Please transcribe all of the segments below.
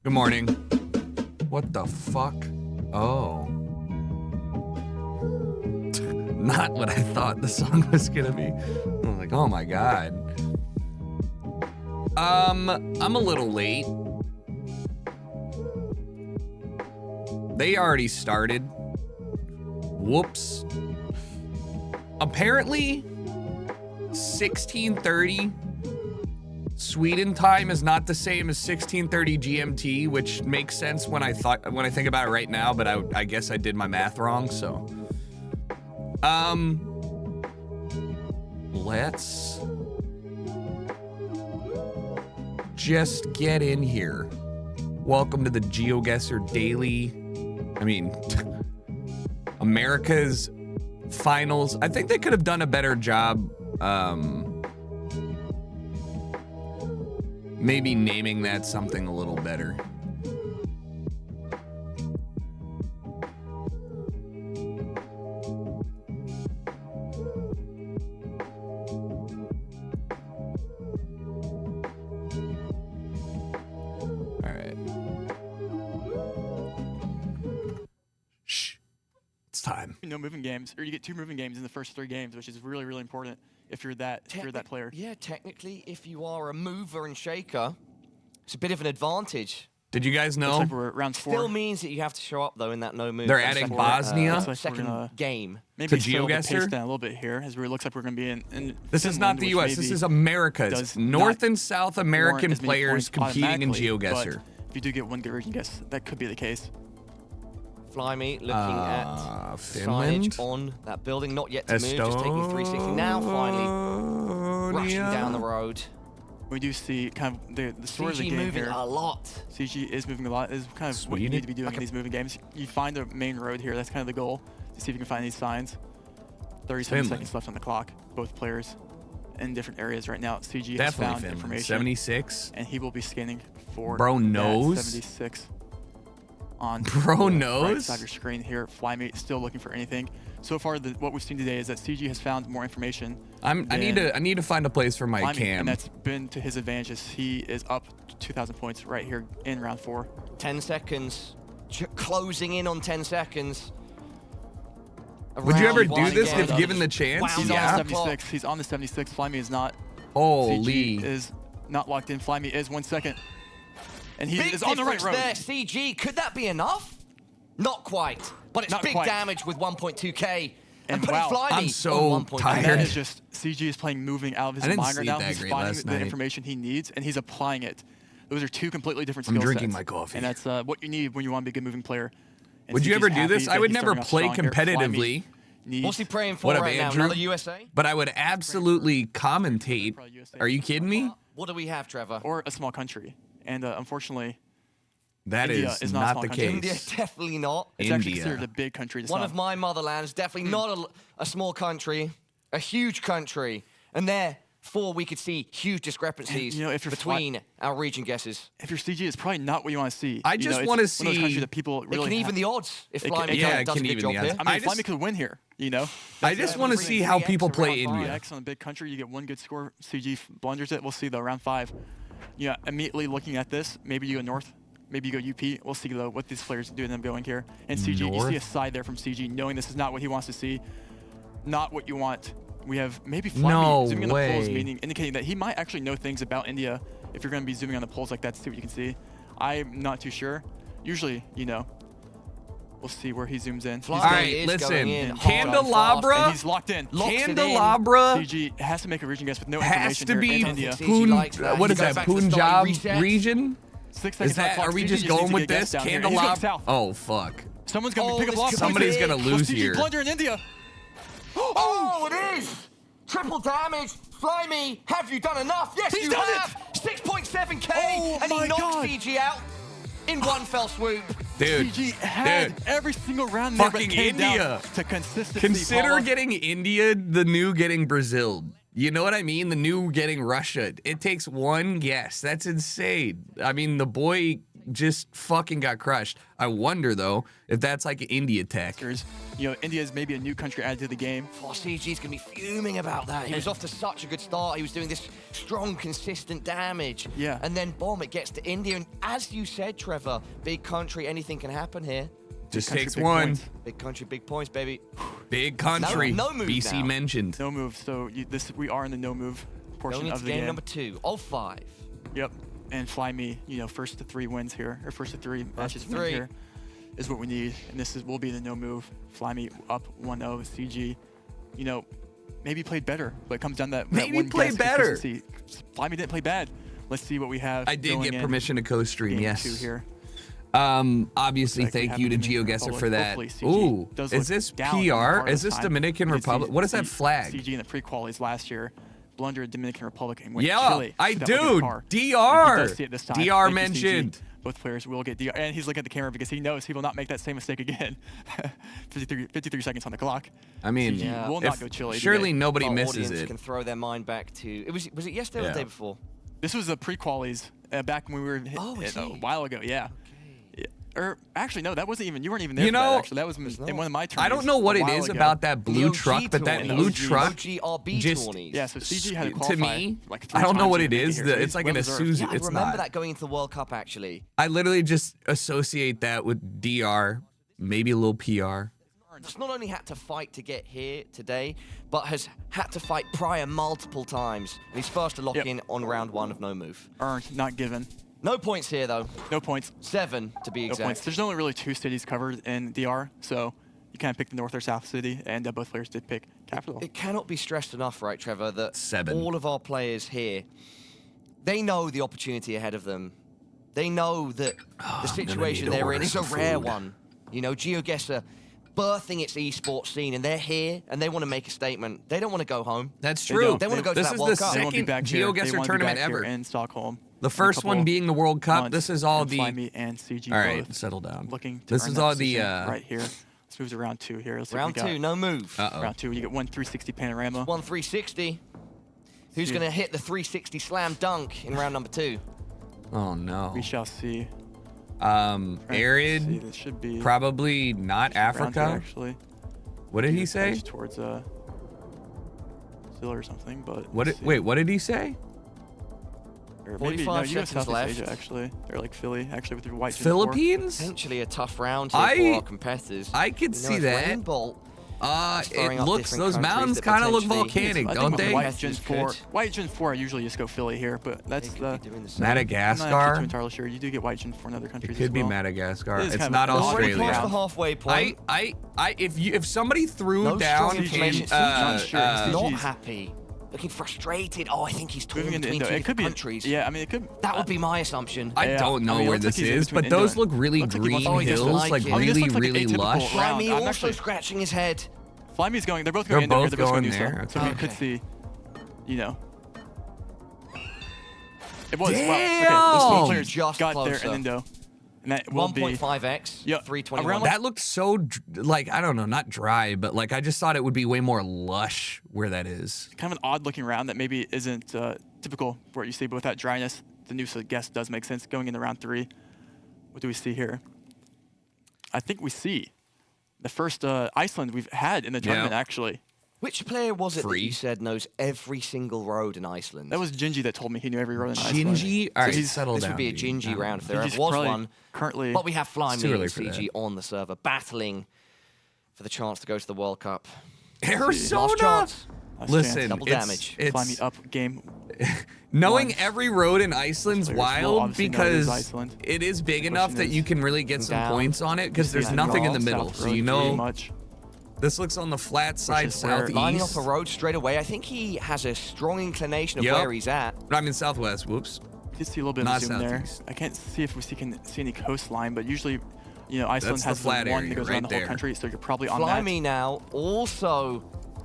Good morning. What the fuck? Oh. Not what I thought the song was gonna be. I was like, oh my god. I'm a little late. They already started. Whoops. Apparently, 16:30 Sweden time is not the same as 16:30 GMT, which makes sense when I think about it right now, but I guess I did my math wrong, so. Let's just get in here. Welcome to the Geoguessr Daily. I mean, America's finals. I think they could have done a better job, maybe naming that something a little better. All right. Shh. It's time. No moving games, or you get 2 moving games in the first 3 games, which is really, really important if you're that player. Yeah, technically, if you are a mover and shaker, it's a bit of an advantage. Did you guys know? Looks like we're at round 4. Still means that you have to show up though in that no move. They're adding Bosnia looks like second game. Maybe to slow the Geoguessr? pace down a little bit here, as it looks like we're going to be in This is not Finland, the which U.S. This maybe is America's. does North not and South warrant American as many players points competing in automatically, Geoguessr. but if you do get one good region guess, that could be the case. Fly me looking at Finland? signage on that building. Not yet to move, just taking 360. Now finally rushing down the road. We do see kind of the story of the CG game moving here. a lot. CG is moving a lot. Is kind of what you need to be doing in these moving games. You find the main road here. That's kind of the goal, to see if you can find these signs. 37 seconds left on the clock. Both players in different areas right now. CG has found Finland. information. 76. And he will be scanning for Bro that knows. 76 on Bro the knows. right side of your screen here. Flymate still looking for anything. So far, what we've seen today is that CG has found more information. I need to find a place for my Flymate, cam. and that's been to his advantage. As he is up 2,000 points right here in round 4. 10 seconds. Closing in on 10 seconds. Would you ever Around do one this again. if given the chance? Wow. He's Yeah. on the 76. He's on the 76. Flymate is not. Holy. CG is not locked in. Flymate is 1 second. And he Big is on the right road. there, CG. Could that be enough? Not quite, but it's Not big quite. damage with 1.2k. And putting wow, Fly Me I'm so on 1.2K. tired. And that is just, CG is playing moving out of his I didn't mind right sleep now. that He's great finding last the night. information he needs, and he's applying it. Those are 2 completely different I'm skill drinking sets. my coffee. And that's what you need when you want to be a good moving player. And Would you CG's ever do happy this? that I would he's never starting off play strong here. competitively. Flymate What's he needs praying for What up, right now? Andrew? Another USA? But I would absolutely commentate. Are you kidding me? What do we have, Trevor? or a small country. And unfortunately, That India is not a not small the country. India, case. definitely not. it's actually India. considered a big country to One some. of my motherlands, definitely not a small country, a huge country. And therefore, we could see huge discrepancies And, you know, if you're between our region guesses. If your CG is probably not what you want to see. I You just know, wanna it's one of those countries see- that people It really can even the odds if It Fly can- Me yeah, it does a can good even job the here. odds. I mean, I Flymate just- could win here, you know? I just want to see how people play India. X on a big country, you get 1 good score. CG blunders it. We'll see though. Round 5. Yeah, immediately looking at this, maybe you go north, maybe you go UP. We'll see though what these players do them going here. And CG, you see a North? side there from CG, knowing this is not what he wants to see, not what you want. We have maybe Fly No Me zooming on the polls, way. meaning indicating that he might actually know things about India. If you're going to be zooming on the polls like that to see what you can see, I'm not too sure. Usually, you know, we'll see where he zooms in. Fly He's All Me going- right, is listen. going in hard and Candelabra? and he's locked in. Locks it in. Candelabra CG has to make a region guess with no has information to here be in India. CG likes that. What He is goes that? back to the start, Punjab he resets. region? 6 Is seconds on the that? clock. Are we CG just needs going to with get guess this? down here. He's going Candelabra? south. Oh fuck! Someone's going to Oh, pick up this lock. could be Somebody's big. gonna Will lose CG here. blunder in India. Oh, it is! Triple damage. Fly Me, have you done enough? Yes, He's you done have. 6.7k, Oh and he my knocks God. CG out in one fell swoop. Dude, CG had dude. every single round there, but Fucking came down India. to consistency. Consider Paula. getting India the new getting Brazil. You know what I mean? The new getting Russia. It takes 1 guess. That's insane. I mean, the boy just fucking got crushed. I wonder though if that's like an India tech. You know, India is maybe a new country added to the game. Oh, CG's gonna be fuming about that. He was off to such a good start. He was doing this strong, consistent damage. Yeah. And then, boom, it gets to India. And as you said, Trevor, big country, anything can happen here. Just country, takes big one. points. Big country, big points, baby. Big country. No move BC now. mentioned. No move. So we are in the no move portion Going of into the game game. number 2 of 5. Yep. And Fly Me, you know, first to 3 wins here, or first to 3 matches to 3. here is what we need. And this will be the no move. Fly Me up 1-0. CG, you know, maybe played better, but it comes down to that Maybe one played guess better. consistency. Fly Me didn't play bad. Let's see what we have. I did going get in permission to co-stream. game Yes. 2 here. Obviously, Looks like we thank have you to the Dominican Geoguessr Republic. for that. Hopefully CG Ooh, does is look this down in PR? part Is of this time. Dominican We did see Republic? What is that flag? CG in the pre-qualies last year. Blundered Dominican Republic and went Yeah, Chile. I See that look at do. par. DR. He does see it this time. DR Thank you, CG. mentioned. Both players will get DR, and he's looking at the camera because he knows he will not make that same mistake again. 53 seconds on the clock. I mean, CG will not go Chile. surely today. nobody Our misses audience it. can throw their mind back to... Was it yesterday or the Yeah. day before? This was the pre-qualies back when we were a while ago. Yeah. Yeah. Or actually, no, that wasn't even. You weren't even there. You for that, know, actually, that was in one of my tournaments. I don't know what a it while is ago. about that blue The OG truck, but that tourneys. blue OG truck RB just tourneys. Yeah, so CG had a to qualifier. me, like 3 I don't know times what to it make is. here, so It's he's like well an deserved. Isuzu. Yeah, I It's remember not. that going into the World Cup, actually. I literally just associate that with DR, maybe a little PR. He's not only had to fight to get here today, but has had to fight prior multiple times. And he's first to lock in on round 1 of no move. Earned, not given. No points here, though. No points. 7, to be No exact. points. There's only really 2 cities covered in DR, so you kind of pick the north or south city, and both players did pick capital. It cannot be stressed enough, right, Trevor, that 7. all of our players here, they know the opportunity ahead of them. They know that the situation they're in is a rare one. You know, Geoguessr birthing its esports scene, and they're here, and they want to make a statement. They don't want to go home. That's They true. don't. They want to go to This that is World the Cup. They won't be second back here. They Geoguessr want to be tournament back here ever. in Stockholm. The in a first couple one being the World Cup. months, This is all and the. Fly Me and CG All right, both settle down. looking to This earn is that all the. position right here. Let's move to round 2 here. Let's see what Round we got. 2, no move. Uh-oh. Round 2, you get 1 360 panorama. 1 360. Who's See. going to hit the 360 slam dunk in round number 2? Oh no. We shall see. Arid, See, this should be probably not round 2, Africa. actually. What did he Edge say? Towards Brazil or something, but What? let's see. Wait, what did he say? Or 45 US, seconds Southeast left. Asia, actually, or like Philly, actually, with your white. Philippines? Potentially a tough round here for our competitors. I could You know, see if that. Rainbolt throwing It up looks. different Those countries mountains that kind of look potentially- volcanic, I think don't with they? White Gen Competitors 4, could. White Gen 4, I usually just go Philly here, but that's They the. could be doing the same. I'm not actually Madagascar. too entirely sure. You do get White Gen 4 in other countries It could as be well. Madagascar. It is It's kind not of- Already Australia. past the halfway point. If somebody threw No down strong information. in, not sure. Not GG's. happy. Looking frustrated. Oh, I think he's torn Moving into between Indo, two it could be. countries. Yeah, I mean, it could. That would be my assumption. I Yeah, don't know I mean, it where looks like this he's in is, between but those Indo and- look really looks like he green wants to just hills, like like it. I mean, this really, looks like an really atypical lush. round. Flyme I'm also actually- scratching his head. Flyme's going. They're both They're going Indo here. both They're both going going there, So we okay. could see, you know. It was. Damn! Wow. Okay. Both players Just got there closer. in Indo, and that will be. 1.5x, Yeah, 321. around That looked so, like, I don't know, not dry, but like I just thought it would be way more lush where that is. Kind of an odd looking round that maybe isn't typical for what you see, but with that dryness, the new guess does make sense going into round 3. What do we see here? I think we see the first Iceland we've had in the tournament, actually. Which player was it that Free. you said knows every single road in Iceland? That was Gingy that told me he knew every road in Iceland. Gingy? All right, This settle down. would be a dude. Gingy round if there Gingy's ever was probably one. currently. But we have Fly It's Me too and early for CG on the server, battling for the chance to go to the World Cup. Last Arizona. chance. Last Listen, chance. Double it's, damage. Fly me it's up game. knowing one. every road in Iceland's Players will wild obviously know it is because Iceland. it is big Question enough that is, you can really get some down. points on it because there's Yeah, nothing in the north, middle. south So road you pretty know much. this looks on the flat side is where- Lining up a southeast. road straight away. I think he has a strong inclination of Yep. where he's at. I mean southwest. Whoops. You can see a little bit of Not zoom there. southeast. I can't see if we can see any coastline, but usually, you know, Iceland That's the has the flat one area that goes right around the there. whole country, so you're probably on Fly that. Me now also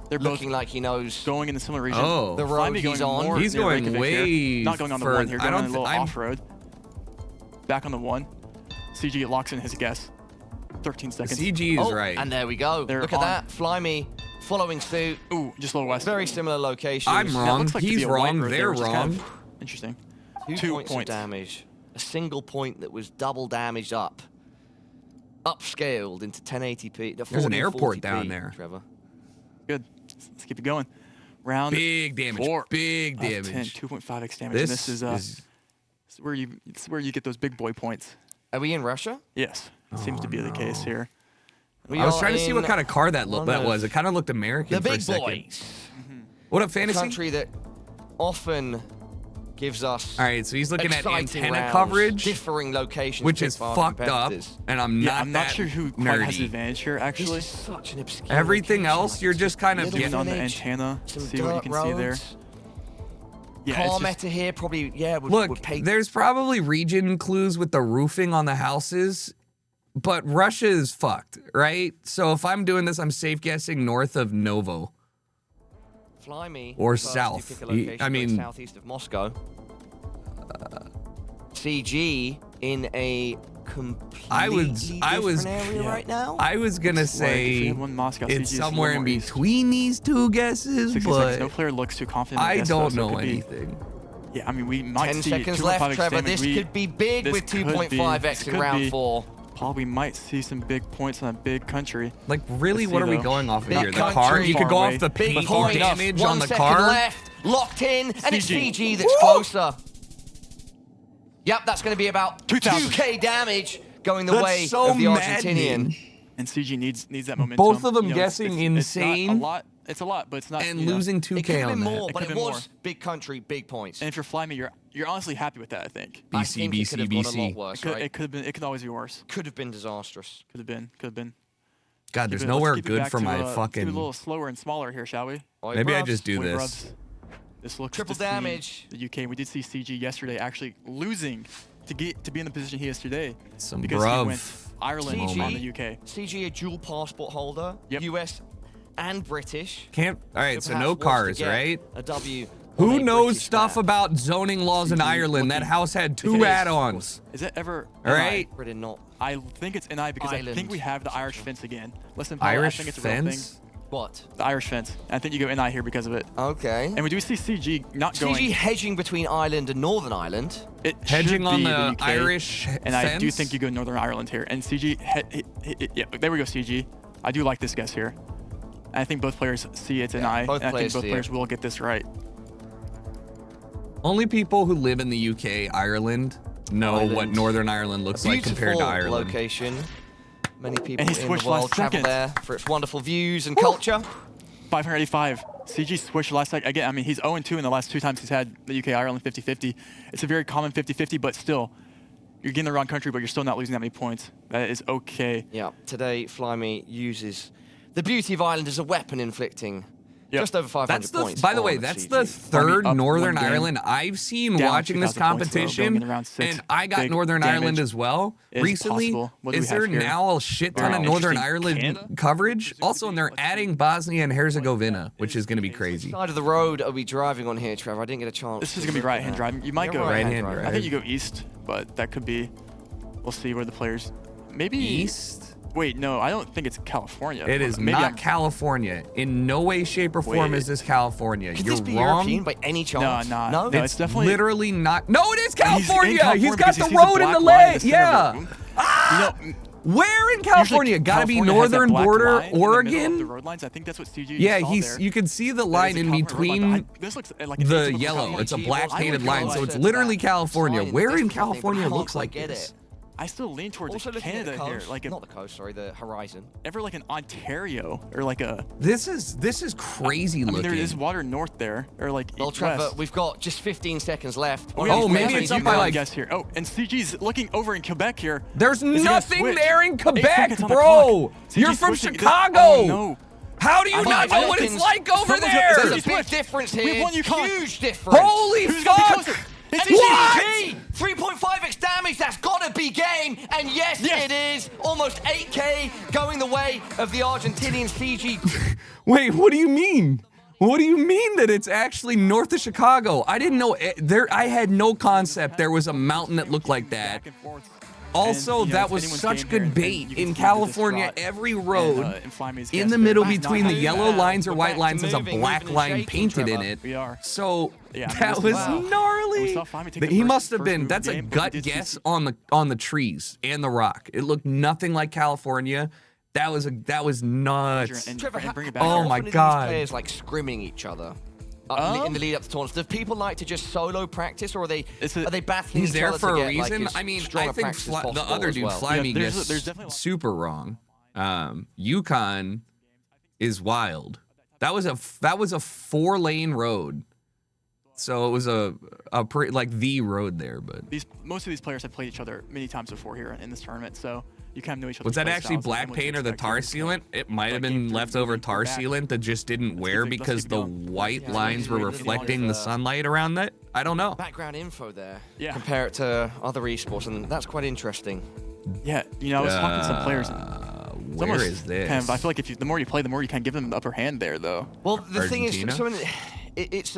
They're both looking like he knows. going in a similar region. Oh. The road Fly Me he's going on. more He's near going Reykjavik here. way Not going on the further. one here, I going don't on a little I'm- off-road. Back on the one. CG locks in his guess. 13 seconds. CG is Oh, right. and there we go. They're Look at on. that. Fly Me following suit. Ooh, just a little west. Very similar locations. I'm That wrong. looks like to He's be a white wrong. road there, They're which is kind wrong. of interesting. 2 2 points of points. damage. a single point that was double damaged upscaled into 1080p. There's an airport down there. Trevor. Good. Let's keep it going. Round big damage. 4 Big of damage. 10, 2.5x damage. This is where you get those big boy points. Are we in Russia? Yes, it seems to be the case here. We I was are trying to see what in kind of car that one was. of It kind of looked American the for a big second. boys. What up, A Fantasy? country that often gives us All right, so he's looking at exciting antenna rounds, coverage, differing locations, which picked is by our fucked up, competitors. and I'm Yeah, not I'm not that sure who quite has the nerdy. advantage here, actually. This is such an obscure Everything location, else, like you're just kind of little Getting on the village, antenna, some see what you dirt can see there. roads. Yeah, Car it's just, meta here probably, would Look, pay. there's probably region clues with the roofing on the houses, but Russia is fucked, right? So if I'm doing this, I'm safe guessing north of Novo. Fly me Or first, you south. pick a location I mean- southeast of Moscow. CG in a completely I was- different area yeah. right now. I was gonna Like, if we say had one Moscow, CG it's is a somewhere little in more east. between these two guesses, 60 seconds. No but player looks too confident. in I the guess, though, don't so it know could be- anything. Yeah, I mean, we might 10 see seconds 2.5x left, Trevor. damage. This could be big this with could 2.5x be- in round be. 4. Paul, we might see some big points on a big country. Like, really, Let's what see, are we though. going off of Big here? The country. car? You could go Far off the away. Big painful points. damage 1 on the second car. left, locked in, and it's CG. CG that's closer. Yep, that's going to be about 2,000. 2k damage going the That's way so of the maddening. Argentinian. And CG needs that momentum. Both of them You know, guessing it's not insane. a lot. It's a lot, but it's not. And you know, losing It could 2K have on been that. more, It but could it have been was more. big country, big points. And if you're Fly Me, you're honestly happy with that. I think. I BC, think it BC, could have gone a lot BC. worse, It could, right? it could have been. It could always be worse. Could have been disastrous. Could have been. Could have been. God, there's Let's nowhere keep it good back for to, my let's do a fucking. little slower and smaller here, shall we? Oi, Maybe I bruvs. just do Boy, this. Brubs. This looks Triple to see damage. The UK. We did see CG yesterday actually losing to be in the position he is today. Some because he went bruv. Ireland CG, on the UK. CG, a dual passport holder, Yep. US and British. Can't. All right, Could so perhaps no wants to cars, get right? A W. Who on a knows British stuff map. about zoning laws in CG Ireland? That looking- house had If it 2 is, add-ons. Is it ever? All right. Britain not. I think it's NI because I Ireland. think we have the Irish fence again. Listen, Paul, I Irish think it's a real thing. fence? What? The Irish fence. I think you go NI here because of it. Okay. And we do see CG not CG going. hedging between Ireland and Northern Ireland. It Hedging should on be the UK, Irish and I do fence? think you go Northern Ireland here. And CG, yeah, there we go, CG. I do like this guess here. And I think both players see it's an Yeah, I, both and I think players both see players it. will get this right. Only people who live in the UK, Ireland, know what Ireland. Northern Ireland looks like compared to Beautiful Ireland. location. Many people he in the switched world last travel second. there for its wonderful views and culture. 585. CG switched last second. Again, I mean, he's 0-2 in the last 2 times he's had the UK-Ireland 50-50. It's a very common 50-50, but still, you're getting the wrong country, but you're still not losing that many points. That is okay. Yeah, today Flyme uses the beauty of Ireland as a weapon, inflicting Yep. just over 500 That's the. points. By the way, on that's CG. the third up Northern 1 game, Ireland I've seen down watching this 2,000 points, though, going competition, in round 6. and I got Big Northern damage Ireland as well is recently. possible. What do Is we have there here? now a shit ton of Wow. Northern Interesting. Ireland Canada? coverage? Also, and they're adding Bosnia and Herzegovina, which is going to be crazy. Side of the road are we driving on here, Trevor? I didn't get a chance. This is to going to be look at right-hand that. driving. You might You're go right-hand driving. I think you go east, but that could be. We'll see where the players. Maybe East? Wait, no, I don't think it's California. It is Maybe not I'm- California. In no way, shape, or form Wait. is this California. Could You're this be wrong. European by any No, chance? nah, No? no, it's definitely. Literally not. No, it is He's in California. California He's got because the he sees a road in black the line in leg. the center Yeah. of the room. You know, Where in California? usually Got to be California has that northern black border, line in the middle of Oregon. the road lines. I think that's what CG Yeah, saw there. you can see the That line is a in California road line, between but this looks like an the atypical yellow. California. It's a I black would painted go line, so closer it's to literally that California. sign. Where in Different thing, but California I don't looks like quite get this? it. I still lean towards Also looking at Canada the here, coast, like not the coast, sorry, the horizon. ever like an Ontario or like a. This is crazy I mean, looking. there is water north there, or like Well, east Trevor, west. we've got just 15 seconds left. Oh, One yeah, of Oh, these maybe players it's needs up to by, go. like- guess here. Oh, and CG's looking over in Quebec here. There's Is he gonna nothing switch? there in 8 Quebec, seconds on the bro. clock. You're CG's from switching. Chicago. Oh, no. How do you I not think know what it's Americans- like over Someone's there? There's a He's big switched. difference We have here. one UConn. Huge difference. Holy Who's gonna be fuck! closer? It's What? CG! 3.5x damage, that's gotta be game. And yes, Yes. it is. Almost 8k going the way of the Argentinian CG. Wait, what do you mean? What do you mean that it's actually north of Chicago? I didn't know there. I had no concept there was a mountain that looked like that. Back and forth. Also, And, that was anyone's such game here, good and bait you can in see the California. distraught Every road and Flyme's in guess the there. middle Not between the moving yellow now. lines or We're white back to lines is a moving, black moving and line shaking, painted in Trevor. it. We are. So Yeah, I mean, that this was is- wow. gnarly. We saw Flyme take the He first- must have first been. move That's of a the game, but gut we did guess see- on the trees and the rock. It looked nothing like California. That was nuts. And Trevor, bring it how back. Oh often my are these God. players like scrimming each other in the lead up to tournaments? Do people like to just solo practice, or are they battling He's each there other for to a get, like, reason. as I mean, strong I a think practice as the possible other as dude, well? Flyme, there's gets definitely- super wrong. UConn is wild. That was a 4-lane road. So it was a like the road there, but Most of these players have played each other many times before here in this tournament, so you kind of know each other. was that actually black paint or the tar sealant? It might have been leftover tar sealant that just didn't wear let's because keep the going. white Yeah, lines were let's keep reflecting going. the sunlight around that. I don't know. Background info there. Yeah. Compare it to other esports, and that's quite interesting. Yeah, I was talking to some players. And it's Where almost is this? Kind of, I feel like the more you play, the more you kind of give them the upper hand there, though. Well, the thing is, Argentina? it's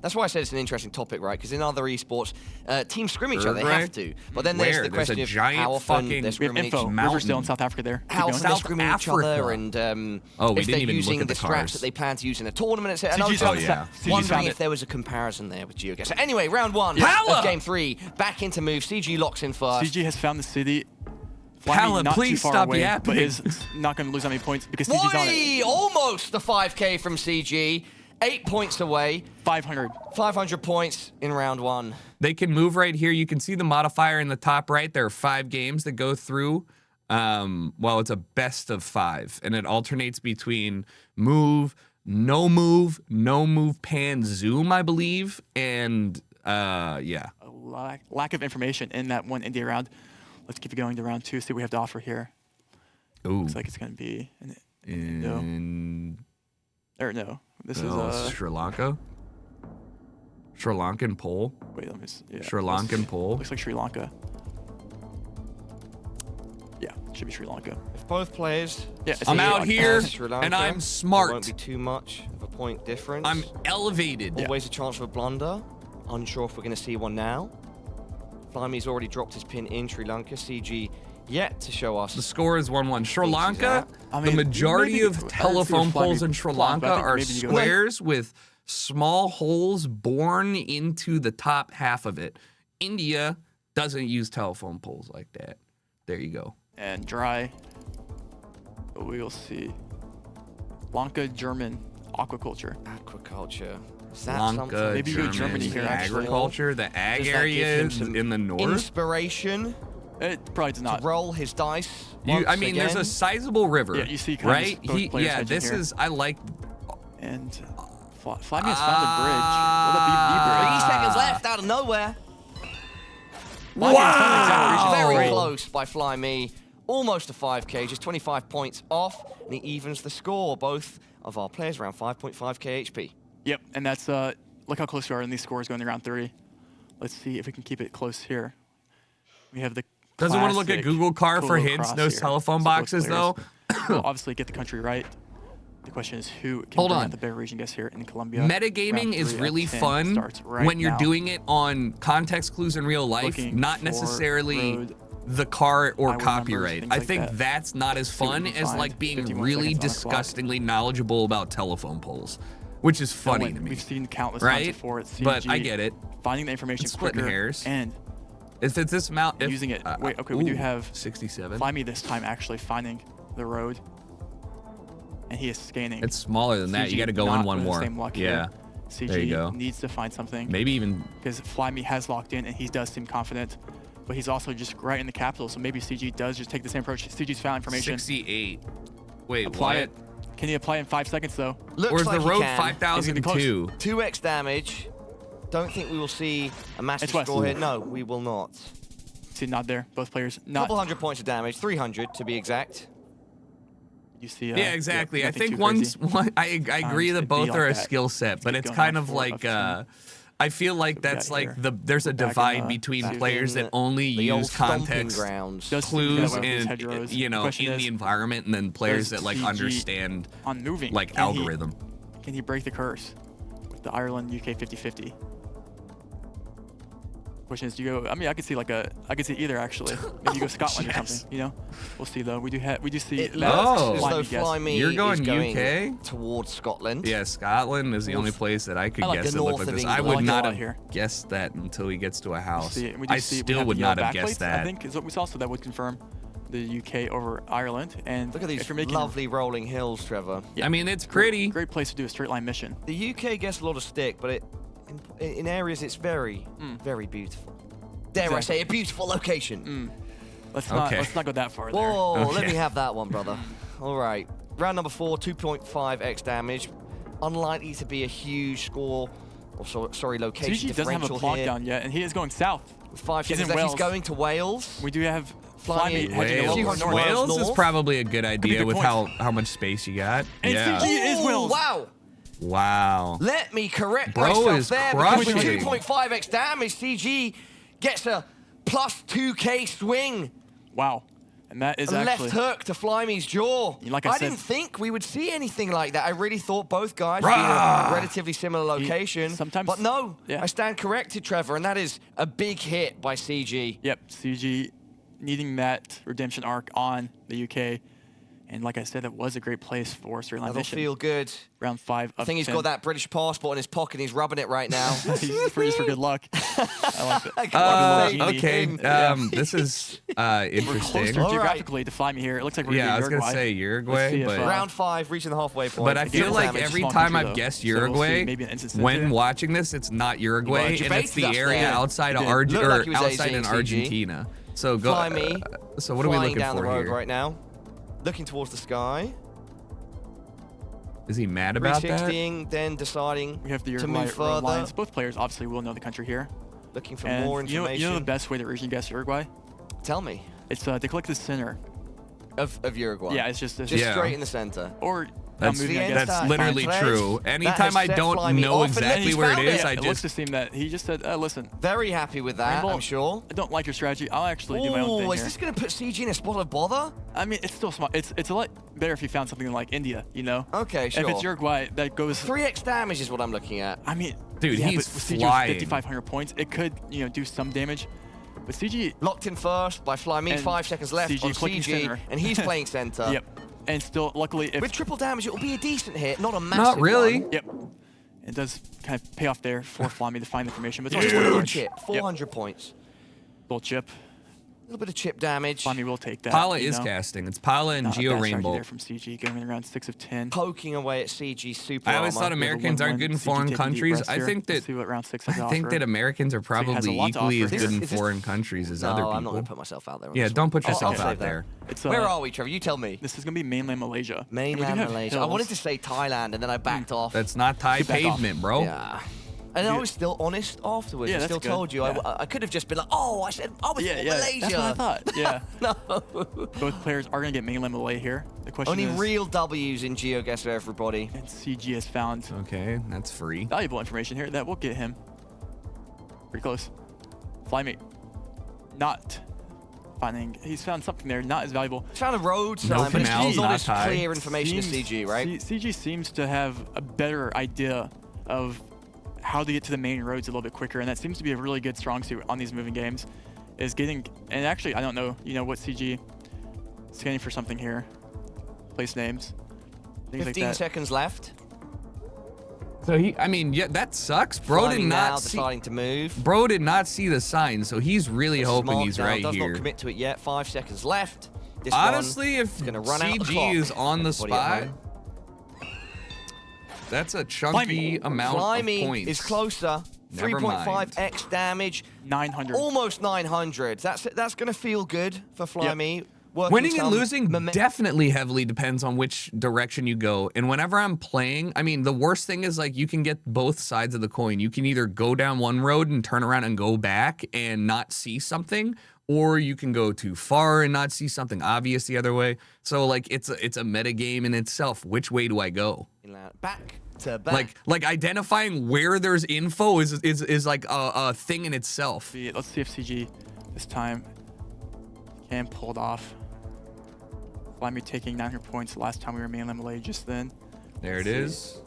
that's why I said it's an interesting topic, right? Because in other esports, teams scrim each other. They Uruguay? have to. But then there's Where? the There's question a of giant how often fucking- they're We have scrimming info. each mountain. Riverdale in South Africa there. Keep how going. often they're South scrimming each Africa. other, and Oh, we if didn't they're even using look at the the straps cars. that they plan to use in a tournament, etc. And I CG's was found it. CG's wondering found if it. there was a comparison there with Geoguessr. So anyway, round one Pala! of game 3. Back into move. CG locks in first. CG has found the city. Pala, not please too far stop away, yapping. but is not going to lose that many points because CG's on Why? it. Almost the 5K from CG. 8 points away. 500. 500 points in round 1. They can move right here. You can see the modifier in the top right. There are 5 games that go through. Well, it's a best of 5, and it alternates between move, no move, pan, zoom, I believe, and yeah. A lack of information in that one India round. Let's keep it going to round 2. See what we have to offer here. Ooh. Looks like it's going to be In no. This oh, is Sri Lanka. Sri Lankan pole. wait, let me see. Yeah, Sri Lankan pole. Looks like Sri Lanka. Yeah, it should be Sri Lanka. If both players Yeah, it's I'm Sri out Lanka. here, Sri Lanka, and I'm there smart. won't be too much of a point difference. I'm elevated. Always a chance for a blunder. Unsure if we're going to see one now. Flyme's already dropped his pin in Sri Lanka. CG yet to show us. The score is 1-1. Sri Thinks he's Lanka, out. I the mean, majority maybe- of I don't see telephone where poles Flyme in Sri belongs, but I Lanka think are maybe you go- squares with small holes born into the top half of it. India doesn't use telephone poles like that. There you go. And dry. But we will see. Lanka, German, aquaculture. Aquaculture. Is that Lanka, something? Maybe you go German, Germany here, actually. agriculture. The ag Does that area give him is some in the north. Inspiration It probably does not. to roll his dice. I once mean, there's again. a sizable river. Yeah, you see kind of right? both players Yeah, hedging this here. is. I like. And Flyme has found a bridge. Will it be the bridge? 3 seconds left out of nowhere. Flyme has found the exact bridge. Very Great. close by Flyme. Almost a 5K, just 25 points off, and he evens the score. Both of our players around 5.5K HP. Yep, and that's look how close we are in these scores going to round 30. Let's see if we can keep it close here. We have the Doesn't want to look at classic Google car for Polo hints. cross No here. telephone So both boxes players though. will obviously get the country right. The question is who can Hold bring on. out the better region guess here in Colombia. Metagaming Round is 3 of really 10 fun starts right when you're now. doing it on context clues in real life, Looking not for necessarily road, the car or highway copyright. numbers, I things think like that. that's not as See what fun you can as find. like being 51 really seconds on the clock. disgustingly knowledgeable about telephone poles, which is funny to me. We've seen countless Right? times before at CG. But I get it. Finding the information It's splitting quicker hairs. and If it's this amount, if, using it. Wait, okay, we do have 67. Flyme this time actually finding the road, and he is scanning. It's smaller than that. You CG got to go in not one with the more. same luck Yeah, here. CG there you go. needs to find something Maybe even. because Flyme has locked in and he does seem confident, but he's also just right in the capital. So maybe CG does just take the same approach. CG's found information. 68. Wait, Apply what? it. Can he apply in 5 seconds though? Looks Or is like the he road can. 5002? 2x damage. Don't think we will see a massive It's west. score here. No, we will not. See, not there. Both players not. Couple hundred points of damage, 300 to be exact. You see. Yeah, exactly. I nothing think too crazy. I agree that it'd be both like are a that. skill set, but keep it's going kind on of 4 like of 10. I feel like we that's got like here? there's a Back in divide the- between back players in that only the old use stomping context grounds. Does seem clues that way with these and hedgerows. you The know question in is, the environment, and then players does that like CG understand on moving like can he- algorithm. Can he break the curse with the Ireland UK 50-50? Question is, do you go? I mean, I could see either actually. Maybe you go Scotland or something. You know, we'll see though. We do see. It looks as though guess. Flyme You're going is going UK towards Scotland. Yeah, Scotland is the only place that I could like guess the that looked north like of this. England. I I would like not a lot have here. guessed that until he gets to a house. I still have would the not yellow have guessed backplates, that. I think is what we saw, so that would confirm the UK over Ireland. And Look at these if you're making lovely rolling hills, Trevor. Yeah. I mean, it's pretty. Great place to do a straight line mission. The UK gets a lot of stick, but in areas it's very, very beautiful. Dare I say, a beautiful location. Let's Okay. not go that far there. Whoa, let Okay. me have that one, brother. All right. Round number 4, 2.5x damage. Unlikely to be a huge score, or sorry, location CG doesn't have a differential clock here. down yet, and he is going south. With 5 He's seconds in left, he's Wales. going to Wales. We do have Flyme Flyme hedging a Wales. little more Wales. north. Wales is north. probably a good be idea good with points. how much space you got. And Yeah. CG is Ooh, Wales. Wow. Wow. Let me correct Bro myself is there, because with crushing. 2.5x damage, CG gets a plus 2k swing. Wow. And that is A actually left hook to Flyme's jaw. Like I said- didn't think we would see anything like that. I really thought both guys would be in a relatively similar location. sometimes- but no, yeah. I stand corrected, Trevor, and that is a big hit by CG. Yep, CG needing that redemption arc on the UK. And like I said, it was a great place for straight line That'll mission. feel good. Round 5 I think he's got that British passport in his pocket and he's rubbing it right now. He's for good luck. I like that. Okay. This is We're interesting. closer All right. geographically to Flyme here. It looks like we're Yeah, I was Uruguay. gonna say Let's see Uruguay, if, but Round 5, reaching the halfway point. but I feel Again, like damage. every small time country, I've though. guessed So we'll see Uruguay, maybe an instance when here. watching this, it's not Uruguay, and debated it's the us area there. outside of It did. Looked like he was outside in AZing CG. Argentina. So go. Flyme, So what are we flying looking down for the road here? right now, looking towards the sky. Is he mad about that? 360ing, then deciding We have the to Uruguay move further. lines. Both players obviously will know the country here. Looking for And more you know information. the best way to region guess Uruguay? Tell me. It's to click the center. Of Uruguay. Yeah, it's just Yeah. straight in the center. or That's, moving, I That's guess. that's literally Fine. true. That Anytime has I set don't Flyme know off, and then exactly he's where it found is, it. I It looks to just seem that he just said, listen, Very happy with that, Rainbow, I'm sure. I don't like your strategy. I'll actually do my own Oh, thing is here. this going to put CG in a spot of bother? I mean, it's still small. It's a lot better if you found something like India, you know? Okay, sure. If it's Uruguay, that goes... 3x damage is what I'm looking at. I mean, Dude, yeah, he's but with CG with flying. 5,500 points, it could, do some damage. But CG, Locked in first by Flyme, And 5 seconds left CG on clicking CG, center. and he's playing center. yep. And still, luckily, if... With triple damage, it will be a decent hit, not a massive not really. one. Yep. It does kind of pay off there for Flyme to find information, but it's Just only a little 1 chip, 400 points. little chip. A little bit of chip damage. Flyme will take that. Pala you is know? casting. It's Pala and Not a Geo bad strategy Rainbow. there from CG, going in around 6 of 10. Poking away at CG super I always armor. thought Americans aren't good in foreign countries. I think that See what round 6 has to I think offer. that Americans are has a probably lot to equally offer as here. good in Is this- foreign countries as No, other I'm not people. going to put myself out there. on Yeah, this don't one. put yourself I'll out save that. there. It's, Where are we, Trevor? You tell me. This is going to be mainland Malaysia. And we do Mainland have Malaysia. I hills. wanted to say Thailand, and then I backed off. That's not Thai Get back off. pavement, bro. Yeah. And I was still honest afterwards. Yeah, I that's still good. told you. Yeah. I could have just been like, oh, I said I was Yeah, for yeah. Malaysia. That's what I thought. Yeah. No. Both players are going to get mainland Malay here. The question Only is, real W's in Geoguessr, everybody. and CG has found Okay, that's free. valuable information here that will get him pretty close. Flymate not finding. He's found something there, not as valuable. Found a road No sign, but it's canals, not not as high. clear information as CG, right? CG seems to have a better idea of how to get to the main roads a little bit quicker, and that seems to be a really good strong suit on these moving games. Is getting, and actually I don't know, what CG scanning for something here. Place names, things 15 like that. seconds left. So yeah, that sucks. Bro did Flying now, not see. deciding to move. Bro did not see the sign, so he's really This is hoping marked he's down, right does here. not commit to it yet. 5 seconds left. This Honestly, if gonna run out the CG clock. is on the Everybody at spot, home. that's a chunky amount of Flyme points. is closer. Never mind. 3.5x damage. 900. Almost 900. That's going to feel good for Flyme. Working Winning and some losing momentum. definitely heavily depends on which direction you go. And whenever I'm playing, I mean, the worst thing is like you can get both sides of the coin. You can either go down one road and turn around and go back and not see something, or you can go too far and not see something obvious the other way. So like it's a meta game in itself. Which way do I go? Back to back. Like identifying where there's info is like a thing in itself. Let's see if CG this time can pull it off. Flyme taking 900 points last time we were mainland Malay just then. There it is.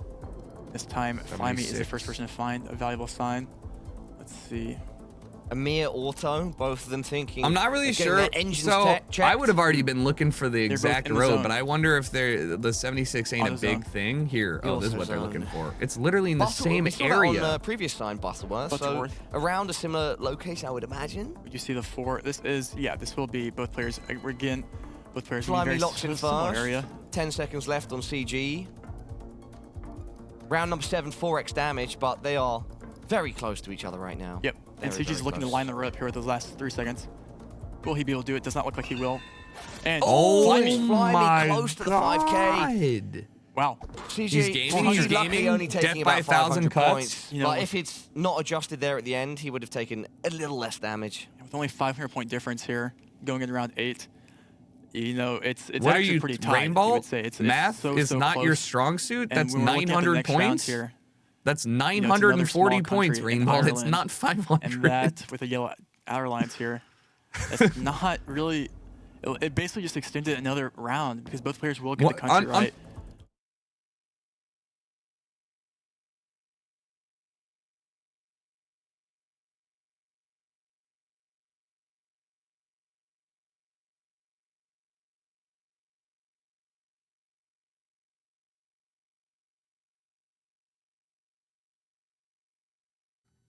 This time Flyme is the 76. first person to find a valuable sign. Let's see. a mere auto, both of them thinking. I'm not really sure. their engines So checked. I would have already been looking for the exact in the road, zone. but I wonder if the 76 ain't a Auto big zone. thing here. Oh, this is what they're zone. looking for. It's literally in the same we saw that area. on previous sign, Butterworth. So Butterworth. around a similar location, I would imagine. You see the 4. This is, yeah, this will be both players. Again, both players will be Flyme very locks in similar first. area. 10 seconds left on CG. Round number 7, 4x damage, but they are very close to each other right now. Yep. And Very, CG's very looking to close. line the road up here with those last 3 seconds. Will he be able to do it? Does not look like he will. And Oh, Flyme. Flyme my close to the 5K. God. Wow. CG, He's gaming, CG's he's luckily gaming, only taking death by about 1,000 500 cuts. points. You know, but if it's not adjusted there at the end, he would have taken a little less damage. With only 500-point difference here, going in round 8, you know, it's What are actually you, pretty tight. Rainbow? You would say it's Math so, is so not close. your strong suit. And That's when we're looking at the 900 next rounds points. here, That's you know, it's another 940 small points, country in Rainbow. It's Ireland. not 500. and that with the yellow outer lines here, it's not really. It basically just extended another round because both players will get What- the country on- right.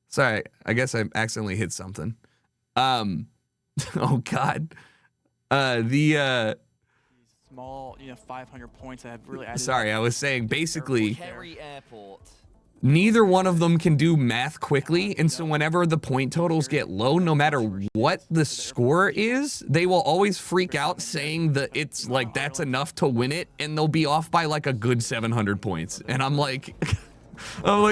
Sorry, I guess I accidentally hit something. Oh God. Small, you know, 500 points that have really added. Sorry, I was saying basically Kerry Airport. neither one of them can do math quickly, and so whenever the point totals get low, no matter what the score is, they will always freak out saying that it's like that's enough to win it, and they'll be off by like a good 700 points. And I'm like,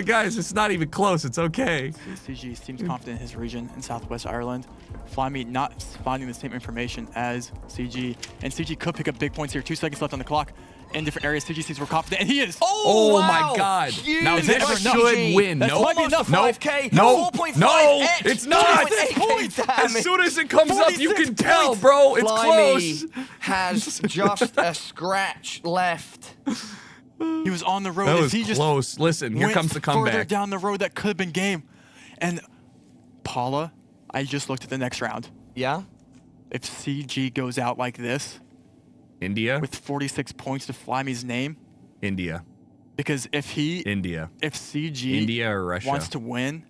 guys, it's not even close. It's okay. CG seems confident in his region in Southwest Ireland. Flyme not finding the same information as CG, and CG could pick up big points here. 2 seconds left on the clock. In different areas, CG seems more confident, and he is. Oh wow. my God! Huge Now Is this it ever should enough? win. That's Nope. might be enough. Nope. 5K, No. 4.5 No. X, It's not. 2.8 As damage. soon as it comes up, you 46 can tell, points. bro. It's Flyme close. has just a scratch left. He was on the road. That If was he just close. Listen, here went comes the further comeback. down the road, that could have been game. And Paula, I just looked at the next round. Yeah? If CG goes out like this India. with 46 points to Flyme's name, India. because if CG India or Russia. wants to win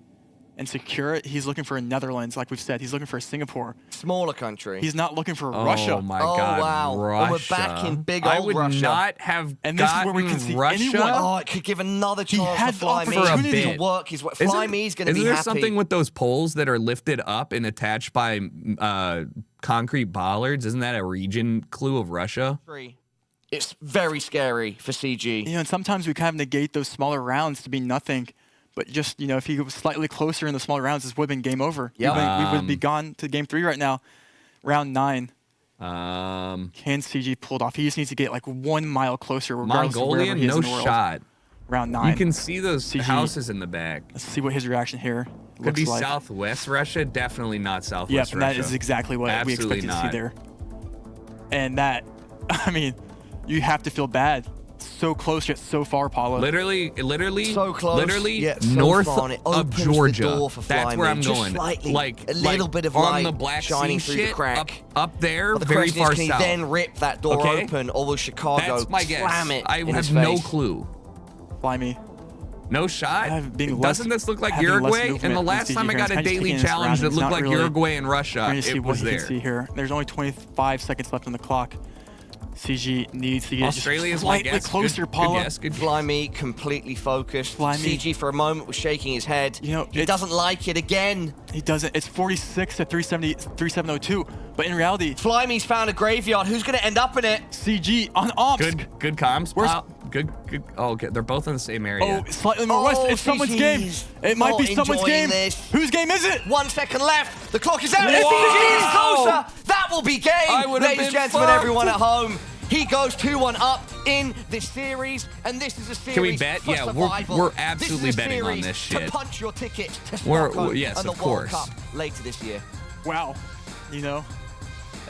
and secure it, he's looking for a Netherlands, like we've said. He's looking for a Singapore. Smaller country. He's not looking for Oh Russia. my Oh, God, wow. Russia. And we're back in big I old would Russia. not have And this is where we gotten can see Russia. anyone- Oh, it could give another chance had for the Flyme opportunity. to work his way. Isn't- Flyme's going to be Isn't there happy. something with those poles that are lifted up and attached by concrete bollards? Isn't that a region clue of Russia? It's very scary for CG. You know, and sometimes we kind of negate those smaller rounds to be nothing. But just, you know, if he was slightly closer in the smaller rounds, this would have been game over. Yep. We would be gone to game 3 right now. Round 9. Um, Can CG pull it off? He just needs to get like 1 mile closer, regardless of wherever Mongolian, he is no in the world. shot. Round 9. You can see those CG. houses in the back. Let's see what his reaction here Could looks be like. Southwest Russia, definitely not Southwest Yep, Russia. and that is exactly what we Absolutely expected to see not. there. And that, I mean, you have to feel bad. So close yet so far, Paula. Literally, So close, literally yet so north far, and it of opens the Georgia. door for That's where Flyme. I'm Just going. slightly, like a little bit of on light the Black shining Sea through the shit, crack. up there, But the very question far is, can south. he then rip that door Okay. open, or will Chicago That's my guess. slam it I in have his no face? clue. Flyme. No shot. Being less- Doesn't this look like having less Uruguay? And movement the than last CG time I here. got It's a kinda just daily taking this challenge round. that It's looked not like really- Uruguay and Russia, Trying to see it what was he there. can see here. There's only 25 seconds left on the clock. CG needs to get Australia just is my slightly guess. closer, Good Paula. guess. Good guess. Flyme completely focused. Flyme. CG for a moment was shaking his head. You know, he it's- doesn't like it again. He doesn't. It's 46 to 3702. But in reality, Flyme's found a graveyard. Who's going to end up in it? CG on ops. Good comms. Where's- Good. Oh, okay. They're both in the same area. Oh, slightly more west. Oh, It's someone's CG game. is It might be not someone's enjoying game. this. Whose game is it? 1 second left. The clock is out. Wow. CG is closer. That will be game. I would have Ladies and been gentlemen, fucked. everyone at home. He goes 2-1 up in this series, and this is a series Can we bet? for Yeah, we're survival. absolutely This is a betting on series this to shit. punch your ticket to We're- Morocco yes, and the of World course. Cup later this year. Wow. You know,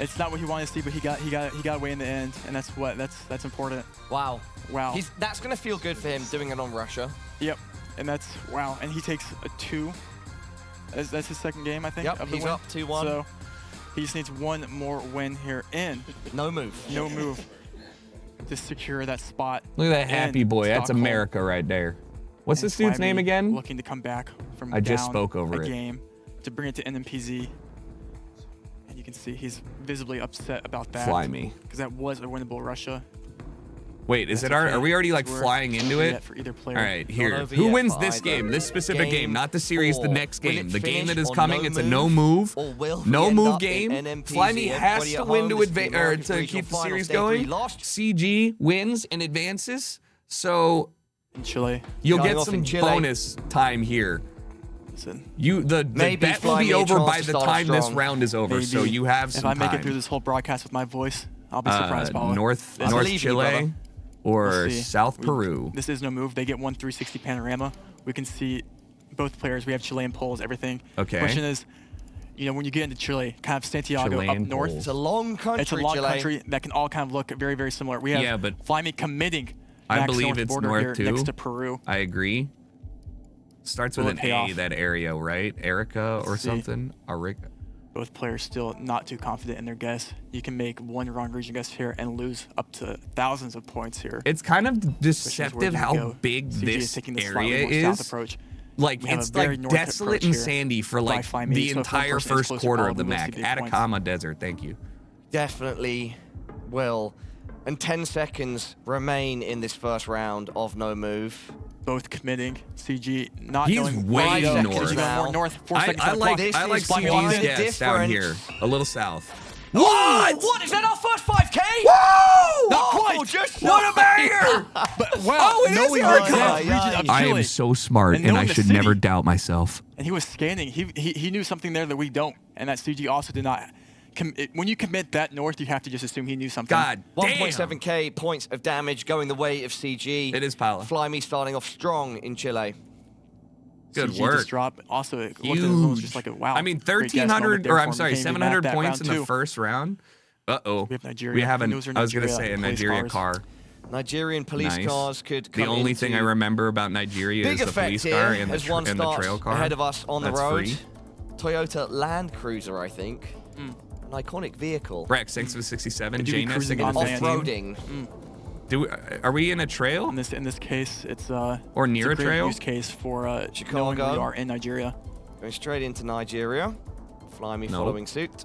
it's not what he wanted to see, but he got away in the end, and that's important. Wow. Wow. That's going to feel good for him doing it on Russia. Yep. And that's wow. And he takes a 2. That's his second game, I think. Yep, of the he's win. up 2-1. So he just needs one more win here in. No move. No move to secure that spot. Look at that happy in boy. That's Stockholm. America right there. What's And this dude's name Flyme again? Looking to come back from I just down spoke over a it. game to bring it to NMPZ. And you can see he's visibly upset about that. Fly me. Because that was a winnable Russia. Wait, is That's it our? okay. Are we already like We're flying into yet it? for either player. All right, here. over Who yet wins for this either. game? This specific game, not the series, the 4. next Will game. it The game that finish is on coming, no it's a move, no move. or will we No end move up game. in NMPZ? Flyme has Everybody to at win home, to this is the advance or American to Regional keep the Finals, series day 3 going. lost. CG wins and advances, so In Chile. you'll Starting get off some in Chile. bonus time here. Listen, The Maybe bet will be Flyme a over chance by to the start time this strong. round is over, maybe so you have some if I make time. it through this whole broadcast with my voice, I'll be surprised, Paula. North I believe in you, Chile brother. or We'll see. South Peru. This is no move. They get 1 360 panorama. We can see both players. We have Chilean poles, everything. Okay. Question is, you know, when you get into Chile, kind of Santiago Chilean up north. poles. It's a long country, It's a long Chile. country that can all kind of look very, very similar. We have Yeah, but Flyme committing. I next believe north it's border north here too. next to Peru. I agree. Starts with Will an it pay A, off? that area, right? Erica or Let's see. something? Arica. Both players still not too confident in their guess. You can make one wrong region guess here and lose up to thousands of points here. It's kind of Which is where deceptive you how go. big CG this is taking the slightly area more south is. approach. Like, We have it's a very like north desolate approach and here sandy for by like Flyme, the so if one entire person is first closer quarter call, of the we will see map. big points. Atacama Desert, thank you. Definitely will. And 10 seconds remain in this first round of no move. Both committing. CG not He's knowing way where to go. north. CG going more north. 4 seconds I on the like clock. This I like is Flyme CG's wants it guess down different. here, a little south. What? What? Is that our first 5K? Woo! Not Oh, quite. just What a banger! But wow, Oh, it is knowing Erica. the Yeah, region yeah. of I Chile. am so smart, And and I knowing the should never city. doubt myself. And he was scanning. He knew something there that we don't, and that CG also did not. When you commit that north, you have to just assume he knew something. God damn. 1.7k points of damage going the way of CG. It is Paula. Flyme starting off strong in Chile. Good CG work. just dropped. Also, it looked at the rules just like a wow. I mean, great guess moment 1,300, there or for I'm him. sorry, Can't even 700 map that points in round the two. first round. Uh-oh. We have Nigeria. We have And an, those are I was going to Nigeria say, a police Nigeria cars. car. Nigerian police Nice. cars could come The only thing I into remember about Nigeria big is the effect police here car and as one the starts trail car. ahead of us on That's the road. free. Toyota Land Cruiser, I think. An iconic vehicle. Rex, thanks for the 67. They do be JNS, cruising thank you on for the land. 15. Off-roading. Are we in a trail? In this case, it's Or near it's a great trail? use case for knowing Chicago. we are in Nigeria. Going straight into Nigeria. Flyme Nope. following suit.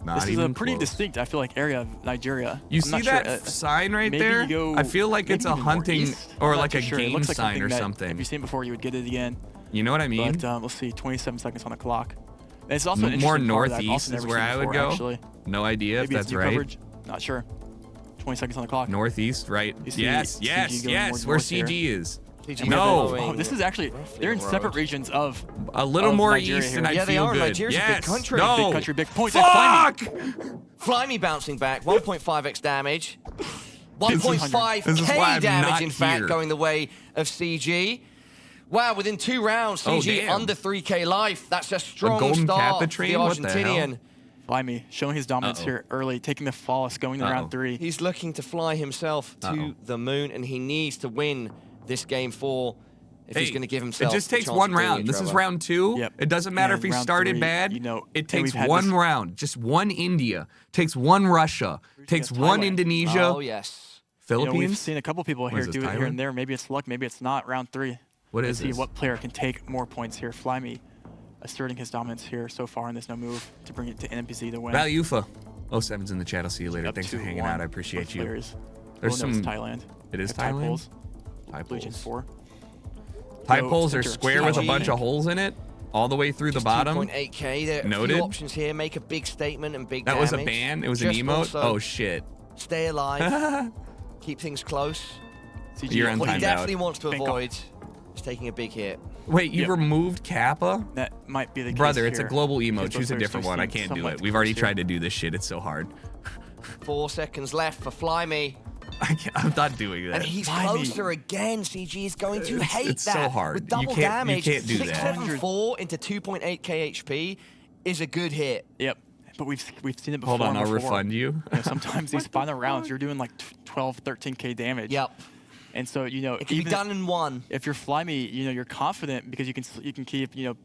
Not This is even a pretty close. distinct, I feel like, area of Nigeria. You I'm see not that sure, sign right maybe there? you go- I feel like it's maybe a even more hunting east. or I'm not like too a sure. It game looks like sign or that something. If you've seen it before, you would get it again. You know what I mean? But let's see, 27 seconds on the clock. And it's also an More interesting car that I've northeast also is never where seen I would before, go. Actually. No idea Maybe if it's that's new right. coverage. Not sure. 20 seconds on the clock. Northeast, right? You see Yes, CG yes, going yes. more Where north here. CG is. CG No. following Oh, this is actually, they're in the separate road. regions of A little of more Nigeria east, here. and I'd Yeah, they feel are. good. Nigeria's a big yes. country. No. Big country, big points. And Flyme. Fuck! Flyme bouncing back. 1.5x damage. 1.5k This is why I'm damage, not in fact, here. going the way of CG. Wow, within 2 rounds, Oh, CG damn. under 3k life. That's a strong golden start Kappa for the train? What the hell? Argentinian. Flyme showing his dominance Uh-oh. here early, taking the flawless, going to Uh-oh. round 3. He's looking to fly himself to Uh-oh. the moon, and he needs to win this game 4 if he's going to give himself It just a takes chance one of doing round. it, This is Trevor. round 2. Yep. It doesn't matter And if he round started 3, bad. you know, it and takes we've had one this- round. Just one India. Takes one Russia. Takes against one Thailand. Indonesia. Oh, yes. You know, we've Philippines. seen a couple people What here is this, do it here Thailand? and there. Maybe it's luck, maybe it's not. Round 3. What Let's is see this? what player can take more points here. Flyme asserting his dominance here so far in this no move to bring it to NMPZ to win. Valufa. 07's in the chat. I'll see you later. Up Thanks for 2-1, hanging out. I appreciate both you. players. There's Oh, no, it's some- Thailand. It is With Thai Thailand? poles. Thai Legion poles. 4. Thai Yo, poles are Clincher, square with a CG. bunch of holes in it, all the way through the bottom. 2.8k. There are a Noted. few options here. Make a big statement and big That was a damage. ban. It was Just an emote. also Oh shit. Stay alive. Keep things close. CG You're on What he timed definitely out. wants to Bank avoid is taking a big hit. Wait, you Yep. removed Kappa? That might be the case Brother, it's a here, global because emote. both Choose a players different do one. I seem can't do somewhat it. We've already close here. tried to do this shit. It's so hard. 4 seconds left for Flyme. I'm not doing that. And he's Flyme. closer again. CG is going to hate it's that. so hard. With You double can't- you damage, can't do that. 674 into 2.8k HP is a good hit. Yep. But we've seen it before. Hold on, I'll before. refund you. You know, sometimes these final rounds, you're doing like 12, 13k damage. Yep. And so, you know, It can be done in 1. if you're Flyme, you know, you're confident because you can keep, you know,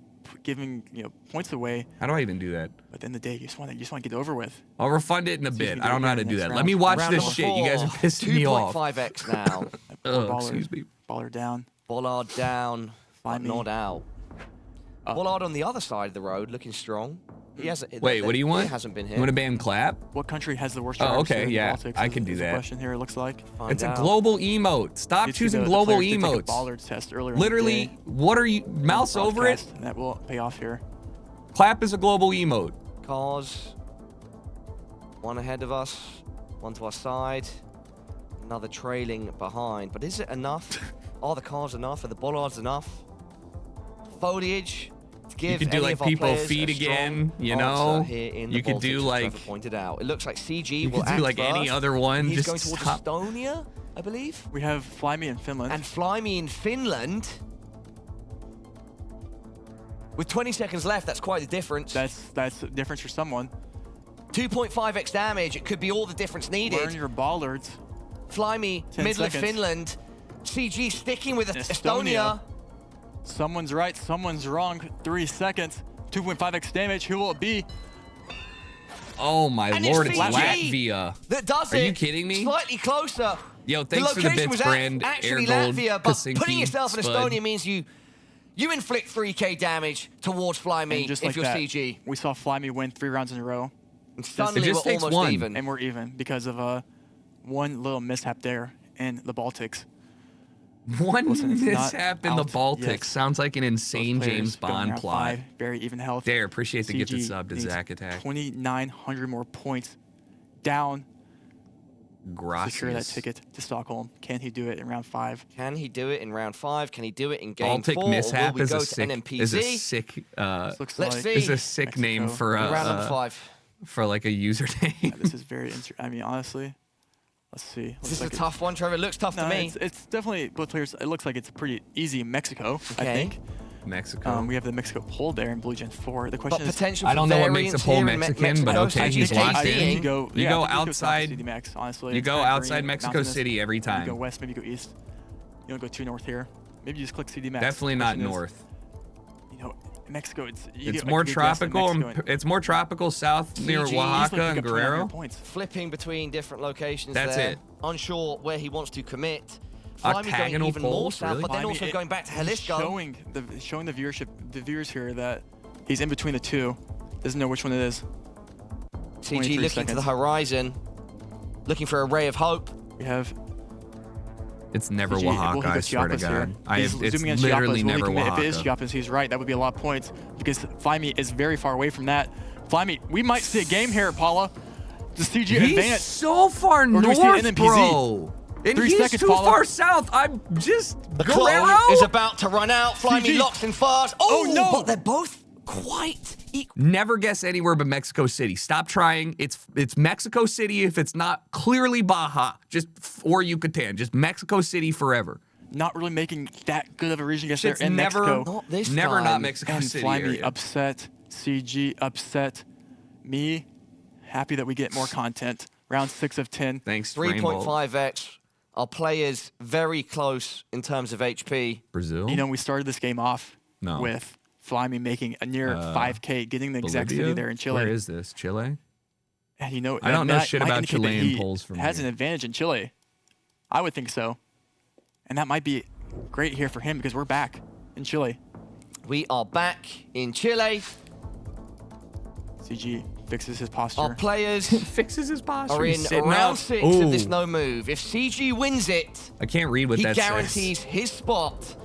giving points away. How do I even do that? But at the end of the day, you just want to get it over with. I'll refund it in a bit. I don't know how to do that. Round. Let me watch Round this number shit. You guys are 4, pissing me off. 2.5x now. Excuse me. Baller down. Bollard down, but Flyme. not out. Bollard on the other side of the road, looking strong. He hasn't. Wait, what do you want? He hasn't been You hit. want to ban clap? What country has the worst Oh, drivers okay, here in the yeah, Baltics I is- can do is the that. question here, it looks like. Find It's a out. global emote. Stop Needs to choosing the global players did take a emotes. Bollard's test earlier in the Literally, day. what are you? Mouse over it. Broadcast, and that will pay off here. Clap is a global emote. Cars. One ahead of us. One to our side. Another trailing behind. But is it enough? Are the cars enough? Are the bollards enough? Foliage. To give You could do any like of our people players feed a strong again, you answer know? here in the You could Baltics, do as like Trevor pointed out. It looks like CG you will could do act like any first. other one. He's Just going towards stop. Estonia, I believe. We have Flyme in Finland. And Flyme in Finland. With 20 seconds left, that's quite a difference. That's a difference for someone. 2.5x damage. It could be all the difference needed. Learn your Bollards. Flyme, 10 middle seconds. of Finland. CG sticking with Estonia. Estonia. Someone's right, someone's wrong. 3 seconds. 2.5x damage. Who will it be? Oh my And lord, it's it's CG. Latvia. That does Are it. you kidding me? Slightly closer. Yo, thanks for the location bits, was Brand. actually Air Gold, Latvia, but Kasinki, putting yourself in Spud. Estonia means you inflict 3k damage towards Flyme And just if like you're that, CG. we saw Flyme win 3 rounds in a row. And suddenly It just we're takes almost one. even. And we're even because of one little mishap there in the Baltics. One Listen, it's not mishap in the out Baltics yet. sounds like an insane Both players James going Bond around plot. 5, very even health. Dare, appreciate the gifted CG sub to needs Zack Attack. 2,900 more points down to secure that Gracias. ticket to Stockholm. Can he do it in round 5? Can he do it in round 5? Can he do it in game Baltic 4? Or will mishap we is go a to sick NMPZ? is a sick This looks let's like see. is a sick Mexico. name for round number a 5. for like a username. This is very I mean, honestly, let's see. This is a tough one, Trevor. It looks tough to me. It's definitely both players. It looks like it's pretty easy in Mexico, I Okay. think. Mexico. We have the Mexico pole there in Blue Gen 4. The But question is, potential I for don't know what makes a variance pole here in Mexican, but Mexico. okay, So he's CG locked I in. think seeing- you go, You yeah, go I think you south to outside- CD Max, honestly. you It's go kinda outside green, Mexico mountainous. City every Maybe time. go west, maybe go east. You don't go too north here. Maybe you just click CD Max. Definitely The not question is, north. You know, in Mexico, it's It's more tropical. It's more tropical south near CG. Oaxaca and Guerrero. Flipping between different locations That's there. it. Unsure where he wants to commit. Flyme going Octagonal even more poles, south, really? but then also going back to Jalisco. Showing the viewers here that he's in between the two. Doesn't know which one it is. CG 23 looking to the seconds. horizon, looking for a ray of hope. We have It's never CG. Will he Oaxaca, go I swear to Chiapas here? God. He's It's zooming in literally Chiapas. Will he never commit? If it is Oaxaca. Chiapas, he's right. That would be a lot of points because Flyme is very far away from that. Flyme, we might see a game here, Paula. The CG He's advance. so far do we see north, an NMPZ? bro. And 3 he's seconds, too Paula. far south. I'm just The Guerrero. clone is about to run out. Flyme CG. locks in fast. Oh, no. But they're both quite equal. Never guess anywhere but Mexico City. Stop trying. It's Mexico City if it's not clearly Baja, or Yucatan. Just Mexico City forever. Not really making that good of a region guess there It's in never, Mexico. Not this never time. not Mexico And City Flyme area. upset. CG upset. Me happy that we get more content. Round 6 of 10. Thanks, Rainbow. 3.5x. Our players very close in terms of HP. Brazil. You know, we started this game off No. with Flyme making a near 5K, getting the exact city Bolivia? there in Chile. Where is this? Chile? And you know, I don't know that shit might about indicate that Chilean he polls from has here. an advantage in Chile. I would think so. And that might be great here for him because we're back in Chile. We are back in Chile. CG fixes his posture. Our players Fixes his posture. are in He's sitting round out. 6 Ooh. of this no move. If CG wins it, I can't read what he that guarantees says. his spot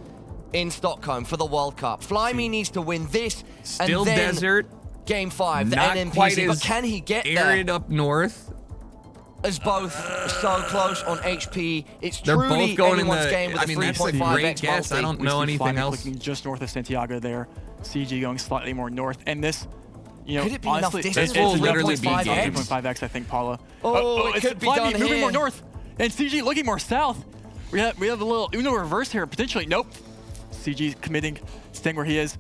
in Stockholm for the World Cup. Flyme needs to win this Still and then desert. Game 5, the Not quite NMPZ. as But can he get arid there? up north. As both so close on HP, it's They're truly both going in anyone's the. game with I a mean, that's a 3.5x great guess. I multi. don't We know see anything Flyme else. clicking just north of Santiago there. CG going slightly more north. And this, you know, Could it be enough honestly, distance This will it's literally be 3.5x? games. 3.5x, I think, Paula. Oh, it it's could be Flyme done moving here. more north. And CG looking more south. We have a little Uno reverse here, potentially. Nope. CG committing, staying where he is.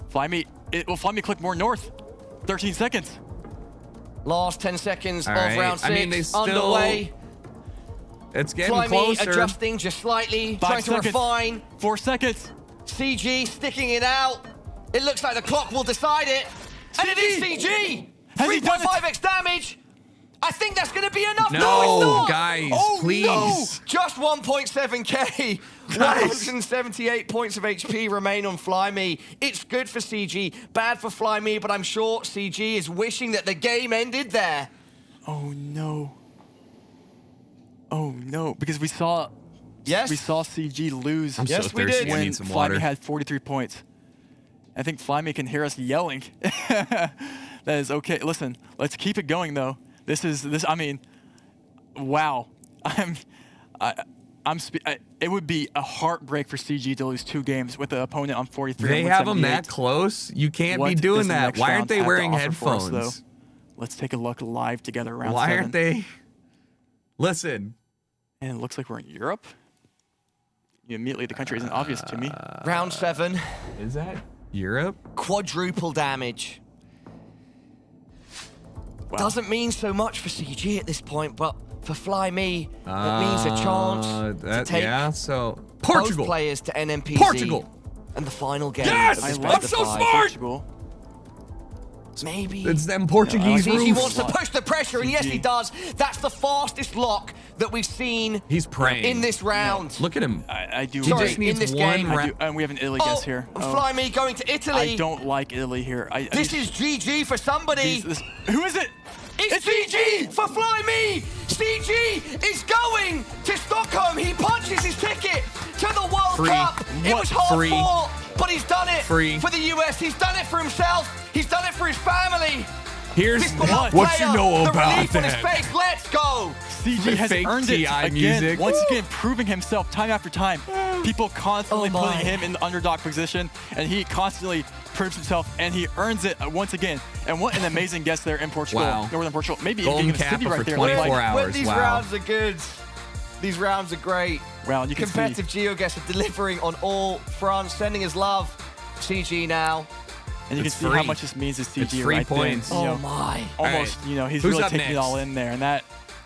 Flyme, will Flyme click more north? 13 seconds. Last 10 seconds All of right. round 6 I mean, they still- underway. It's getting Flyme closer. adjusting just slightly, 5 trying seconds. to refine. 4 seconds. CG sticking it out. It looks like the clock will decide it. And it is CG! Has he done it? 3.5x damage! I think that's going to be enough. No, No, it's not. guys, Oh, please. No. Just 1.7k. Guys. 178 points of HP remain on Flyme. It's good for CG, bad for Flyme, but I'm sure CG is wishing that the game ended there. Oh no. Oh no, because we saw CG lose. I'm Yes, so we thirsty. did. I when need some Flyme water. had 43 points. I think Flyme can hear us yelling. That is okay. Listen, let's keep it going though. I mean, wow. It would be a heartbreak for CG to lose 2 games with the opponent on 43. They and have them 178. that close. You can't What be does doing the that. next Why aren't round they have to wearing offer for us, headphones? though? Let's take a look live together. Round Why 7. aren't they? Listen. And it looks like we're in Europe. Immediately, the country isn't obvious to me. Round 7, Is that Europe? quadruple damage. Wow. Doesn't mean so much for CG at this point, but for Flyme, it means a chance to take so both Portugal. players to NMPZ. Portugal. And the final game Yes! of I this like best I'm of so 5. smart! Portugal. Maybe. It's them Portuguese Yeah, CG roofs. wants to push the pressure, and yes, he does. That's the fastest lock that we've seen He's praying. in this round. Look at him. I do. He Sorry, just needs in this one game, round. And we have an Italy guess here. Flyme going to Italy. I don't like Italy here. This is GG for somebody. Who is it? It's CG for Flyme. CG is going to Stockholm. He punches his ticket to the World Free. Cup. It What? was hard Free. fought, but he's done it Free. for the US. He's done it for himself. He's done it for his family. Here's This beloved what player, you know the about relief on his that. face. Let's go. CG has Fake earned it TI again, music. once again, proving himself time after time. People constantly Oh my. putting him in the underdog position, and he constantly proves himself, and he earns it once again. And what an amazing guess there in Portugal, Wow. Northern Portugal. Maybe Golden even the city Kappa right for there. 24 Like, hours. These Wow. rounds are good. These rounds are great. wow, and you can Competitive see, Geoguessr delivering on all fronts, sending his love. CG now. and you can It's see how free. much this means to CG It's 3 right points. there. You know, Oh my. almost, All you know, he's Who's really up taking it next? all in there, and that.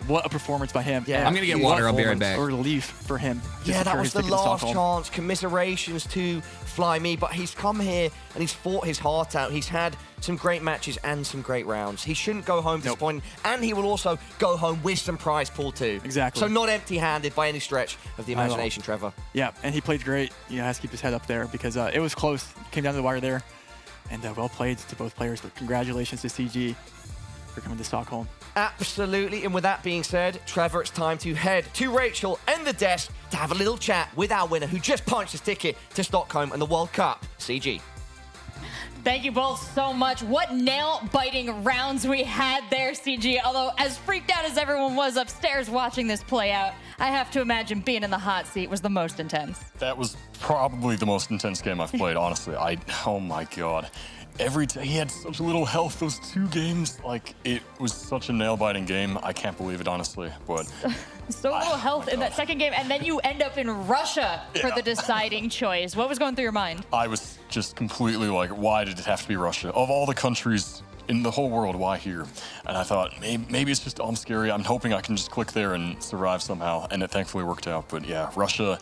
What a performance by him. Yeah. And I'm gonna get what water, I'll be right performance back. or relief for him. to Yeah, that secure was his the ticket to last Stockholm. chance. Commiserations to Flyme, but he's come here and he's fought his heart out. He's had some great matches and some great rounds. He shouldn't go home disappointed, and he will also go home with some prize pool too. Exactly. So not empty-handed by any stretch of the Not at all. imagination, Trevor. Yeah, and he played great. You know, has to keep his head up there because it was close. Came down to the wire there. And well played to both players, but congratulations to CG for coming to Stockholm. Absolutely, and with that being said, Trevor, it's time to head to Rachel and the desk to have a little chat with our winner who just punched his ticket to Stockholm and the World Cup, CG. Thank you both so much. What nail-biting rounds we had there, CG. Although, as freaked out as everyone was upstairs watching this play out, I have to imagine being in the hot seat was the most intense. That was probably the most intense game I've played, honestly. Oh my God. He had such little health those 2 games. Like, it was such a nail-biting game. I can't believe it, honestly, but... So little health in that second game, and then you end up in Russia for the deciding choice. What was going through your mind? I was just completely like, why did it have to be Russia? Of all the countries in the whole world, why here? And I thought, maybe it's just I'm scary. I'm hoping I can just click there and survive somehow, and it thankfully worked out. But yeah, Russia,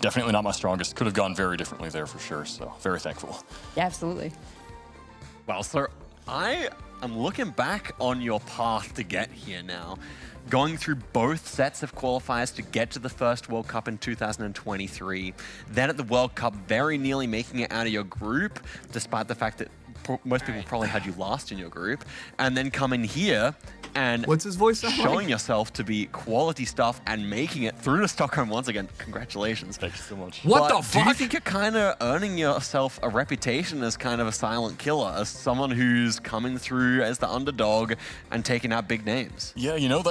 definitely not my strongest. Could have gone very differently there for sure, so very thankful. Yeah, absolutely. Well, so I am looking back on your path to get here now, going through both sets of qualifiers to get to the first World Cup in 2023, then at the World Cup very nearly making it out of your group, despite the fact that most people probably had you last in your group, and then coming here and What's his voice sound like? showing yourself to be quality stuff and making it through to Stockholm once again. Congratulations. Thank you so much. What But the do you fuck? think you're kind of earning yourself a reputation as kind of a silent killer, as someone who's coming through as the underdog and taking out big names? Yeah, you know,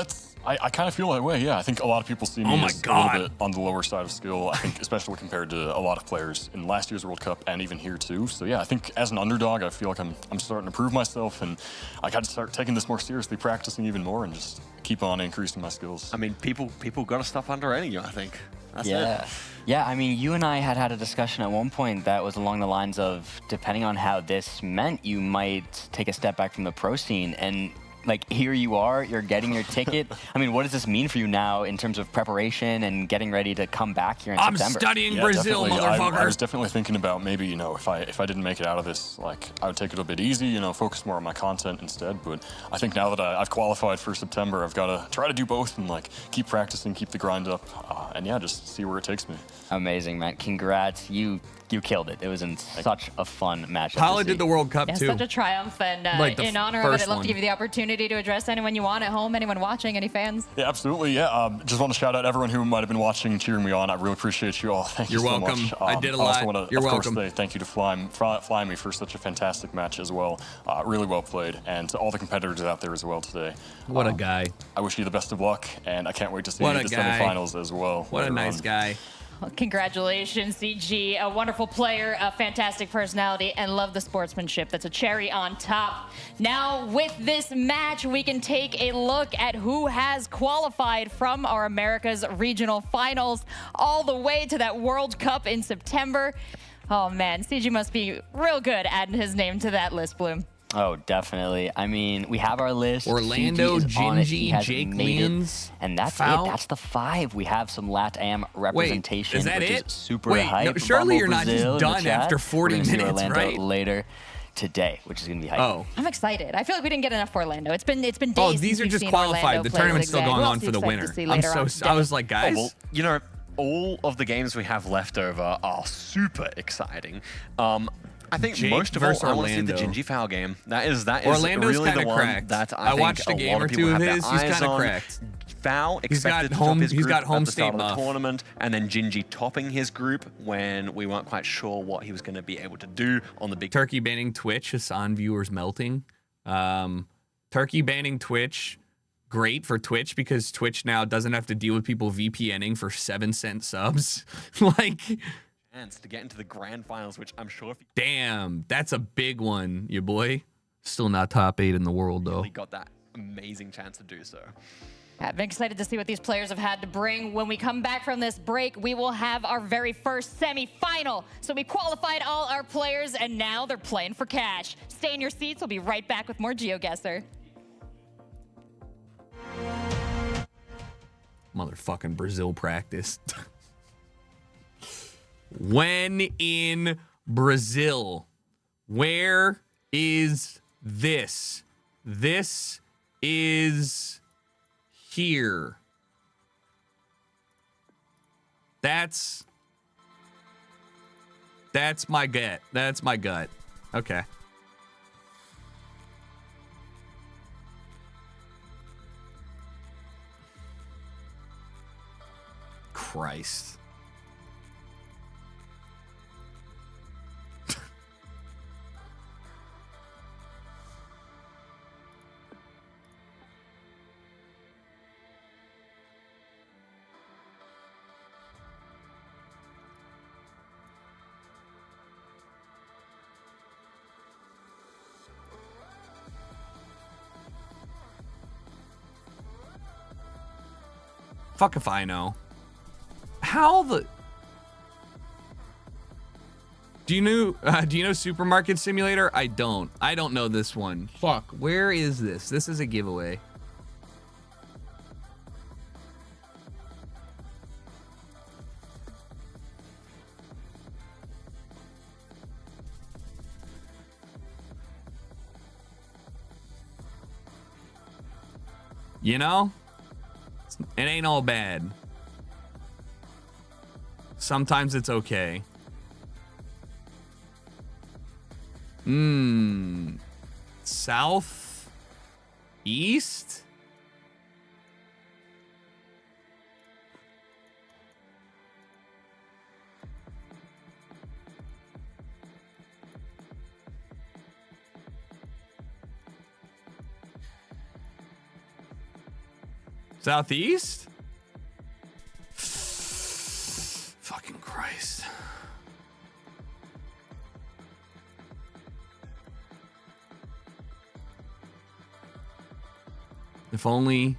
I kind of feel that way, yeah. I think a lot of people see me Oh my as a God. little bit on the lower side of skill, I think, especially compared to a lot of players in last year's World Cup and even here too. So yeah, I think as an underdog, I feel like I'm starting to prove myself, and I got to start taking this more seriously, practicing even more, and just keep on increasing my skills. I mean, people got to stop underrating you, I think. That's Yeah. it. Yeah, I mean, you and I had a discussion at one point that was along the lines of, depending on how this meant, you might take a step back from the pro scene. And like here you are, you're getting your ticket. I mean, what does this mean for you now in terms of preparation and getting ready to come back here in I'm September? studying Brazil, motherfucker. I was definitely thinking about maybe, you know, if I didn't make it out of this, like, I would take it a bit easy, you know, focus more on my content instead. But I think now that I've qualified for September, I've got to try to do both and, like, keep practicing, keep the grind up, and yeah, just see where it takes me. Amazing, man. Congrats. You killed it. It was in such a fun matchup. Paula did the World Cup Yeah, too. such a triumph, and Like in honor of it, first I'd love one. to give you the opportunity to address anyone you want at home, anyone watching, any fans. Yeah, absolutely. Yeah, just want to shout out everyone who might have been watching and cheering me on. I really appreciate you all. Thank you You're so welcome. much. I did a I also lot. want to, You're of welcome. course, say thank you to Fly Me for such a fantastic match as well. Really well played, and to all the competitors out there as well today. What a guy. I wish you the best of luck, and I can't wait to see What you a at the guy. semifinals as well. What a later nice on. guy. Well, congratulations, CG. A wonderful player, a fantastic personality, and love the sportsmanship. That's a cherry on top. Now, with this match, we can take a look at who has qualified from our America's regional finals all the way to that World Cup in September. Oh, man, CG must be real good adding his name to that list, Bloom. Oh, definitely. I mean, we have our list. Orlando, CG is on it. He Gingy, has Jake made it. Lyons, And that's Foul. it. That's the 5. We have some LATAM representation, is that which it? is super Wait, no, hype. surely Vamo you're not just Brazil in the done chat. after 40 We're gonna see minutes, Orlando right? later today, which is going to be hype. Oh. I'm excited. I feel like we didn't get enough for Orlando. It's been days. Oh, since these are we've just seen qualified. Orlando The play tournament's with still going Who on else for the do you expect winner. to see I'm later on so. I today? was like, guys. Oh, well, you know, all of the games we have left over are super exciting. I think Jake most of all, versus I want to see the Orlando. Gingy Foul game. That is Orlando's really the kinda one cracked. that I I watched think a a game lot or of two people of have his. their He's eyes kinda on. cracked. Foul He's got expected to home- top his he's group got home at the start state of the buff. tournament, and then Gingy topping his group when we weren't quite sure what he was going to be able to do on the big. Turkey banning Twitch, Hassan viewers melting. Turkey banning Twitch, great for Twitch because Twitch now doesn't have to deal with people VPNing for 7-cent subs. Like, Chance to get into the grand finals, which I'm sure if he damn, that's a big one, you boy. Still not top 8 in the world though. really got that amazing chance to do so. I've been excited to see what these players have had to bring. When we come back from this break, we will have our very first semi-final. So we qualified all our players, and now they're playing for cash. Stay in your seats. We'll be right back with more Geoguessr. Motherfucking Brazil practice. When in Brazil, where is this? This is here. That's my gut. That's my gut. Okay. Christ. Fuck if I know. How the... Do you know Supermarket Simulator? I don't. I don't know this one. Fuck. Where is this? This is a giveaway. You know? It ain't all bad. Sometimes it's okay. South? East? Southeast? Fucking Christ. If only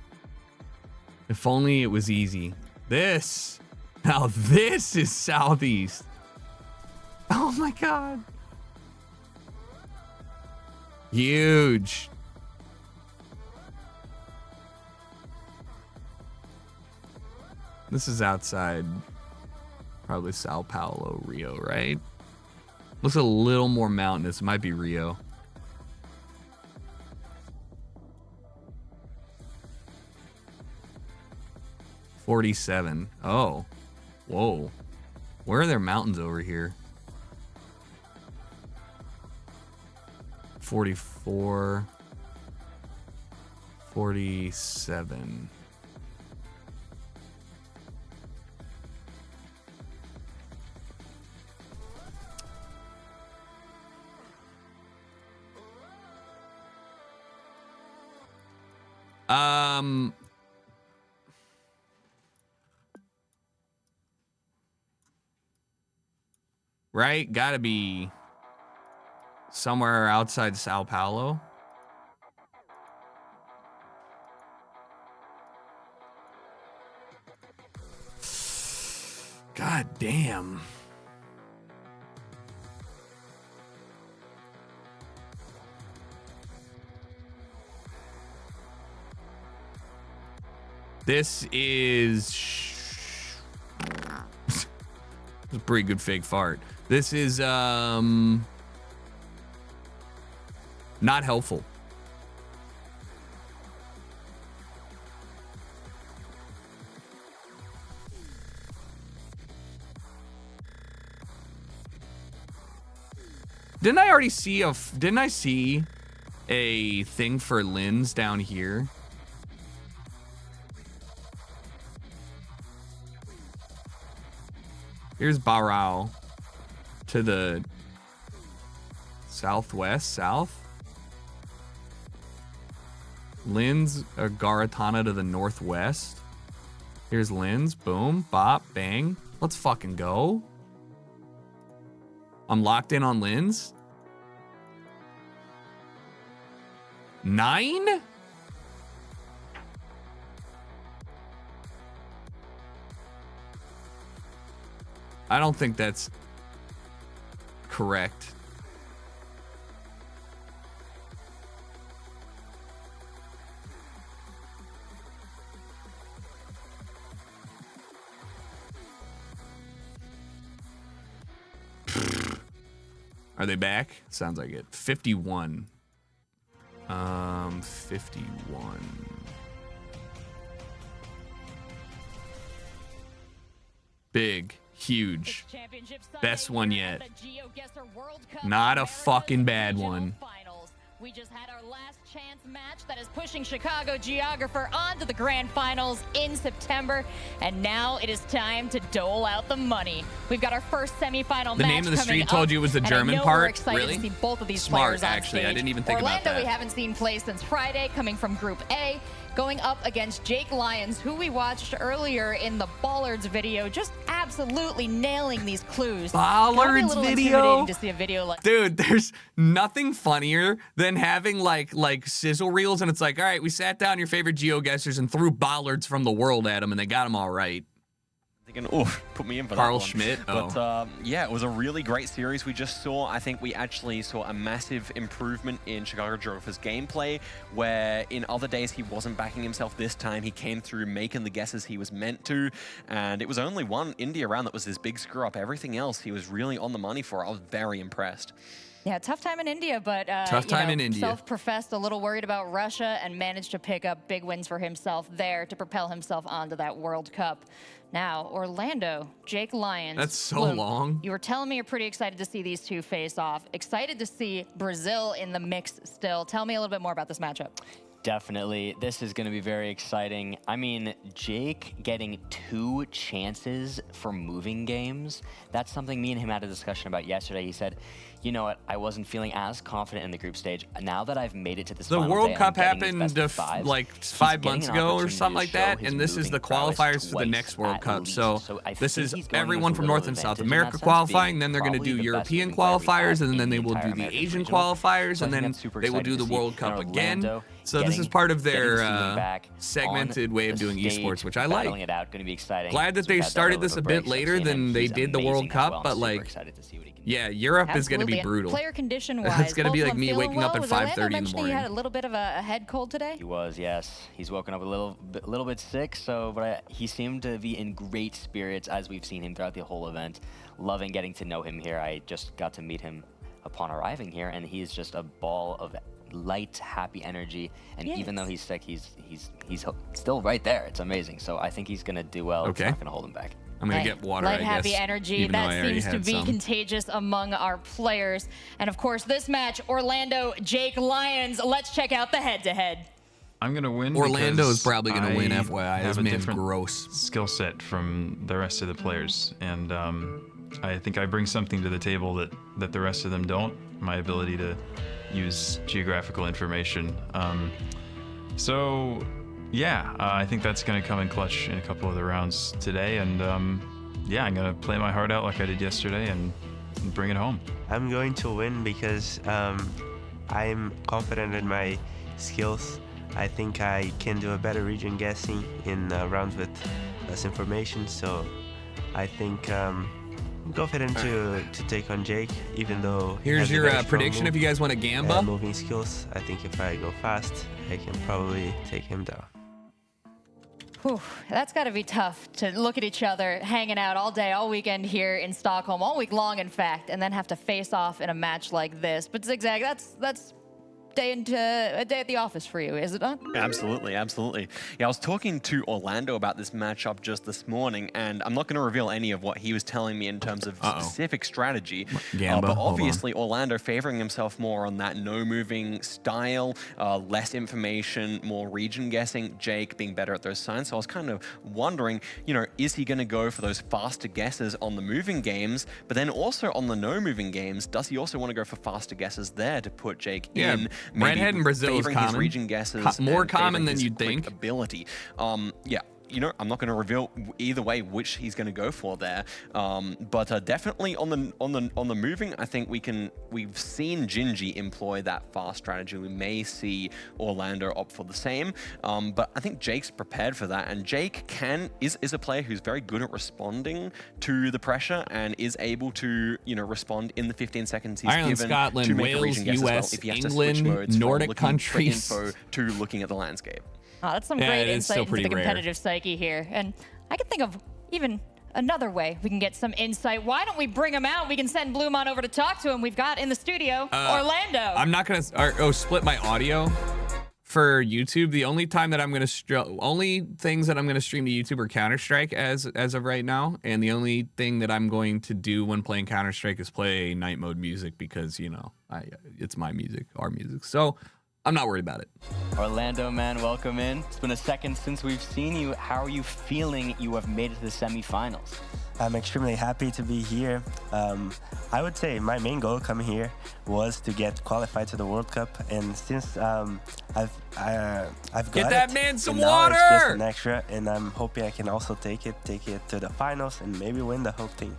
it was easy. Now this is Southeast. Oh my God. This is outside probably Sao Paulo, Rio, right? Looks a little more mountainous. It might be Rio. $47. Oh. Whoa. Where are there mountains over here? 44. 47. Right? Gotta be somewhere outside Sao Paulo. God damn. This is it's a pretty good fake fart. This is not helpful. Didn't I see a thing for Linz down here? Here's Barao to the southwest, south. Linz, Garatana to the northwest. Here's Linz, boom, bop, bang. Let's fucking go. I'm locked in on Linz. 9? I don't think that's correct. Are they back? Sounds like it. 51. 51. Big, huge. Best one yet. Not a fucking bad one. We just had our last chance match that is pushing Chicago Geoguessr onto the grand finals in September, and now it is time to dole out the money. We've got our first semifinal match. The name of the street told you it was the German part. We're excited really? to see both of these Smart, players on actually. stage. I didn't even think Orlando, about that. we haven't seen play since Friday, coming from Group A, going up against Jake Lyons, who we watched earlier in the Ballards video, just absolutely nailing these clues. Ballards video? To see a video like Dude, there's nothing funnier than having like sizzle reels, and it's like, all right, we sat down your favorite geoguessers and threw Ballards from the world at them, and they got them all right. Thinking, oh, put me in for Carl that one. Schmidt. But yeah, it was a really great series we just saw. I think we actually saw a massive improvement in Chicago Geoguessr's gameplay, where in other days he wasn't backing himself. This time he came through making the guesses he was meant to, and it was only one India round that was his big screw up. Everything else he was really on the money for. I was very impressed. Yeah, tough time in India, but self-professed a little worried about Russia and managed to pick up big wins for himself there to propel himself onto that World Cup. Now, Orlando, Jake Lyons. That's so Bloom, long. You were telling me you're pretty excited to see these two face off. Excited to see Brazil in the mix still. Tell me a little bit more about this matchup. Definitely. This is going to be very exciting. I mean, Jake getting 2 chances for moving games, that's something me and him had a discussion about yesterday. He said, you know what, I wasn't feeling as confident in the group stage. Now that I've made it to this The final World day, Cup I'm getting these happened best of fives. like He's 5 getting months an ago or opportunity something to like show that, his and this is moving the prowess qualifiers for the twice next World at Cup. least. So I this think is he's going everyone with a from little North and South advantage in America that sense, qualifying, being then they're going to probably do the best European moving player we've had qualifiers, and in then they the will entire do the American Asian regional. qualifiers, So I and think then that's super they will exciting do the to see. World Cup And again. Orlando So this is part of their back segmented way of the doing stage, esports, which I battling like. it out, going to be exciting. Glad that So we've they had started little this a break, bit so later seeing him, than they he's did the World amazing as well. Cup, I'm but super like, excited to see what he can do. yeah, Europe is going to be be brutal. Player condition-wise, It's gonna be like me waking up at 5:30 in the morning. He had a little bit of a head cold today. He was, yes. He's woken up a little bit sick, but he seemed to be in great spirits as we've seen him throughout the whole event. Loving getting to know him here. I just got to meet him upon arriving here, and he's just a ball of light, happy energy. And even though he's sick, he's still right there. It's amazing. So I think he's gonna do well. Okay. It's not gonna hold him back. I'm gonna get water, Light, I happy guess, energy. even though I That already seems to had be some. contagious among our players. And of course, this match, Orlando, Jake Lions. Let's check out the head-to-head. I'm gonna win. Orlando's because probably gonna win. I FYI, have this a man's different gross. skill set from the rest of the players, and I think I bring something to the table that the rest of them don't. My ability to use geographical information. So yeah, I think that's gonna come in clutch in a couple of the rounds today, and yeah, I'm gonna play my heart out like I did yesterday and bring it home. I'm going to win because I'm confident in my skills. I think I can do a better region guessing in rounds with less information, so I think I'm confident to take on Jake, even though he Here's has a your very strong prediction move if you guys want to and gamba. moving skills. I think if I go fast, I can probably take him down. Whew, that's got to be tough to look at each other, hanging out all day, all weekend here in Stockholm, all week long, in fact, and then have to face off in a match like this. But Zigzag, that's a day at the office for you, is it not? Absolutely, absolutely. Yeah, I was talking to Orlando about this matchup just this morning, and I'm not going to reveal any of what he was telling me in terms of specific strategy. Gamba, but hold obviously, Orlando favoring himself more on that no-moving style, less information, more region guessing, Jake being better at those signs. So I was kind of wondering, you know, is he going to go for those faster guesses on the moving games, but then also on the no-moving games, does he also want to go for faster guesses there to put Jake in? Redhead in Brazil is favoring his common. region guesses, More and common favoring than his you'd quick think. ability. Yeah, you know, I'm not going to reveal either way which he's going to go for there. But definitely on the moving, I think we've seen Gingy employ that fast strategy. We may see Orlando opt for the same. But I think Jake's prepared for that, and Jake is a player who's very good at responding to the pressure and is able to, you know, respond in the 15 seconds he's Ireland, given Scotland, to make a Wales, region guess as well, US, if he has to England, switch modes Nordic from looking countries. for info to looking at the landscape. Oh, that's some Yeah, great it is insight still into pretty the rare. competitive psyche here. And I can think of even another way we can get some insight. Why don't we bring him out? We can send Bloom on over to talk to him. We've got in the studio, Orlando. I'm not gonna split my audio for YouTube. The only time that I'm gonna only things that I'm gonna stream to YouTube are Counter-Strike as of right now, and the only thing that I'm going to do when playing Counter-Strike is play night mode music because, you know, it's my music, our music. So I'm not worried about it. Orlando, man, welcome in. It's been a second since we've seen you. How are you feeling you have made it to the semifinals? I'm extremely happy to be here. I would say my main goal coming here was to get qualified to the World Cup, and since I've got Get that it, man some and now it's just water! an extra, and I'm hoping I can also take it to the finals and maybe win the whole thing.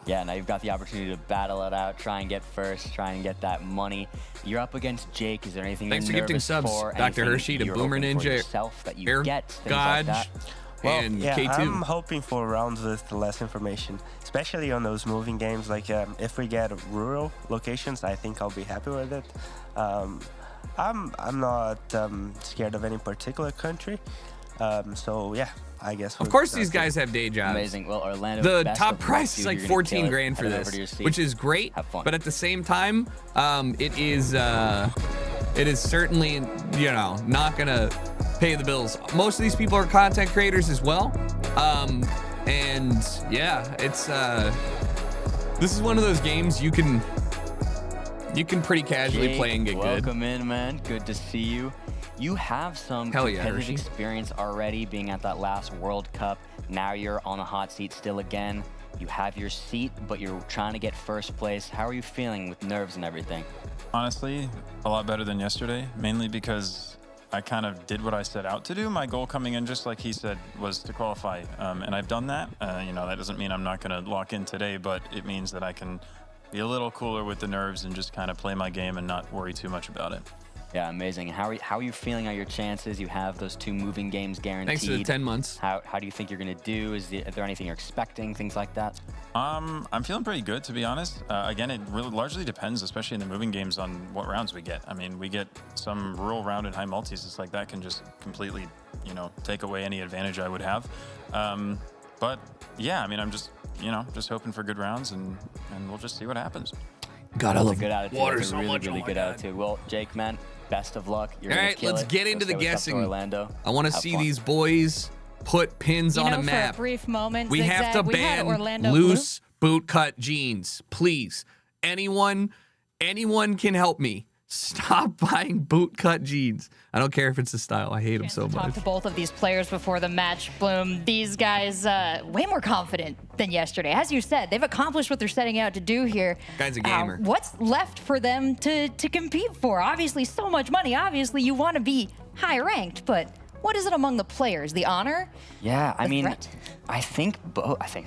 Yeah, now you've got the opportunity to battle it out, try and get first, try and get that money. You're up against Jake. Is there anything Thanks for you're gifting nervous subs, for? Dr. Anything Hershey, to you're Boomer hoping for Ninja, yourself that you Air get, things Godge, like that? Well, and yeah, K2. I'm hoping for rounds with less information, especially on those moving games. Like if we get rural locations, I think I'll be happy with it. I'm not scared of any particular country, so yeah, I guess. Of course, these guys have day jobs. Amazing. Well, Orlando, The best top of luck price to is you. like You're gonna kill 14 it. grand for Head this, over to your seat. which is great. Have fun. But at the same time, it is certainly, you know, not gonna pay the bills. Most of these people are content creators as well, and yeah, it's this is one of those games you can pretty casually Jake, play and get good. welcome in, man. Good to see you. You have some Hell yeah, competitive Hershey. experience already being at that last World Cup. Now you're on the hot seat still again. You have your seat, but you're trying to get first place. How are you feeling with nerves and everything? Honestly, a lot better than yesterday, mainly because I kind of did what I set out to do. My goal coming in, just like he said, was to qualify, and I've done that. You know, that doesn't mean I'm not going to lock in today, but it means that I can be a little cooler with the nerves and just kind of play my game and not worry too much about it. Yeah, amazing. How are you feeling on your chances? You have those 2 moving games guaranteed. Thanks to the 10 months. How do you think you're going to do? Is there anything you're expecting? Things like that? I'm feeling pretty good, to be honest. Again, it really largely depends, especially in the moving games, on what rounds we get. I mean, we get some rural round in high multis. It's like that can just completely, take away any advantage I would have. But yeah, I mean, I'm just, just hoping for good rounds, and we'll just see what happens. God, That's I love a good attitude. water That's a so really, much. really good attitude. Well, Jake, man, best of luck. You're All gonna right, kill let's it. get into Go the say what's up to guessing. Orlando. I want to Have see fun. these boys put pins on a map. For a brief moment, We have to Zigzag, we had ban Orlando loose bootcut jeans, please. Anyone can help me. Stop buying bootcut jeans. I don't care if it's the style. I hate them so Talk much. to both of these players before the match. Bloom, these guys way more confident than yesterday. As you said, they've accomplished what they're setting out to do here. Guy's a gamer. What's left for them to compete for? Obviously, so much money. Obviously, you want to be high ranked, but what is it among the players? The honor? Yeah, I The mean, threat? I think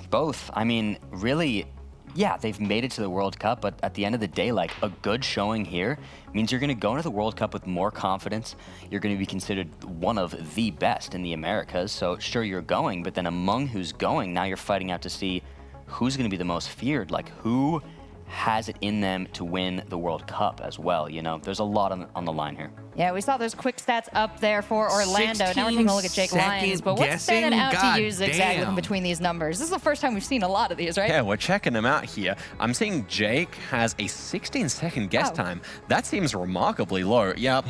both. I mean, really, yeah, they've made it to the World Cup, but at the end of the day, like, a good showing here means you're going to go into the World Cup with more confidence. You're going to be considered one of the best in the Americas. So sure, you're going, but then among who's going, now you're fighting out to see who's going to be the most feared. Like, who has it in them to win the World Cup as well? There's a lot on the line here. Yeah, we saw those quick stats up there for Orlando. Now we're taking a look at Jake Lyons. But what's standing out God to you, Zigzag, looking damn. between these numbers? This is the first time we've seen a lot of these, right? Yeah, we're checking them out here. I'm seeing Jake has a 16-second guess Oh. time. That seems remarkably low. Yep.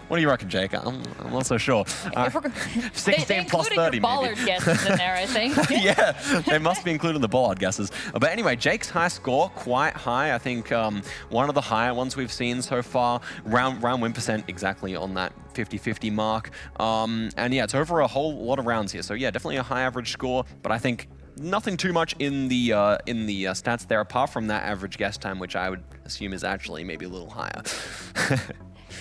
What do you reckon, Jake? I'm not so sure. If we're- 16 they plus included 30, your Ballard maybe. guesses in there, I think. Yeah, they must be including the Ballard guesses. But anyway, Jake's high score, quite high. I think one of the higher ones we've seen so far. Round win percent exactly on that 50-50 mark. And yeah, it's over a whole lot of rounds here. So yeah, definitely a high average score. But I think nothing too much in the stats there, apart from that average guess time, which I would assume is actually maybe a little higher.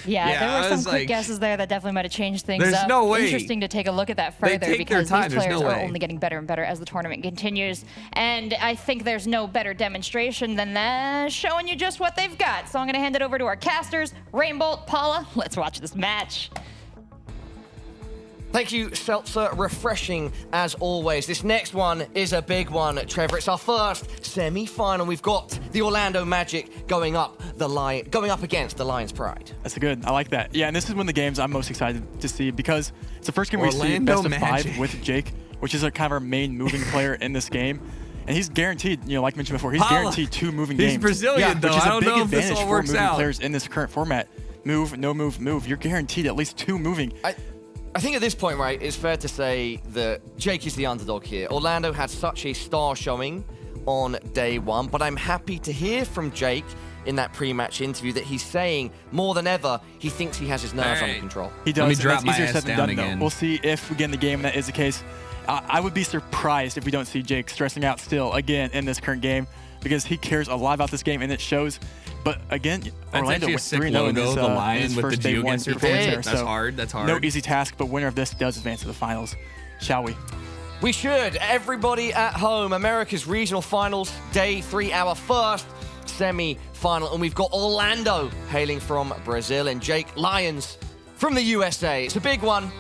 Yeah, Yeah, there I were some was quick like, guesses there that definitely might have changed things there's up. no way. Interesting to take a look at that They further take their because time, these there's players no are way. only getting better and better as the tournament continues. And I think there's no better demonstration than that, showing you just what they've got. So I'm going to hand it over to our casters, Rainbow, Paula. Let's watch this match. Thank you, Seltzer. Refreshing as always. This next one is a big one, Trevor. It's our first semi-final. We've got the Orlando Magic going up against the Lions Pride. That's good. I like that. Yeah, and this is one of the games I'm most excited to see because it's the first game we see Orlando best of Magic. 5 with Jake, which is kind of our main moving player in this game. And he's guaranteed, like mentioned before, he's Paula, guaranteed 2 moving he's games. Brazilian, yeah, though. Which is I a don't big know if this advantage all for works moving out. players in this current format. Move, no move, move. You're guaranteed at least 2 moving. I think at this point, right, it's fair to say that Jake is the underdog here. Orlando had such a star showing on day 1, but I'm happy to hear from Jake in that pre-match interview that he's saying more than ever he thinks he has his nerves All under right. control. He does. Let me and drop that's my easier ass said than down done, though. again. We'll see if we get in the game and that is the case. I would be surprised if we don't see Jake stressing out still again in this current game because he cares a lot about this game and it shows. But again, Orlando actually a with sick 3-0 in logo, his, the in lion his with first the day 1 Geoguessr performance pin. there. That's So hard, that's hard. No easy task, but winner of this does advance to the finals. Shall we? We should. Everybody at home, America's Regional Finals, day 3, our first semi-final. And we've got Orlando hailing from Brazil and Jake Lyons from the USA. It's a big one.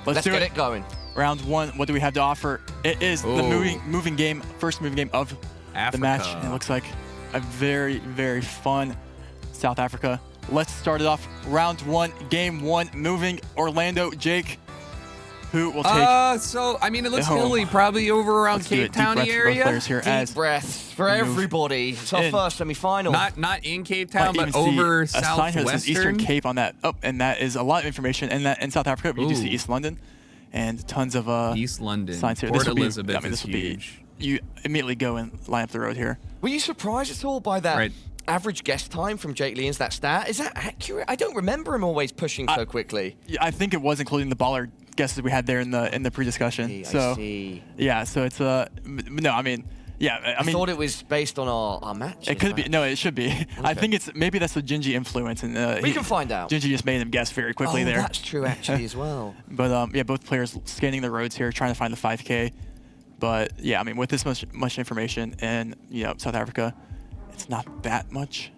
Let's do get it going. Round 1, what do we have to offer? It is the moving game, first moving game of Africa. the match. And it looks like a very, very fun South Africa. Let's start it off. Round 1, game 1, moving Orlando. Jake, who will take So, I mean, it looks home. hilly, probably over around Let's do Cape it. Deep Town breaths for both area. players here Deep as breaths for move everybody. It's our in. first semi-final. Not in Cape might Town, but even see over a sign here that says Eastern southwestern. Cape on that. Oh, and that is a lot of information. And that in South Africa, we do see Ooh. East London and tons of East London. signs here. Port This will be- Elizabeth I mean, this is will be- huge. You immediately go and line up the road here. Were you surprised at all by that Right. average guess time from Jake Lyons, that stat? Is that accurate? I don't remember him always pushing so quickly. Yeah, I think it was including the Ballard guesses we had there in the pre-discussion. I So see. yeah, so it's no, I mean, yeah, I mean, thought it was based on our match. it could be. No, it should be. I think it's maybe that's the Gingy influence, and We can find out. Gingy just made him guess very quickly Oh, there. that's true actually as well. But yeah, both players scanning the roads here, trying to find the 5K. But yeah, I mean, with this much information and South Africa, it's not that much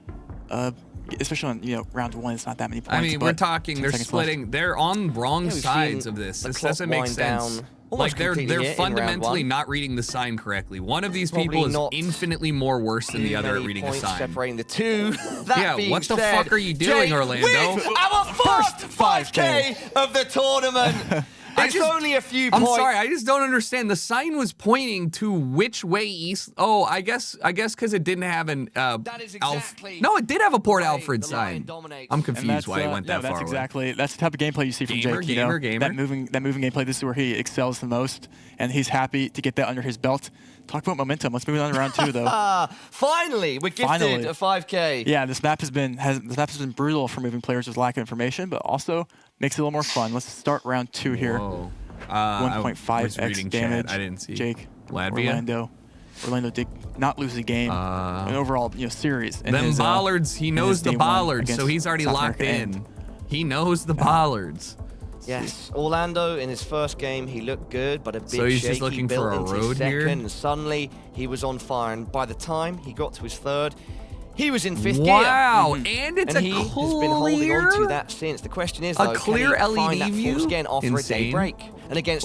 especially on round 1, it's not that many points. I mean, we're talking. They're splitting. They're on wrong sides of this. This doesn't make sense. Like they're fundamentally not reading the sign correctly. One of these people is infinitely more worse than the other at reading a sign. Separating the two. Yeah, what the fuck are you doing, Orlando? Our first 5K of the tournament. It's only a few points. I'm sorry, I just don't understand. The sign was pointing to which way east. Oh, I guess because it didn't have an that is exactly no, it did have a Port Alfred sign. I'm confused why it went that far. That's the type of gameplay you see from Jake. Gamer. That moving gameplay. This is where he excels the most, and he's happy to get that under his belt. Talk about momentum. Let's move on to round 2, though. Finally, we're gifted a 5K. Yeah, this map has been brutal for moving players with lack of information, but also makes it a little more fun. Let's start round 2 here. 1.5x damage. I didn't see. Jake, Latvia. Orlando did not lose a game. An overall series. Them bollards. He knows the bollards, so he's already locked in. He knows the bollards. Yes, Orlando in his first game, he looked good, but a bit so he's shaky. Just looking built for a into road his second, here. And suddenly he was on fire. And by the time he got to his third, he was in 5th gear. Wow, and it's he has been holding on to that since. The question is, though, clear can he find LED that view? force again after a day break? And against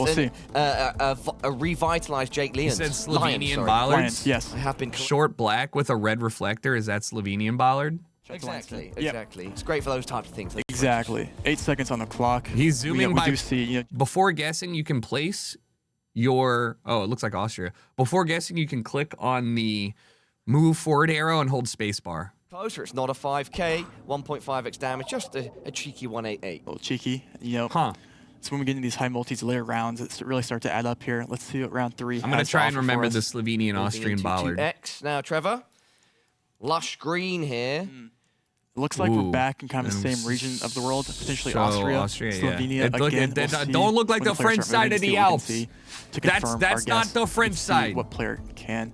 a revitalized Jake Lyons. You said Slovenian bollards. Lions, yes. I have been short black with a red reflector. Is that Slovenian bollard? Exactly. It's great for those types of things. Exactly. 8 seconds on the clock. He's zooming by. We do see, Before guessing, you can place your. Oh, it looks like Austria. Before guessing, you can click on the move forward arrow and hold spacebar. Closer. It's not a 5K. 1.5x damage. Just a cheeky 188. A little cheeky. Huh. So when we get into these high multi-layer rounds, it really start to add up here. Let's see what round 3 I'm going to try and remember the Slovenian Austrian bollard. 2x now, Trevor. Lush green here. It looks like we're back in kind of the same region of the world, potentially Austria, Slovenia. Again, don't look like the French side of the Alps. That's not the French side. What player can?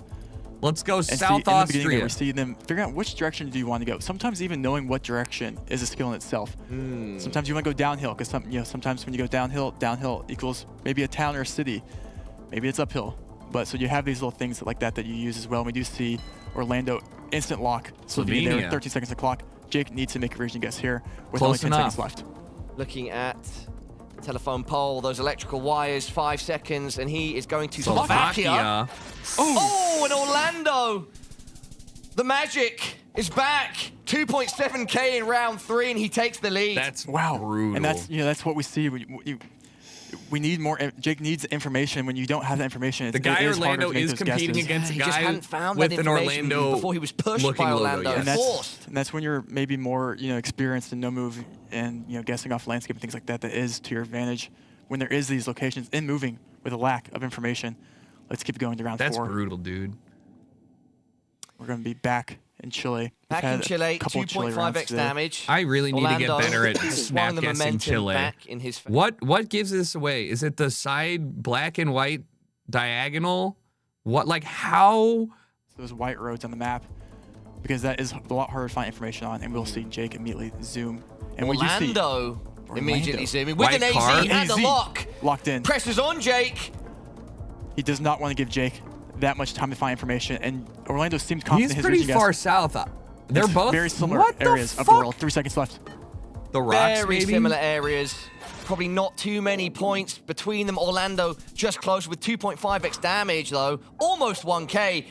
Let's go South Austria. We see them figuring out which direction do you want to go. Sometimes even knowing what direction is a skill in itself. Sometimes you want to go downhill because sometimes when you go downhill equals maybe a town or a city. Maybe it's uphill. But so you have these little things like that you use as well. And we do see Orlando instant lock. Slovenia there, 13 seconds of clock. Jake needs to make a region guess here with only 10 seconds left. Looking at the telephone pole, those electrical wires, 5 seconds, and he is going to Slovakia. Oh, and Orlando! The magic is back. 2.7K in round 3, and he takes the lead. That's brutal. And that's what we see. We need more. Jake needs information. When you don't have that information, the guy Orlando is competing against a guy with an Orlando before he was pushed by Orlando. And that's when you're maybe more experienced in no move and guessing off landscape and things like that. That is to your advantage when there is these locations in moving with a lack of information. Let's keep going to round 4. That's brutal, dude. We're going to be back in Chile. Back in Chile, 2.5x damage. I really need to get better at snap guessing Chile. What gives this away? Is it the side black and white diagonal? How? Those white roads on the map, because that is a lot harder to find information on, and we'll see Jake immediately zoom. And Orlando immediately zooming with white an AZ and a lock. Locked in. Presses on Jake. He does not want to give Jake that much time to find information, and Orlando seemed confident in his He's pretty far south. They're both very similar areas of the world. 3 seconds left. The rocks, very similar areas. Probably not too many points between them. Orlando just close with 2.5x damage, though. Almost 1K.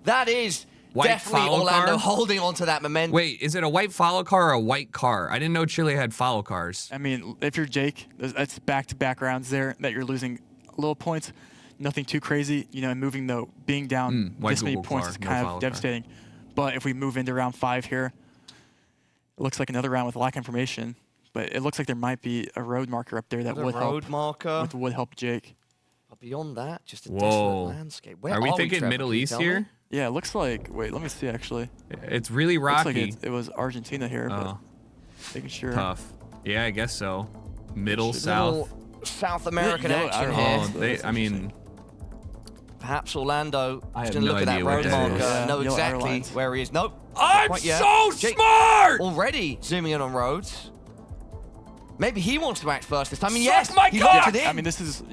That is definitely Orlando holding on to that momentum. Wait, is it a white follow car or a white car? I didn't know Chile had follow cars. I mean, if you're Jake, that's back-to-back rounds there that you're losing little points. Nothing too crazy, and moving though, being down this many points is kind of devastating. But if we move into round 5 here, it looks like another round with lack of information. But it looks like there might be a road marker up there that would help Jake. But beyond that, just a desolate landscape. Where are we thinking Middle East here? Yeah, it looks like. Wait, let me see. Actually, it's really rocky. Looks like it was Argentina here, but making sure. Tough. Yeah, I guess so. Middle South. South American action here. I mean. Perhaps Orlando is going to no look at that road marker, know exactly where he is. Nope. I'm so smart! Already zooming in on roads. Maybe he wants to act first this time. I mean, yes, my God! I mean, this is,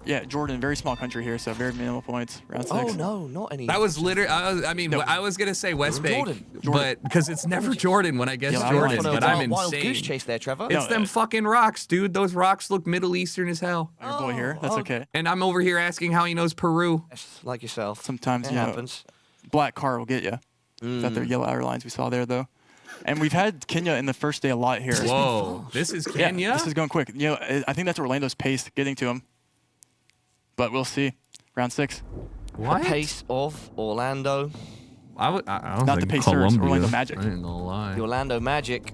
yeah, Jordan, very small country here, so very minimal points. Round 6. Oh no, not any. That was literally. I was gonna say West Bank, Jordan. but because it's never Jordan when I guess Yeah, Jordan, I but I'm wild insane. goose chase there, Trevor. It's them fucking rocks, dude. Those rocks look Middle Eastern as hell. Your boy here, that's okay. And I'm over here asking how he knows Peru. Yes, like yourself. Sometimes it you know, happens. black car will get you. Is that their yellow outer lines we saw there though? And we've had Kenya in the first day a lot here. Whoa, this is Kenya? Yeah, this is going quick. You know, I think that's Orlando's pace getting to him. But we'll see. Round 6. What? The pace of Orlando. I don't Not the think Pacers, Columbia. Orlando Magic. I ain't gonna lie. The Orlando Magic.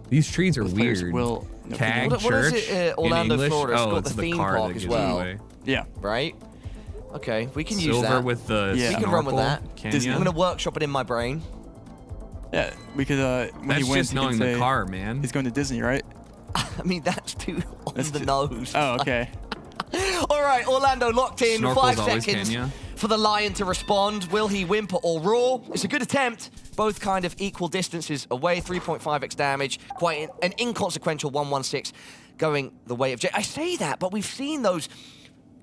These trees are Those players weird. will- Tag What church is it, in Orlando, English? Florida? It's Oh, got it's the theme car park that as gives it well. away. Yeah. Right? Okay, we can use Silver that. with the Yeah. We can run with snorkel, that. Kenya. I'm going to workshop it in my brain. Yeah, we could, when That's he wins, just he can knowing the say car, man. he's going to Disney, right? I mean, that's too on That's the too- nose. Oh, okay. All right, Orlando locked in. Snorkel's 5 always seconds Kenya. for the Lion to respond. Will he whimper or roar? It's a good attempt. Both kind of equal distances away. 3.5x damage. Quite an inconsequential 116 going the way of Jay. I say that, but we've seen those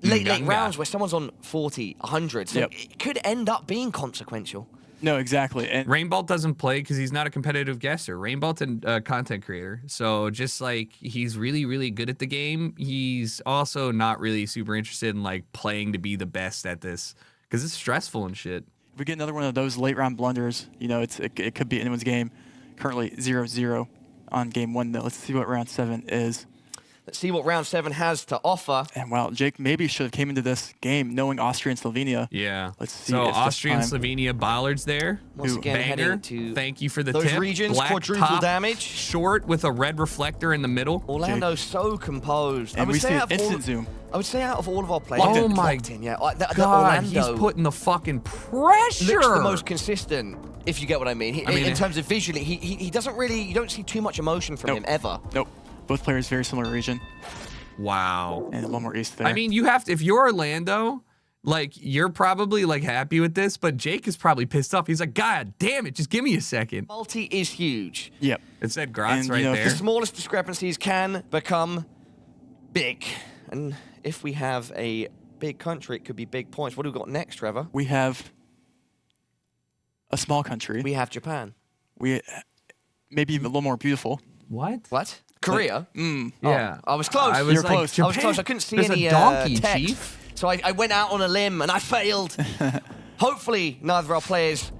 late Nganga. rounds where someone's on 40, 100. So Yep. it could end up being consequential. No, exactly. And Rainbolt doesn't play because he's not a competitive guesser. Rainbolt's a content creator. So just like he's really, really good at the game, he's also not really super interested in like playing to be the best at this because it's stressful and shit. if we get another one of those late round blunders, you know, it could be anyone's game. Currently 0-0 on game 1, though. Let's see what round 7 is. Let's see what round 7 has to offer. And wow, Jake maybe should have came into this game knowing Austria and Slovenia. Yeah. Let's see So if this Austria and time- Slovenia Ballards there. Once Who- again, Banger. heading to Thank you for the those tip. regions, Black quadruple top, damage. Short with a red reflector in the middle. Orlando so composed. And we see an out of instant all, zoom. I would say out of all of our players, Oh locked my in, yeah. The God, Orlando he's putting the fucking pressure. looks the most consistent, if you get what I mean. I mean, In terms of visually, he doesn't really, you don't see too much emotion from Nope. him ever. Nope. Both players very similar region. Wow. And one more east there. I mean, you have to, if you're Orlando, like, you're probably, like, happy with this, but Jake is probably pissed off. He's like, God damn it, just give me a second. Multi is huge. yep. It said Gratz And, right you know, if there. The smallest discrepancies can become big. And if we have a big country, it could be big points. What do we got next, Trevor? We have a small country. We have Japan. We maybe even a little more beautiful. What? What? Korea? Yeah. I was close. I was You're like, close. I was Japan? close. I couldn't see There's any a donkey, text. Chief. So I went out on a limb and I failed. Hopefully, neither of our players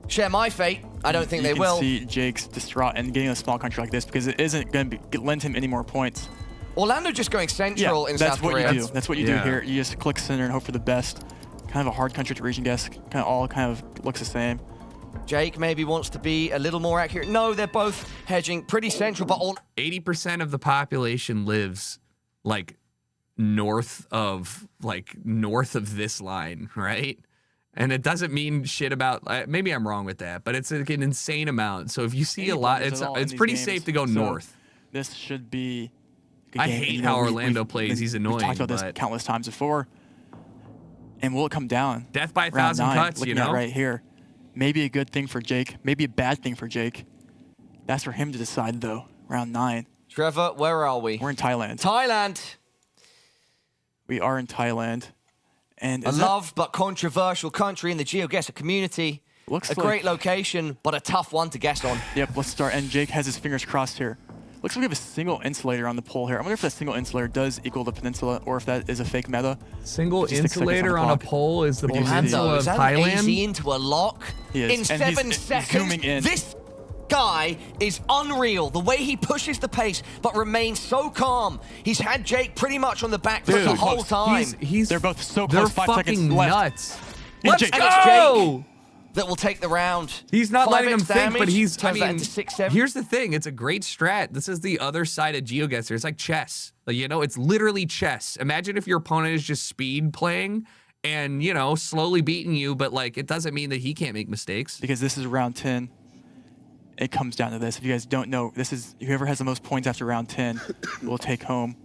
share my fate. I don't think you they can will. see Jake's distraught and getting a small country like this because it isn't going to lend him any more points. Orlando just going central in that's South what Korea. you do. That's what you Yeah. do here. You just click center and hope for the best. Kind of a hard country to region guess. Kind of all kind of looks the same. Jake maybe wants to be a little more accurate. No, they're both hedging pretty central, but all 80% of the population lives, like, north of this line, right? And it doesn't mean shit about, maybe I'm wrong with that, but it's like an insane amount. So if you see a lot, Blunders at all in it's these pretty games. safe to go So north. This should be a good I game. hate You how know, Orlando plays. He's We've annoying, talked about this but- countless times before. And will it come down? Death by a Round thousand 9, cuts, looking you at know? right here. Maybe a good thing for Jake. Maybe a bad thing for Jake. That's for him to decide, though. Round 9. Trevor, where are we? We're in Thailand. Thailand. We are in Thailand. And A is that- loved but controversial country in the Geoguessr community. Looks a like- great location, but a tough one to guess on. Yep, let's start. And Jake has his fingers crossed here. Looks like we have a single insulator on the pole here. I wonder if that single insulator does equal the peninsula or if that is a fake meta. Single 56 seconds on insulator the on a clock. pole is the What do you see? peninsula Orlando, of is that Thailand. easy into a lock? He is. In And 7 he's seconds? zooming in. This guy is unreal. The way he pushes the pace, but remains so calm. He's had Jake pretty much on the back foot the Dude, whole time. They're both so They're close, 5 seconds fucking left. nuts. And Let's Jake- And it's go! that will take the round. He's not 5x letting him think, but damage, he's, I turns that mean, into 6-7. here's the thing. It's a great strat. This is the other side of Geoguessr. It's like chess. Like, you know, it's literally chess. Imagine if your opponent is just speed playing and, you know, slowly beating you, but, like, it doesn't mean that he can't make mistakes. Because this is round 10. It comes down to this. If you guys don't know, this is whoever has the most points after round 10 will take home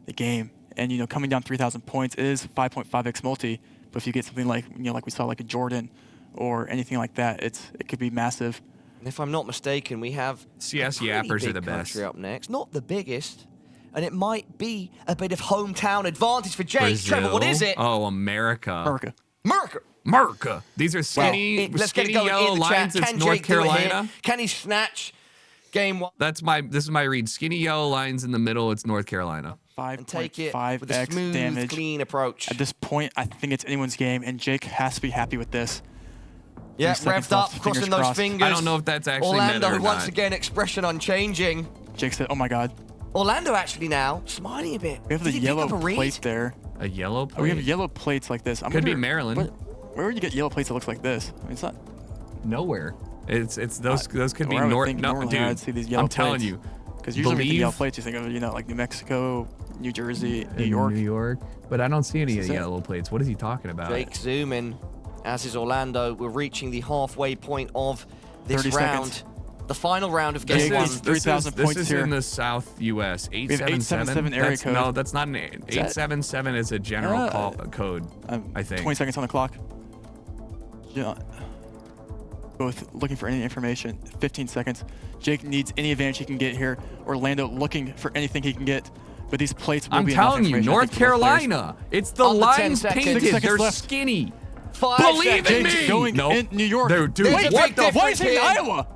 the game. And, you know, coming down 3,000 points is 5.5x multi. But if you get something like, you know, like we saw, like a Jordan or anything like that, it could be massive. And if I'm not mistaken, we have CS a pretty yappers are big the best. country up next. Not the biggest, and it might be a bit of hometown advantage for Jake. Trevor, what is it? Oh, America. America. These are skinny, Let's get skinny it going yellow in the lines. chat. It's Can North Jake do it here? Carolina. Can he snatch game 1? This is my read. Skinny yellow lines in the middle. It's North Carolina. And take it with a 5x smooth, damage. clean approach. At this point, I think it's anyone's game, and Jake has to be happy with this. Yeah, 3 seconds revved up, left, crossing fingers those crossed. fingers. I don't know if that's actually Orlando, meta or once not. again, expression unchanging. Jake said, oh my god. Orlando actually now smiling a bit. We have the Did he pick yellow up a read? plate there. A yellow plate? Oh, we have yellow plates like this. Could be Maryland. Where would you get yellow plates that looks like this? I mean, it's not. Nowhere. It's those could be where I would North. think No, normally I'd see these dude. yellow I'm telling plates. you. Because usually when you think Believe- yellow plates, you think of, you know, like New Mexico, New Jersey, New York. New York. But I don't see any This is it. yellow plates. What is he talking about? Jake zooming, as is Orlando. We're reaching the halfway point of this 30 round. seconds. The final round of This game Jake one. is 3,000 points This is here. in the South U.S. have 877 area That's- code. No, that's not an 877 is a general code. I think. 20 seconds on the clock. Yeah. Both looking for any information. 15 seconds. Jake needs any advantage he can get here. Orlando looking for anything he can get. But these plates will I'm be enough telling you, information, I North think, for both players. Carolina. It's the Under 10 lines seconds. painted. 6 seconds They're left. skinny. 5 Believe seconds. in Jake's me. going Nope. in New York. Dude, There's Wait, a what big the? Why is difference he in here. Iowa?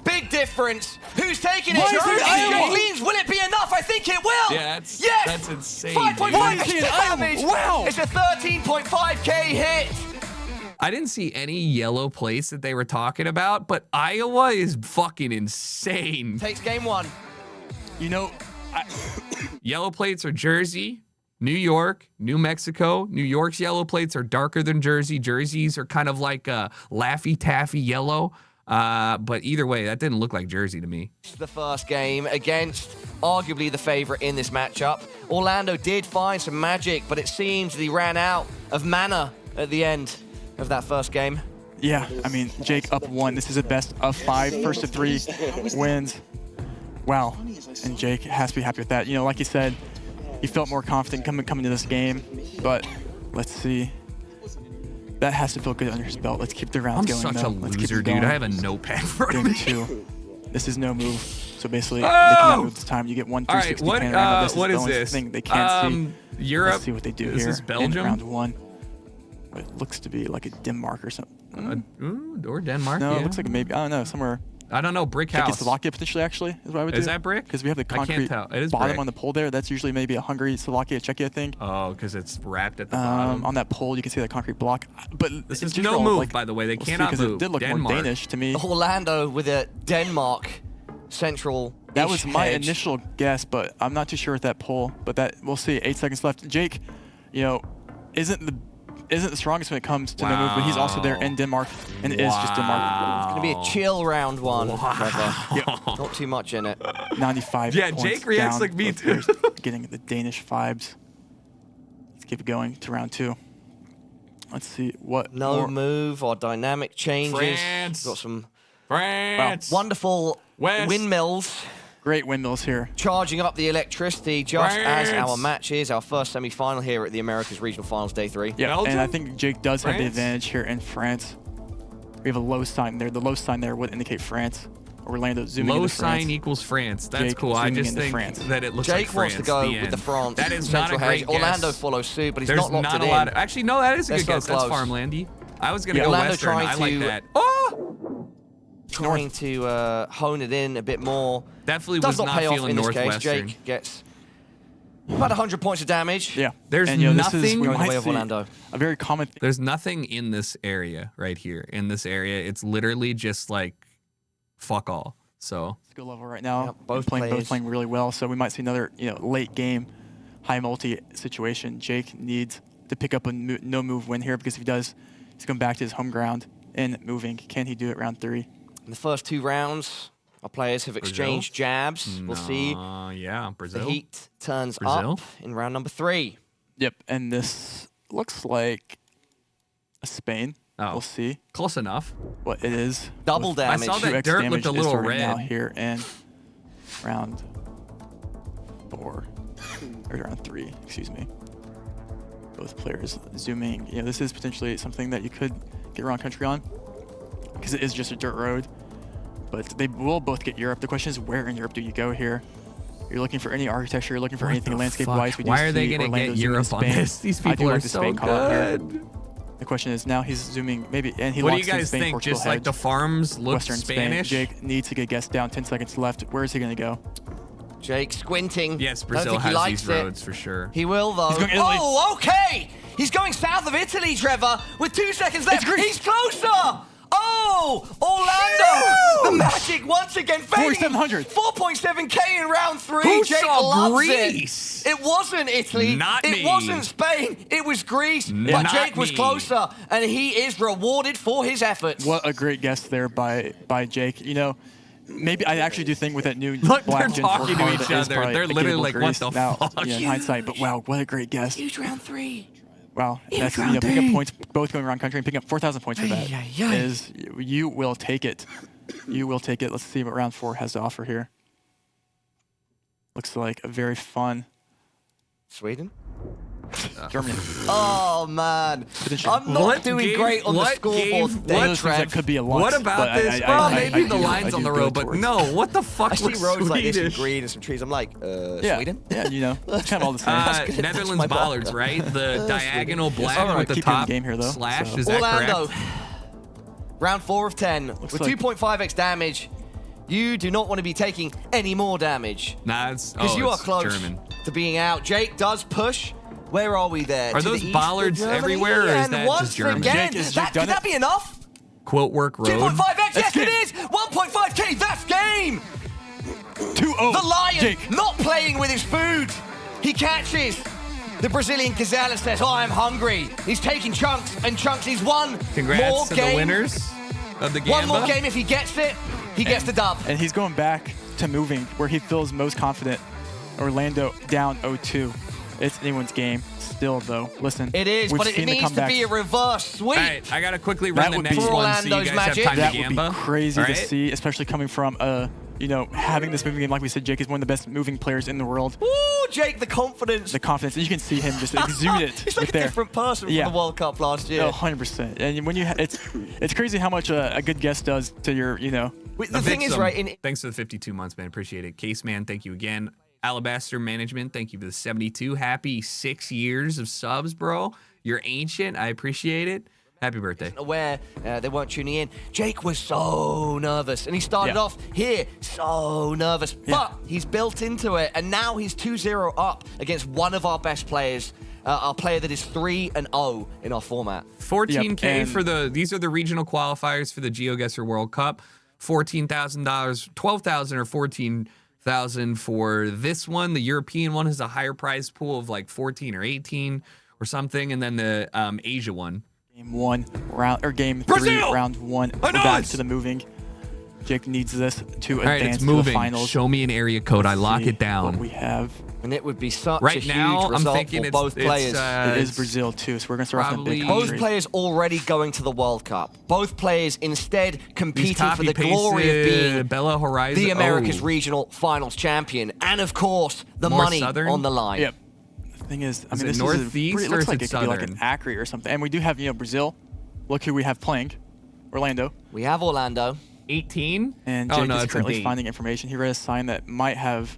Big difference. Who's taking it? Why is he in Jersey Iowa? leans. Will it be enough? I think it will. Yeah, that's yes. insane. 5.5 dude. Why is he in Iowa? damage. Wow. It's a 13.5k hit. I didn't see any yellow plates that they were talking about, but Iowa is fucking insane. Takes game 1. You know, Yellow plates are Jersey, New York, New Mexico. New York's yellow plates are darker than Jersey. Jerseys are kind of like a Laffy Taffy yellow. But either way, that didn't look like Jersey to me. The first game against arguably the favorite in this matchup. Orlando did find some magic, but it seems that he ran out of mana at the end of that first game. yeah, I mean, Jake up 1. This is a best of 5, first of 3 wins. Wow. And Jake has to be happy with that. You know, like he said, he felt more confident coming to this game. But let's see. That has to feel good under his belt. Let's keep the rounds I'm going. such though. a Let's keep loser, it dude. going. I have a notepad for Game me. 2. This is no move. So basically, they cannot move this time. You get one All right, 360 panorama. This what is is the only this? thing they can't see. Europe. Let's see what they do This here is in Belgium. round 1. It looks to be like a Denmark or something. Or Denmark. No, yeah. it looks like maybe, I don't know, somewhere. I don't know. Brick house. Czechoslovakia potentially, actually, is what I would do. Is that brick? Because we have the I can't concrete tell. It is bottom brick. on the pole there. That's usually maybe a Hungary, Slovakia, Czechia thing. Oh, because it's wrapped at the bottom. On that pole, you can see that concrete block. But This in is general, no move, like, by the way. They we'll see, cannot 'cause move. It did look Denmark. more Danish to me. Orlando with a Denmark central. That was my hedge. initial guess, but I'm not too sure with that pole. But that we'll see. 8 seconds left. Jake, you know, isn't the strongest when it comes to no move, but he's also there in Denmark, and it is just Denmark. It's going to be a chill round 1, Trevor. Yep. Not too much in it. 95 Yeah, points Jake reacts down. like me, Both too. players getting the Danish vibes. Let's keep it going to round 2. Let's see what No more. move or dynamic changes. France. Got some France. wonderful West. windmills Great windmills here. charging up the electricity just as France. our match is. Our first semi-final here at the Americas Regional Finals Day 3. Yeah, Belgium? and I think Jake does have the France? advantage here in France. We have a low sign there. The low sign there would indicate France. Orlando zooming Low into France. sign equals France. That's Jake cool. I zooming just into think France. that it looks Jake like France. wants to go the with end. the France That is not a central great hedge. guess. Orlando follows suit, but he's There's not locked not it a lot. in. Actually, no, that is a They're good so guess. That's close. farmlandy. I was gonna Yeah, go Orlando Western. trying I like to- that. Oh, Trying to hone it in a bit more. definitely Does was not not pay off feeling in this case. Northwestern. Jake gets about 100 points of damage. Yeah. There's and, you know, this is, nothing- we Going the might way of see Orlando. a very common thing. There's nothing in this area right here. In this area, it's literally just like fuck all. So Skill level right now. Yep, both both players. playing really well. So we might see another, late game, high multi situation. Jake needs to pick up a no move win here, because if he does, he's going back to his home ground and moving. Can he do it round 3? In the first 2 rounds, our players have exchanged jabs. We'll see. Yeah, The Brazil. heat turns Brazil? up in round number 3. Yep. And this looks like a Spain. Oh. We'll see Close enough. what it is. Double with damage. I saw that 2x dirt damage looked a is little starting now red. here in round 4 or round 3, excuse me. Both players zooming. This is potentially something that you could get around country on, because it is just a dirt road. But they will both get Europe. The question is, where in Europe do you go here? We You're looking for any architecture. You're looking for anything landscape-wise. Why are they going to get Europe on this? These people are so good. The question is, now he's zooming, maybe, and he What do locks you in guys Spain, think? Portugal Just like hedge. the farms look Western Spanish? Spain. Jake needs to get guessed down. 10 seconds left. Where is he going to go? Jake squinting. Yes, Don't Brazil think he has likes these it. roads for sure. He will, though. He's going Italy. Oh, okay. He's going south of Italy, Trevor, with 2 seconds left. He's closer. Oh, Orlando. The magic once again fading. 4,700. 4.7K in round 3. Who Jake saw loves Greece? It wasn't Italy. Not it me. wasn't Spain. It was Greece. But Not Jake was me. closer, and he is rewarded for his efforts. What a great guess there by Jake. You know, maybe I actually do think with that new Look, black they're Gen 4 talking to car, each that is other. probably They're a literally gettable like, what Greece the now, fuck? Yeah, in hindsight, but wow, what a great guess. Huge round 3. Wow, that's, you know, picking up points, both going around country and picking up 4,000 points for that is, you will take it. You will take it. Let's see what round 4 has to offer here. Looks like a very fun Sweden? Germany. Oh, man. I'm not What doing gave- great on the what scoreboard gave- One of there, those things that Trev. could be a lunch. What about but this? I- Well, I- maybe I the do- lines I on do the go road, but towards- no, what the I fuck see looks roads like this in Swedish? green and some trees. I'm like, Yeah, Sweden? yeah, you know, it's kind of all the same. Netherlands my ball. bollards, right? The diagonal black All right, with the keep you in top game here, though, slash. so. Is that Orlando. correct? Round 4 of 10. With like- 2.5x damage, you do not want to be taking any more damage. Nah, it's Because you are it's close German. to being out. Jake does push. Where are we there? Are To the those east of bollards Germany? everywhere, or is And that once just German? Again, Jake, has that, Jake done could that it? be enough? Quote work road. 2.5x, yes game. it is! 1.5k, that's game! 2-0. The Lion Jake. not playing with his food. He catches. The Brazilian Gazelle says, oh, I'm hungry. He's taking chunks and chunks. He's won Congrats more to game. the winners of the game. One more game. If he gets it, he gets the dub. And he's going back to moving where he feels most confident. Orlando down 0-2. It's anyone's game still, though. Listen, It is, we've but it seen the needs to be a comebacks. reverse sweep. All right, I gotta quickly That run the would next be- one so you Orlando's guys magic. have time That to would be gamba. crazy All to right? see, especially coming from, you know, having this moving game. Like we said, Jake is one of the best moving players in the world. Ooh, Jake, the confidence. The confidence, you can see him just exude it. He's like right a there. different person Yeah. from the World Cup last year. Oh, 100%. And when you, it's crazy how much a good guess does to your, you know. The thing is, right, Thanks for the 52 months, man. Appreciate it. Case man, thank you again. Alabaster Management, thank you for the 72. Happy 6 years of subs, bro. You're ancient. I appreciate it. Happy birthday. aware they weren't tuning in. Jake was so nervous, and he started off here so nervous, but he's built into it, and now he's 2-0 up against one of our best players, our player that is 3-0 in our format. 14K Yep, for these are the regional qualifiers for the Geoguessr World Cup. $14,000, 12,000 or 14,000 for this one. The European one has a higher prize pool of like 14 or 18 or something, and then the Asia one. Game 1, game 3, Brazil! round 1. We're back to the moving. Jake needs this to All right, advance it's to the moving. finals. Show me an area code. I lock See it down. What we have. And it would be such a Right huge now, I'm result thinking for it's both players. It is it's Brazil too, so we're gonna start off in the big probably- Both country. players already going to the World Cup. Both players instead He's competing for the copy-pasted glory of being Belo Horizon. the America's Oh. regional finals champion, and of course the More money southern? on the line. Yep. The thing is, I Is mean, it this northeast is or looks is like it it could be like an southern? Acre or something. And we do have, you know, Brazil. Look who we have playing, Orlando. We have Orlando. 18? And Oh, Jake no, is it's a currently date. finding information. He read a sign that might have.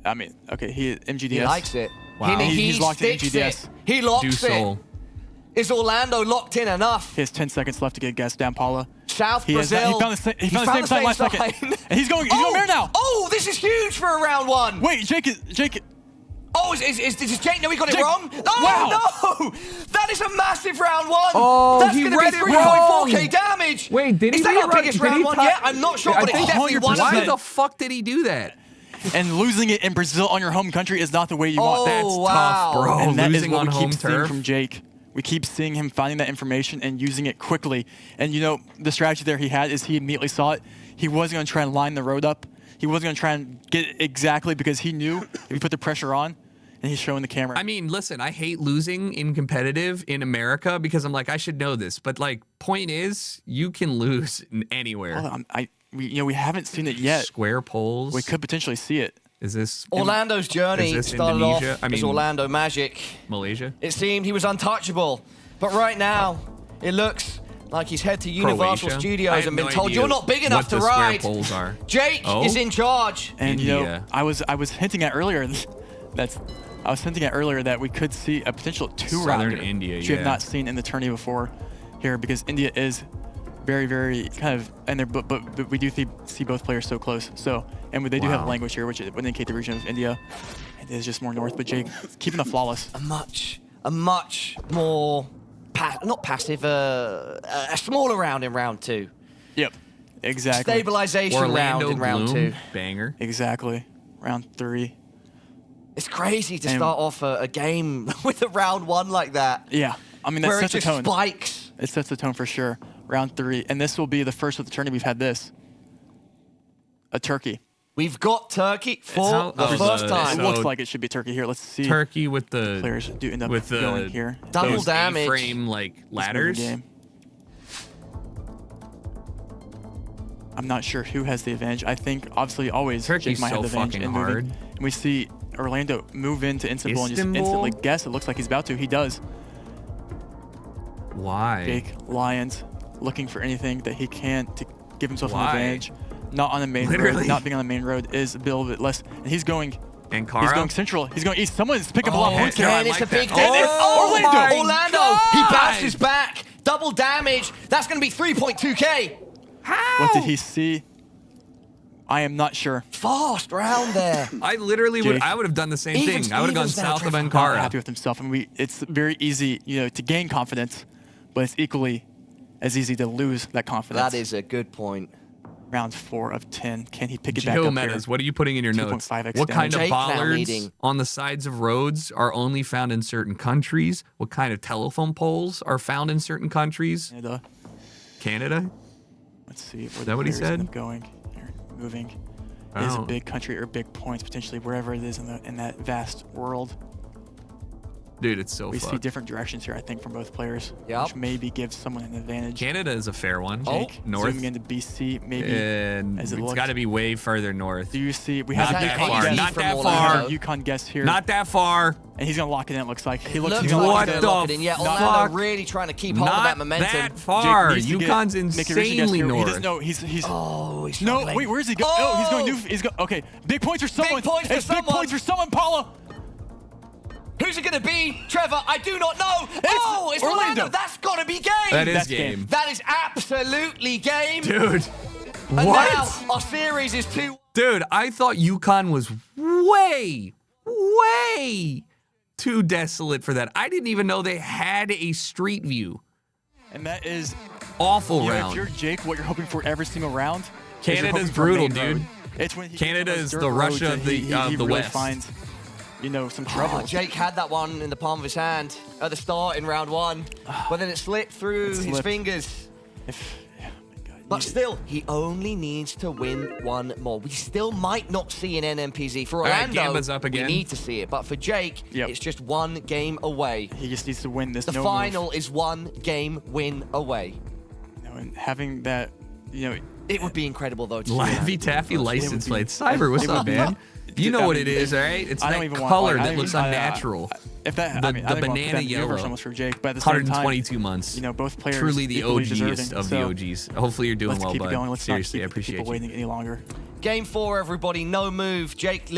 I mean, okay, MGDS. He likes it. Wow. He's locked in sticks GDS. it. He locks Do soul. it. Is Orlando locked in enough? He has 10 seconds left to get guessed down, Paula. South He Brazil. found the He's same found sign last sign. second. And he's going there now. Oh, this is huge for a round 1. Wait, Jake. Oh, is Jake? No, we got it Jake- wrong. Oh, Wow. no! That is a massive round 1. Oh, that's he going to read be it 3.4k wrong. damage. Wait, did he Is that read our it right? biggest Did he round 1 type- yet? I'm not sure, I but it's think definitely one of 100%. Why them. the fuck did he do that? And losing it in Brazil on your home country is not the way you Oh, want. That's wow. tough, bro. And that is Losing what on we home keep seeing turf. from Jake. We keep seeing him finding that information and using it quickly. And you know, the strategy there he had is he immediately saw it. He wasn't going to try and line the road up. He wasn't going to try and get it exactly because he knew if he put the pressure on, and he's showing the camera. I mean, listen, I hate losing in competitive in America because I'm like, I should know this. But like, point is, you can lose anywhere. Hold on, we haven't seen it yet. Square poles. We could potentially see it. Is this Orlando's journey Is this started Indonesia? off I as mean- Orlando Magic. Malaysia? It seemed he was untouchable, but right now it looks Like he's head to Universal Croatia? I Studios have and been no told idea you're not big enough what to the square ride. poles are. Jake Oh? is in charge. And you know, India. I was hinting at earlier that we could see a potential two-rounder, Southern India, which we have yeah. not seen in the tourney before here, because India is very, very kind of, and they're, but we do see both players so close. So, and they do have Wow. language here, which would indicate the region of India. It is just more north, but Jake keeping the flawless. A much more, not passive, a smaller round in round 2. Yep, exactly. Stabilization round Orlando in round Gloom, 2. banger. Exactly. Round 3. It's crazy to And- start off a game with a round 1 like that. Yeah, I mean, that Where it sets the just tone. spikes. It sets the tone for sure. Round 3, and this will be the first of the tourney we've had this. A Turkey. We've got Turkey for how- the oh, first the- time. It So- looks like it should be Turkey here. Let's see. Turkey with the Players do end up with the going here. Double those damage. A-frame like This moving ladders. game. I'm not sure who has the advantage. I think obviously always Turkey's Jake might so have the advantage fucking in moving. hard. And we see Orlando move into Istanbul and just Istanbul? instantly guess. It looks like he's about to. He does. Why? Jake Lions looking for anything that he can to give himself an Why? advantage. Not on the main Literally. road. Not being on the main road is a little bit less. And he's going. Ankara? He's going central. He's going east. Someone's picking up a lot of points here. I And it's like a big that. damage. Oh my Orlando! God! He bounces back. Double damage. That's going to be 3.2k. How? What did he see? I am not sure. Fast round there. I literally would. Jake. I would have done the same Even thing. I would have gone Stevens now, south of Trevor. Not Ankara. happy with himself, and it's very easy, to gain confidence, but it's equally as easy to lose that confidence. That is a good point. Round 4 of 10. Can he pick it back up Geometas, here? what are you putting in your notes? 2.5x What kind of damage. Jake now bollards leading. on the sides of roads are only found in certain countries? What kind of telephone poles are found in certain countries? And, Canada? let's see. Where Is that what he the players end said? up going here, moving. It is a Oh. big country or big points potentially wherever it is in that vast world. Dude, it's so We see fucked. different directions here, I think, from both players, Yep. which maybe gives someone an advantage. Canada is a fair one. Oh. Jake North. zooming into BC, maybe. And as it it's looks. got to be way further north. Do you see? We Not have a that Yukon far. guess. Not from that Orlando. far. We have a Yukon guess here, Not that far. and he's gonna lock it in. It looks like he looks. Looks He's like gonna What lock he's it gonna in. lock it in. Yeah, the Orlando fuck? really trying to keep hold of that Not momentum. that far. Jake needs to Yukon's make a region guess insanely here. He north. doesn't know. He's Oh, he's no. struggling. Wait, where is he going? Oh! Oh, he's going new. He's go. Okay, big points for someone. points for It's big someone. points for someone. Paula. Who's it going to be? Trevor, I do not know. It's Orlando. Orlando. That's got to be game. That is That's game. game. That is absolutely game. Dude. And What? now our series is 2. Dude, I thought Yukon was way too desolate for that. I didn't even know they had a street view. And that is Awful if round. you're Jake, what you're hoping for every single round. is you're Canada's hoping for a brutal, main dude. road. It's when he Canada gets on those is dirt the roads Russia that of the- he of the really West. finds, some trouble. Oh, Jake had that one in the palm of his hand at the start in round 1, but then it slipped through It his slipped. fingers. Oh my God. But still, he only needs to win one more. We still might not see an NMPZ. For right, Orlando, Gamba's up again. we need to see it. But for Jake, Yep. it's just one game away. He just needs to win this. The no final is one game win away. move. And having that, It would be incredible, though, to see Laffy that. Taffy license be- plate. Cyber, what's it up, would be- man? You know I what mean, it is, all right? It's I don't that even want- color I that don't looks even- unnatural. If that, The- I the don't even want to put banana that in the universe yellow. almost for Jake, but at the same time, 122 months. both players Truly the equally OGest deserving. of So the OGs. Hopefully you're doing Let's well, keep bud. it going. Let's Seriously, I not keep appreciate people you. waiting any longer. Game 4, everybody. No move. Jake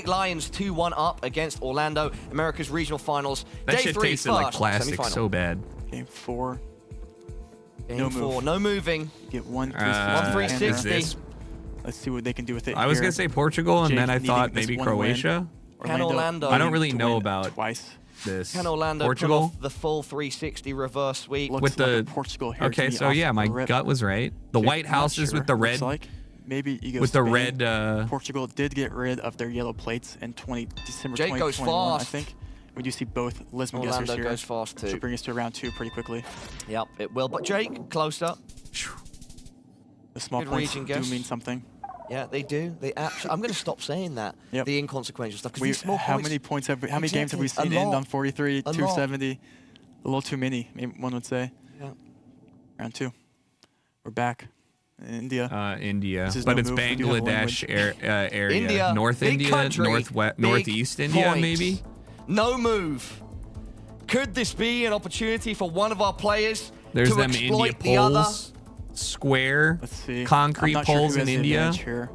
Lions 2-1 up against Orlando. America's regional finals. That Day shit 3 tasted like first, plastic semifinal. so bad. Game 4, Game no 4, move. no moving. get 1 360. Is this- Let's see what they can do with it. I was here. going to say Portugal, and Jake then I needing thought this maybe one win. Croatia. Can Orlando- I don't really to know win about twice. this. Can Orlando pull Portugal? off the full 360 reverse sweep? Looks With like the- a Portugal here. to Okay, me so off yeah, my the rip. gut was right. The Jake, White not Houses sure. with the Looks red, like maybe you go with the Spain. red. Portugal did get rid of their yellow plates in December Jake goes 2021, I fast. think. We do see both Lisbon guessers Orlando here. goes fast too. Should bring us to round 2 pretty quickly. Yep, it will. But Jake, closer. The small Good points region do guess. mean something. Yeah, they do. They actually. I'm going to stop saying that. Yep. The inconsequential stuff. 'Cause these small How points, many points have we, how many games have we Exactly. seen A end lot. on 43, A lot. 270? A little too many, maybe one would say. Yeah. Round 2. We're back in India. India, This is but no it's move. We do have Bangladesh area. India, North big India, country, big Northeast India, points. maybe. No move. Could this be an opportunity for one of our players There's to them India exploit the other. poles. Square. Let's see. Concrete I'm not sure who poles has in the India. advantage here.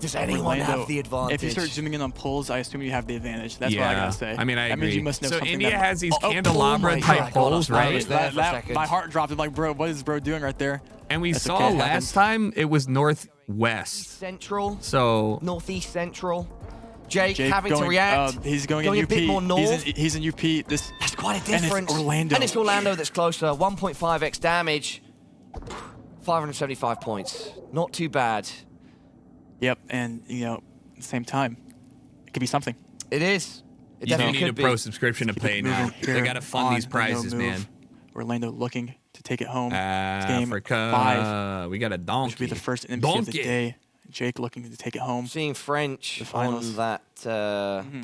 Does anyone have the advantage? If you start zooming in on poles, I assume you have the advantage. That's what I Yeah. gotta say. I mean, I that means agree. you must know So something India that- has these oh candelabra my type God, poles, I was right? there for a second. My heart dropped. I'm like, bro, what is bro doing right there? And we That's saw okay, it last happens. time it was northwest. Central, So northeast central. Jake, Jake having going, to react. he's going a in UP. bit more north. He's in UP. That's quite a and difference. it's Orlando. And it's Orlando that's closer. 1.5x damage. 575 points. Not too bad. Yep, and you know, at the same time, it could be something. It is. It you do definitely need a could be. pro subscription to play now. Moving They here got to fund on these the prizes, no move. man. Orlando looking to take it home. It's game Africa. 5. We got a donkey. Which will be the first NPC of the Donkey. day. Jake looking to take it home. Seeing French The finals. on that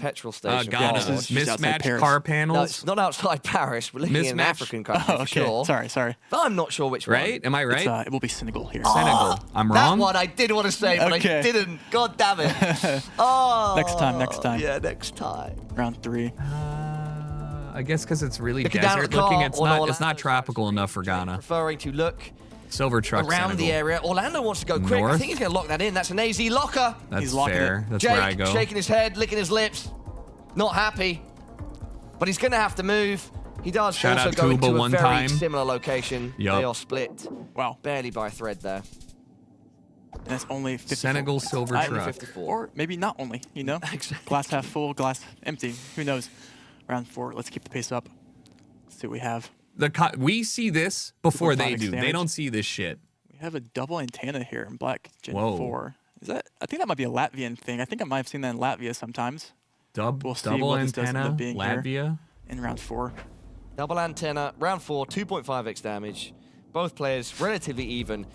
petrol station. Ghana. this is just outside Mismatched Paris. ar No, panels. it's not outside Paris. We're looking at an Mismatch. African country Oh, for okay. sure. Sorry. But I'm not sure which Right? one. Am I right? It will be Senegal here. Senegal. I'm That wrong. one I did want to say, but Okay. I didn't. God damn it. Oh. Next time. Yeah, next time. Round 3. I guess because it's really Looking down at desert the looking. car It's on not. It's Orlando's not tropical side enough for screen, Ghana. Preferring to look Silver truck. around Senegal. the area. Orlando wants to go quick. I North? think he's going to lock that in. That's an AZ locker. That's He's locking fair. it. That's Jake where I go. shaking his head, licking his lips. Not happy. But he's going to have to move. He does Shout also out go Kuba into a one very time. similar location. Yup. They are split Wow. barely by a thread there. And that's only 54 Senegal points. silver I- truck. 54. Or maybe not only, you know? Exactly. Glass half full, glass empty. Who knows? Round 4. Let's keep the pace up. Let's see what we have. We see this before they 2.5x do. They damage. don't see this shit. We have a double antenna here in black Gen Whoa. 4. Is that? I think that might be a Latvian thing. I think I might have seen that in Latvia sometimes. We'll see Double what this does end antenna. up being here. Latvia. In round 4. Double antenna, round 4, 2.5x damage. Both players relatively even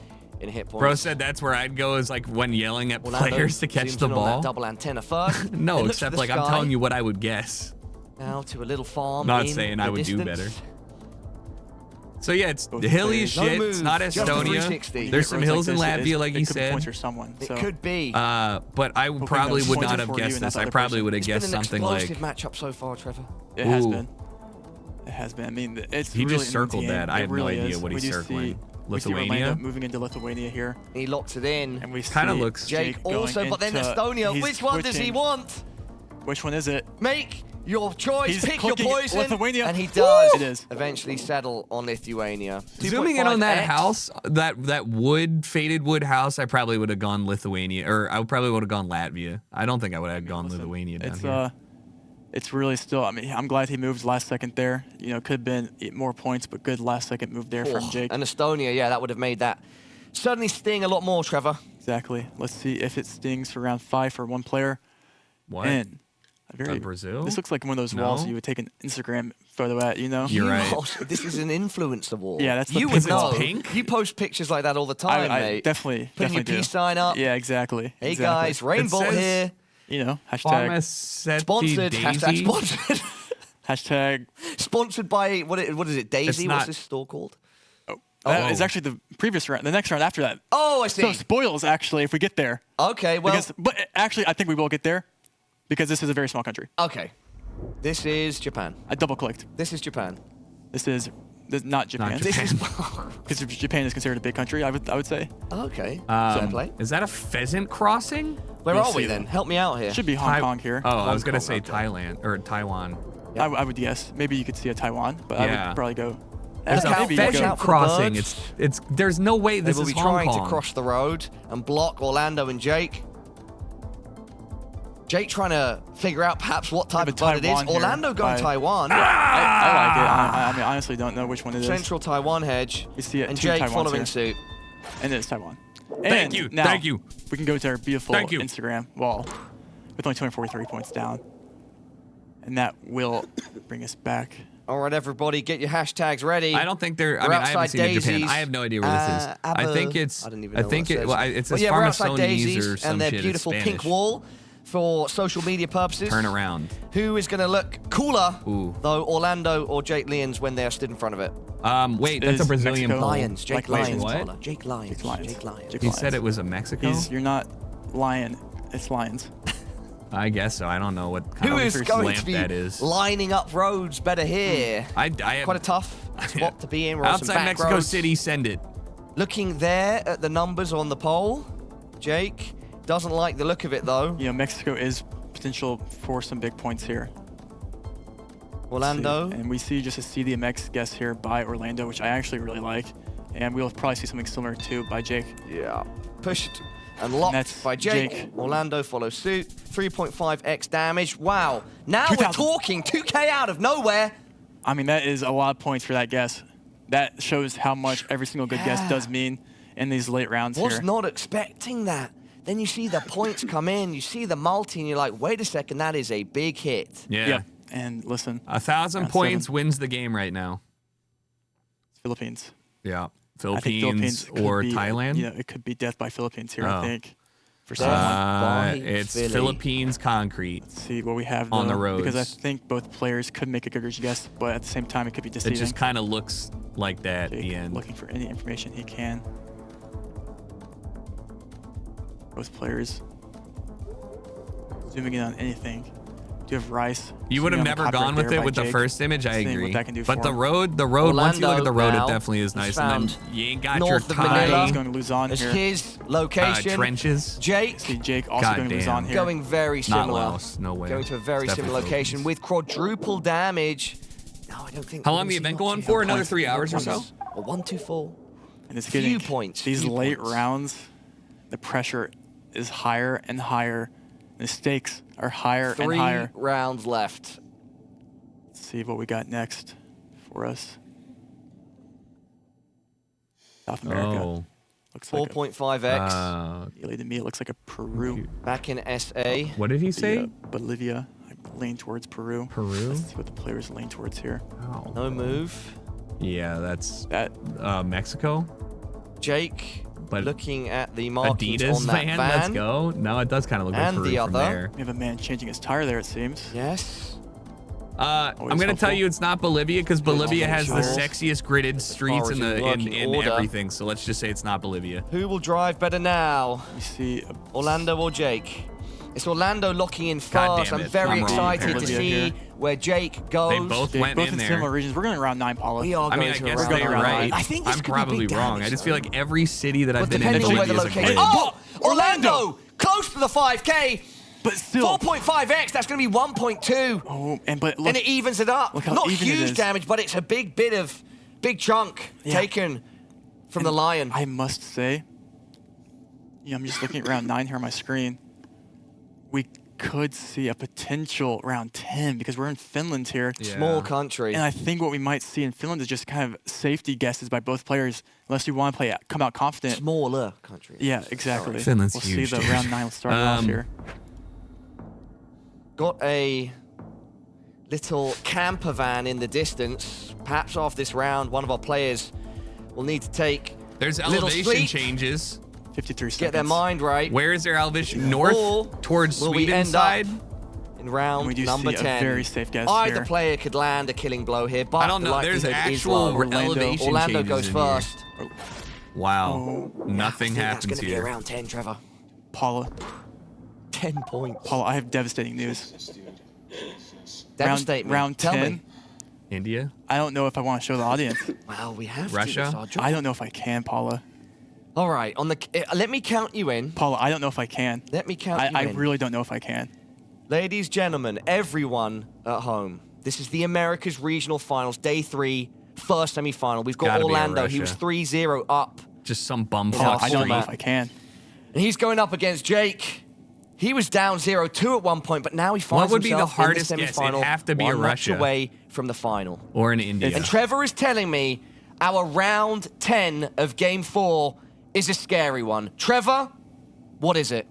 in hit points. Bro said that's where I'd go is like when yelling at Orlando players to catch zooms the in on that ball. double antenna first. No, Then looks to except the like I'm sky. telling you what I would guess. Now to a little farm. Not in saying the I would do distance. better. So yeah, it's Both hilly as players. shit. No It's moves, not just a Estonia. 360. There's some Roads hills in this, Latvia, like it you could be points for said. someone. It So could be. But I Hoping probably those would points not are have for you guessed and not this. the I other probably person. would have It's been guessed an something like. explosive matchup so far, Trevor. it has Ooh. been. It has been. I mean, it's He really just circled entertaining. that. I It have no really idea is. what he's We do circling. we see Orlando Lithuania? moving into Lithuania here, He locks it in. and we see Kinda looks- Jake going also, but then into- Estonia. he's Which one does he switching. want? Which one is it? Make your choice. He's Pick your clicking poison. Lithuania. And he does. It is. Eventually settle on Lithuania. Zooming in on that 2.5x. house, that wood, faded wood house, I probably would have gone Lithuania, or I probably would have gone Latvia. I don't think I would have gone Lithuania down It's here. it's really still. I mean, I'm glad he moved last second there. You know, could have been more points, but good last second move there from Oh, Jake. and Estonia, yeah, that would have made that certainly sting a lot more, Trevor. Exactly. Let's see if it stings for round 5 for one player. What? And a very Brazil? This looks like one of those walls No? you would take an Instagram photo at. You know. You're right. This is an influencer wall. Yeah, that's the you pink would wall. know. Pink? You post pictures like that all the time, I mate. definitely Putting your do. peace sign up. Yeah, exactly. Hey exactly. guys, Rainbow says- here. You know, hashtag Pharmacetti Sponsored. Hashtag Daisy? sponsored. hashtag. Sponsored by what is it? Daisy? It's What's not- this store called? That is Oh. actually the previous round. The next round after that. Oh, I see. So spoils actually if we get there. Okay, well, But actually, I think we will get there because this is a very small country. okay. This is Japan. I double clicked. This is Japan. This is not Japan. This is. Because Japan is considered a big country. I would say. Okay. Fair play. Is that a pheasant crossing? Where we'll are we see then? though. Help me out here. Should be Hong Kong here. Oh, I was Hong gonna Kong, say okay. Thailand or Taiwan. I would guess. Maybe you could see a Taiwan, but I Yeah. would probably go. There's Look a out, maybe watch you pheasant go. out for the crossing. birds. It's. There's no way They this will is be Hong trying Kong. to cross the road and block Orlando and Jake. Jake trying to figure out perhaps what type Yeah, of but bird it is. Taiwan here Orlando going by- Taiwan. I like it. I mean, honestly, don't know which one it is. Central Taiwan hedge. You see it. And two Jake Taiwans following here. suit. And it's Taiwan. Thank And you. now Thank you. We can go to our beautiful Thank you. Instagram wall with only 243 points down. And that will bring us back. All right, everybody, get your hashtags ready. I don't think they're. I We're mean, I haven't outside seen it in Japan. Daisies. I have no idea where this is. I think it's. I don't even I know think what it. it Well, says. it's Well, as yeah, we're outside Pharmacetti Daisies or some and their shit. It's beautiful pink Spanish. wall for social media purposes. Turn around. Who is going to look cooler, Ooh. though, Orlando or Jake Lyons when they are stood in front of it? Wait, that's a Is Brazilian Mexico- poll. Lions. Jake Like Lyons. what? Caller. Jake Lyons. Jake Lyons. Jake Lyons. Jake He Lions. said it was a Mexico. You're not lion. It's lions. I guess so. I don't know what kind Who of is going lamp to be that is. lining up roads better here? Quite a tough spot to be in. We're on some Outside back Mexico roads. City, send it. Looking there at the numbers on the poll, Jake doesn't like the look of it though. You know, Mexico is potential for some big points here. Orlando. And we see just a CDMX guess here by Orlando, which I actually really like. And we'll probably see something similar too by Jake. Yeah. Pushed and locked That's by Jake. Jake. Orlando follows suit. 3.5x damage. Wow. Now 2,000. we're talking 2k out of nowhere. I mean, that is a lot of points for that guess. That shows how much every single good guess does mean in these late rounds Was here. not expecting that. Then you see the points come in, you see the multi, and you're like, wait a second, that is a big hit. Yeah. Yep. And listen, 1,000 round points 7. wins the game right now. Philippines. Yeah. I think Philippines could or be, Thailand? You know, it could be death by Philippines here, I Oh. think. For someone. It's Philly. Philippines concrete. Let's see what we have on the though, because I roads. think both players could make a good guess, but at the same time, it could be It deceiving. just kind of looks like that at Jake the end. looking for any information he can. Both players zooming in on anything. Do you have Rice? You would have zooming on the never top gone right with there it by with the Jake, first image, I seeing what agree. that can do But for the him. road, once you look at the road, Orlando it definitely is now nice. has And then found you ain't got north your of Manila. He's tie, going to Luzon As here. his location. trenches. Jake See Jake also God going to damn. Luzon here. going very Not similar. Laos, no way. Going to a very It's similar definitely location Philippines. with quadruple damage. No, I don't think. How we're long gonna the see event much go on here. for? Another 3 hours or so? A 1, 2, 4. And it's Few getting points, these few late points. rounds, the pressure is higher and higher. The stakes are higher and 3 higher. rounds left. Let's see what we got next for us. South America. Oh. Looks like 4.5x. Really, to me, it looks like a Peru. Back in SA. What did he say? Bolivia. I lean towards Peru. Peru? Let's see what the players lean towards here. Wow. No move. Yeah, that's That Mexico. Jake But looking at the markings Adidas on that van, van. let's go. No, it does kind of look like And Peru the from other. there. we have a man changing his tire there, it seems. Yes. I'm Always gonna tell helpful. you it's not Bolivia because Bolivia has the sure. sexiest gridded streets in Origin the working in order. everything. So let's just say it's not Bolivia. Who will drive better now? You see Orlando or Jake? It's Orlando locking in God first. damn I'm it. very I'm wrong, excited to apparently. see where Jake goes. They both Jake, went both in there. similar regions. We're going to round 9, Paula. We are I mean, going I to guess round they're around right. nine. I think this I'm could be probably big wrong. damage, I just feel though. like every city that I've But been in depending on where the is a location. grid. Oh, Orlando! Close to the 5K. But still. 4.5x. That's going to be 1.2. Oh, but look. And it evens it up. Look how Not even it huge is. damage, but it's a big chunk Yeah. taken from the And Lion. I must say, I'm just looking at round 9 here on my screen. We could see a potential round 10 because we're in Finland here. Yeah. Small country. And I think what we might see in Finland is just kind of safety guesses by both players, unless you want to come out confident. Smaller country. Yeah, exactly. Finland's we'll huge, see the dude. round 9 will start off here. Got a little camper van in the distance. Perhaps off this round, one of our players will need to take There's a little elevation sleep, changes. 53 seconds. get their mind right. Where is their elevation? North Or towards will we Sweden end side. up in round We do number see a 10? very safe guess Either here. player could land a killing blow here, but I don't the know. There's likelihood is actual low. elevation Orlando changes goes in here. first. Wow. Oh. Nothing I think that's happens going to be here. around 10, Trevor. Paula, 10 points. I have devastating news. Devastate me. Round Tell 10, me. India. I don't know if I want to show the audience. Well, we have Russia? to. It's our job. I don't know if I can, Paula. All right, let me count you in. Paula, I don't know if I can. Let me count you I in. really don't know if I can. Ladies, gentlemen, everyone at home, this is the Americas Regional Finals, Day 3, first semi-final. We've got Gotta be Orlando. He was Russia. 3-0 up. Just some bum Paula, fuck I don't know streak. if I can. And he's going up against Jake. He was down 0-2 at one point, but now he finds What would be the himself hardest in the guess? It'd semi-final, have to be a one match Russia. away from the final. or in India. And Trevor is telling me our round 10 of Game 4 is a scary one. Trevor, what is it?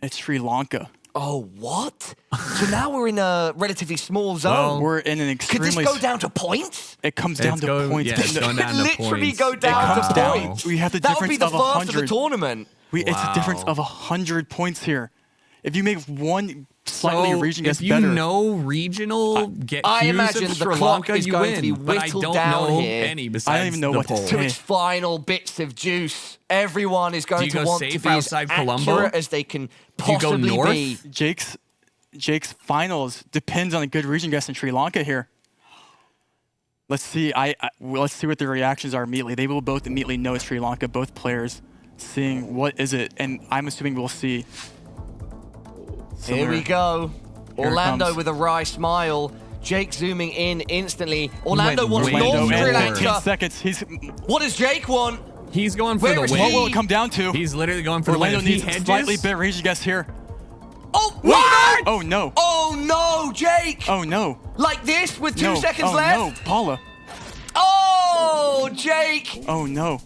It's Sri Lanka. Oh, what? So now we're in a relatively small zone. Well, We're in an Could this extremely... go down to points? It comes down to points. Yeah, it's going down to Literally points. go down comes to down. points. We have the That would be difference the of first of the 100. tournament. It's a difference Wow. of 100 points here. If you make one slightly region guess if you better, know regional get I cues imagine of the Sri clock Lanka, is you going to be win. But I whittled don't down know here. any besides even know the what to poll. say. to its final bits of juice. Everyone is going you to go want safe to be outside as Colombo? accurate as they can you go possibly north? be. Jake's finals depends on a good region guess in Sri Lanka here. Let's see. Let's see what their reactions are immediately. They will both immediately know Sri Lanka. Both players seeing what is it, and I'm assuming we'll see. Here we go. Here it Orlando comes. with a wry smile. Jake zooming in instantly. Orlando wants way North more. Sri in 18 Lanka. seconds. What does Jake want? He's going for Where the is win. What will it come down to? He's literally going for Orlando the win. If needs he a hedges, slightly better region guess here. Oh, what? Oh no. Oh no, Jake! Oh no. Like this with 2 No. seconds oh, left? no, Paula. Oh, Jake! Oh no.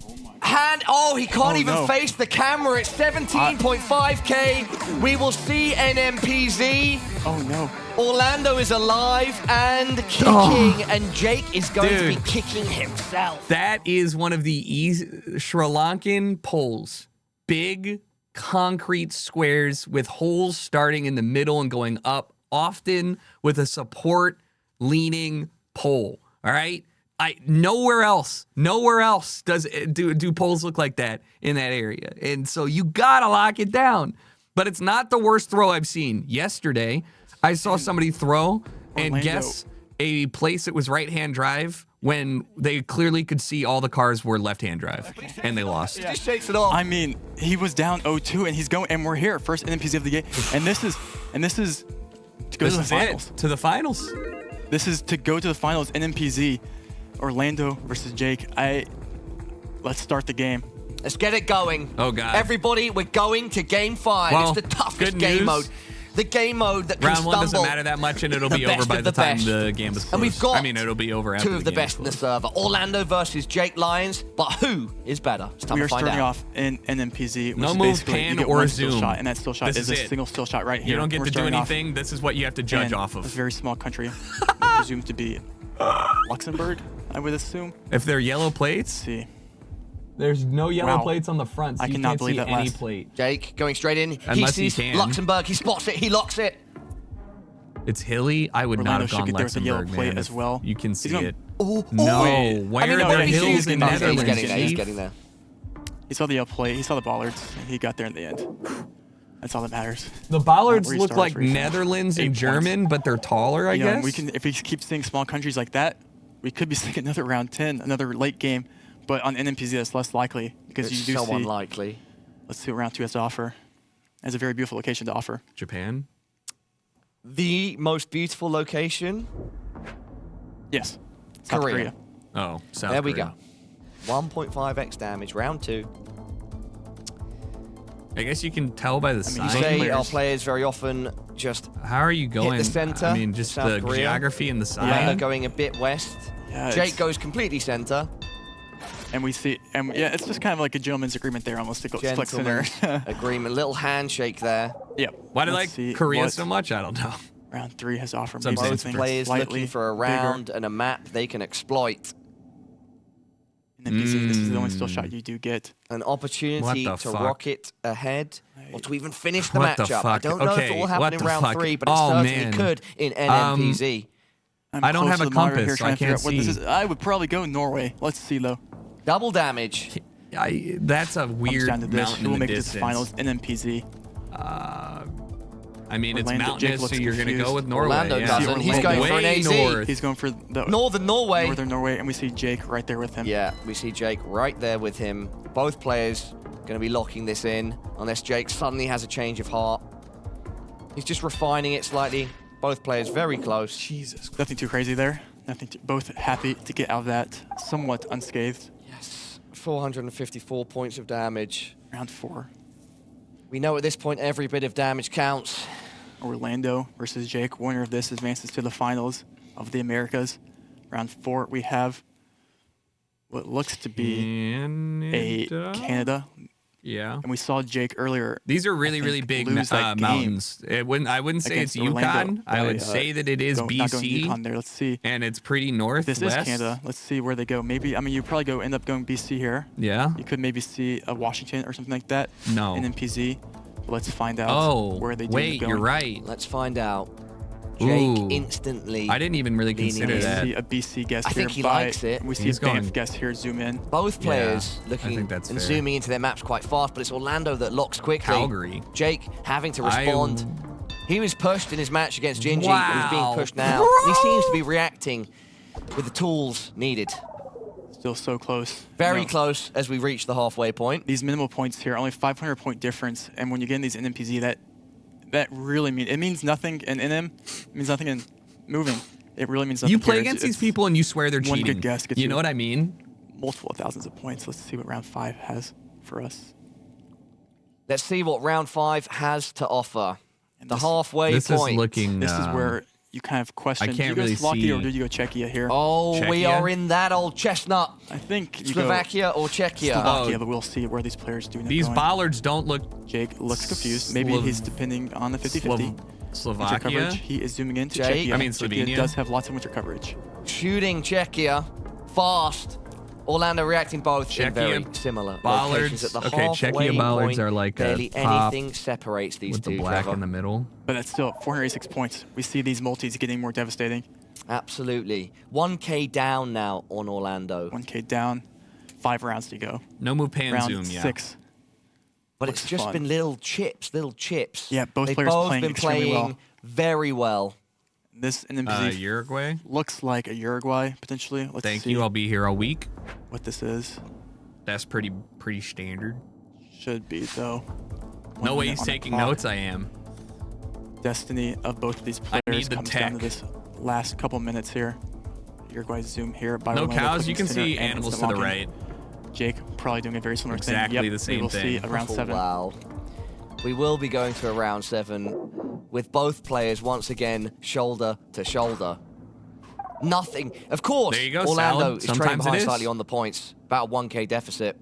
He can't Oh, even no. face the camera. It's 17.5K. We will see NMPZ. Oh no. Orlando is alive and kicking, and Jake is going to be Dude. kicking himself. that is one of the Sri Lankan poles. Big concrete squares with holes starting in the middle and going up, often with a support leaning pole. All right. Nowhere else do poles look like that in that area. And so you gotta lock it down. But it's not the worst throw I've seen. Yesterday, I saw somebody throw and Orlando. guess a place that was right-hand drive when they clearly could see all the cars were left-hand drive, and they lost. He just shakes it off. I mean, he was down 0-2 and he's going, and we're here, first NMPZ of the game. And this is to go to the finals. To the finals. This is to go to the finals, NMPZ, Orlando versus Jake. Let's start the game. Let's get it going. Oh, God. Everybody, we're going to game 5. Well, it's the toughest good game news. mode. The game mode that can Round one doesn't stumble matter that much, and it'll the be over best by of the the time best. the game is closed. And we've got I mean, it'll be over after 2 of the game is best in the closed. server. Orlando versus Jake Lyons, but who is better? It's time We to are find starting out. off in NMPZ, which No is move, basically pan, you get or one still zoom. shot, and that still shot This is is a it. single still shot right here. You don't get We're to do starting off anything. This is what you have to judge in off a of. very small country, presumed to be Luxembourg, I would assume. If they're yellow Let's plates, see. there's no yellow Wow. plates on the front, so I you cannot can't believe see that any last. plate. Jake going straight in. Unless he he sees can. Luxembourg. He spots it. He locks it. It's hilly. I would Orlando not have should gone get there with a yellow Luxembourg, plate man. as if well. You can He's see going- it. Oh, No, wait. where I mean, are no, the he's hills in getting there. Netherlands? He's getting there. He's Chief? getting there. He saw the yellow plate. He saw the bollards. And he got there in the end. That's all that matters. The bollards Not look restarts like for each one. Netherlands 8 and points. German, but they're taller, I You know, guess. we can, if we keep seeing small countries like that, we could be seeing another round 10, another late game. But on NMPZ, that's less likely because It's you do so see. unlikely. Let's see what round 2 has to offer. It has a very beautiful location to offer. Japan. The most beautiful location. Yes. South Korea. Oh, South There we Korea. go. 1.5x damage, round 2. I guess you can tell by the You sign. say our players very often just How are you going? the center, I mean, just South the Korea. geography and the Orlando sign. going a bit west. Yeah, Jake it's- goes completely center. And we see, and yeah, it's just kind of like a gentleman's agreement there, almost to go flex in there. Gentleman's agreement. Little handshake there. Yep. Why do I Let's see like Korea what so much? I don't know. Round 3 has to offer. Some Maybe sense Both something players slightly looking for a bigger. round and a map they can exploit. NMPZ, this is the only still shot you do get. An opportunity What to the fuck? rocket ahead or to even finish the What the matchup. I fuck? don't know if it Okay, will happen what in the round fuck? 3, but it Oh, certainly man. could in NMPZ. I'm I don't close have to a the monitor compass, here so trying I to figure can't out what this see. is. I would probably go Norway. Let's see though. Double damage. That's a Comes weird down to this. mountain Who will in the make it to distance. the finals? NMPZ. I mean, it's Orlando- Jake mountainous, so looks you're going to go confused. with Norway. Orlando yeah. doesn't. He's going for an Way AZ. north. He's going for the Northern Norway. Northern Norway, and we see Jake right there with him. Yeah, we see Jake right there with him. Both players going to be locking this in, unless Jake suddenly has a change of heart. He's just refining it slightly. Both players very close. Jesus. Nothing too crazy there. Nothing. Both happy to get out of that somewhat unscathed. Yes, 454 points of damage. Round 4. We know at this point every bit of damage counts. Orlando versus Jake. Winner of this advances to the finals of the Americas. Round 4, we have what looks to be a Canada. Yeah. And we saw Jake earlier. These are really, I think, really big lose that game mountains. I wouldn't say it's against Orlando. Yukon. I would say that it is Not going BC, Yukon there. Let's see. and it's pretty northwest. This is Canada. Let's see where they go. Maybe, I mean, you probably end up going BC here. Yeah. You could maybe see a Washington or something like that. No. And then PZ. Let's find out where they do wait, you're right. Let's find out. Jake Ooh. instantly. I didn't even really consider that. We see a BC guess I here. think he likes it. We see He's a Banff going- guess here. Zoom in. Both players looking think that's and fair. zooming into their maps quite fast, but it's Orlando that locks quickly. Calgary. Jake having to respond. He was pushed in his match against Gingy. Wow. He's being pushed now. He seems to be reacting with the tools needed. Still so close. Very close as we reach the halfway point. These minimal points here, only 500 point difference, and when you get in these NMPZ, that really means nothing in NM. It means nothing in moving. It really means nothing. You play here. against these people and you swear they're one cheating. good guess gets You know what I mean? Multiple thousands of points. Let's see what round 5 has for us. Let's see what round 5 has to offer. And The this- halfway This point. is looking. This is where you kind of question. I can't do you really go Slovakia or see- do you go Czechia here? Oh, we Czechia? are in that old chestnut. I think you Slovakia or go Czechia. Slovakia, but we'll see where these players do. These bollards don't look. Jake looks confused. Maybe he's depending on the 50-50. Winter Slovakia. coverage. He is zooming into Jake? Czechia. I mean, Czechia Slovenia. does have lots of winter coverage. Shooting Czechia fast. Orlando reacting both in very Czechia similar bollards. locations at the Okay, halfway Czechia bollards point. are like a barely top anything separates these with two. the black Trevor. in the middle. But that's still 486 points. We see these multis getting more devastating. Absolutely. 1K down now on Orlando. 1K down, 5 rounds to go. No move pan Round zoom. Yeah. 6. But Looks it's just fun. been little chips. Yeah, both They've players both playing been extremely playing well. very well. This NMPZ Uruguay. looks like a Uruguay, potentially. Let's Thank see you. I'll be here all week. what this is. That's pretty standard. Should be, though. No 1 way minute he's on the taking clock. notes. I am. Destiny of both of these I players need the comes down to tech. this last couple minutes here. Uruguay's zoom here. By No Orlando cows. You clicking can center see and animals instant to the locking. right. Jake probably doing a very similar thing. Exactly Yep, the same we will see thing. around 7. Wow. We will be going to a round 7 with both players once again shoulder to shoulder. Nothing. Of course, There you go, Orlando Salad. is trailing Sometimes it behind is. slightly on the points. About a 1K deficit.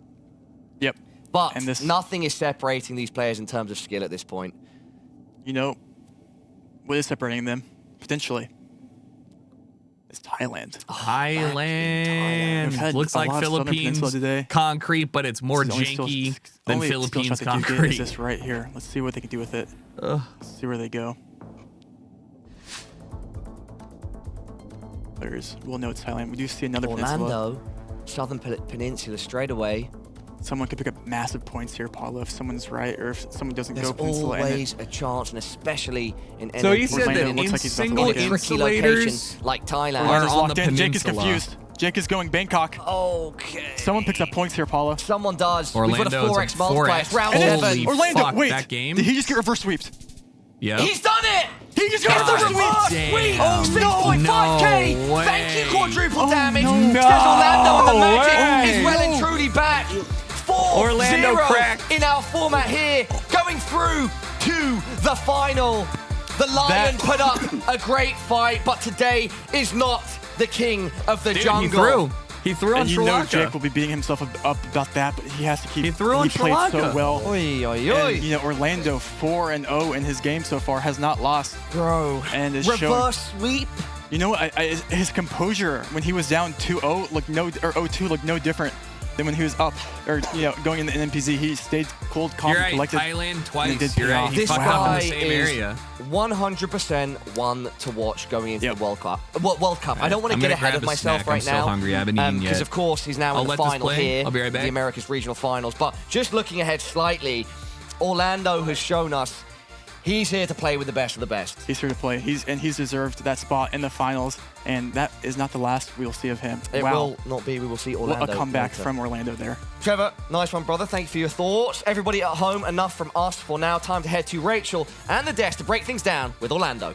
Yep. But And this- nothing is separating these players in terms of skill at this point. You know, what is separating them, potentially, is Thailand. We've Thailand. had Looks a like lot of Southern Philippines Peninsula today. concrete, but it's more This is only still- janky than only skill Philippines shot that you get concrete. is this right here. Let's see what they can do with it. Let's see where they go. Players will know it's Thailand. We do see another peninsula. Orlando, Southern Peninsula straight away. Someone could pick up massive points here, Paulo, if someone's right, or if someone doesn't There's go peninsula. and always a chance, and especially in So any he said Orlando that looks in like he's about to single lock in. tricky location insulators like Thailand. are Orlando's on locked the in. Jake is peninsula. confused. Jake is going Bangkok. Okay. Someone picks up points here, Paulo. Someone does. Orlando We've got a 4x is a multiplier. 4x. It's round And then 7. Orlando, fuck, wait. that game? Did he just get reverse sweeped? Yeah. He's done it! He just It's got the reverse reverse sweep. sweep! Damn. 6.5k! No Thank you, way. quadruple damage! no. Says Orlando, and the magic way. is well and truly back. 4-0 Orlando cracked. in our format here, going through to the final. The Lion put up a great fight, but today is not the king of the Dude, jungle. He threw on And you Sri know Lanka. Jake will be beating himself up about that, but he has to keep. He threw on Sri played so Lanka. well. Oi, oi, oi. And, you know, Orlando 4-0 in his game so far, has not lost. Bro, And is showing. reverse sweep. You know what? His composure when he was down 2-0 looked no, or 0-2 looked no different than when he was up, or going in the NPZ. He stayed cool, calm, You're and right. collected. Thailand twice. did You're pay right. off. He This fucked up guy in the same is area. 100% one to watch going into Yep. the World Cup. World Cup. I don't want to I'm get gonna ahead grab of a myself snack. right I'm so now. hungry. I haven't eaten Because yet. of course he's now I'll in the let this final play. here, I'll be right back. the America's Regional Finals. But just looking ahead slightly, Orlando has shown us he's here to play with the best of the best. He's here to play. He's deserved that spot in the finals, and that is not the last we'll see of him. It wow. will not be. We will see Orlando. What a comeback later. from Orlando there. Trevor, nice one, brother. Thank you for your thoughts. Everybody at home, enough from us for now. Time to head to Rachel and the desk to break things down with Orlando.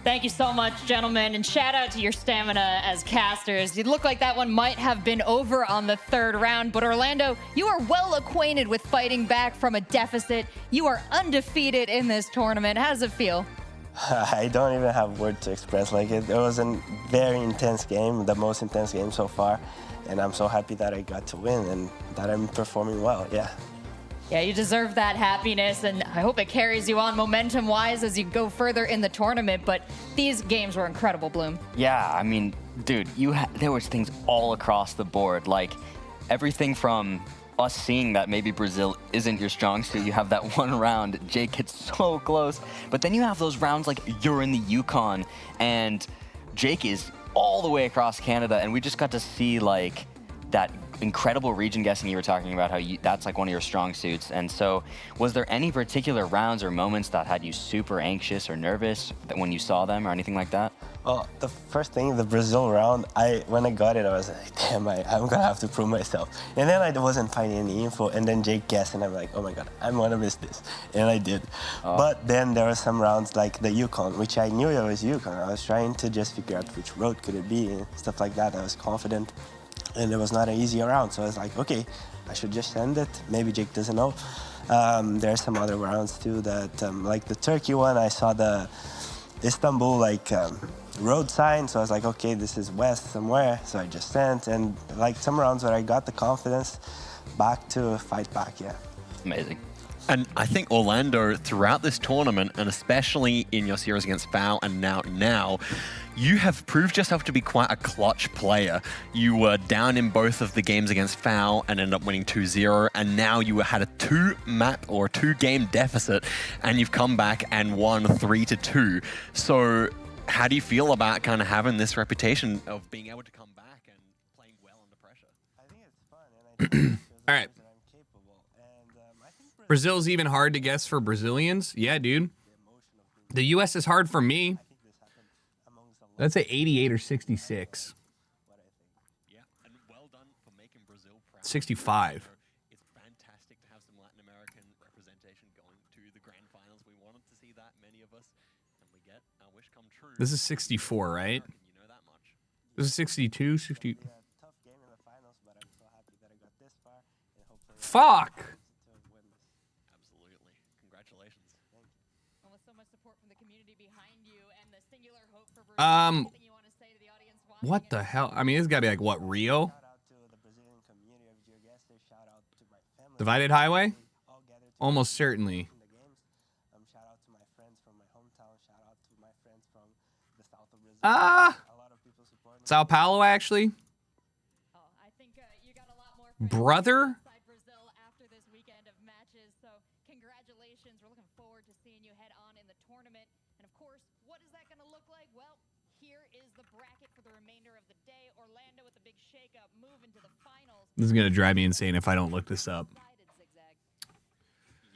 Thank you so much, gentlemen, and shout out to your stamina as casters. You look like that one might have been over on the 3rd round, but Orlando, you are well acquainted with fighting back from a deficit. You are undefeated in this tournament. How does it feel? I don't even have words to express. Like it was a very intense game, the most intense game so far, and I'm so happy that I got to win and that I'm performing well. Yeah. Yeah, you deserve that happiness, and I hope it carries you on momentum-wise as you go further in the tournament, but these games were incredible, Bloom. Yeah, I mean, dude, there was things all across the board, like everything from us seeing that maybe Brazil isn't your strong suit. You have that one round, Jake gets so close, but then you have those rounds like you're in the Yukon and Jake is all the way across Canada, and we just got to see like that incredible region guessing you were talking about, how that's like one of your strong suits. And so was there any particular rounds or moments that had you super anxious or nervous when you saw them or anything like that? Well, the first thing, the Brazil round, when I got it, I was like, damn, I'm gonna have to prove myself. And then I wasn't finding any info, and then Jake guessed, and I'm like, oh my god, I'm gonna miss this. And I did. But then there were some rounds like the Yukon, which I knew it was Yukon. I was trying to just figure out which road could it be and stuff like that. I was confident. And it was not an easy round, so I was like, okay, I should just send it. Maybe Jake doesn't know. There are some other rounds too that, like the Turkey one, I saw the Istanbul road sign, so I was like, okay, this is west somewhere, so I just sent. And like some rounds where I got the confidence back to fight back, yeah. Amazing. And I think Orlando, throughout this tournament, and especially in your series against FAO and now, you have proved yourself to be quite a clutch player. You were down in both of the games against FAO and ended up winning 2-0, and now you had a two-game deficit, and you've come back and won 3-2. So how do you feel about kind of having this reputation of being able to come back and playing well under pressure? I think it's fun, and I think All right. that I'm capable. And I think Brazil's even hard to guess for Brazilians. Yeah, dude. The U.S. is hard for me. That's an 88 or 66. Yeah, and well done for making Brazil proud. 65. It's fantastic to have some Latin American representation going to the grand finals. We wanted to see that, many of us, and we get our wish come true. This is 64, right? You know that much. This is 62, 60. tough game in the finals, but I'm so happy that I got this far, and hopefully Fuck! to win this. Absolutely. Congratulations. And with so much support from the community behind you and the singular hope for Brazil, anything you want to say to the audience watching? What the hell? I mean, it's got to be like, what, Rio? Shout out to the Brazilian community of Geoguessr. Shout out to my family. Divided Highway? All gathered Almost certainly. in the games. Shout out to my friends from my hometown. Shout out to my friends from the south of Brazil. A lot of people support me. Sao Paulo, actually. Oh, I think you got a lot more Brother? inside Brazil after this weekend of matches. So congratulations. We're looking forward to seeing you head on in the tournament. And of course, what is that going to look like? Well, here is the bracket for the remainder of the day. Orlando with a big shakeup, move into the finals. This is going to drive me insane if I don't look this up. Sided zigzag.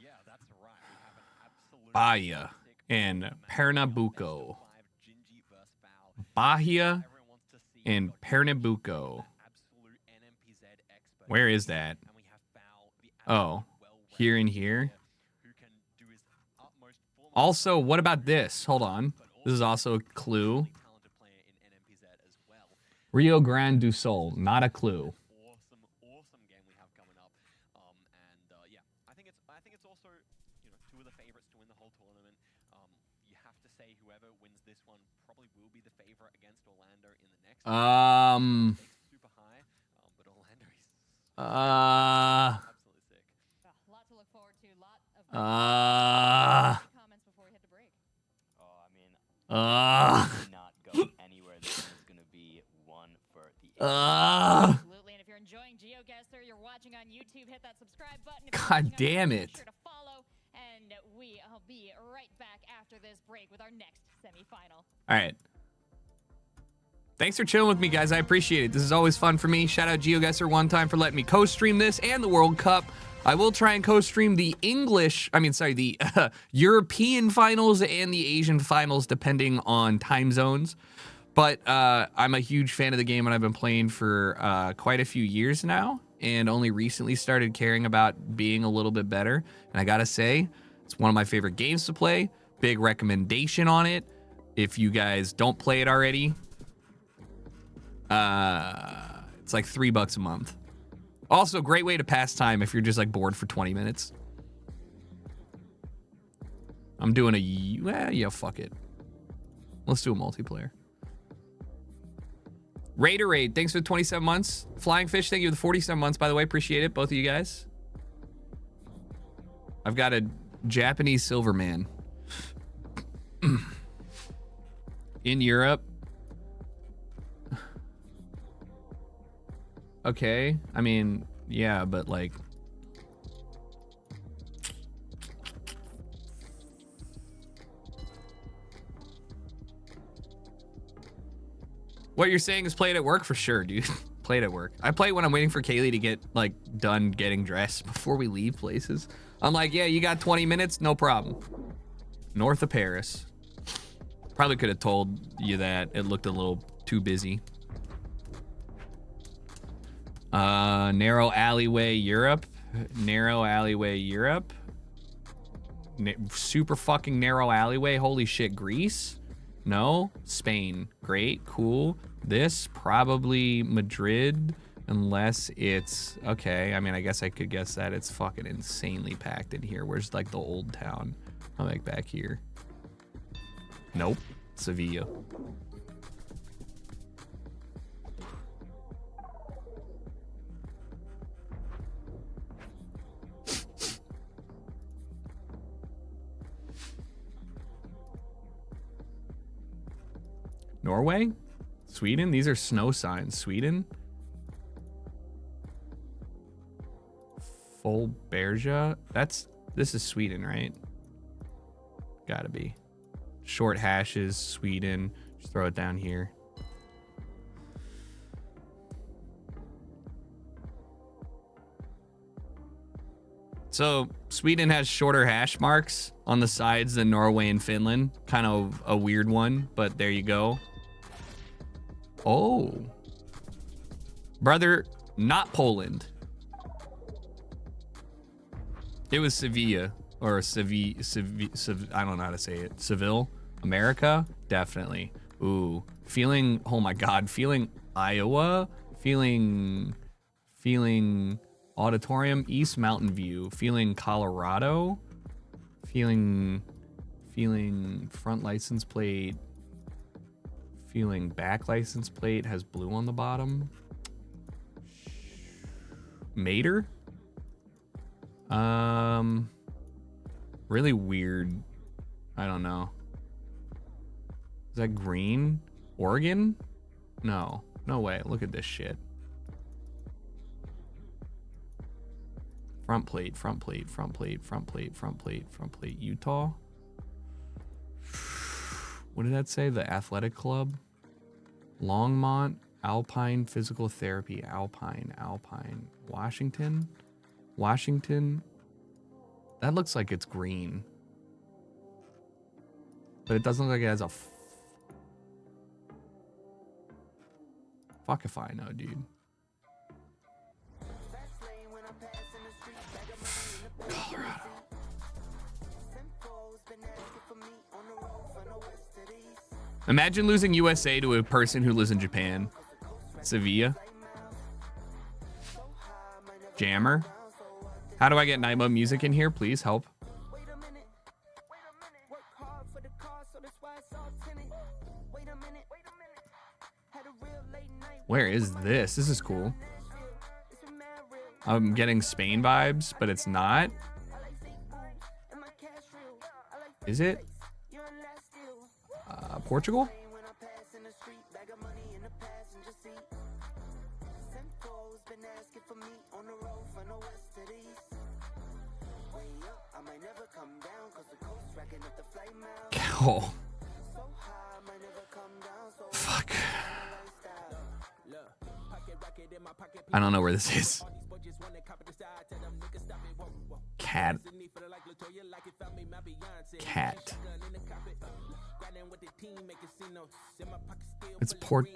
Yeah, that's right. We have an absolute Bahia and Pernambuco. five Gingy versus FAO. Bahia Everyone wants to see and Pernambuco. absolute NMPZ expert. Where is that? And we have FAO, the Oh, here and here. who can do his utmost for Also, what about this? Hold on. This is also a clue. talented player in NMPZ as well. Rio Grande do Sul, not a clue. Awesome game we have coming up. Yeah, I think it's also, two of the favorites to win the whole tournament. You have to say whoever wins this one probably will be the favorite against Orlando in the next. Stakes super high, but Orlando is absolutely sick. A lot to look forward to. Lot of comments before we hit the break. Oh, I mean, not go anywhere. This is going to be one for the Absolutely. And if you're enjoying Geoguessr, you're watching on YouTube, hit that subscribe button. If you're God watching on damn YouTube, it. Be sure to follow, and I'll be right back after this break with our next semifinal. All right. Thanks for chilling with me, guys. I appreciate it. This is always fun for me. Shout out Geoguessr one time for letting me co-stream this and the World Cup. I will try and co-stream the European finals and the Asian finals, depending on time zones. But I'm a huge fan of the game, and I've been playing for quite a few years now, and only recently started caring about being a little bit better. And I gotta say, it's one of my favorite games to play. Big recommendation on it. If you guys don't play it already, it's like $3 a month. Also, great way to pass time if you're just like bored for 20 minutes. I'm doing fuck it. Let's do a multiplayer. Raiderade, thanks for the 27 months. Flying Fish, thank you for the 47 months, by the way. Appreciate it, both of you guys. I've got a Japanese silver man. In Europe. Okay, I mean, yeah, but like, What you're saying is play it at work for sure, dude. Play it at work. I play when I'm waiting for Kaylee to get like done getting dressed before we leave places. I'm like, yeah, you got 20 minutes? No problem. North of Paris. Probably could have told you that. It looked a little too busy. Narrow alleyway, Europe. Narrow alleyway, Europe. Super fucking narrow alleyway. Holy shit, Greece? No. Spain. Great. Cool. This probably Madrid, unless it's okay. I mean, I guess I could guess that it's fucking insanely packed in here. Where's like the old town? I'm like back here. Nope. Sevilla. Norway? Sweden? These are snow signs. Sweden? Folbergia? This is Sweden, right? Gotta be. Short hashes, Sweden. Just throw it down here. So Sweden has shorter hash marks on the sides than Norway and Finland. Kind of a weird one, but there you go. Oh. Brother, not Poland. It was Sevilla or Seville, I don't know how to say it. Seville, America, definitely. Ooh, feeling, oh my God, feeling Iowa, feeling Auditorium, East Mountain View, feeling Colorado, feeling front license plate, feeling back license plate has blue on the bottom. Mater? Really weird. I don't know. Is that green? Oregon? No way. Look at this shit. Front plate, front plate, front plate, front plate, front plate, front plate. Utah? What did that say? The athletic club? Longmont, Alpine Physical Therapy, Alpine. Washington? That looks like it's green. But it doesn't look like it has a fuck if I know, dude. Colorado. Imagine losing USA to a person who lives in Japan. Sevilla. Jammer. How do I get night mode music in here? Please help. Where is this? This is cool. I'm getting Spain vibes, but it's not. Is it? Portugal? Oh. Fuck. I don't know where this is. Cat.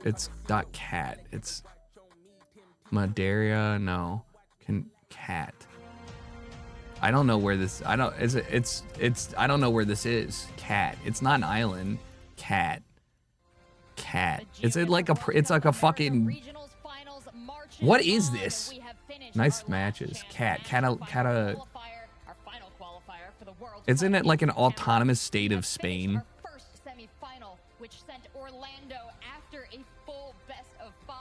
It's dot cat. It's Madeira. No. Cat. I don't know where this. I don't know where this is. Cat. It's not an island. Cat. It's like a fucking. What is this? Nice matches. Cata. Isn't it like an autonomous state of Spain? First semifinal, which sent Orlando after a full best of 5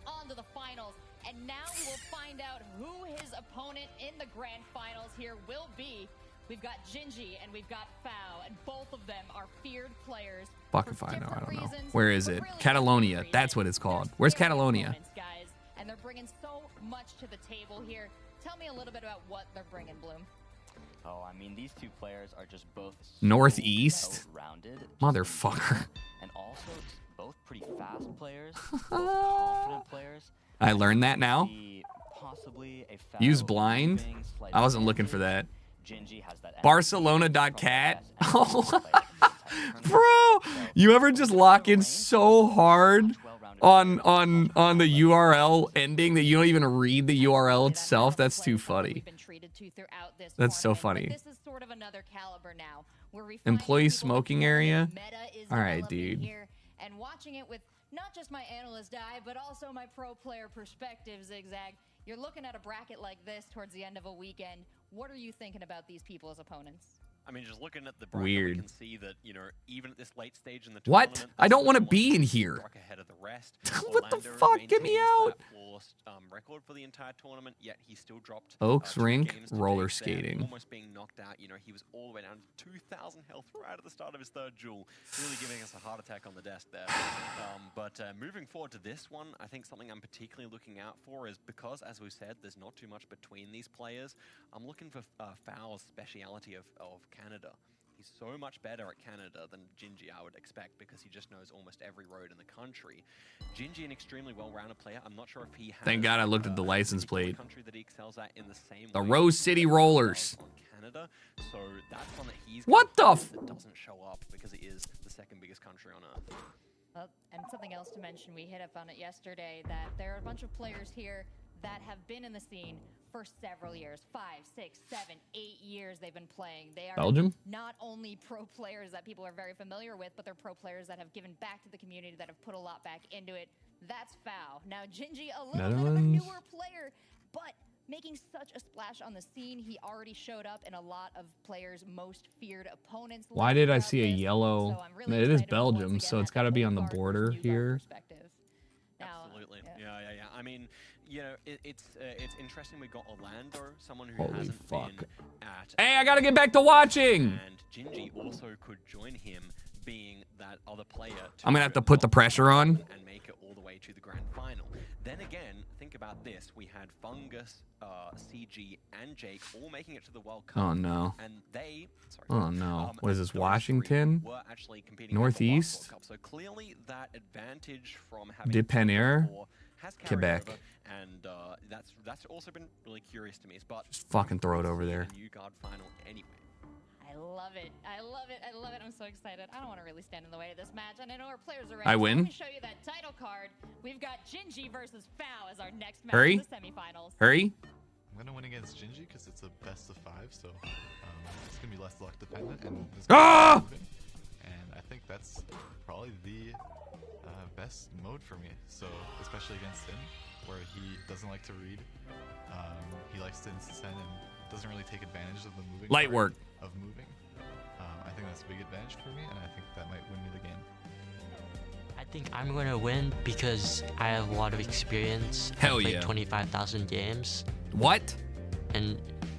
onto the finals. And now we will find out who his opponent in the grand finals here will be. We've got Gingy and we've got Fao, and both of them are feared players. Fuck if I know. I don't know. Where is it? Catalonia. That's what it's called. Where's Catalonia? Guys, and they're bringing so much to the table here. Tell me a little bit about what they're bringing, Bloom. Oh, I mean, these two players are just both Northeast? well-rounded, Motherfucker. and also both pretty fast. fast players, both confident players. I learned that now. Possibly a Use foul, blind. moving, slight I wasn't looking for advantage. that. Gingy has that Barcelona.cat. Oh, Bro, you ever just lock in so hard on the URL ending that you don't even read the URL itself? That's too funny. That's so funny. This is sort of another caliber now. Employee smoking area? All right, dude. And watching it with not just my analyst eye, but also my pro player perspective, Zigzag. You're looking at a bracket like this towards the end of a weekend. What are you thinking about these people as opponents? I mean, just looking at the bracket, Weird. we can see that, you know, even at this late stage in the What? tournament, I don't want to want be in here. ahead of the rest. What the Orlando fuck? Get me maintains out. that flawless, record for the entire tournament, yet he still dropped Oaks 2 Rink, games to roller Jake there, skating. almost being knocked out. You know, he was all the way down to 2,000 health right at the start of his third duel, really giving us a heart attack on the desk there. But moving forward to this one, I think something I'm particularly looking out for is because, as we said, there's not too much between these players. I'm looking for Foul's speciality of Canada. He's so much better at Canada than Gingy, I would expect, because he just knows almost every road in the country. Gingy, an extremely well-rounded player. I'm not sure if he has... Thank God I looked at the license plate. ...country that he excels at in the same The way Rose City Rollers. on Canada. So that's one that he's... What the f... ...that doesn't show up because it is the second biggest country on Earth. And something else to mention, we hit up on it yesterday, that there are a bunch of players here that have been in the scene for several years. 5, 6, 7, 8 years they've been playing. They are Belgium? not only pro players that people are very familiar with, but they're pro players that have given back to the community, that have put a lot back into it. That's Foul. Now, Gingy, a little bit of a newer player, but making such a splash on the scene. He already showed up in a lot of players' most feared opponents. Why did I see a yellow? So I'm really It is excited to once Belgium, again so it's have got to the be whole on the guard versus border new guard here. perspective. Now, Absolutely. Yeah. I mean, you know, it's interesting. We got Orlando, someone who Holy hasn't fuck. been at. Hey, I got to get back to watching. And Gingy also could join him, being that other player. I'm going to have to put the pressure on. And make it all the way to the grand final. Then again, think about this. We had Fungus, CG, and Jake all making it to the World Cup. Oh, no. And they, sorry. Oh, no. What is this, those three Washington? were actually competing Northeast? at the last World Cup. So clearly that advantage from having Depenir? has carried Quebec. over, and that's also been really curious to me. But Just fucking throw it over we'll see there. a new guard final anyway. I love it. I love it. I love it. I'm so excited. I don't want to really stand in the way of this match, and I know our players are ready. I So win? let me show you that title card. We've got Gingy versus Foul as our next match Hurry. in the semifinals. Hurry. I'm gonna win against Gingy because it's a best of 5, so it's gonna be less luck dependent, and it's Ah! moving. And I think that's probably the best mode for me. So especially against him, where he doesn't like to read, he likes to instant and doesn't really take advantage of the moving. Light part work. of moving. I think that's a big advantage for me, and I think that might win me the game. I think I'm going to win because I have a lot of experience. Hell I've played yeah. 25,000 games. What? And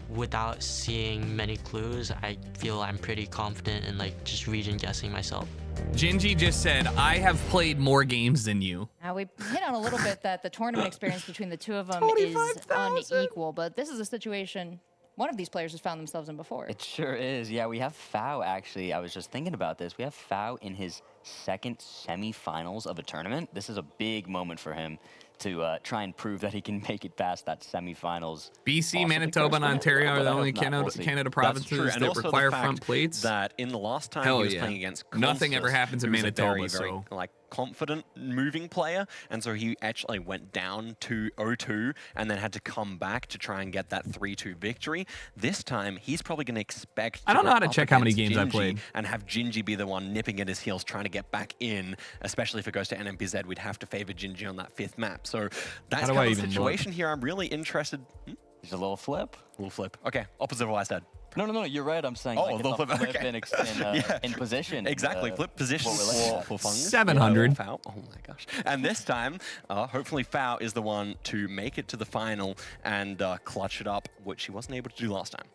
without seeing many clues, I feel I'm pretty confident in like just region guessing myself. Gingy just said, I have played more games than you. Now, we hit on a little bit that the tournament experience between the two of them is 25,000. unequal, but this is a situation one of these players has found themselves in before. It sure is. Yeah, we have Fau actually. I was just thinking about this. We have Fau in his second semifinals of a tournament. This is a big moment for him to try and prove that he can make it past that semifinals. BC, Manitoba, and Ontario are the only Canada That's provinces true. And that also the require fact front plates. That in the last time Hell he was yeah. playing against Nothing ever Constance, happens in who was a Manitoba, very, so like confident moving player, and so he actually went down to 0-2 and then had to come back to try and get that 3-2 victory. This time he's probably going to expect I don't know go how to up check how many against games I Gingy played. and have Gingy be the one nipping at his heels trying to get back in, especially if it goes to NMPZ. We'd have to favor Gingy on that 5th map, so that's do I kind of even the look? situation here. I'm really interested. There's a little flip. Little flip. Okay, opposite of what I said. No, you're right. I'm saying Oh, like the it's a flip, flip okay. in, in position. Exactly, flip position what we're looking at. for Fungus. 700. Foul. Oh my gosh. And this time, hopefully Foul is the one to make it to the final and clutch it up, which he wasn't able to do last time.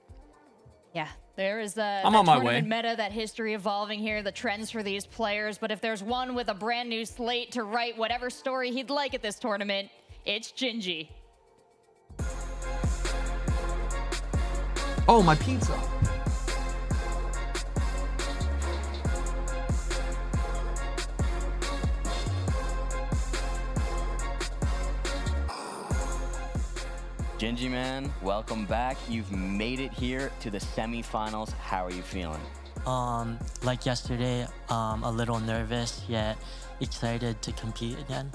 Yeah, there is a I'm on my tournament way. meta, that history evolving here, the trends for these players. But if there's one with a brand new slate to write whatever story he'd like at this tournament, it's Gingy. Oh, my pizza. Gingy, man, welcome back. You've made it here to the semifinals. How are you feeling? Like yesterday, a little nervous, yet excited to compete again.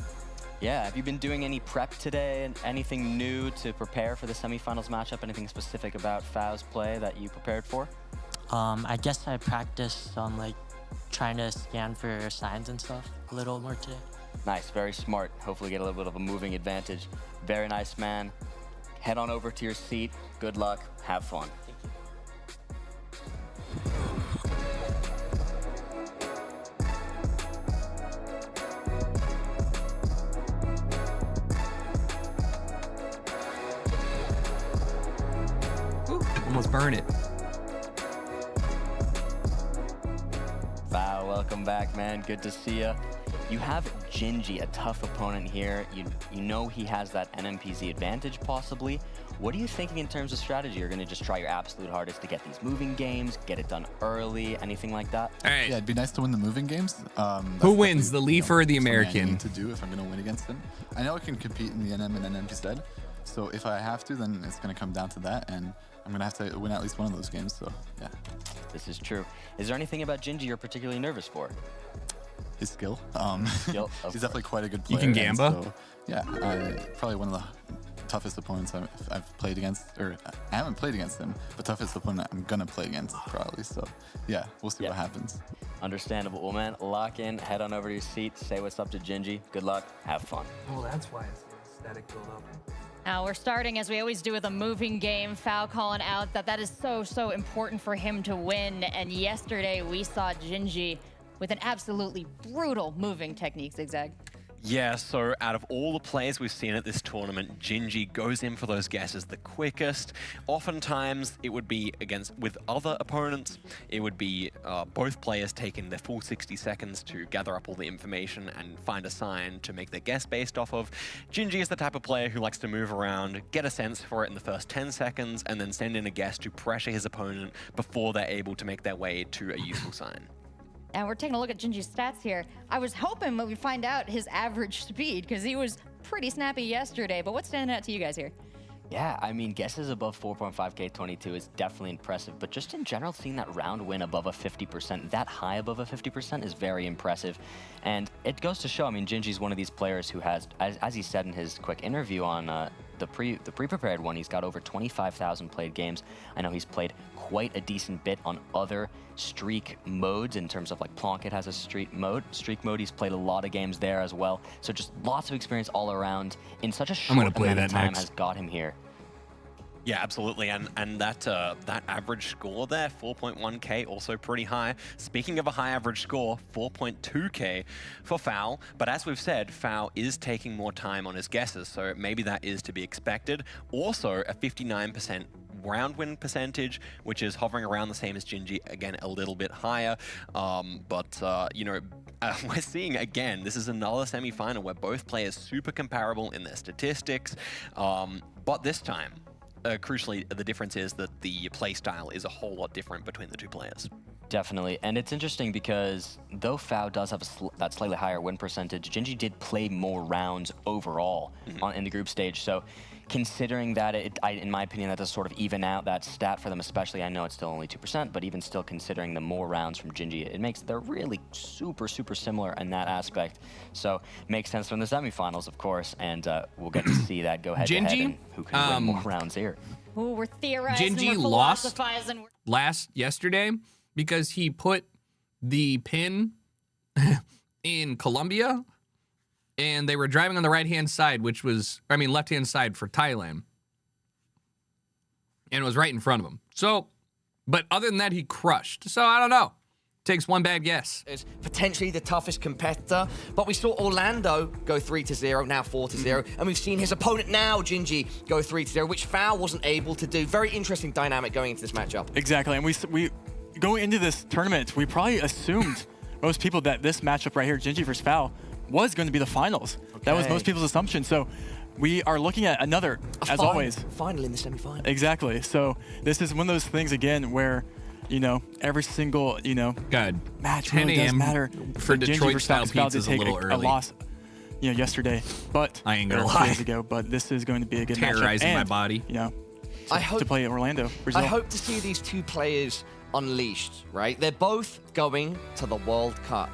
Yeah, have you been doing any prep today and anything new to prepare for the semifinals matchup? Anything specific about Fao's play that you prepared for? I guess I practiced some like trying to scan for signs and stuff a little more today. Nice, very smart. Hopefully get a little bit of a moving advantage. Very nice, man. Head on over to your seat. Good luck. Have fun. Ooh, almost burn it. Fao, welcome back, man. Good to see you. You have Gingy, a tough opponent here. You know he has that NMPZ advantage, possibly. What are you thinking in terms of strategy? You're going to just try your absolute hardest to get these moving games, get it done early, anything like that? All right. Yeah, it'd be nice to win the moving games. Who wins, the Leaf or the something I American? need to do if I'm going to win against him. I know I can compete in the NM and NMPZ, so if I have to, then it's going to come down to that, and I'm going to have to win at least one of those games, so yeah. This is true. Is there anything about Gingy you're particularly nervous for? His skill. Skill, He's definitely quite a good player. You can gamba? So, yeah, probably one of the toughest opponents I've played against, or I haven't played against him, but toughest opponent I'm going to play against, probably. So, yeah, we'll see what happens. Understandable. Well, man, lock in, head on over to your seat, say what's up to Gingy. Good luck, have fun. Oh, that's why it's static build up. Now we're starting, as we always do, with a moving game. Fao calling out that is so important for him to win. And yesterday we saw Gingy with an absolutely brutal moving technique, Zigzag. Yeah, so out of all the players we've seen at this tournament, Gingy goes in for those guesses the quickest. Oftentimes, it would be with other opponents, it would be both players taking their full 60 seconds to gather up all the information and find a sign to make their guess based off of. Gingy is the type of player who likes to move around, get a sense for it in the first 10 seconds, and then send in a guess to pressure his opponent before they're able to make their way to a useful sign. And we're taking a look at Gingy's stats here. I was hoping that we'd find out his average speed, because he was pretty snappy yesterday. But what's standing out to you guys here? Yeah, I mean, guesses above 4.5K 22 is definitely impressive, but just in general, seeing that round win above a 50%, that high above a 50% is very impressive. And it goes to show, I mean, Gingy's one of these players who has, as he said in his quick interview on the pre-prepared one, he's got over 25,000 played games. I know he's played quite a decent bit on other streak modes in terms of like Plunkett has a streak mode. He's played a lot of games there as well. So just lots of experience all around in such a short amount of time has got him here. Yeah, absolutely, and that average score there, 4.1K, also pretty high. Speaking of a high average score, 4.2K for Fao, but as we've said, Fao is taking more time on his guesses, so maybe that is to be expected. Also, a 59% round win percentage, which is hovering around the same as Gingy, again, a little bit higher. You know, we're seeing, again, this is another semi-final where both players super comparable in their statistics, but this time, crucially, the difference is that the play style is a whole lot different between the two players. Definitely, and it's interesting because though Fao does have that slightly higher win percentage, Gingy did play more rounds overall in the group stage. So considering that, in my opinion, that does sort of even out that stat for them, especially. I know it's still only 2%, but even still considering the more rounds from Gingy, it makes they're really super similar in that aspect. So makes sense from the semifinals, of course, and we'll get to see that go head to head and who can win more rounds here. Ooh, we're theorizing, Gingy we're lost philosophizing. yesterday because he put the pin in Colombia, and they were driving on the right-hand side, left-hand side for Thailand. And it was right in front of him. So, but other than that, he crushed. So, I don't know. Takes one bad guess. Is potentially the toughest competitor, but we saw Orlando go 3-0, now 4-0, and we've seen his opponent now, Gingy, go 3-0, which Fao wasn't able to do. Very interesting dynamic going into this matchup. Exactly, and we going into this tournament, we probably assumed, most people, that this matchup right here, Gingy versus Fao, was going to be the finals. Okay. That was most people's assumption. So we are looking at another, always. Final in the semifinal. Exactly. So this is one of those things, again, where, you know, every single, you know, God, match 10 really does a.m. matter. for Detroit-style pizza is a little early. A loss yesterday, but I ain't gonna or 2 lie. days ago. But this is going to be a good Terrorizing matchup. my And, body. To play Orlando, Brazil. I hope to see these two players unleashed, right? They're both going to the World Cup.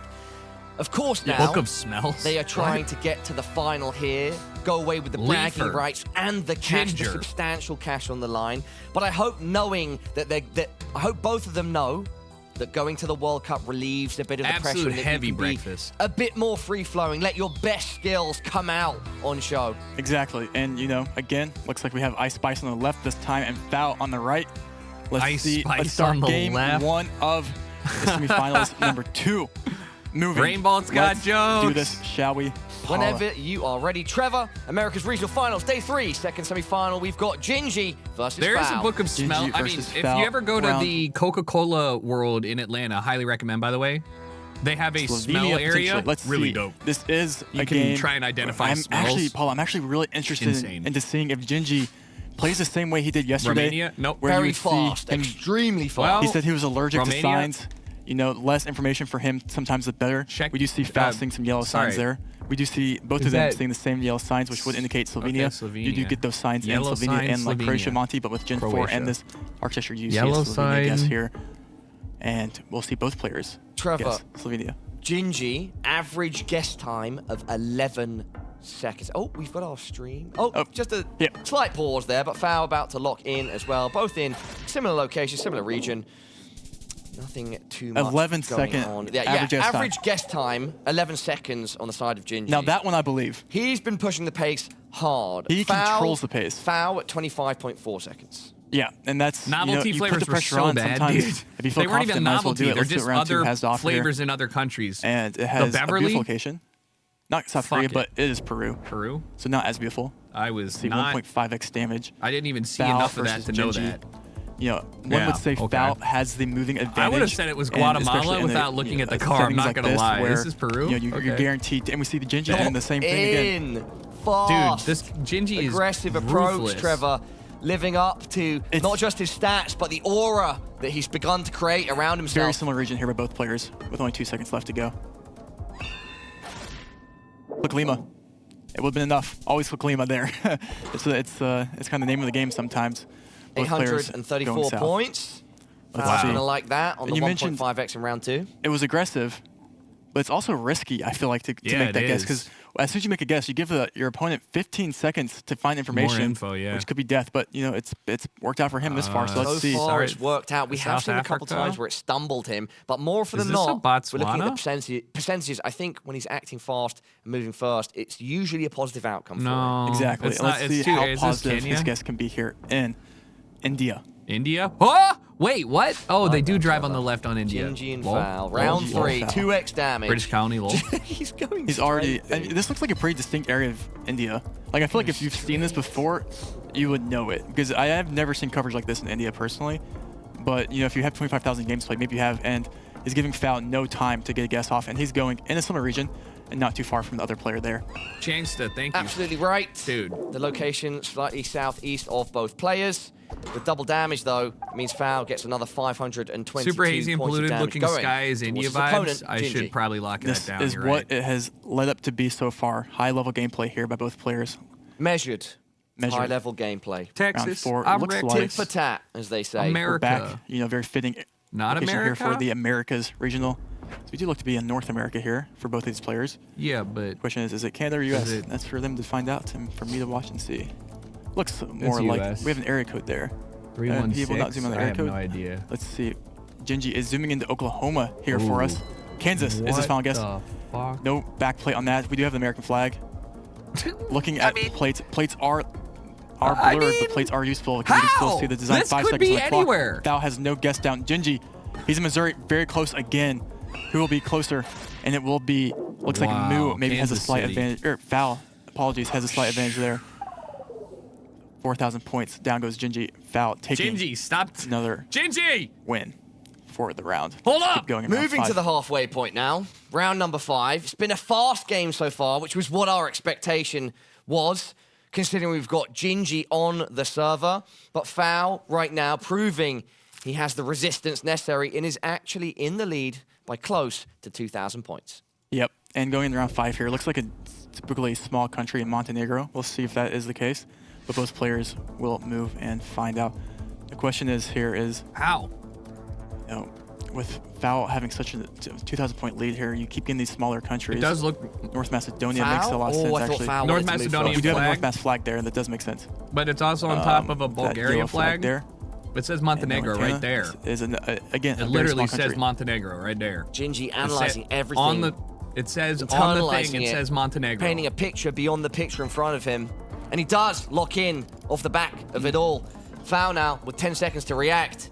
Of course now, Book of Smells. they are trying to get to the final here, go away with the bragging Leafer. rights and the cash, the Ginger. substantial cash on the line. But I hope knowing that I hope both of them know that going to the World Cup relieves a bit of the pressure. Absolute And that heavy you can be breakfast. a bit more free-flowing. Let your best skills come out on show. Exactly. And, again, looks like we have Ice Spice on the left this time and Foul on the right. Let's Ice see. Spice Let's start on the game left. 1 of the semifinals, number 2. Moving. Rainbow Scott Let's jokes. do this, shall we? Whenever you are ready. Trevor, America's Regional Finals, Day 3, second semifinal. We've got Gingy versus There is a Foul. Book of Smell. I mean, versus if Foul you ever go to round. the Coca-Cola World in Atlanta, highly recommend, by the way. They have a smell Slovenia, area. potentially. Let's really see. dope. This is You a can game. try and identify I'm smells. actually really interested Insane. into seeing if Gingy plays the same way he did yesterday. Romania? Nope. Where you Very would see fast, him- extremely fast. Well, he said he was allergic Romania? to signs. Less information for him, sometimes the better. Check- We do see Foul seeing some yellow signs sorry. there. We do see both Is of them that- seeing the same yellow signs, which would indicate Slovenia. Okay, You do Slovenia. get those signs Yellow in Slovenia sign, and like Croatia, Slovenia. Monty, but with Gen 4 Croatia. and this architecture, you Yellow see a Slovenia guess sign. here. And we'll see both players Trevor. guess Slovenia. Gingy, average guess time of 11 seconds. Oh, we've got our stream. Oh, just a slight pause there, but Foul about to lock in as well. Both in similar location, similar region. Nothing too much 11 going second on. average Guess time, 11 seconds on the side of Gingy. Now that one I believe. He's been pushing the pace hard. He Foul, controls the pace. Foul at 25.4 seconds. Yeah, and that's Novelty you put flavors the were pressure so on bad, sometimes. dude. If you feel They weren't even confident, might as well do novelty. it. They're Let's see just what round 2 other has to offer flavors here. in other countries. And it has a Beverly? beautiful location. Not South Fuck Korea, it. but it is Peru. Peru? So not as beautiful. I was See not. 1.5x damage. I didn't even see Foul enough of that versus to know Gingy. that. One Yeah, would say okay. Foul has the moving advantage. I would have said it was and Guatemala especially in without looking at the car. I'm settings not like gonna this lie. where, This is Peru? You're Okay. guaranteed, and we see the Gingy doing the same thing again. In. Fast. Dude, this Gingy is aggressive approach, ruthless. Trevor. Living up to not just his stats, but the aura that he's begun to create around himself. Very similar region here by both players, with only 2 seconds left to go. Look, Lima. It would have been enough. Always look Lima there. it's kind of the name of the game sometimes. Both players 834 going south. points. Let's Foul's see. gonna like that on And the you mentioned 1.5x in round 2. it was aggressive, but it's also risky, I feel like, to Yeah, make it that guess. is. Because as soon as you make a guess, you give your opponent 15 seconds to find information, info, yeah. which could be death. But, it's worked out for him this far, so let's So see. far, it's worked out. We have South seen a couple Africa? times where it stumbled him, but more for Is than this a not, we're looking at the Botswana? percentages. I think when he's acting fast and moving first, it's usually a positive outcome for him. No. Exactly. It's And let's not, see it's too, how is this positive Kenya? his guess can be here in India. India? Oh! Wait, what? Oh, they do drive on the left on India. Gingy and Lol. Foul. Round Lol. 3, Foul. 2x damage. British County, lol. He's going He's already. straight in. This looks like a pretty distinct area of India. Like I feel like if you've seen this before, you would know it because I have never seen coverage like this in India personally. But if you have 25,000 games played, maybe you have, and he's giving Foul no time to get a guess off, and he's going in a similar region and not too far from the other player there. Changsta, thank you. Absolutely right. Dude. The location slightly southeast of both players. With double damage, though, it means Foul gets another 522 Super hazy and points of polluted damage looking going skies, towards India his opponent, vibes. I should Gingy. probably lock This that down. is You're what right. it has led up to be so far. High-level gameplay here by both players. Measured. Measured. High-level gameplay. Texas, Round 4, it looks America. like Tit for tat, as they say. America. We're back. Very fitting. Not location here America? for the Americas regional. So we do look to be in North America here for both of these players. Yeah, but Question is it Canada or US? it- That's for them to find out and for me to watch and see. Looks more like US. we have an area code there. He will not 316. zoom on the I area have code. no idea. Let's see. Gingy is zooming into Oklahoma here for Ooh. us. Kansas is his final guess. What the fuck? No back plate on that. We do have the American flag. Looking at plates. Plates are I blurred, mean, but plates are useful. You can still how? see the design. This 5 could seconds be on the clock. anywhere. Thou has no guess down. Gingy, he's in Missouri, very close again. Who will be closer? And it will be, looks like Wow, Moo maybe has a Kansas slight City. advantage, or Foul, apologies, has a slight advantage there. 4,000 points. Down goes Gingy. Foul taking Gingy, stop. another Gingy! win for the round. Hold Keep up. going in round Moving to 5. the halfway point now. Round number 5. It's been a fast game so far, which was what our expectation was, considering we've got Gingy on the server. But Foul right now proving he has the resistance necessary and is actually in the lead by close to 2,000 points. Yep, and going in round 5 here, looks like a typically a small country in Montenegro. We'll see if that is the case, but both players will move and find out. The question is how? You know, with Foul having such a 2,000-point lead here, you keep getting these smaller countries. It does look... North Macedonia makes a lot of sense, actually. North Macedonia We do have a flag. North Mac flag there, and that does make sense. But it's also on top of a Bulgaria flag. there. It says Montenegro right there. Again, it literally says Montenegro right there. Gingy analyzing everything. On the, it says on the thing, it says Montenegro. Painting a picture beyond the picture in front of him. And he does lock in off the back of it all. Foul now with 10 seconds to react.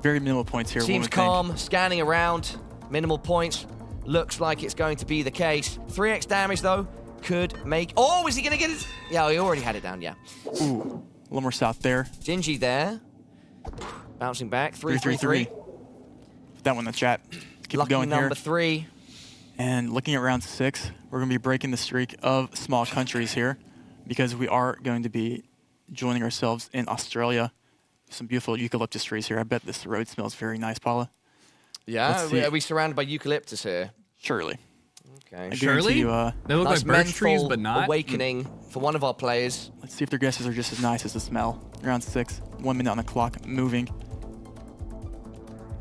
Very minimal points here. Seems calm, scanning around. Minimal points. Looks like it's going to be the case. 3x damage, though, could make... Oh, is he going to get it? Yeah, he already had it down, yeah. Ooh, a little more south there. Gingy there. Bouncing back. 3-3-3. That one in the chat. Keep Lucky going number here. 3. And looking at round 6, we're going to be breaking the streak of small countries here because we are going to be joining ourselves in Australia. Some beautiful eucalyptus trees here. I bet this road smells very nice, Paula. Yeah, are we surrounded by eucalyptus here? Surely. Okay. Surely? They look like birch trees, but not. Awakening for one of our players. Let's see if their guesses are just as nice as the smell. Round 6, 1 minute on the clock, moving.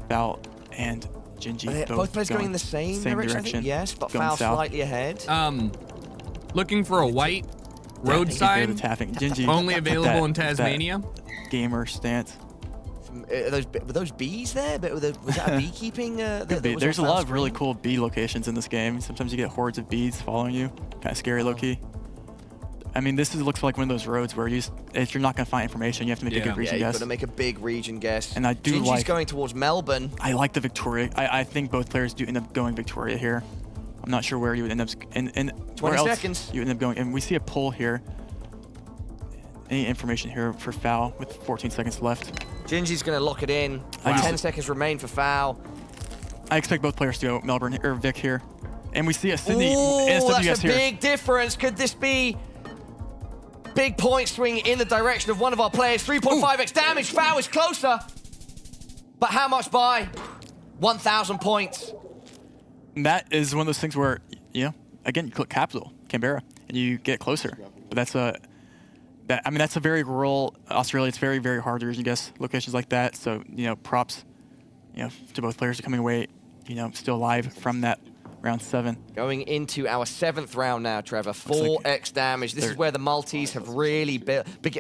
Foul and Gingy both players going in the same direction, I think, yes, but Foul slightly ahead. Looking for a white road sign. Gingy, only available in Tasmania. Gamer stance. Were those bees there? Was that a beekeeping? There's a lot of really cool bee locations in this game. Sometimes you get hordes of bees following you. Kind of scary, low-key. I mean, this looks like one of those roads where if you're not going to find information, you have to make a good region guess. You've got to make a big region guess. And I do Gingy's going towards Melbourne. I like the Victoria. I think both players do end up going Victoria here. I'm not sure where you would end up... And 20 seconds. You end up going. And we see a poll here. Any information here for Foul with 14 seconds left. Gingy's going to lock it in. 10 seconds remain for Foul. I expect both players to go Melbourne or Vic here. And we see a Sydney SWS that's a here. Big difference. Could this be big point swing in the direction of one of our players? 3.5x damage. Foul is closer. But how much by? 1,000 points. And that is one of those things where, again, you click capital, Canberra, and you get closer. But that's a very rural Australia. It's very, very hard to region guess locations like that. So, props, to both players coming away, still alive from that round 7. Going into our 7th round now, Trevor. 4x damage. This is where the multis have really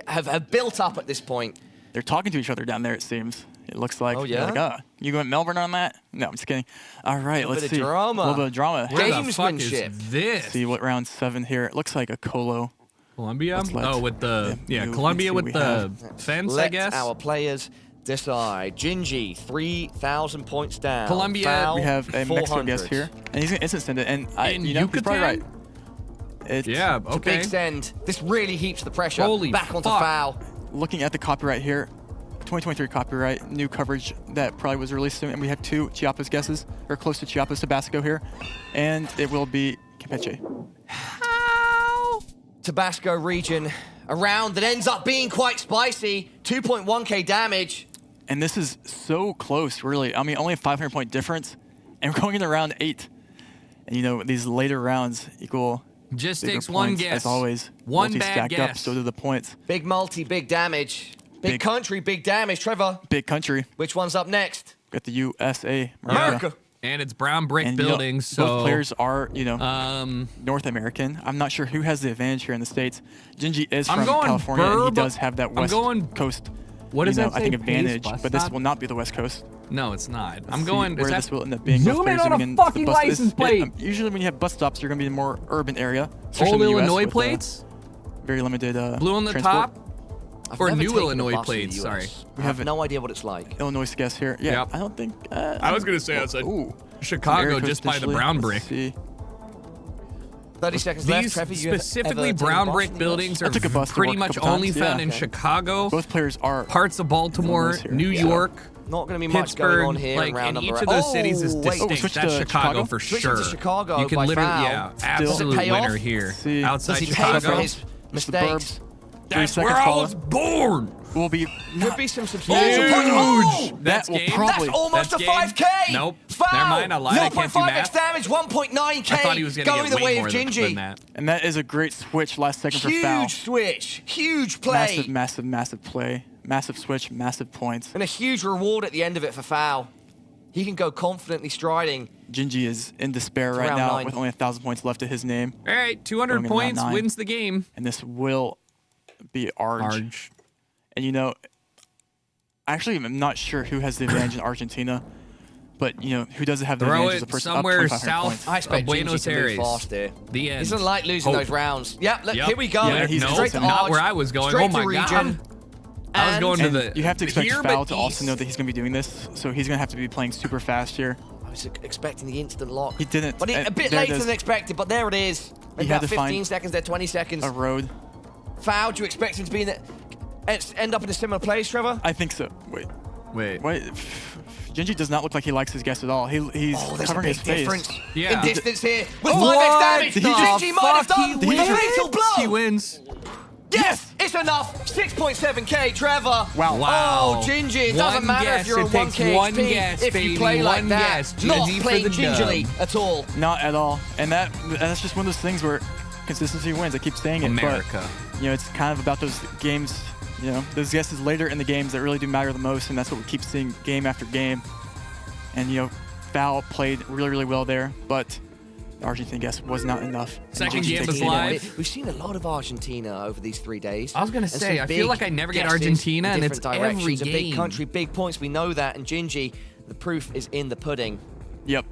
have built up at this point. They're talking to each other down there, it seems. It looks like. Oh, yeah? Like, you going Melbourne on that? No, I'm just kidding. All right, let's see. A little bit of drama. Where the fuck is this? See what round 7 here. It looks like a Colo. Colombia? Oh, with the... Colombia with the fence, I guess? Let our players decide. Gingy, 3,000 points down. Colombia... Foul, we have a Mexico guest here. And he's going to instant send it. And he's probably right. It's a big send. This really heaps the pressure back onto Foul. Looking at the copyright here, 2023 copyright, new coverage that probably was released soon. And we have 2 Chiapas guesses, or close to Chiapas, Tabasco here. And it will be Campeche. Tabasco region, a round that ends up being quite spicy. 2.1k damage. And this is so close, really. I mean, only a 500-point difference. And we're going into round 8. And, these later rounds equal... Just takes one guess. As always. One bad guess. Up, so do the points. Big multi, big damage. Big country, big damage. Trevor. Big country. Which one's up next? Got the USA. America. And it's brown brick buildings, so... Both players are, North American. I'm not sure who has the advantage here in the States. Gingy is from California, and he does have that West Coast, what does that say, I think, advantage. But this will not be the West Coast. No, it's not. I'm going... Where this will end up being. Zoom in on a fucking license plate! Usually when you have bus stops, you're going to be in a more urban area. Old Illinois plates? Very limited blue on the transport. top? Or new Illinois plates, sorry. We have no idea what it's like. Illinois guest here. Yeah, yep. I don't think... I was going to say outside Chicago just by the brown brick. 30 seconds left. Trevor, specifically brown brick buildings are pretty much only found in Chicago. Both players are... Parts of Baltimore, New York, not going to be much going on here. And each of those cities is distinct. That's Chicago for sure. To Chicago you can literally, absolute winner here. Outside Chicago. Mistakes. That's where I was born. will be Could be some substantial points. Oh! That's will game. probably- That's almost That's a game. 5K. Nope. Foul. Never mind. I lied. I can't do 0.5x math. damage, 1.9K. I thought he was going to going get the way way more of than Gingy. that. And that is a great switch last second for foul. Huge switch. Huge play. Massive, massive, massive play. Massive switch, massive points. And a huge reward at the end of it for foul. He can go confidently striding. Gingy is in despair right round now 9. with only 1,000 points left to his name. All right, 200 Going in round points 9. wins the game. And this will be Arge. And you know, actually, I'm not sure who has the advantage in Argentina, but you know, who doesn't have the Throw advantage as a it person up somewhere 2,500 south points. I expect of Buenos Gingy to move Aires. fast here. The end. He doesn't like losing Hope. those rounds. Yep, Yep. here we go. Yeah, he's no, Straight to not Arge, where I was going. straight Oh my to region. god. I was going to And the you have to expect here, Foul but to also east. know that he's going to be doing this, so he's going to have to be playing super fast here. I was expecting the instant lock. He didn't. But a bit there it later is. than expected, but there it is. He About had to 15 find seconds there, 20 seconds. A road. Foul, do you expect him to be in end up in a similar place, Trevor? I think so. Wait. Wait. Gingy does not look like he likes his guess at all. He's Oh, there's a covering big his face. difference Yeah. in distance here. With What? 5x damage, Did he Gingy just- might have fuck, done he a wins. fatal blow. He wins. Yes, it's enough. 6.7K, Trevor. Wow. Wow. Oh, Gingy, it One doesn't matter guess, if you're it on takes 1K one XP guess, if baby, you play like one that. guess. Not Gingy for playing the dub. gingerly at all. Not at all. And that's just one of those things where consistency wins. I keep saying it. America. But, you know, it's kind of about those games, you know, those guesses later in the games that really do matter the most, and that's what we keep seeing game after game. And, you know, Foul played really, really well there, but the Argentina guess was not enough. And Second Gingy game takes is the live. advantage. We've seen a lot of Argentina over these 3 days. I was gonna And say, some I feel big like I never get guesses Argentina, in and it's different every directions. A big game. country, big points. We know that. And Gingy, the proof is in the pudding. Yep,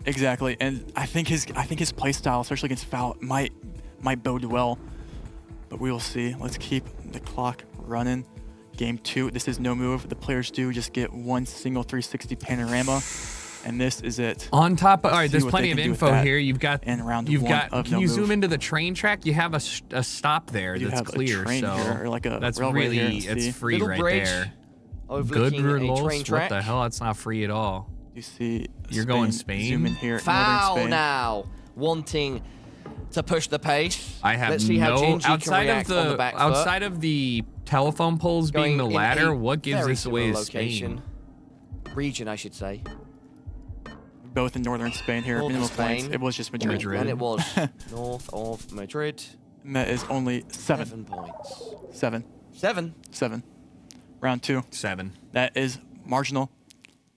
exactly. And I think his play style, especially against Foul, might bode well. But we will see. Let's keep the clock running. Game 2. This is no move. The players do just get one single 360 panorama, and this is it. On top of, all right, See there's what plenty they of can do with info that here. You've got, in round you've 1 got. of Can no you move. zoom into the train track? You have a stop there You that's have a clear. train so here, or like a that's railway really here, it's see? free Little right bridge there. Good overlooking a train rules. What track. the hell? That's not free at all. You see, You're going Spain? Zoom in here. Foul Northern Spain. now, wanting to push the pace. I have Let's see how no Gingy can outside of react on the the back foot. outside of the telephone poles being the Going in ladder. a What gives very this away similar is location. Spain. Region, I should say. Both in northern Spain here. Northern Minimal points. Spain. It was just Madrid. Madrid. And it was north of Madrid. And that is only 7. 7 points. 7. 7. 7. Round 2. 7. That is marginal.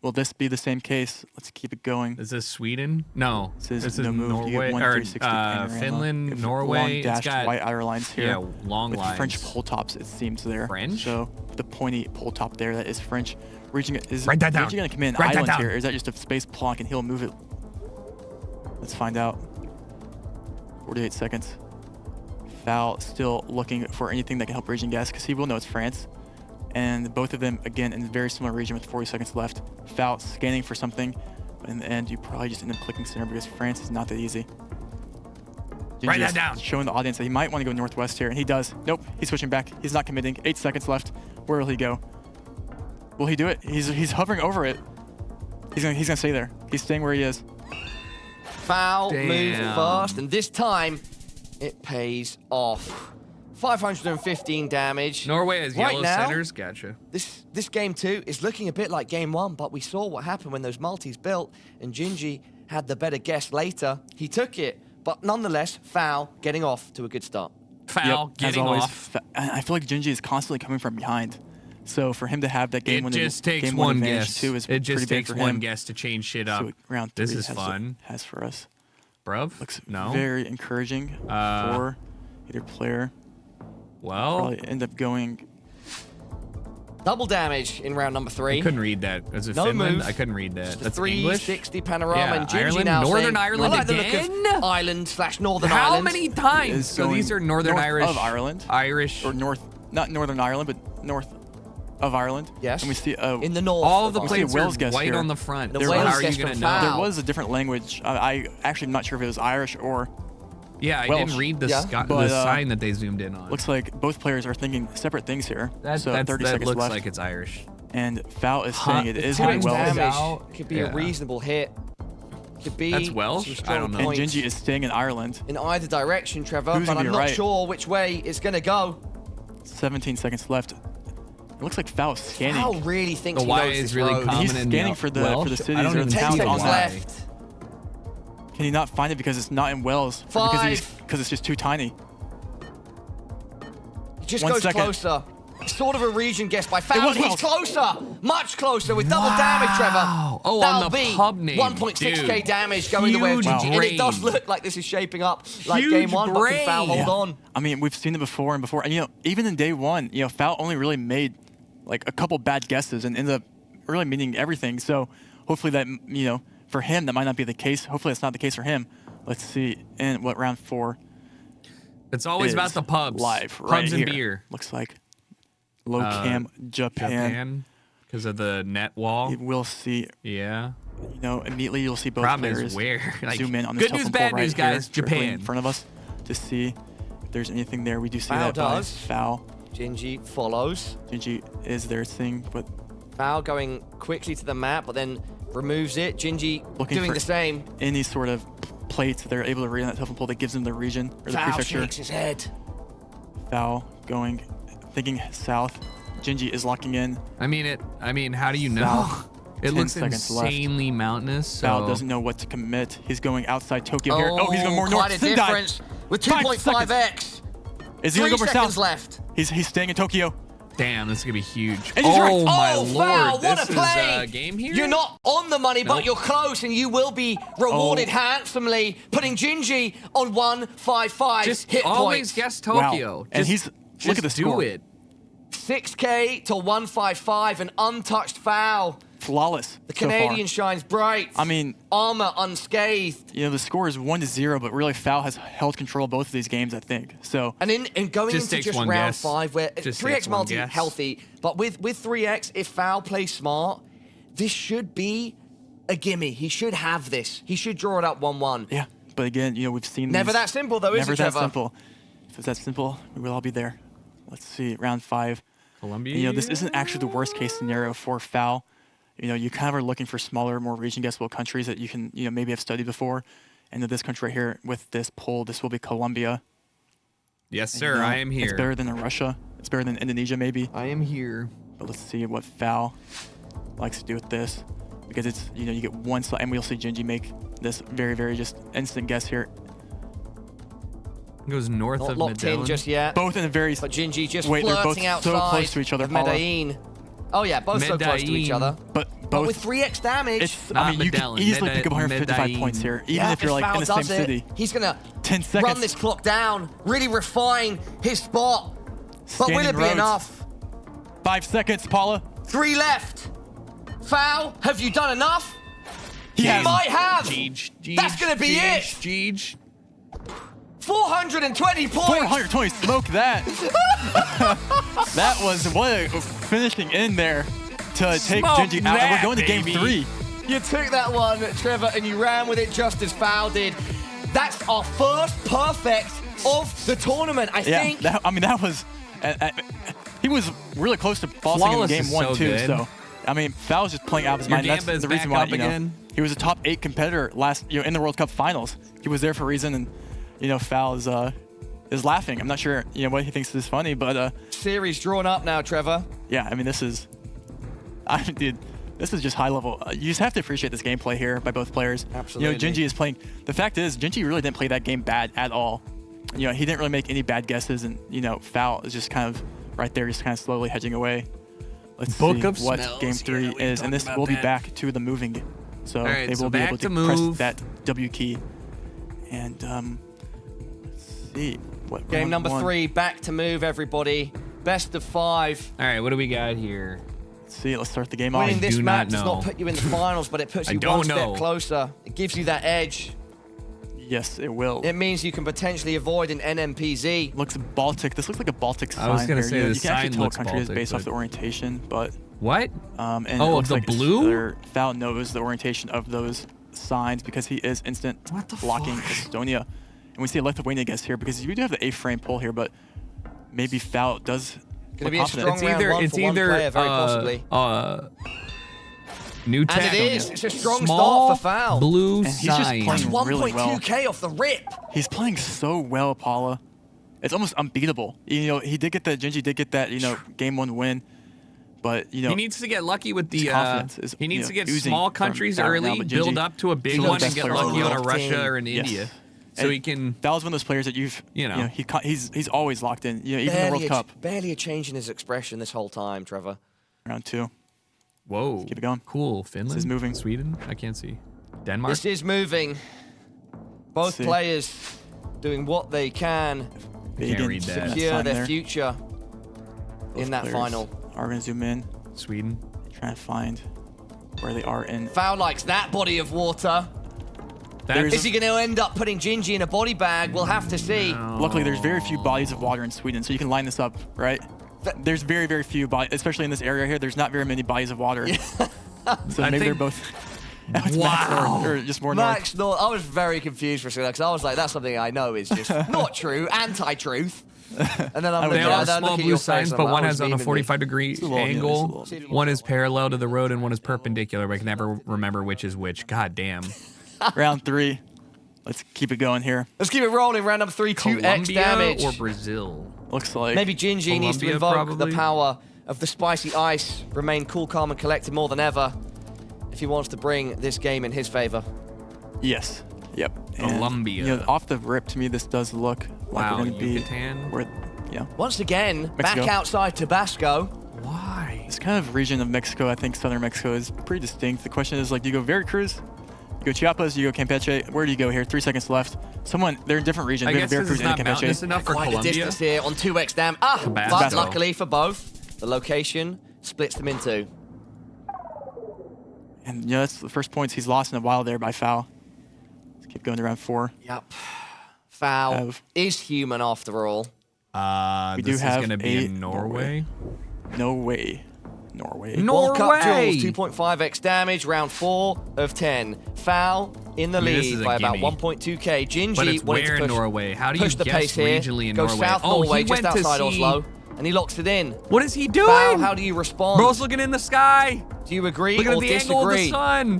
Will this be the same case? Let's keep it going. Is this Sweden? No. This is is no move. You Norway get one or 360 panorama Finland, with Norway. Long It's dashed got white outer lines here. yeah, long with lines. French pole tops, it seems there. French? So the pointy pole top there, that is French. Region is Write that down. Region gonna come in Write that island down. here, or is that just a space plonk and he'll move it? Let's find out. 48 seconds. Foul still looking for anything that can help Region guess, because he will know it's France. And both of them, again, in a very similar region with 40 seconds left. Foul scanning for something, but in the end, you probably just end up clicking center because France is not that easy. Write that Gingy is down. Showing the audience that he might want to go northwest here, and he does. Nope, he's switching back. He's not committing. 8 seconds left. Where will he go? Will he do it? He's hovering over it. He's gonna stay there. He's staying where he is. Foul, move Damn. fast, and this time it pays off. 515 damage. Norway has Right yellow now, centers. Gotcha. This game 2 is looking a bit like game 1, but we saw what happened when those multis built, and Gingy had the better guess later. He took it, but nonetheless, Foul getting off to a good start. Foul, As getting always, off. and I feel like Gingy is constantly coming from behind. So for him to have that game It winning just takes game one advantage guess. too is It just pretty big takes for one him. guess to change shit up. So round 3 This is has fun. has for us. Bruv? Looks No. very encouraging for either player. Well, Probably end up going. Double damage in round number 3. I couldn't read that. Is it No Finland? move. I couldn't read that. Just a That's English. 360 panorama, Yeah, and Gingy Ireland, now Northern saying, Ireland I like the look again? of Ireland/Northern How Ireland. many times? Is So these are going Northern north Irish. of Ireland. Irish. Or north, not Northern Ireland, but north of Ireland. Yes. And we see in the north. All of the of we see a plates Wales are guess white here. on the front. The So Wales how are you guess gonna from know? Foul. There was a different language. I actually am not sure if it was Irish or. Yeah, I Welsh. didn't read the, Yeah. the But, sign that they zoomed in on. Looks like both players are thinking separate things here. that, so that 30 seconds looks left. like it's Irish. And Foul is saying it is Too going much to be Welsh. damage. Could be Yeah. a reasonable hit. Could be That's Welsh? some I strong don't know. And points Gingy is staying in Ireland. in either direction, Trevor, Who's but gonna I'm be not right? sure which way it's going to go. 17 seconds left. It looks like Foul scanning. Foul really thinks The he Y knows is this really road. common He's in scanning for the Welsh. cities I don't or even the 10 towns seconds on that. left. Can he not find it because it's not in Wales? Or Five. because it's just too tiny? He just 1 goes second. closer. Sort of a region guess by Foul. was He's Welsh. closer. Much closer with double damage, Trevor. Oh, That'll on the be pub name. 1.6k Dude. damage going the way of Huge GG. And it does brain. look like this is shaping up like Huge game one, but can Foul brain. hold on? I mean, we've seen it before and before. And, even in day one, Foul only really made like a couple bad guesses and ended up really meaning everything. So hopefully that, for him, that might not be the case. Hopefully that's not the case for him. Let's see in what round 4 It's always is about the pubs. live Pubs right and here. beer. Looks like low cam Japan. Japan. Because of the net wall. You will see, Yeah. immediately you'll see both Problem players is where? Like, zoom in on this good news, telephone bad pole right news, guys. here, directly Japan. in front of us to see if there's anything there. We do see Foul that by does. Foul. Gingy follows. Gingy is their thing, but Foul going quickly to the map, but then removes it. Gingy Looking doing for the same. any sort of plates that they're able to read on that telephone pole that gives them the region or the Foul prefecture. shakes his head. Foul going, thinking south. Gingy is locking in. I mean, how do you know? South. It 10 looks seconds left. insanely mountainous. So Foul doesn't know what to commit. He's going outside Tokyo here. Oh, he's going more quite north. a Sendai. difference with 5 2.5x. Is he going 3 to go for seconds south? left. He's staying in Tokyo. Damn, this is gonna be huge. And he's right. Oh my Oh, lord, Foul, what this a play! is a game here. You're not on the money, but Nope. you're close, and you will be rewarded Oh. handsomely, putting Gingy on 155 Just hit always points. guess Tokyo. Wow. And Just- look at the just do score. it. 6k to 155, an untouched Foul. Flawless. The so far. Canadian shines bright. I mean, Armor unscathed. the score is 1-0, but really Foul has held control of both of these games, I think. So And going Just into takes just one round guess. 5, where Just 3x takes one multi guess. healthy, but with 3x, if Foul plays smart, this should be a gimme. He should have this. He should draw it up 1-1. yeah, but again, we've seen Never these- that simple, though, is Never it, that Trevor? simple. If it's that simple, we will all be there. Let's see, round 5. Colombia. This isn't actually the worst case scenario for Foul. You kind of are looking for smaller, more region guessable countries that you can, maybe have studied before. And in this country right here, with this poll, this will be Colombia. Yes, sir. I am here. It's better than Russia. It's better than Indonesia, maybe. I am here. But let's see what Foul likes to do with this. Because it's, you get one slot, and we'll see Gingy make this very, very just instant guess here. It goes north Not of locked in Medellin. just yet. Both in a very... But Gingy just Wait, they're flirting both outside so close to each other, of Paula. Medellin. Oh, yeah, both so close to each Medellin. other. But But both... with 3x damage, It's, Not I mean, you Medellin, can easily pick up 155 Medellin. points here, even yeah, if you're like Foul in the same does it, city. he's going to 10 seconds. run this clock down, really refine his spot. But will Standing it be roads. enough? 5 seconds, Paula. 3 left. Foul, have you done enough? He You has. might have. Jeej, That's gonna be it. Jeej. 420 points. 420, smoke that. That was what a finishing in there to take Smoke Gingy out. And that, we're going to game baby. 3. You took that one, Trevor, and you ran with it just as Foul did. That's our first perfect of the tournament, I Yeah, think. that was... he was really close to falling Flawless in game is 1 so too. good. So, I mean, Foul's just playing out of his Your mind. That's Gamba is the reason back why up again. he was a top 8 competitor last, in the World Cup finals. He was there for a reason, and Foul is laughing. I'm not sure, what he thinks is funny, but Series drawn up now, Trevor. yeah, I mean, this is, dude, this is just high level. You just have to appreciate this gameplay here by both players. Absolutely. Gingy is playing. The fact is, Gingy really didn't play that game bad at all. He didn't really make any bad guesses, and Foul is just kind of right there, just kind of slowly hedging away. Let's Book see of what smells. game 3 Yeah, we is, talked and this about will be that. back to the moving. So All right, they so will be back able to to press move. that W key. And let's see what Game round number 1. 3, back to move, everybody. Best of 5. All right, what do we got here? Let's see. Let's start the game off. Winning this do map not does know. not put you in the finals, but it puts I you don't one know. step closer. It gives you that edge. Yes, it will. It means you can potentially avoid an NMPZ. Looks Baltic. This looks like a Baltic sign. I was gonna here. say you the can actually sign tell what looks country it is Baltic, based off but- the orientation, but What? and Oh, it looks the like blue? Foul knows the orientation of those signs because he is instant What the blocking fuck? Estonia, and we see a Lithuania guess here because we do have the A-frame pull here, but maybe Foul does. Gonna look be a confident. strong It's round either one it's for one either player, very possibly. new And tag it on is. it. It's a strong Small start for Foul. blue And he's just sign. playing That's really well. 1.2k off the rip. He's playing so well, Paula. It's almost unbeatable. Gingy did get that, game 1 win. But, you know, he needs to get lucky with the. confidence is, He needs to get oozing small from countries that right now, early, but build Gingy, up to a big one of one, the and best get players in lucky the on a world. Russia or an Yes. India, so And he can. that was one of those players that he's always locked in. You know, even the World Cup. Barely a change in his expression this whole time, Trevor. Round 2. Whoa. Let's keep it going. Cool. Finland. This is moving. Sweden. I can't see. Denmark. This is moving. Both see. players doing what they can Big Can't read that. secure sign their there. future Both in that players final. Are going to zoom in, Sweden. trying to find where they are in. Foul likes that body of water. That Is he going to end up putting Gingy in a body bag? We'll have to see. Luckily, there's very few bodies of water in Sweden, so you can line this up, right? There's very, very few bodies, especially in this area here. There's not very many bodies of water. So I maybe they're think- both. It's Max North, or just more north. Max North. I was very confused for a second because I was like, that's something I know is just not true, anti-truth. And then I'm They looking are at that, small look at blue your signs, face, and but I'm one like, has oh, on a it's memeing me. 45-degree a little, yeah, it's a angle. little. One is parallel to the road, and one is perpendicular. But I can never remember which is which. God damn. Round 3. Let's keep it going here. Let's keep it rolling. Round number 3, 2x Colombia damage. or Brazil? Looks like Maybe Gingy needs to Colombia, invoke probably. the power of the spicy ice, remain cool, calm, and collected more than ever if he wants to bring this game in his favor. Yes. Yep. And, Colombia. you know, off the rip, to me, this does look like Wow, we're going to be Yucatan. where, yeah. Once again, Mexico. back outside Tabasco. Why? This kind of region of Mexico, I think southern Mexico, is pretty distinct. The question is, like, do you go Veracruz? You go Chiapas? You go Campeche? Where do you go here? 3 seconds left. They're in different regions. I We have guess this Veracruz is and not mountainous Campeche. enough for Quite a Colombia. distance here on 2x dam. But Tabasco. luckily for both, the location splits them in two. And yeah, that's the first points he's lost in a while there by foul. Let's keep going to round 4. Yep. Foul Have- is human after all. We This do have is going to be a in Norway. No way. Norway. World Cup Norway! duels, 2.5x damage, round 4 of 10. Foul in the I mean, this lead is a by about gimme. 1.2k. Gingy But it's wanting to where in push, Norway? How do you push the guess pace here. regionally in Goes Norway? South Oh, Norway, he just went to outside see- Oslo, and he locks it in. What is he doing? Foul, how do you respond? Bro's looking in the sky. Do you agree Look or at the angle of the disagree? sun.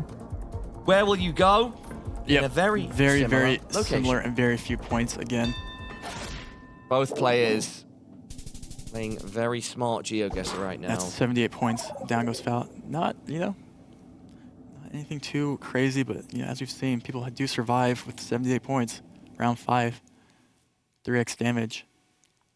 Where will you go? Yep. In a very very similar location. similar and very few points again. Both players playing very smart Geoguessr right now. That's 78 points. Down goes foul. Not anything too crazy, but as we've seen, people do survive with 78 points. Round 5, 3x damage.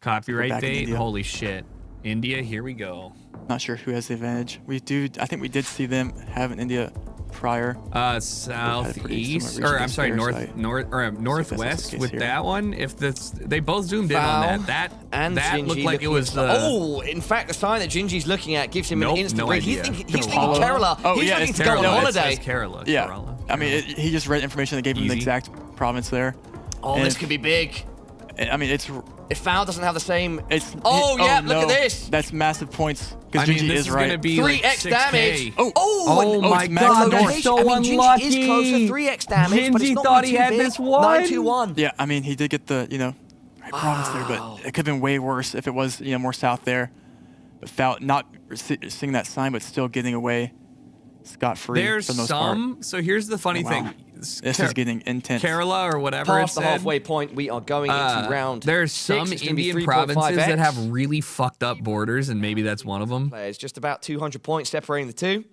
Copyright back in date. India. Holy shit. India, here we go. Not sure who has the advantage. I think we did see them have an India prior. Southeast, similar or I'm sorry, region northwest case with here. that one. If they both zoomed in Foul, on that and that Gingy looked like it looking was at- the. Oh, in fact, the sign that Gingy's looking at gives him Nope, an instant no read. He's idea. thinking Kerala? Kerala. Oh, He's yeah, looking it's to go on Kerala. No, it holiday. says Kerala. Yeah, Kerala. I mean, he just read information that gave him the Easy. exact province there. Oh, And this could be big. I mean, it's If Foul doesn't have the same... it's. Oh, yeah, no. look at this. That's massive points I because mean, Gingy this is is right. gonna be 3x like 6K. damage. Oh, Oh my it's Max God, North. they're so I mean, Gingy unlucky. is close to 3x damage, but it's Gingy not thought really he too had big. this one. 9-2-1. Yeah, I mean, he did get the right province there, but it could have been way worse if it was more south there. But Foul not seeing that sign, but still getting away scot-free There's for the most part. some. So here's the funny Wow. thing. This is getting intense. Kerala or whatever Past it the said. halfway point, we are going into round There's 6. some It's gonna be Indian 3.5x. provinces that have really fucked up borders, and maybe that's one of them. Players, just about 200 points separating the two.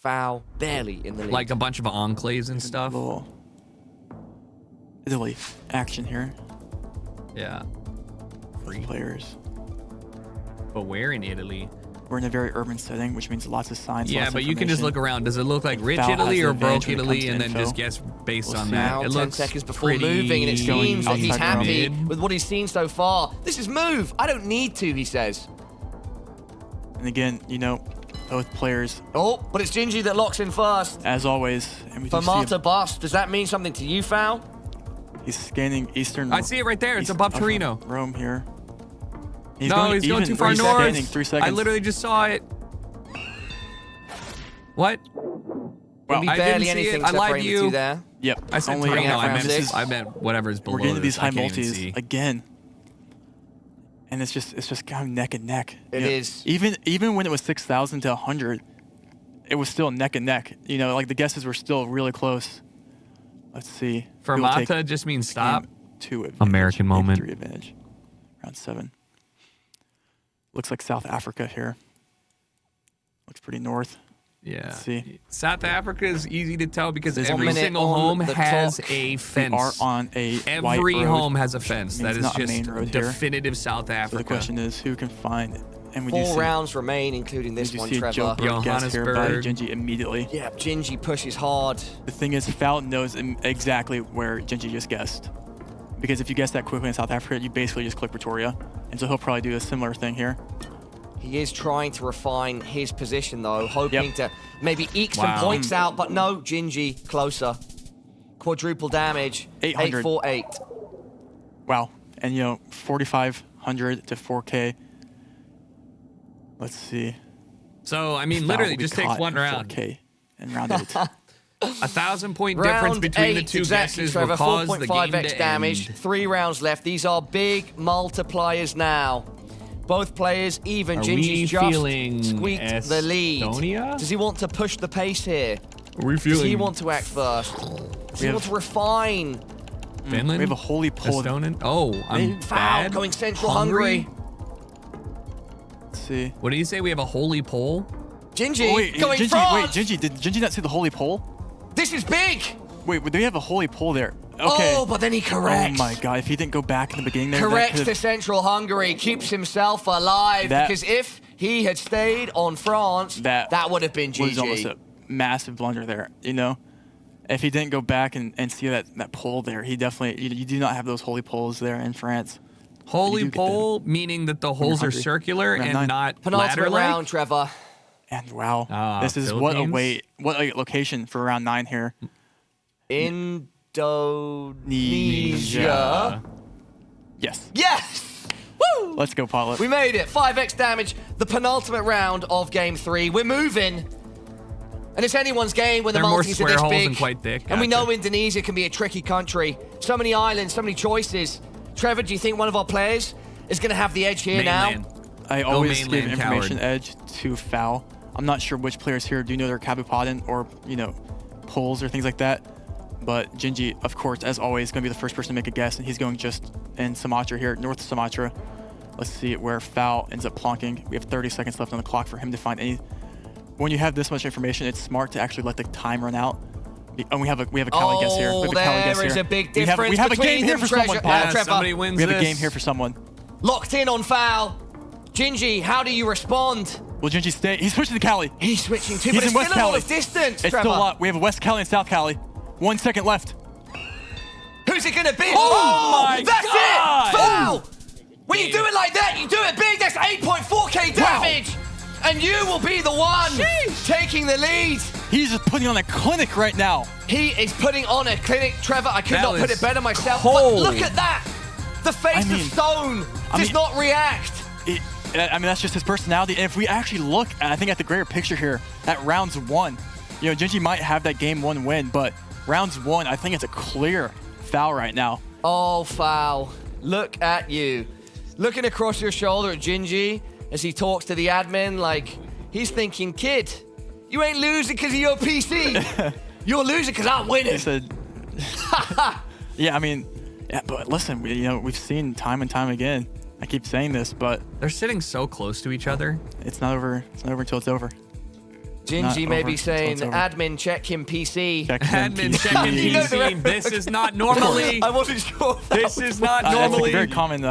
Foul barely in the lead. Like a bunch of enclaves and stuff. Little Italy action here. Yeah. Free. Players. But where in Italy? We're in a very urban setting, which means lots of signs. Yeah, lots of but you can just look information. around. Does it look like And rich Foul Italy has or the advantage broke when it Italy, comes to and then info. just guess based We'll on see. that? Now, It 10 looks seconds before pretty moving, and it going seems that he's outside happy mid. with what he's seen so far. This is move. I don't need to, he says. And again, both players, Oh, but it's Gingy that locks in first. as always, and we do see Famata him, bust. Does that mean something to you, Foul? he's scanning eastern. I see it right there. It's east above of Torino. Rome here. He's going even too far he's north. Scanning 3 seconds. I literally just saw it. What? Maybe I barely didn't see anything it. I lied to separating the two you. there. Yep. I said only Torino. round I six. meant whatever's below. We're getting to these this. high I can't even multis see. again, and it's just kind of neck and neck. It is. Even when it was 6,000 to 100, it was still neck and neck. Like the guesses were still really close. Let's see. We will take Fermata just means stop. game 2 advantage, American game moment. 3 advantage. Round 7. Looks like South Africa here. Looks pretty north. Yeah. Let's see. South Africa is easy to tell because There's every 1 minute single on home the has clock. a We fence. are on a white Every road, home has a fence. which That means is not a just main road here. definitive South Africa. So the question is, who can find it? And we do 4 see, rounds remain, including we this do one, see a Trevor. jailbreak guess here by Johannesburg. Gingy immediately. Yeah, Gingy pushes hard. The thing is, Foul knows exactly where Gingy just guessed. Because if you guess that quickly in South Africa, you basically just click Pretoria. And so he'll probably do a similar thing here. He is trying to refine his position, though, hoping to maybe eke some points out, but no, Gingy closer. Quadruple damage, 800. 848. Wow. And, you know, 4,500 to 4K. Let's see. So, I mean, Foul literally will be just takes caught one in round. 4K in round 8. 1,000-point difference Round between 8, the two exactly, guesses Trevor. will cause the game 4.5x to damage. end. 3 rounds left. These are big multipliers now. Both players even. Are we Gingy's just feeling squeaked the lead. Estonia? Does he want to push the pace here? Are we Does feeling he want to act first? Does he want to refine? Finland? We have a holy pole. Estonian? Oh, I'm Foul bad. going Central Hungary. Let's see. What did you say? We have a holy pole? Gingy Oh, wait, going Gingy, France. wait, Gingy, did Gingy not see the holy pole? This is big. Wait, do we have a holy pole there? Okay. Oh, but then he corrects. Oh my god, if he didn't go back in the beginning there, Corrects that to Central Hungary, keeps himself alive, That- because if he had stayed on France, that would have been was almost GG. a massive blunder there, you know? If he didn't go back and see that pole there, he definitely, you do not have those holy poles there in France. Holy pole, meaning that the holes are Hungary. circular Round and 9. not Penultimate ladder-like? round, Trevor. And wow, Ah, this is what a Philippines? location for round 9 here. Indonesia. Yes. Yes! Woo! Let's go, Pilot. We made it. 5x damage. The penultimate round of game 3. We're moving. And it's anyone's game when the They're more multis are square this holes big. and quite thick. And we Gotcha. know Indonesia can be a tricky country. So many islands, so many choices. Trevor, do you think one of our players is going to have the edge here Mainland. now? I always give mainland, information coward. edge to Foul. I'm not sure which players here do know their Kabupaten or, you know, poles or things like that. But Gingy, of course, as always, is going to be the first person to make a guess, and he's going just in Sumatra here, North Sumatra. Let's see where Foul ends up plonking. We have 30 seconds left on the clock for him to find any. When you have this much information, it's smart to actually let the time run out. And we have a Cali guess here. We have a Cali guess there is here. a big We difference have a between game here them, for someone, Pilot. Trevor. Somebody wins We have a this. game here for someone. Locked in on Foul. Gingy, how do you respond? Will Gingy stay? He's switching to Cali. He's switching too, He's but in it's West still a lot Cali. of distance, It's Trevor. still a lot. We have a West Cali and South Cali. 1 second left. Who's it gonna be? Oh my That's God! it! Foul! When you do it like that, you do it big. That's 8.4k damage. And you will be the one taking the lead. He's just putting on a clinic right now. He is putting on a clinic. Trevor, I could That not put was it better myself. cold. But look at that. The face I mean- of stone does not react. I mean, that's just his personality. And if we actually look, I think, at the greater picture here, at rounds 1, you know, Gingy might have that game 1 win, but rounds 1, I think it's a clear foul right now. Oh, Foul. Look at you. Looking across your shoulder at Gingy as he talks to the admin like he's thinking, kid, you ain't losing because of your PC. You're losing because I'm winning. He said, yeah, I mean, yeah, but listen, we've seen time and time again. I keep saying this, but They're sitting so close to each other. it's not over. It's not over until it's over. Gingy may over be until saying, it's over. admin, check him PC. Check him, Admin PC. checking You know the PC. This is not normally. I wasn't sure. This is not It's normally. very common,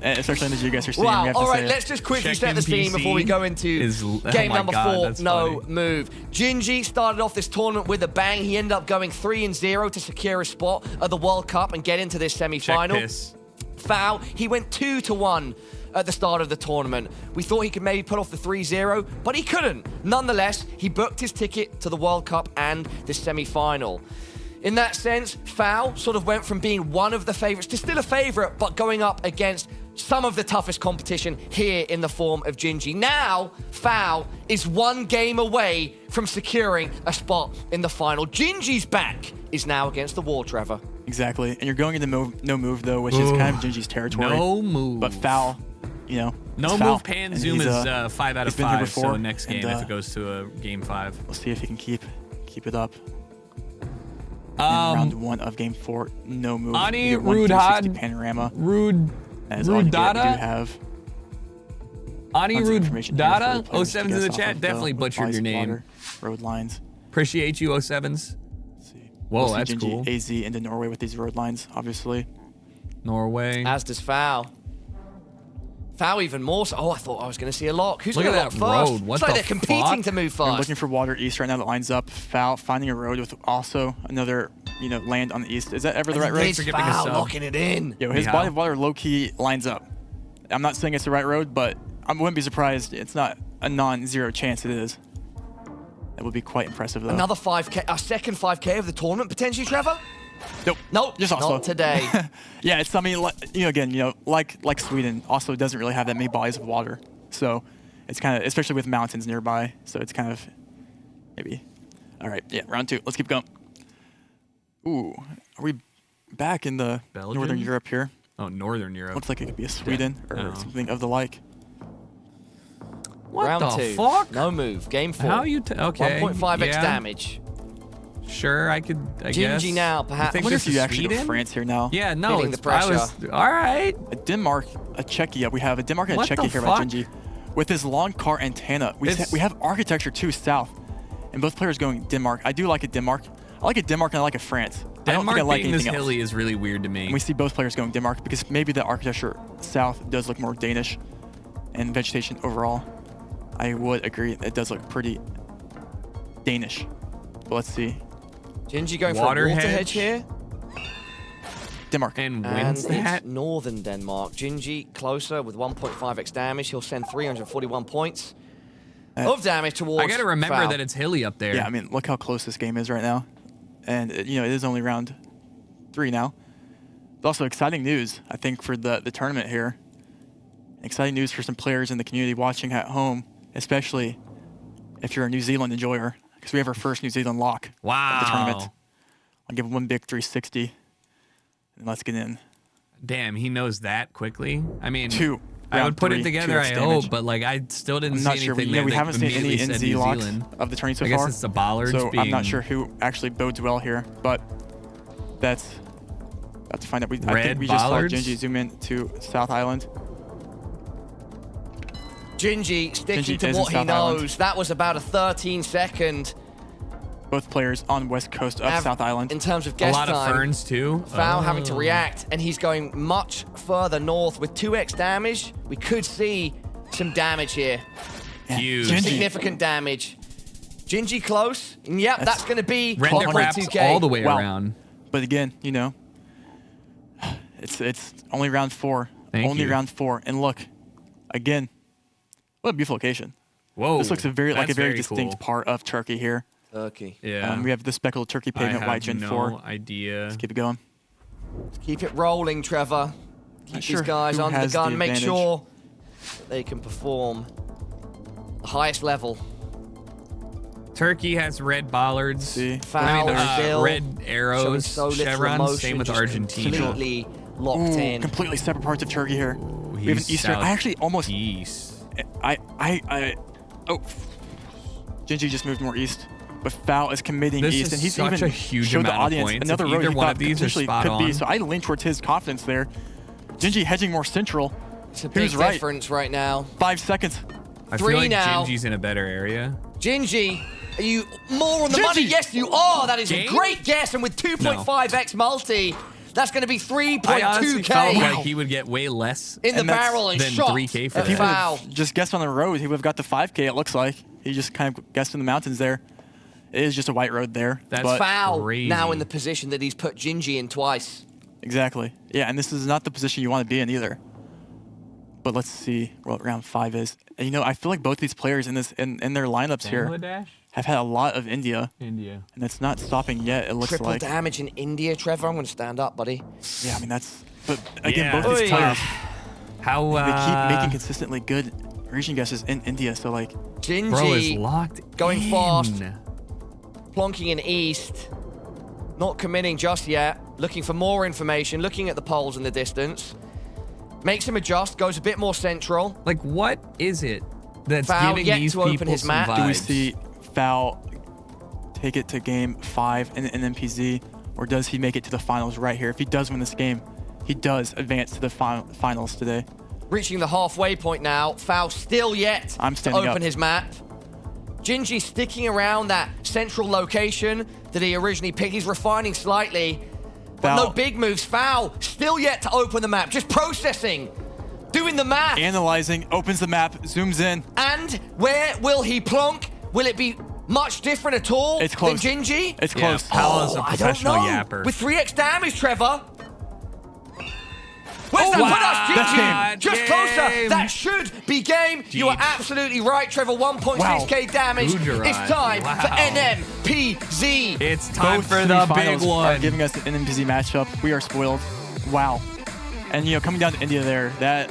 especially in the Geoguessr scene. we Wow. have to All say right, it. let's just quickly Check set the in scene PC before we go into is- oh game my number God, 4. that's No funny. move. Gingy started off this tournament with a bang. He ended up going 3-0 to secure a spot at the World Cup and get into this Check semi-final. piss. Foul. He went 2-1 at the start of the tournament. We thought he could maybe put off the 3-0, but he couldn't. Nonetheless, he booked his ticket to the World Cup and the semi-final. In that sense, Foul sort of went from being one of the favorites to still a favorite, but going up against some of the toughest competition here in the form of Gingy. Now, Foul is 1 game away from securing a spot in the final. Gingy's back is now against the wall, Trevor. Exactly. And you're going into no move, though, which is kind of Gingy's territory. No move. But Foul, No it's move Foul. pan And zoom he's, is 5 out of he's been here 5. So before, next game, and, if it goes to a game 5. We'll see if he can keep it up. In round 1 of game 4, no move. Ani We get 1 360 Rudhad- panorama. Rude. That is all you get. We do Rudada? have information here for Anirudh players to 07's in guess the off chat. of Definitely the butchered your revised name. water road lines. Appreciate you, 07s. Let's see. Whoa, We'll see that's Gingy, cool. AZ into Norway with these road lines, obviously. Norway. As does Foul. Foul even more so. Oh, I thought I was going to see a lock. Who's Look going to at lock that first? road. What It's like the they're competing fuck? to move We're fast. looking for water east right now that lines up. Foul finding a road with also another, land on the east. Is that ever the right road? It's Foul locking it in. Yo, his body of water low-key lines up. I'm not saying it's the right road, but I wouldn't be surprised. It's not a non-zero chance it is. That would be quite impressive, though. Another 5K, our second 5K of the tournament, potentially, Trevor? Nope. Just also. Not today. Yeah, it's, again, like Sweden, also doesn't really have that many bodies of water. So it's kind of, especially with mountains nearby, so it's kind of, maybe. All right, yeah, round 2. Let's keep going. Ooh, are we back in the Belgium? Northern Europe here? Oh, Northern Europe. Looks like it could be a Sweden or something of the like. What Round the 2. fuck? No move. Game 4. How you? Okay. 1.5x yeah. damage. Sure, I could. I guess. Gingy now, perhaps. I think wonder this if you is actually go Sweden? France here now. Yeah, no, Feeling it's the pressure. all right. A Denmark, a Czechia. We have a Denmark and a What the Czechia here by fuck? Gingy. With his long car antenna. We have architecture too south. And both players going Denmark. I do like a Denmark. I like a Denmark and I like a France. I don't Denmark think I like being this anything else. hilly is really weird to me. And we see both players going Denmark because maybe the architecture south does look more Danish and vegetation overall. I would agree. It does look pretty Danish. But let's see. Gingy going Water for a water hedge. hedge here. Denmark. And And wins that. it's northern Denmark. Gingy closer with 1.5x damage. He'll send 341 points of damage towards I gotta remember Foul. that it's hilly up there. Yeah, I mean, look how close this game is right now. And, it is only round 3 now. It's also exciting news, I think, for the tournament here. Exciting news for some players in the community watching at home, especially if you're a New Zealand enjoyer, because we have our first New Zealand lock of the tournament. Wow. I'll give him one big 360, and let's get in. Damn, he knows that quickly. I mean, 2. I would round put 3, it together, 2x I damage. hope, but like I still didn't I'm see not sure. anything. We that haven't seen any immediately said NZ New locks Zealand. of the tournament so I guess far. it's the Bollards So being... I'm not sure who actually bodes well here, but that's about to find out. I think Red we just saw Bollards? Gingy zoom in to South Island. Gingy sticking Gingy to is in what he South knows. Island. That was about a 13-second Both players on west coast of South Island. in terms of A guess lot time. of ferns too. Foul having to Oh. react, and he's going much further north with 2x damage. We could see some damage here. Huge. Gingy. Significant damage. Gingy close. And yep, that's going to be Render wraps 1.2K. all the way Wow. around. But again, it's only round 4. Thank only you. round 4. And look, again, what a beautiful location. Whoa. This looks like a very that's distinct cool. part of Turkey here. Turkey. Yeah. We have the speckled turkey I pavement have white Gen no 4. idea. Let's keep it going. Keep it rolling, Trevor. Keep Not these sure guys who under the has gun. the Make advantage. sure that they can perform the highest level. Turkey has red bollards. See? Foul still. red Showing arrows, so little chevrons. emotion, Same with just Argentina. Completely locked Ooh, in. completely separate parts of Turkey here. Ooh, We have an he's eastern. I actually almost. east. Oh, Gingy just moved more east, but Foul is committing This east, is and he's such even a huge showed the amount of audience points. another If road either he one thought of these are potentially spot could be. on. So I lean towards his confidence there. Gingy hedging more central. It's a He big was right. difference right now. 5 seconds. I Three feel like now. Gingy's in a better area. Gingy, are you more on the Gingy! money? Yes, you are. That is Game? a great guess, and with 2.5x multi, that's going to be I honestly felt 3.2K like he would get way less. in the And that's- barrel and than shot 3K for at that. If he would Foul. have just guessed on the road, he would have got the 5K, it looks like. He just kind of guessed in the mountains there. It is just a white road there. That's but Foul crazy. now in the position that he's put Gingy in twice. Exactly. Yeah, and this is not the position you want to be in either. But let's see what round 5 is. And, I feel like both these players in their lineups here Bangladesh? have had a lot of India, India. and it's not stopping yet, it looks Triple like. damage in India, Trevor. I'm going to stand up, buddy. Yeah, I mean, that's... But again, Yeah. both these Oy. players, How they keep making consistently good region guesses in India, so, like... bro is Gingy locked going in. fast. plonking in east. Not committing just yet. Looking for more information. Looking at the poles in the distance. Makes him adjust. Goes a bit more central. Like, what is it that's Foul giving yet these to open people his some map. vibes? Do we see Foul take it to game 5 in NPZ, or does he make it to the finals right here? If he does win this game, he does advance to the finals today. reaching the halfway point now. Foul still yet to open his map. Gingy sticking around that central location that he originally picked. He's refining slightly, but no big moves. Foul still yet to open the map. Just processing, doing the math. Analyzing, opens the map, zooms in. And where will he plonk? Will it be much different at all than Gingy? It's close. Paolo's a professional yapper. With 3x damage, Trevor. Where's that put us, Gingy? Just closer. That should be game. You are absolutely right, Trevor. 1.6k damage. It's time for NMPZ. It's time for the big one. Are giving us an NMPZ matchup. We are spoiled. Wow. And, you know, coming down to India there, that,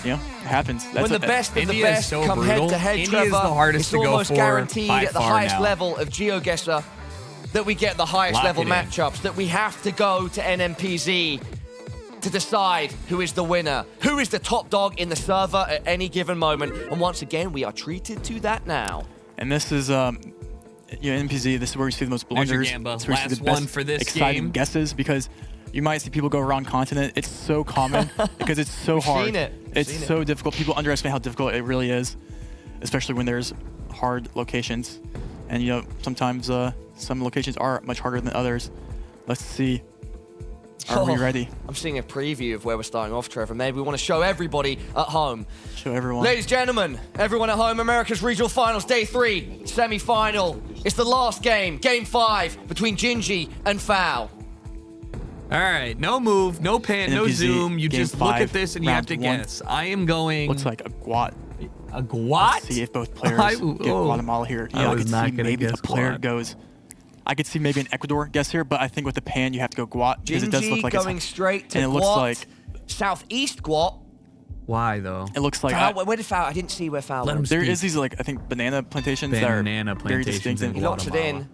you know, happens. When the best of the best come head-to-head, Trevor, is the hardest to go almost for guaranteed by at the far highest now. level of Geoguessr that we get the highest level matchups, that we have to go to NMPZ to decide who is the winner, who is the top dog in the server at any given moment. And once again, we are treated to that now. And this is, you know, NMPZ, this is where we see the most blunders. Last where we see the one best for this exciting game. guesses, because you might see people go around continent. It's so common because it's so hard. Seen it. It's so difficult. People underestimate how difficult it really is, especially when there's hard locations. And, you know, sometimes some locations are much harder than others. Let's see. Are we ready? I'm seeing a preview of where we're starting off, Trevor. Maybe we want to show everybody at home. Show everyone. Ladies and gentlemen, everyone at home, America's Regional Finals, Day 3, Semi-Final. It's the last game, Game 5, between Gingy and Foul. All right, no move, no pan, no zoom. You just look at this and you have to guess. I am going... Looks like a Guat. A Guat? Let's see if both players get Guatemala here. Yeah, I could see maybe the player goes... I could see maybe an Ecuador guess here, but I think with the pan, you have to go Guat, because it does look like going straight to and it looks Guat, like southeast Guat. Why, though? It looks like... Foul, where did Foul? I didn't see where Foul was. There is these, like, I think, banana plantations that are very distinct. in He locks it in.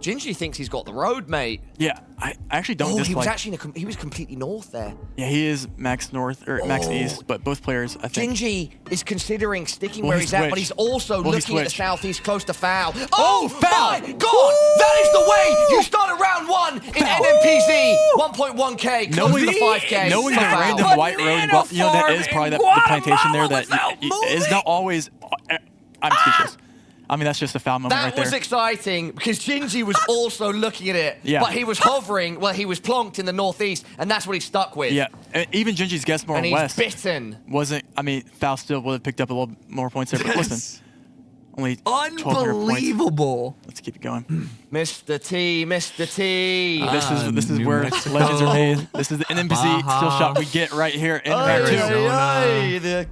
Gingy thinks he's got the road, mate. Yeah, I actually don't dislike... he was actually he was completely north there. Yeah, he is max north, or max east, but both players, I think... Gingy is considering sticking where he's at, but he's also looking at the southeast close to Foul. Oh, my God! That is the way you start a round 1 in NMPZ. 1.1k, close to the 5k. Knowing the random white road, you know, that is probably the plantation there that is not always... I'm speechless. I mean, that's just a foul moment right there. That was exciting because Gingy was also looking at it, yeah. But he was hovering, well, he was plonked in the northeast, and that's what he stuck with. Yeah, and even Gingy's guess more west bitten. Wasn't, I mean, Foul still would have picked up a little more points there, but listen. Only unbelievable. Points. Let's keep it going. Mr. T, Mr. T. This is where legends are made. This is the NMPZ still shot we get right here in round 2.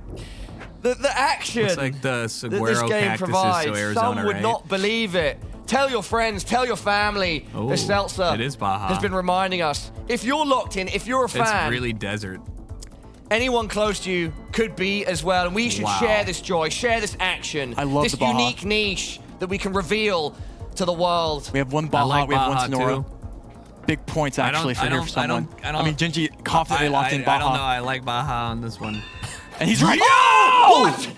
The action looks like the saguaro this game cactuses, provides. so Arizona, Some would not believe it. Tell your friends, tell your family. The Seltzer it is Baja. has been reminding us. If you're locked in, if you're a fan, it's really desert. Anyone close to you could be as well, and we should share this joy, share this action. I love this the Baja. unique niche that we can reveal to the world. We have one Baja, we have one Sonora. Big points actually for someone. I mean, Gingy confidently locked in Baja. I don't know. I like Baja on this one. And he's right. Oh! What?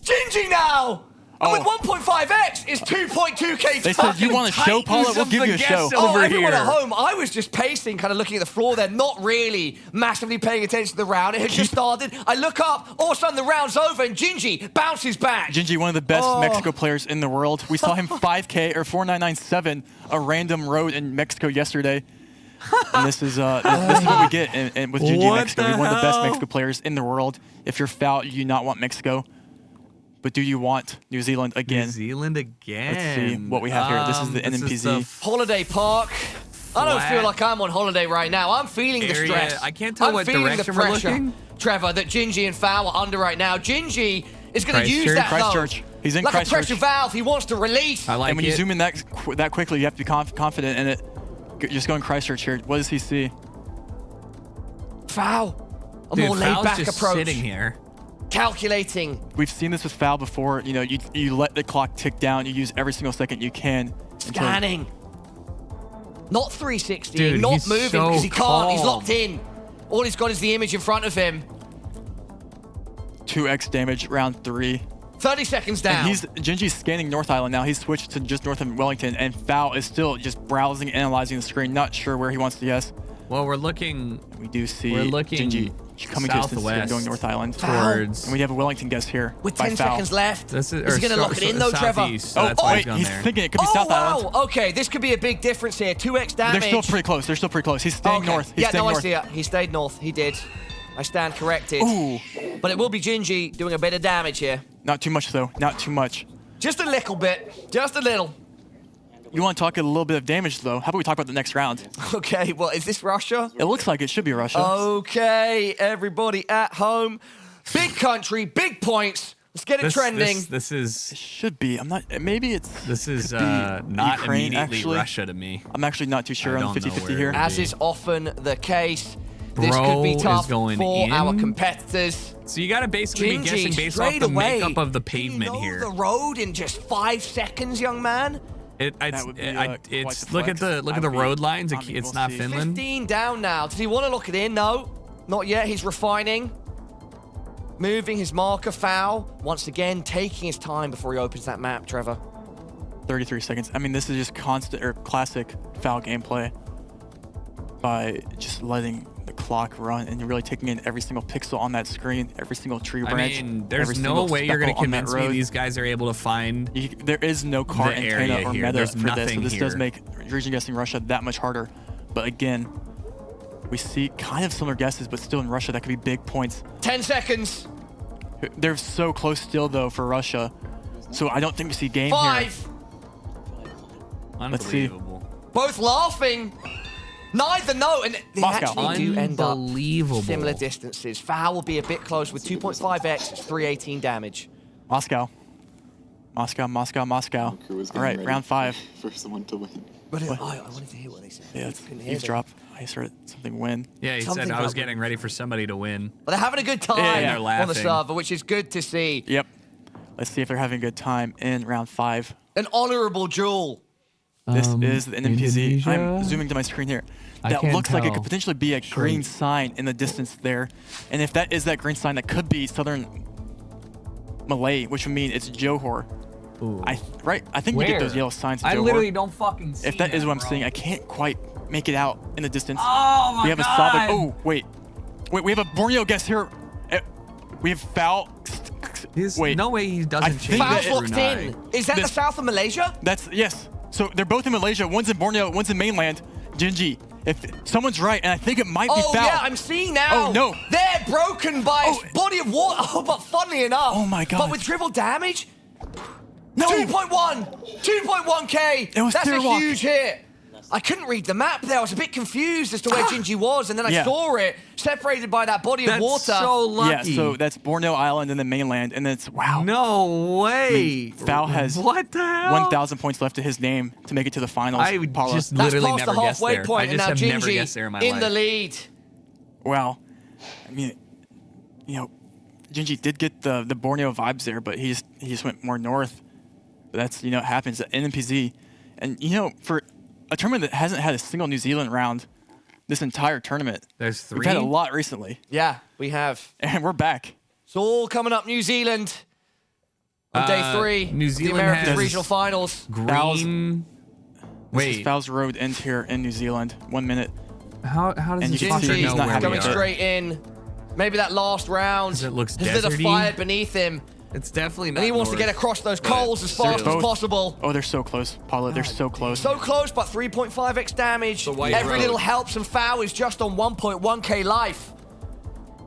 Gingy now! Oh. With 1.5x is 2.2k. They said, you want a show, Paula? We'll give you a show. Everyone at home, I was just pacing, kind of looking at the floor there, not really massively paying attention to the round. It had just started. I look up, all of a sudden the round's over, and Gingy bounces back. Gingy, one of the best Mexico players in the world. We saw him 5K or 4997, a random road in Mexico yesterday. And this is what we get and with Gingy Mexico. He's one of the best Mexico players in the world. If you're Foul, you do not want Mexico. But do you want New Zealand again? New Zealand again. Let's see what we have here. This is the NMPZ. Holiday Park. I don't feel like I'm on holiday right now. I'm feeling the stress. I can't tell what direction we're looking. Trevor, that Gingy and Foul are under right now. Gingy is going to use that Christchurch. He's in like Christchurch. a pressure valve. He wants to release. I like and when you zoom in that quickly, you have to be confident in it. Just going Christchurch here. What does he see? Foul. A Dude, more laid-back just approach. Sitting here. Calculating. We've seen this with Foul before. You know, you let the clock tick down. You use every single second you can. Scanning. Not 360. Dude, not moving because he can't. He's calm. locked in. All he's got is the image in front of him. 2x damage, round 3. 30 seconds down. And Gingy's scanning North Island now. He's switched to just north of Wellington, and Foul is still just browsing, analyzing the screen, not sure where he wants to guess. Well, we're looking. We do see We're looking Gingy coming to distance here, southwest going North Island. towards. And we have a Wellington guess here. With by 10 foul. seconds left. This is he going to lock it in though, Trevor? southeast, so that's why wait, he's he's going there. thinking it could be Oh, South wow. Island. Okay, this could be a big difference here. 2x damage. They're still pretty close. They're still pretty close. He's staying Okay. north. He's Yeah, staying no, I north. see it. He stayed north. He did. I stand corrected. Ooh. But it will be Gingy doing a bit of damage here. Not too much, though. Not too much. Just a little bit. Just a little. You want to talk a little bit of damage, though? How about we talk about the next round? Okay, well, is this Russia? It looks like it should be Russia. Okay, everybody at home. Big country, big points. Let's get it trending. This is. It should be. I'm not. Maybe it's. This is could be not Ukraine, immediately actually. Russia to me. I'm actually not too sure I on the don't know 50-50 where here. it As be. is often the case. This Bro could be is tough going for in. our competitors. So you got to basically be Gingy, guessing based off straight the away. makeup of the Can you pavement know here. the road in just 5 seconds, young man. It's would be, it's quite the look at flex. the look I at the mean, road lines. I mean, It's we'll not see. Finland. 15 down now. Does he want to lock it in? No, not yet. He's refining. Moving his marker foul. Once again, taking his time before he opens that map, Trevor. 33 seconds. I mean, this is just constant or classic foul gameplay by just letting the clock run and really taking in every single pixel on that screen, every single tree I branch. mean, there's every no single way you're going to speckle on that convince me road. these guys are able to find. There is no car the antenna area or here. meta There's for this, so nothing this does here. make region guessing Russia that much harder. But again, we see kind of similar guesses, but still in Russia, that could be big points. 10 seconds. They're so close still, though, for Russia. So I don't think we see game 5. here. Let's see. Unbelievable. Both laughing. Neither know. And they Moscow. actually do end up Unbelievable. similar distances. Foul will be a bit close with 2.5x. It's 318 damage. Moscow. Moscow, Moscow, Moscow. All right, round 5. For someone to win. But I wanted to hear what they said. Yeah, it's Couldn't hear eavesdrop. I heard something win. Yeah, he Something said I was about- getting ready for somebody to win. But they're having a good time Yeah, they're on the laughing. server, which is good to see. Yep. Let's see if they're having a good time in round 5. An honorable duel. This is the NMPZ. I'm Indonesia? zooming to my screen here. I That can't looks like it tell. could potentially be a green sign in the distance there. And if that is that green sign, that could be Southern Malay, which would mean it's Johor. Ooh. I think we get those yellow signs to I Johor. literally don't fucking see If that is what I'm bro. seeing, I can't quite make it out in the distance. Oh my We have God. a Sabak. Oh, wait. We have a Borneo guess here. We have foul. Wait. No way he I doesn't think change that Foul's it- locked in. Is that the This- south of Malaysia? That's, yes. So they're both in Malaysia. One's in Borneo, one's in mainland. Gingy. If someone's right, and I think it might be Oh, foul. yeah, I'm seeing now. Oh, no. They're broken by Oh. a body of water. Oh, but funnily enough. Oh, my God. But with triple damage? No. 2.1K. It was That's a Tirwak. huge hit. I couldn't read the map there. I was a bit confused as to where Gingy was, and then I Yeah. saw it separated by that body That's of water. so lucky. Yeah, so that's Borneo Island and then mainland, and it's, wow. No way. Foul has What the hell? 1,000 points left to his name to make it to the finals. I would Paula. just That's literally past never the guessed halfway there. point, I and just now have never Gingy guessed there in my in life. the lead. Wow. I mean, you know, Gingy did get the Borneo vibes there, but he just went more north. But that's, you know, it happens at NMPZ. And, you know, for a tournament that hasn't had a single New Zealand round this entire tournament, There's 3. we've had a lot recently. Yeah, we have. And we're back. It's all coming up New Zealand on day 3. New of Zealand the Americas has Regional Finals. Green. This is Wait, Fowles Road ends here in New Zealand. 1 minute. how does And this you can see fucker he's know not where happy we Going with it. are? straight in. Maybe that last round. It looks There's a bit of deserty. fire beneath him. It's definitely not. And he wants to north. get across those coals as fast as both- possible. Oh, they're so close, Paula. They're so close. So close, but 3.5x damage. white Every road. little helps, and Foul is just on 1.1k life.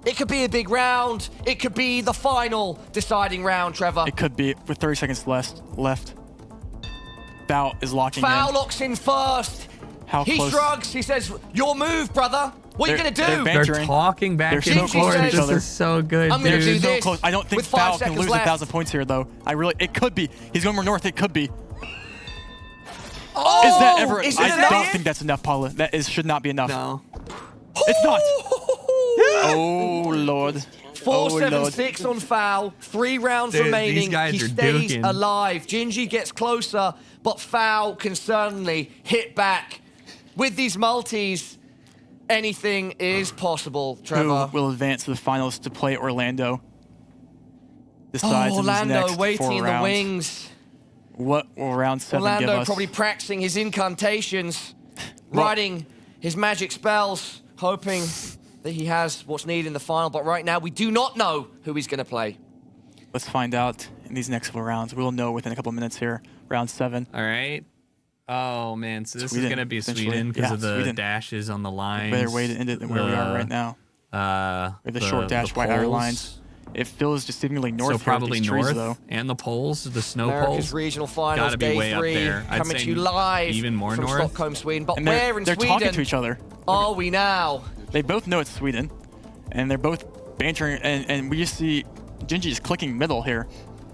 It could be a big round. It could be the final deciding round, Trevor. It could be with 30 seconds left. Foul is locking Foul in. locks in first. How He close? shrugs. He says, "Your move, brother. What are you They're- gonna they're do?" banned. They're Entering. talking back They're and so close to forth. each This other. is so good, I'm gonna dude. do So this close. I don't think with 5 Foul can seconds lose left. 1,000 points here, though. It could be. He's going more north. It could be. Oh, Is that ever? Is it I enough? don't think that's enough, Paula. Should not be enough. No. It's not. Oh, Lord. Oh, Lord. 4-7-6 on Foul. 3 rounds Dude, remaining. these guys He are stays duking. alive. Gingy gets closer, but Foul can certainly hit back. With these multis, anything is possible, Trevor. Who will advance to the finals to play Orlando? Decides in these Orlando next 4 waiting in the rounds. wings. What will round 7 give Orlando us? probably practicing his incantations, writing his magic spells, hoping that he has what's needed in the final. But right now, we do not know who he's going to play. Let's find out in these next couple rounds. We'll know within a couple minutes here. Round 7. All right. Oh, man. So this Sweden, is going to be essentially. Sweden because Yeah, of the Sweden. dashes on the lines. Better way to end it than where we are right now. We have the short dash, white outer poles. lines. It feels just seemingly north So here with probably these trees, north though. and the poles, the snow America's poles. regional finals, Gotta be day way up 3, there. I'd coming say to you live even more from north. Stockholm, Sweden. But And where in they're Sweden talking to each other. are we now? They both know it's Sweden, and they're both bantering, and we just see Gingy just clicking middle here.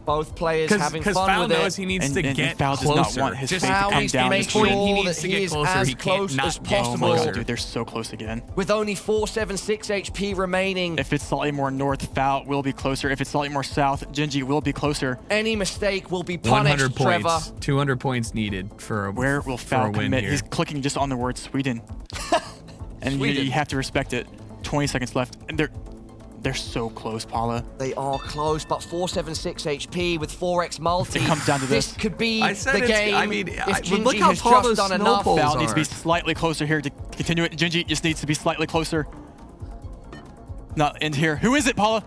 Both players having Because fun Foul with knows it. he needs And- to and get Foul does closer. not want his Just face to Foul come needs to down make this sure point. He needs that to he get is closer. as He can't close not as get Oh my possible. god, dude, they're so close again. With only 476 HP remaining, If it's slightly more north, Foul will be closer. If it's slightly more south, Gingy will be closer. any mistake will be 100 punished, Trevor. points. 200 points needed for a Where will for a Foul win commit? here. He's clicking just on the word Sweden. And you, Sweden. you have to respect it. 20 seconds left. And they're so close, Paula. They are close, but 476 HP with 4x multi. It comes down to this. could be I said the it's- game. I mean, if but Gingy look how has tall just those done snow enough. poles Foul needs to be are. slightly closer here to continue it. Gingy just needs to be slightly closer. Not end here. Who is it, Paula?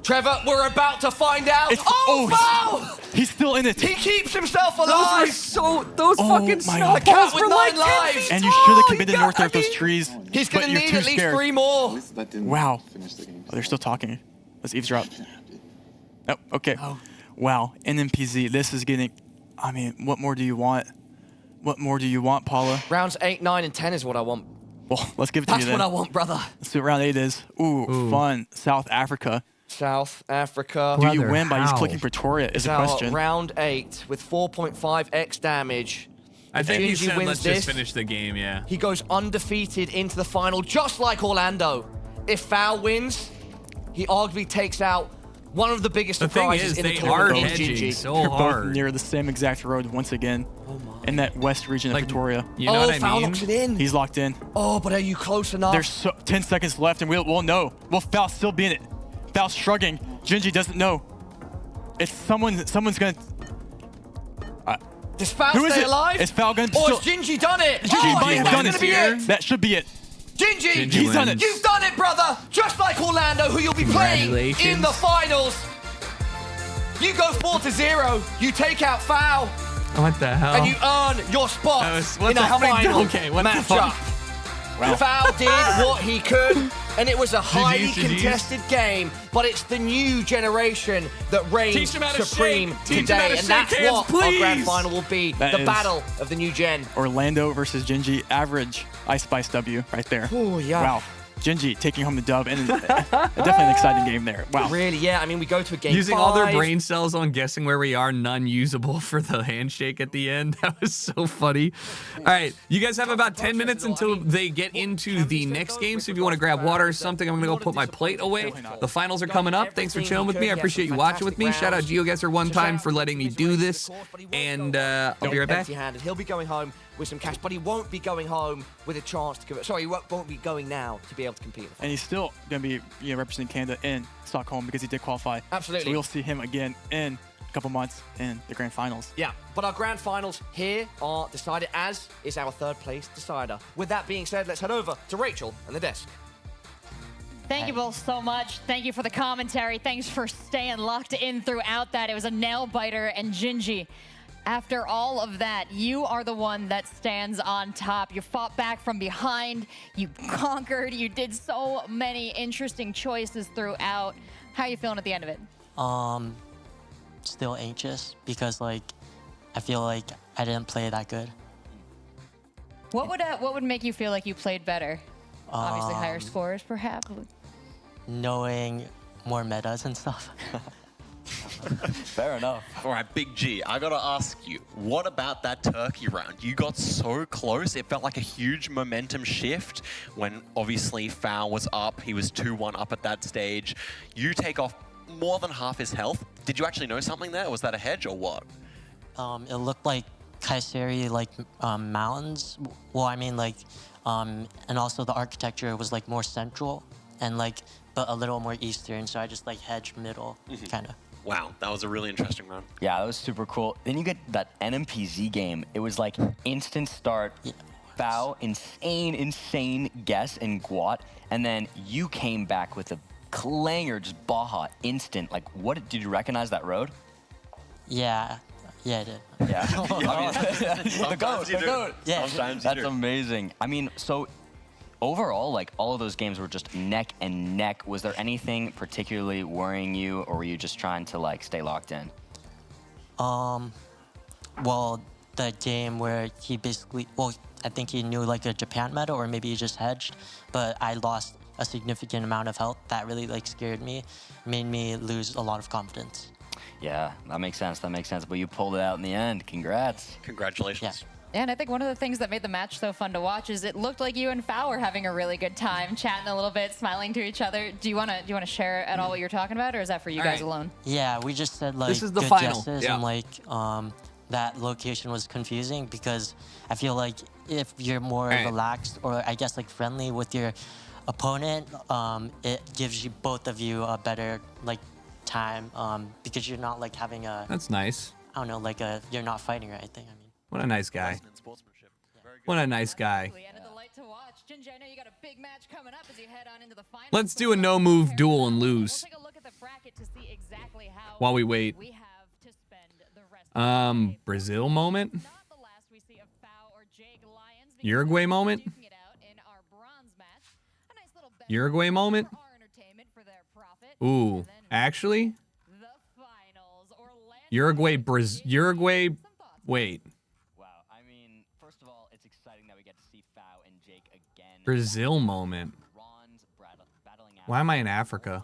Trevor, we're about to find out. It's- Oh, oh, Foul! He's still in it. He keeps himself Those alive. are so. Those Oh fucking my snow God. poles Cat with were like 9 10 lives. feet And you tall. should have committed got- north there I with those mean, trees. He's but going to you're need too at least scared. 3 more. Wow. Oh, they're still talking. Let's eavesdrop. Oh, okay. Wow. NMPZ, this is getting... I mean, what more do you want? What more do you want, Paula? Rounds 8, 9, and 10 is what I want. Well, let's give it to That's you then. what I want, brother. Let's see what round 8 is. Ooh, fun. South Africa. South Africa. Do you Brother, win by just how? clicking Pretoria is a Now, question. round 8 with 4.5x damage. I If think he Gingy said, wins let's this, just finish the game, yeah. he goes undefeated into the final, just like Orlando. If Foul wins, he arguably takes out one of the biggest The thing surprises is, in the they tournament are in hedging Gingy. so They're both hard. near the same exact road once again. In that west region of Like, Pretoria. You know what I Foul mean? knocks it in. He's locked in. Oh, but are you close enough? There's 10 seconds left, and we'll know. Will Foul still be in it? Foul shrugging. Gingy doesn't know. It's someone's gonna. Does Foul Who is stay it? alive? Is Foul gonna Or still? has Gingy done it? Gingy oh, might have that's done gonna it. be it. That should be it. Gingy, Gingy He's done wins. it. you've done it, brother. Just like Orlando, who you'll be playing in the Congratulations. finals. You go 4-0. You take out Foul, What the hell? and you earn your spot That was- what in the- a how many- final okay, what the matchup. fuck? Wow. Foul did what he could, and it was a highly GG's. contested game. But it's the new generation that reigns Teach 'em how to supreme shake. Teach 'em how today, to and that's shake hands, what our grand please. final will be: That the is- battle of the new gen. Orlando versus Gingy. Average Ice Spice W right there. Oh yeah. Wow. Gingy taking home the dub, and definitely an exciting game there. Wow. Really, yeah. I mean, we go to a game Using all their 5. brain cells on guessing where we are, none usable for the handshake at the end. That was so funny. All right, you guys have about 10 minutes until they get into the next game. So if you want to grab water or something, I'm going to go put my plate away. The finals are coming up. Thanks for chilling with me. I appreciate you watching with me. Shout out Geoguessr one time for letting me do this. And I'll be right back. Empty-handed. He'll be going home with some cash, but he won't be going home with a chance to give it. Sorry, he won't be going now to be able to compete. And he's still going to be representing Canada in Stockholm because he did qualify. Absolutely. So we'll see him again in a couple months in the grand finals. Yeah, but our grand finals here are decided, as is our third place decider. With that being said, let's head over to Rachel and the desk. Thank you both so much. Thank you for the commentary. Thanks for staying locked in throughout that. It was a nail biter, and Gingy, after all of that, you are the one that stands on top. You fought back from behind. You conquered. You did so many interesting choices throughout. How are you feeling at the end of it? Still anxious because like I feel like I didn't play that good. What would make you feel like you played better? Obviously, higher scores, perhaps. Knowing more metas and stuff. Fair enough. All right, Big G, I gotta ask you, what about that turkey round? You got so close, it felt like a huge momentum shift when obviously Foul was up, he was 2-1 up at that stage. You take off more than half his health. Did you actually know something there? Was that a hedge or what? It looked like Kayseri like mountains. Well, I mean like, and also the architecture was like more central and like, but a little more eastern. So I just like hedged middle, kind of. Wow, that was a really interesting round. Yeah, that was super cool. Then you get that NMPZ game. It was like instant start. Foul, insane guess in Guat, and then you came back with a clanger, just Baja, instant. Like, what, did you recognize that road? Yeah, I did. Yeah. The goat. Yeah. That's amazing. I mean, so overall, like, all of those games were just neck and neck. Was there anything particularly worrying you, or were you just trying to, like, stay locked in? Well, the game where he basically, well, I think he knew like a Japan meta, or maybe he just hedged, but I lost a significant amount of health. That really like scared me, made me lose a lot of confidence. Yeah, that makes sense. But you pulled it out in the end. Congrats. Congratulations. Yeah. And I think one of the things that made the match so fun to watch is it looked like you and Fao were having a really good time, chatting a little bit, smiling to each other. Do you wanna share at all what you're talking about, or is that for you guys alone? Yeah, we just said like This is the good final. guesses, and like that location was confusing because I feel like if you're more relaxed or I guess like friendly with your opponent, it gives you both of you a better like time because you're not like having a. That's nice. I don't know, like you're not fighting or anything. I mean. What a nice guy. What a nice guy. Let's do a no move duel and lose. While we wait. Brazil moment. Uruguay moment. Uruguay moment. Ooh, actually. Uruguay. Wait. Wow. I mean, first of all, it's exciting that we get to see Fao and Jake again. Brazil moment. Why am I in Africa?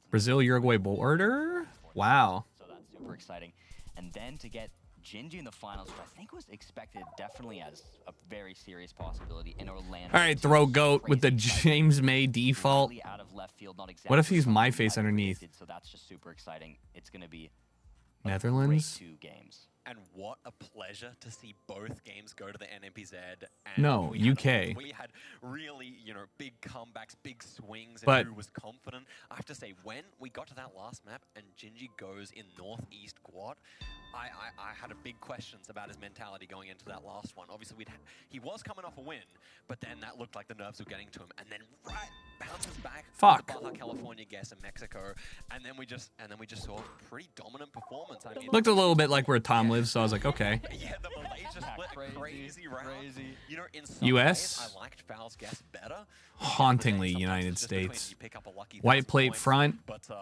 Brazil Uruguay border? Wow. So that's super exciting. And then to get Gingy in the finals, which I think was expected definitely as a very serious possibility in Orlando. All right, throw goat with the James May default. What if he's my face underneath? So that's just super exciting. It's going to be Netherlands? 2 games. And what a pleasure to see both games go to the NMPZ. And No, UK. We had really, big comebacks, big swings, and But who was confident. I have to say, when we got to that last map and Gingy goes in Northeast Quad, I had a big questions about his mentality going into that last one. Obviously, he was coming off a win, but then that looked like the nerves were getting to him, and then bounces back. Fuck. Baja California guess in Mexico, and then we just saw a pretty dominant performance. I mean, Looked a little bit like where Tom lives, so I was like, okay. yeah, the Malaysia split, crazy round. In some US? ways, I liked Foul's guess better. Hauntingly United States. White plate front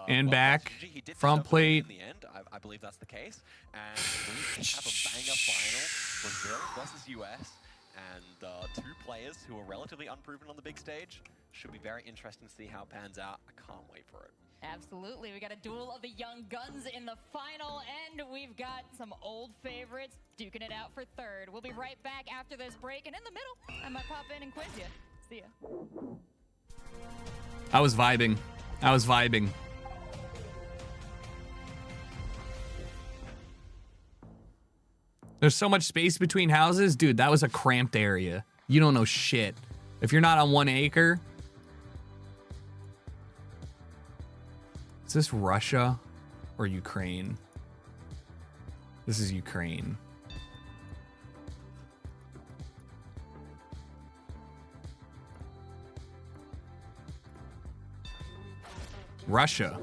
and back. Front plate. In the end, I believe that's the case. And we have a banger final. Brazil versus US. And 2 players who are relatively unproven on the big stage. Should be very interesting to see how it pans out. I can't wait for it. Absolutely. We got a duel of the young guns in the final, and we've got some old favorites duking it out for third. We'll be right back after this break, and in the middle, I might pop in and quiz you. See ya. I was vibing. There's so much space between houses. Dude, that was a cramped area. You don't know shit. If you're not on 1 acre. Is this Russia or Ukraine? This is Ukraine. Russia.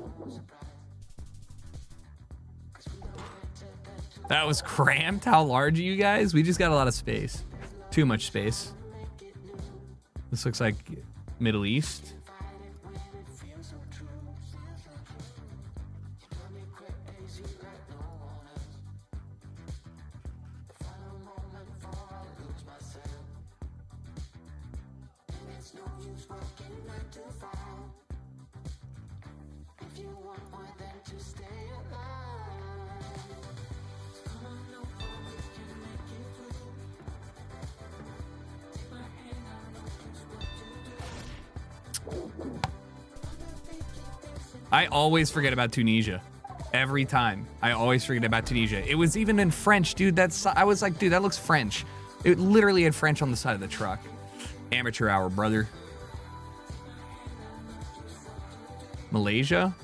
That was cramped. How large are you guys? We just got a lot of space. Too much space. This looks like Middle East. I always forget about Tunisia. Every time. I always forget about Tunisia. It was even in French, dude. I was like, dude, that looks French. It literally had French on the side of the truck. Amateur hour, brother. Malaysia?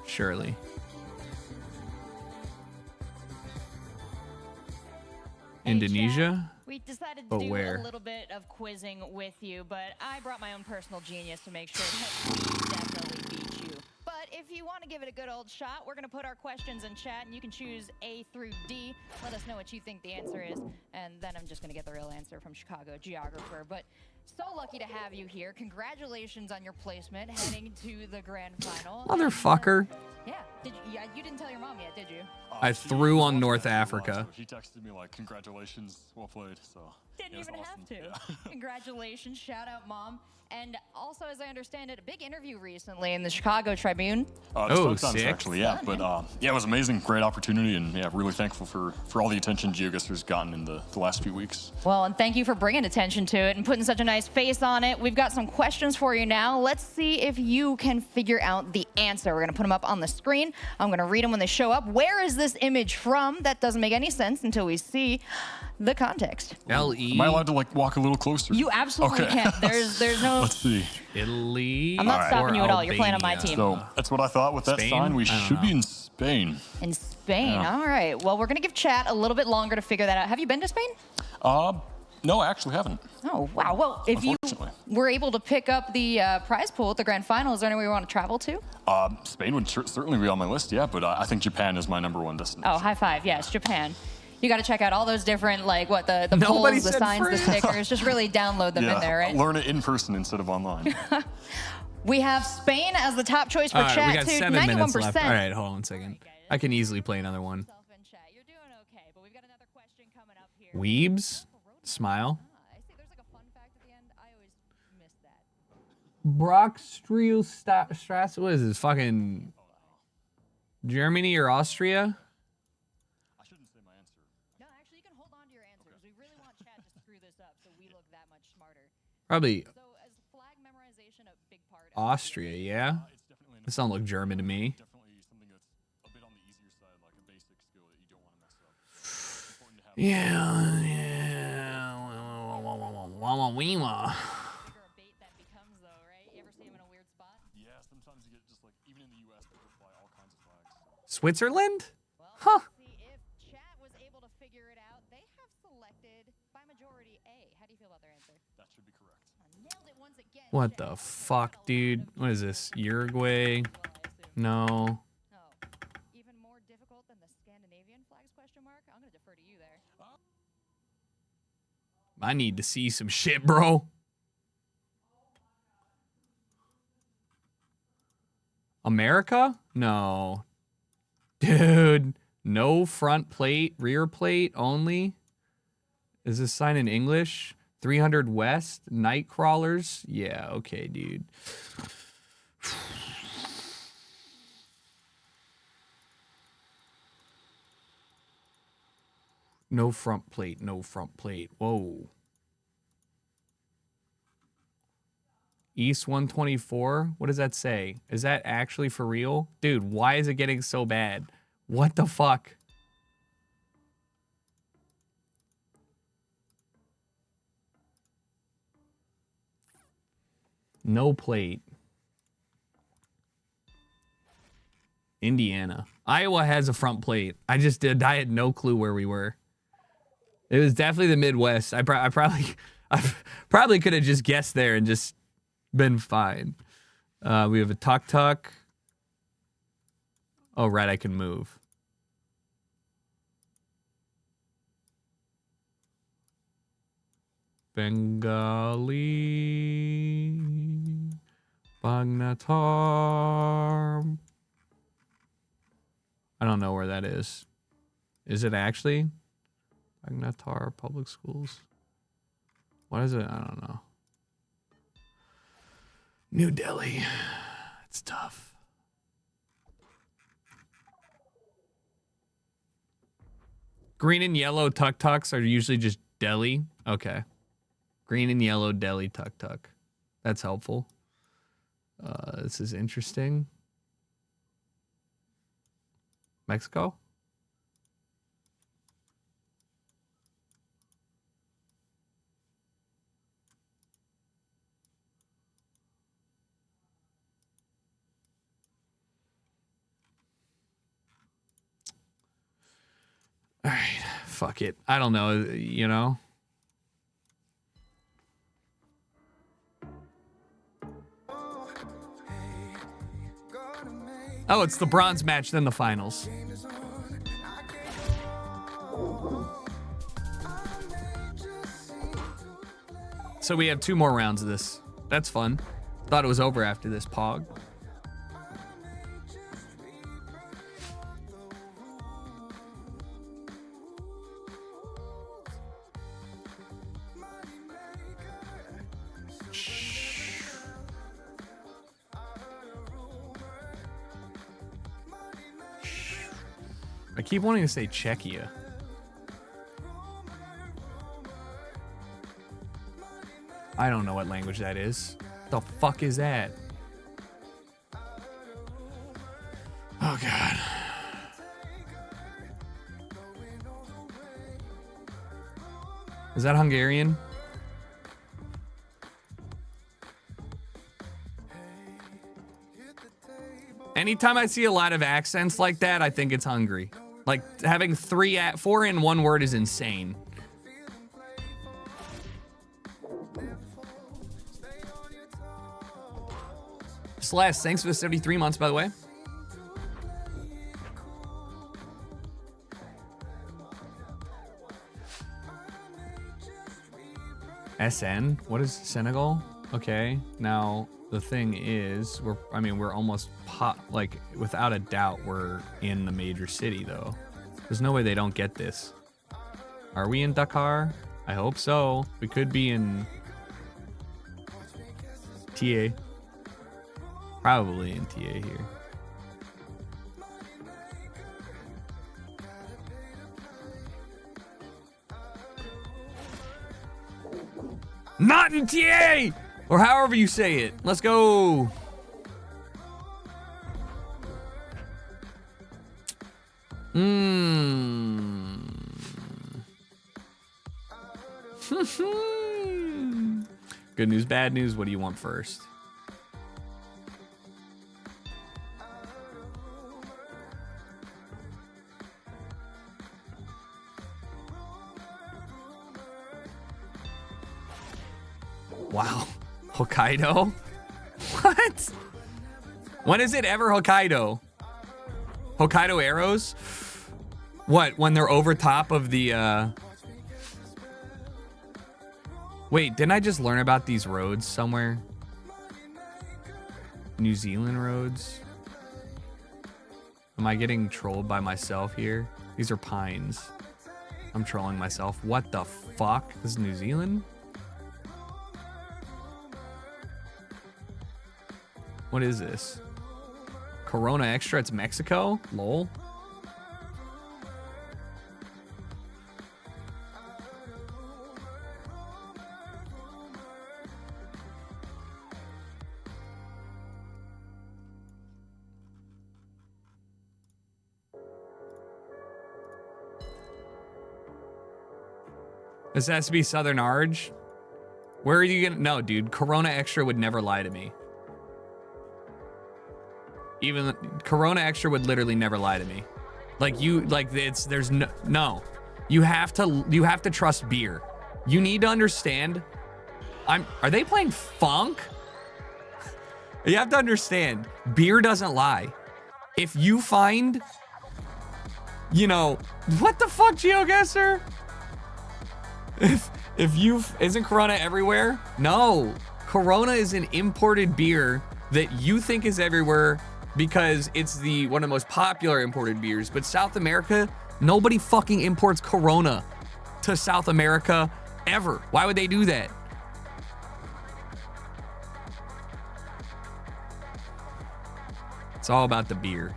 Surely. Indonesia? We decided decided to But do where? a little bit of quizzing with you, but I brought my own personal genius to make sure that we definitely beat you. But if you want to give it a good old shot, we're going to put our questions in chat, and you can choose A through D. Let us know what you think the answer is, and then I'm just going to get the real answer from Chicago Geographer. But so lucky to have you here. Congratulations on your placement heading to the grand final. Motherfucker. Yeah. You didn't tell your mom yet, did you? I threw on North Africa. He texted me like, "Congratulations, well played." So Didn't it was even awesome. have to. Yeah. Congratulations. Shout out, Mom. And also, as I understand it, a big interview recently in the Chicago Tribune. Oh, Sometimes sick. actually, yeah. But yeah, it was amazing, great opportunity, and yeah, really thankful for all the attention Geoguessr's gotten in the last few weeks. Well, and thank you for bringing attention to it and putting such a nice face on it. We've got some questions for you now. Let's see if you can figure out the answer. We're going to put them up on the screen. I'm going to read them when they show up. Where is this image from? That doesn't make any sense until we see the context. L.E. Am I allowed to like walk a little closer? You absolutely Okay. can. There's no... Let's see. Italy. I'm not or stopping you at all. You're playing on my Albania? team. So that's what I thought with that Spain? sign. We I don't should be know. in Spain. In Spain. Yeah. All right. Well, we're going to give chat a little bit longer to figure that out. Have you been to Spain? No, I actually haven't. Oh, wow. Well, if you Unfortunately. were able to pick up the prize pool at the grand final, is there anywhere you want to travel to? Spain would certainly be on my list, yeah, but I think Japan is my #1 destination. Oh, high five. Yes, Japan. You got to check out all those different, like, what, the Nobody polls, the said signs, the France. stickers. Just really download them yeah, in there, right? learn it in person instead of online. We have Spain as the top choice for All right, chat, we got too. 7 91%. minutes left. All right, hold on 1 second. I can easily play another one. In chat. You're doing okay, but we've got another question coming up here. Weebs. Smile. I see there's like a fun fact at the end. I always miss that. Brockstrielstrasse. What is this? Fucking Germany or Austria? I shouldn't say my answer. No, actually, you can hold on to your answers. We really want chat to screw this up so we look that much smarter. Probably So, is flag memorization a big part of Austria, yeah? It's definitely This don't look German to me. definitely something that's a bit on the easier side, like a basic skill that you don't want to mess up. It's important to have Yeah. bigger a bait that becomes, though, right? You ever see him in a weird spot? Yeah, sometimes you get just like, even in the US, people fly all kinds of flags. Switzerland? Well, Huh. let's see if chat was able to figure it out. They have selected by majority A. How do you feel about their answer? That should be correct. Nailed it once again. What chat. the fuck, dude? What is this? Uruguay? No. Oh, even more difficult than the Scandinavian flags question mark? I'm going to defer to you there. I need to see some shit, bro. America? No. Dude, no front plate, rear plate only? Is this sign in English? 300 West, night crawlers? Yeah, okay, dude. No front plate, no front plate. Whoa. East 124? What does that say? Is that actually for real? Dude, why is it getting so bad? What the fuck? No plate. Indiana. Iowa has a front plate. I had no clue where we were. It was definitely the Midwest. I probably could have just guessed there and just been fine. We have a tuk-tuk. Oh, right, I can move. Bengali. Bagnatar. I don't know where that is. Is it actually? Bagnatar Public Schools. What is it? I don't know. New Delhi. It's tough. Green and yellow tuk-tuks are usually just Delhi. Okay. Green and yellow Delhi tuk-tuk. That's helpful. This is interesting. Mexico? All right, fuck it. I don't know, you know. Oh, it's the bronze match, then the finals. So we have 2 more rounds of this. That's fun. Thought it was over after this, Pog. I keep wanting to say Czechia. I don't know what language that is. The fuck is that? Oh god. Is that Hungarian? Anytime I see a lot of accents like that, I think it's Hungary. Like having 4 in one word is insane. Slash, thanks for the 73 months, by the way. SN? What is Senegal? Okay, now the thing is, we're almost like without a doubt we're in the major city though. There's no way they don't get this. Are we in Dakar? I hope so. We could be in TA. Probably in TA here. Not in TA! Or however you say it. Let's go. Good news, bad news. What do you want first? Wow. Hokkaido? What? When is it ever Hokkaido? Hokkaido arrows? What, when they're over top of the, Wait, didn't I just learn about these roads somewhere? New Zealand roads? Am I getting trolled by myself here? These are pines. I'm trolling myself. What the fuck? This is New Zealand? What is this? Corona Extra, it's Mexico? Lol. This has to be Southern Arge? Where are you gonna? No, dude. Corona Extra would never lie to me. Even Corona Extra would literally never lie to me. Like there's no. You have to trust beer. You need to understand. Are they playing funk? You have to understand. Beer doesn't lie. If you find, what the fuck, Geoguessr? Isn't Corona everywhere? No, Corona is an imported beer that you think is everywhere because it's one of the most popular imported beers. But South America, nobody fucking imports Corona to South America ever. Why would they do that? It's all about the beer.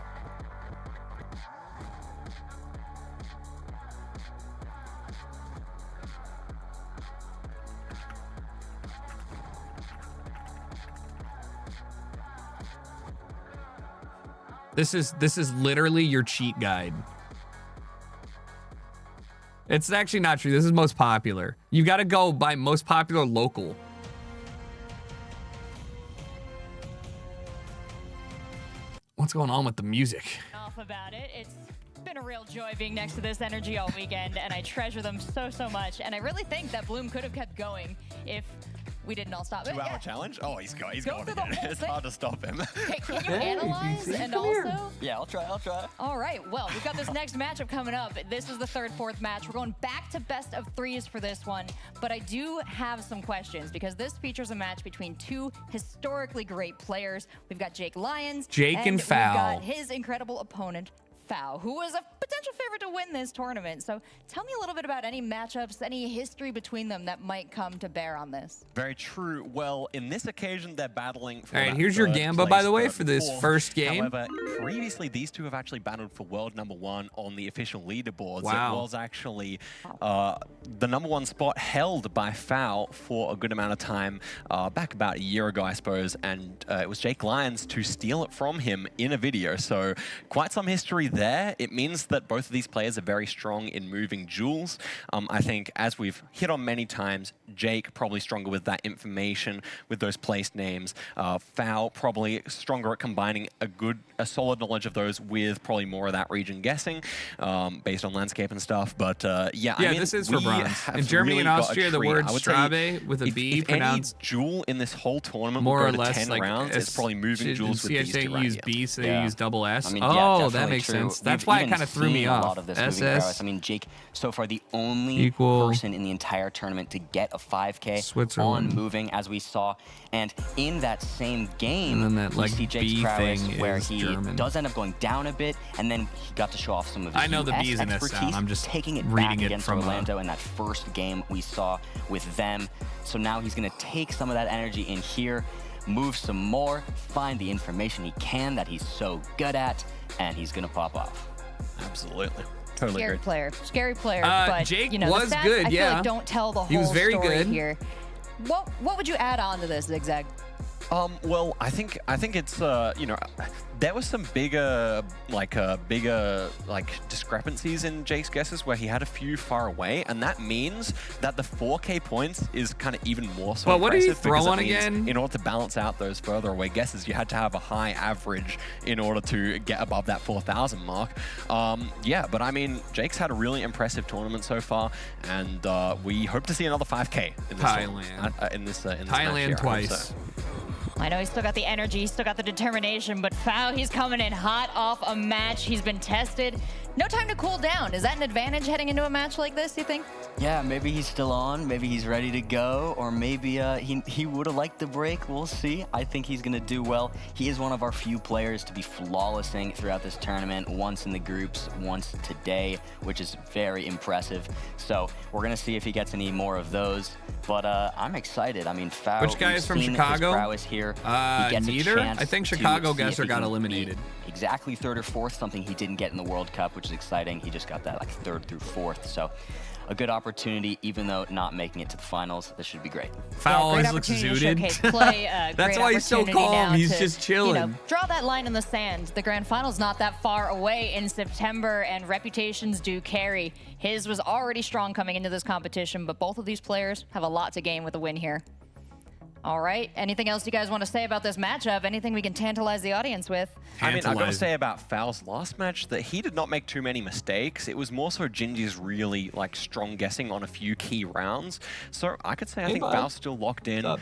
This is literally your cheat guide. It's actually not true. This is most popular. You got to go by most popular local. What's going on with the music? Off about it. It's been a real joy being next to this energy all weekend, and I treasure them so much. And I really think that Bloom could have kept going if We didn't all stop. 2-hour challenge? Oh, he's going through to the get it. whole It's thing. hard to stop him. Hey, can you analyze and also? Yeah, I'll try. All right, well, we've got this next matchup coming up. This is the third, fourth match. We're going back to best of threes for this one, but I do have some questions because this features a match between two historically great players. We've got Jake Lyons. Jake and Foul. We've got his incredible opponent, Foul, who was a potential favorite to win this tournament. So tell me a little bit about any matchups, any history between them that might come to bear on this. Very true. Well, in this occasion, they're battling for All right, that here's your third Gamba, by place, the way, third for and this fourth. first game. However, previously, these two have actually battled for world #1 on the official leaderboards. Wow. It was actually the #1 spot held by Foul for a good amount of time, back about a year ago, I suppose, and it was Jake Lyons to steal it from him in a video. So quite some history there. It means that both of these players are very strong in moving jewels. I think, as we've hit on many times, Jake probably stronger with that information, with those place names. Foul probably stronger at combining a solid knowledge of those with probably more of that region guessing, based on landscape and stuff. But yeah, I mean, this is for we bronze. have In Germany and really got a Austria, the treat. word I would say Strabe with a B if pronounced any jewel in this whole tournament more will or go to less 10 like rounds, it's probably moving jewels with these two right use here. B, so Yeah. they use double S. I mean, yeah, Oh, that definitely makes true. sense. That's We've why it even kind of threw me seen off. a lot of this moving prowess. I mean, Jake, so far the only Equal person in the entire tournament to get a 5K Switzerland. on moving, as we saw. And in that same game, And then that, we like, see Jake's B prowess thing where is he German. does end up going down a bit, and then he got to show off some of his I know the US B's and S expertise, sound. I'm just taking it reading back it against from Orlando in that first game we saw with them. So now he's going to take some of that energy in here, move some more, find the information he can that he's so good at, and he's going to pop off. Absolutely. Totally Scary agree. scary player. But Jake you know, was the stats, good, I feel yeah. like don't tell the whole He was very story good. here. What would you add on to this, Zigzag? Well, I think it's you know, there was some bigger discrepancies in Jake's guesses where he had a few far away, and that means that the 4K points is kind of even more so. Well, what did he impressive throw because it on means again? In order to balance out those further away guesses, you had to have a high average in order to get above that 4,000 mark. Yeah, but I mean, Jake's had a really impressive tournament so far, and we hope to see another 5K in this Thailand. in this match Thailand here, I hope twice. so. I know he's still got the energy, he's still got the determination, but Foul, he's coming in hot off a match. He's been tested. No time to cool down. Is that an advantage heading into a match like this, you think? Yeah, maybe he's still on, maybe he's ready to go, or maybe he would have liked the break. We'll see. I think he's going to do well. He is one of our few players to be flawlessing throughout this tournament, once in the groups, once today, which is very impressive. So we're going to see if he gets any more of those. But I'm excited. I mean, Foul, Which guy we've is from seen Chicago? His prowess here. He gets Neither? a chance I think to Chicago see if Guessr he got can eliminated. be exactly third or fourth, something he didn't get in the World Cup, which is exciting. He just got that like third through fourth. So a good opportunity, even though not making it to the finals. This should be great. Foul great always looks opportunity to zooted. showcase play, That's great why he's so opportunity calm. now He's to, just chilling. You know, draw that line in the sand. The grand final's not that far away in September, and reputations do carry. His was already strong coming into this competition, but both of these players have a lot to gain with a win here. All right. Anything else you guys want to say about this matchup? Anything we can tantalize the audience with? I mean, I've got to say about Foul's last match that he did not make too many mistakes. It was more so Gingy's really like strong guessing on a few key rounds. So I could say I think Foul's still locked in. Yeah,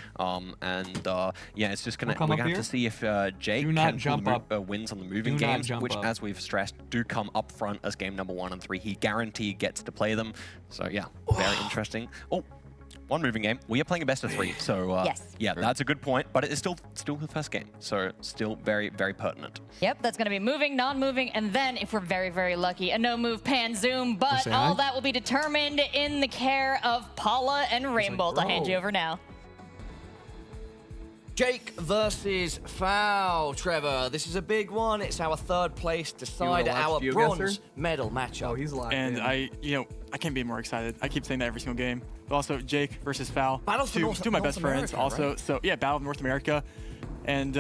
it's just gonna we're gonna have to see if Jake can pull the wins on the moving games, which, as we've stressed, do come up front as game #1 and 3. He guaranteed gets to play them. So yeah, very interesting. Oh. One moving game. We are playing a best of 3, so yeah, that's a good point. But it is still the first game, so still very, very pertinent. Yep, that's going to be moving, non-moving, and then, if we're very, very lucky, a no-move pan zoom. But all that will be determined in the care of Paula and Rainbow. I'll hand you over now. Jake versus Foul, Trevor. This is a big one. It's our third place decider, our bronze medal matchup. Oh, he's locked and in. I can't be more excited. I keep saying that every single game. But also Jake versus Foul. Battle for two North of my best America, friends also. right? So yeah, Battle of North America. And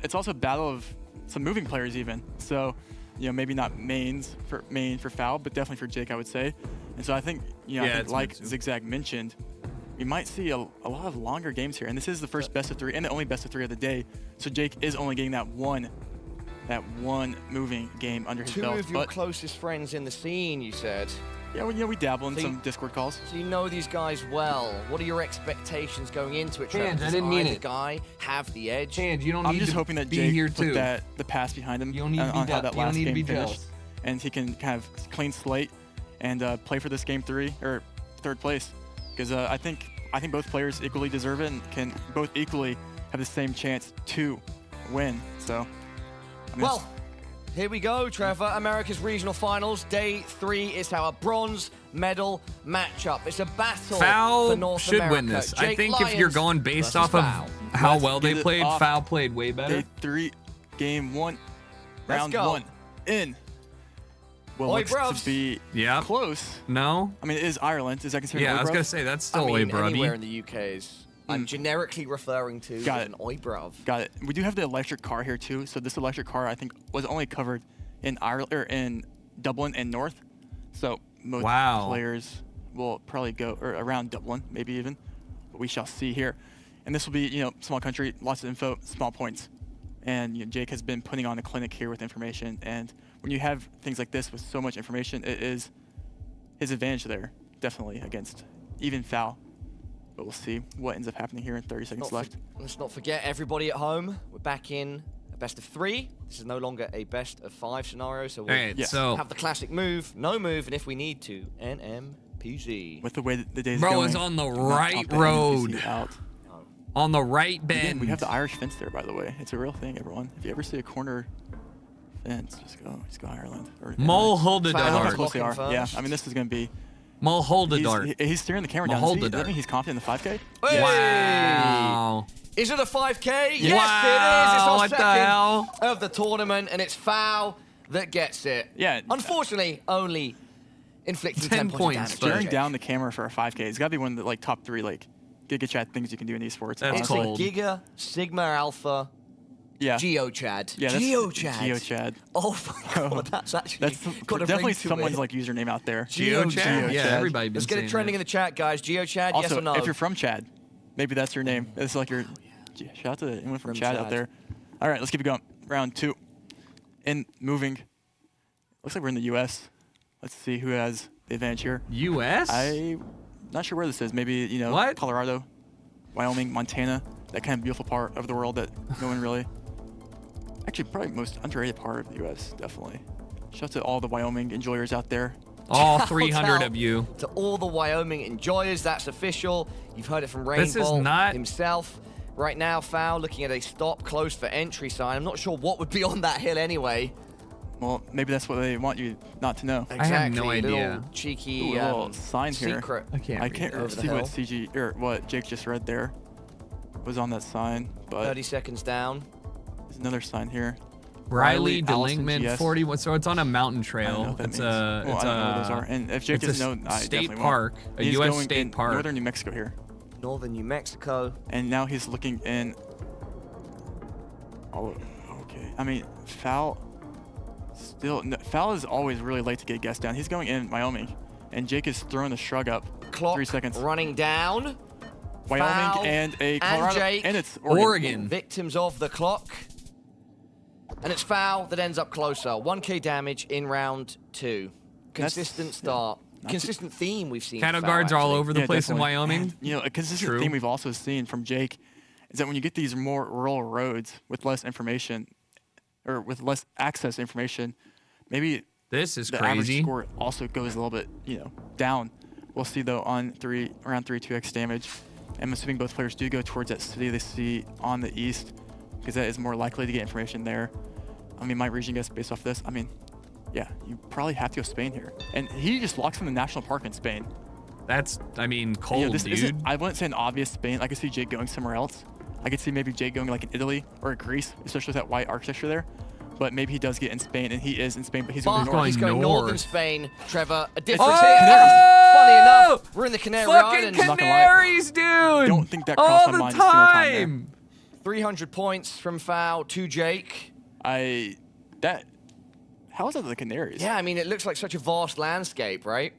it's also a battle of some moving players even. So, maybe not main for Foul, but definitely for Jake, I would say. And so I think, I think like Zigzag mentioned, we might see a lot of longer games here. And this is the first best of 3 and the only best of 3 of the day. So Jake is only getting that one moving game under his belt. Two of your closest friends in the scene, you said. Yeah, we dabble in some Discord calls. So you know these guys well. What are your expectations going into it, Trevor? Hands, I Does didn't mean either it. guy have the edge? Hands, you don't I'm need just to hoping that be Jake here put too. the pass behind him You don't need to be on how jealous. that You don't last need to game be finished. jealous. And he can kind of clean slate and play for this game 3 or 3rd place. Because I think both players equally deserve it and can both equally have the same chance to win. So, I mean, Well, here we go, Trevor. America's Regional Finals, Day 3 is our bronze medal matchup. It's a battle Foul for North should America. win this. I Jake think if you're Lyons going based versus off of Foul. how Let's well they get it played, off. Foul played way better. Day 3, Game 1, Let's Round go. 1, in. Well, Oi, looks bros. to be Yeah. close. No? I mean, it is Ireland. Is that considered Yeah, Oi, I was bros? going to say, that's I still mean, way anywhere in brubby. the UK is... I'm generically referring to Got as it. an oi bruv. Got it. We do have the electric car here too. So this electric car, I think, was only covered in Ireland or in Dublin and North. So most Wow. players will probably go or around Dublin, maybe even. But we shall see here. And this will be, small country, lots of info, small points. And Jake has been putting on a clinic here with information. And when you have things like this with so much information, it is his advantage there, definitely against even Foul. But we'll see what ends up happening here in 30 seconds left. Let's not forget, everybody at home, we're back in a best of 3. This is no longer a best of 5 scenario, so we'll All right, so have the classic move, no move, and if we need to, NMPZ. With the way that the day's Bro going, is on the do not right pump the road. NPC out. on the right Again, bend. we have the Irish fence there, by the way. It's a real thing, everyone. If you ever see a corner fence, just go Ireland. Or Mole hold the I don't know how dart. close they are. Yeah, I mean, this is going to be... Mole hold the dart. He's steering the camera down. Hold See, the does that dart. mean he's confident in the 5K? Hey! Wow. Is it a 5K? Yes, Wow, it is. It's our what the second hell? of the tournament, and it's Foul that gets it. Yeah. Unfortunately, only inflicting 10 10 points, points of damage. Staring down the camera for a 5K. It's got to be one of the top 3 Giga Chat things you can do in esports. That's It's cold. a Giga Sigma Alpha Yeah. Geochad. Yeah, that's Geochad. Geochad. Oh my god, that's actually That's got a definitely ring to someone's it. username out there. Geochad? Yeah, Geochad. everybody been Let's get it saying trending in that. the chat, guys. Geochad, Also, yes or no? if you're from Chad, maybe that's your name. It's like your... Shout out to anyone from Chad out there. All right, let's keep it going. Round 2. And moving. Looks like we're in the U.S. Let's see who has the advantage here. U.S.? I'm not sure where this is. Maybe, What? Colorado, Wyoming, Montana. That kind of beautiful part of the world that no one really... Actually, probably most underrated part of the U.S., definitely. Shout out to all the Wyoming enjoyers out there. All Shout 300 out of you. To all the Wyoming enjoyers, that's official. You've heard it from This is Rainbow not- himself. Right now, Foul looking at a stop close for entry sign. I'm not sure what would be on that hill anyway. Well, maybe that's what they want you not to know. Exactly. I have no idea. Little cheeky Ooh, a little sign here. secret. I can't I read can't that. Over the see what hill. CG or what Jake just read there was on that sign, but 30 seconds down. there's another sign here. Riley Allison Delingman GS. 41. So it's on a mountain I don't know trail. what that It's means. Well, a I don't know what those are. And if Jake it's a doesn't know, I state definitely park, won't. a He's U.S. going state in park. northern New Mexico here, Northern New Mexico. and now he's looking in. Oh, okay. I mean, Foul. Still, no, Foul is always really late to get guessed down. He's going in Wyoming, and Jake is throwing the shrug up. Clock 3 seconds. running down. Wyoming Foul and a Colorado, Jake. and it's Oregon. Victims of the clock. And it's Foul that ends up closer. 1k damage in round 2. Consistent start. Consistent theme we've seen. Cattle for Foul, guards are all actually. over the place in definitely. Wyoming. And, a consistent True. theme we've also seen from Jake is that when you get these more rural roads with less information, or with less access to information, maybe This is the average crazy. score also goes a little bit, down. We'll see though on around 2x damage. I'm assuming both players do go towards that city they see on the east, because that is more likely to get information there. I mean, my region guess based off this, I mean, yeah, you probably have to go Spain here. And he just locks in the national park in Spain. That's, I mean, cold, This dude. isn't, I wouldn't say an obvious Spain. I could see Jake going somewhere else. I could see maybe Jake going like in Italy or Greece, especially with that white architecture there. But maybe he does get in Spain, and he is in Spain, but he's going But north. he's going north. northern Spain, Trevor. A difference Oh! here. Funny enough, we're in the Canary Fucking Islands. not gonna lie. Canaries, dude. Don't think that all crossed my the mind a single time there. time. 300 points from Foul to Jake. How is that the Canaries? Yeah, I mean, it looks like such a vast landscape, right?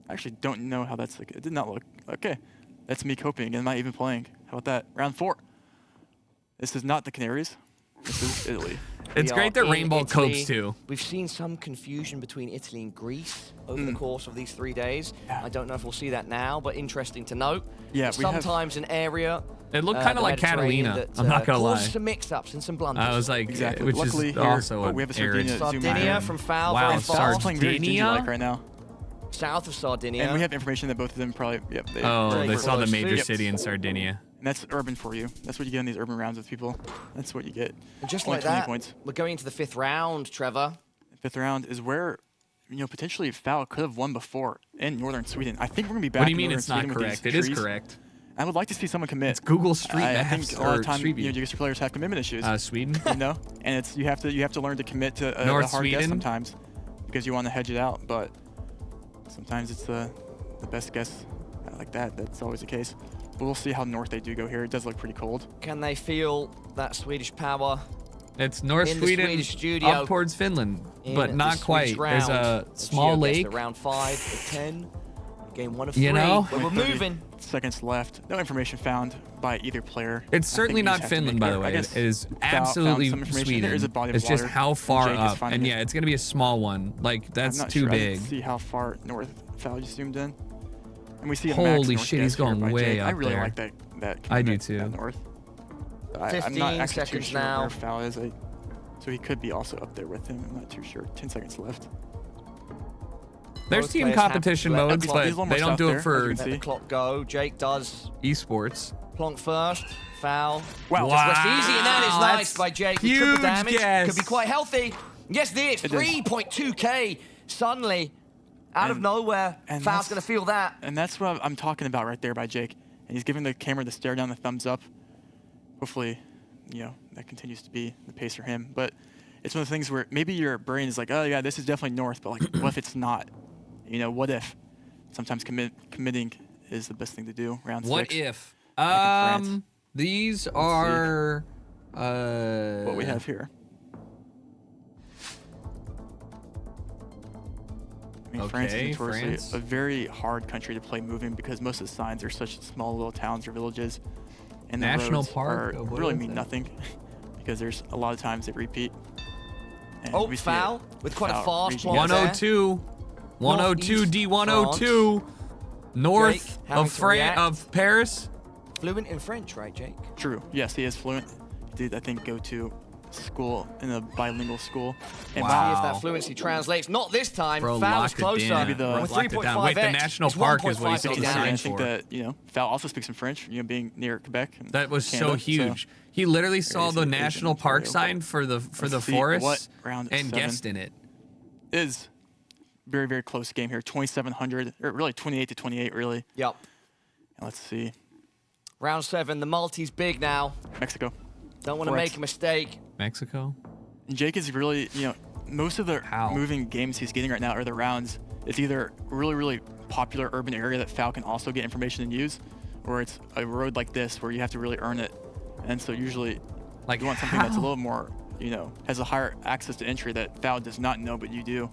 I actually don't know how that's like. It did not look. Okay. That's me coping again, not even playing. How about that? Round 4. This is not the Canaries. This is Italy. It's We great are that in Rainbow Italy. copes too. We've seen some confusion between Italy and Greece over the course of these 3 days. Yeah. I don't know if we'll see that now, but interesting to note. Yeah, There's we have- sometimes an area. It looked kind the of like Mediterranean Catalina. that, I'm not gonna lie. caused some mix-ups and some blunders. I was like, Exactly. which Luckily is here, also we have a arid. Sardinia zoom Sardinia in. from Foul, Wow, very Foul's fast. playing very Sardinia? Gingy-like right now. South of Sardinia. And we have information that both of them probably, yep. Oh, Very they saw the close. major Yep. city in Sardinia. And that's urban for you. That's what you get in these urban rounds with people. That's what you get. And just Only like 20 that, points. we're going into the 5th round, Trevor. Fifth round is where, potentially Foul could have won before in northern Sweden. I think we're going to be back What do you in mean northern it's not Sweden with correct? these It is trees. correct. I would like to see someone commit. It's Google Street I Maps think a lot or of time, Street View. Geoguessr players have commitment issues. Sweden. And it's you have to learn to commit to a North hard guess Sweden? sometimes because you want to hedge it out, but sometimes it's the best guess like that. That's always the case. But we'll see how north they do go here. It does look pretty cold. Can they feel that Swedish power? It's North In the Sweden Swedish studio. up towards Finland, In but the not Swedish quite. There's a round of small Geoguessr, lake. Round 5 of 10. Game 1 of You 3. know? Where we're 30 moving. Seconds left. No information found by either player. It's I certainly think we not just have to Finland, make by the I way. guess It is found absolutely some information. Sweden. There is a body of It's just water, how and far Jake is up. finding And it. yeah, it's going to be a small one. Like, that's I'm not too sure. big. Let's see how far north Foul you zoomed in. And we see a Holy max shit, north he's guess here going by way Jake. I up really there. like that I do commitment too. at north. I'm 15 not actually too seconds sure now. where Foul is. So he could be also up there with him. I'm not too sure. 10 seconds left. There's Both team players have competition to let the modes, clock- but He's a little more they don't south do there, it as for you can Let see. the clock go. Jake does esports. plonk first. Foul. Wow. Just west easy, and that is nice that's by Jake. With huge triple damage. guess. Could be quite healthy. Yes, it is. It is. 3.2k suddenly out of nowhere. and Foul's that's- going to feel that. And that's what I'm talking about right there by Jake. And he's giving the camera the stare down, the thumbs up. Hopefully, that continues to be the pace for him. But it's one of the things where maybe your brain is like, oh yeah, this is definitely north, but like, what if it's not? What if? Sometimes committing is the best thing to do. Round 6. What if? Back in France. These are What we have here. I mean, France is Okay, notoriously France. a very hard country to play moving because most of the signs are such small little towns or villages. And the National roads park? are What really is mean that? nothing because there's a lot of times they repeat. And Oh, we see Foul it. with quite a Foul fast region one guess. there. 102, 102 Northeast D102, north Jake having of to react. of Paris. Fluent in French, right, Jake? True. Yes, he is fluent. He did, I think, go to school in a bilingual school. And See if Wow. that fluency translates. Not this time. Bro, Foul's locked it closer. down. Maybe the- With Locked it down. 3.5x. Wait, the national it's park is what he 1.5 said minutes the And down. I sign think for. that, Foul also speaks in French, being near Quebec. and That was Canada, so huge. He literally saw Crazy the Asian national park Ontario. sign for the Let's see forest what round and 7 guessed in it. is very, very close game here. 2,700, or really 28 to 28, really. Yep. And let's see. Round 7. The multi's big now. Mexico. Don't want to 4x. make a mistake. Mexico. And Jake is really, most of the How? moving games he's getting right now, or the rounds, it's either really, really popular urban area that Foul can also get information and use, or it's a road like this where you have to really earn it. And so usually Like you want something that's a how? little more, has a higher access to entry that Foul does not know, but you do.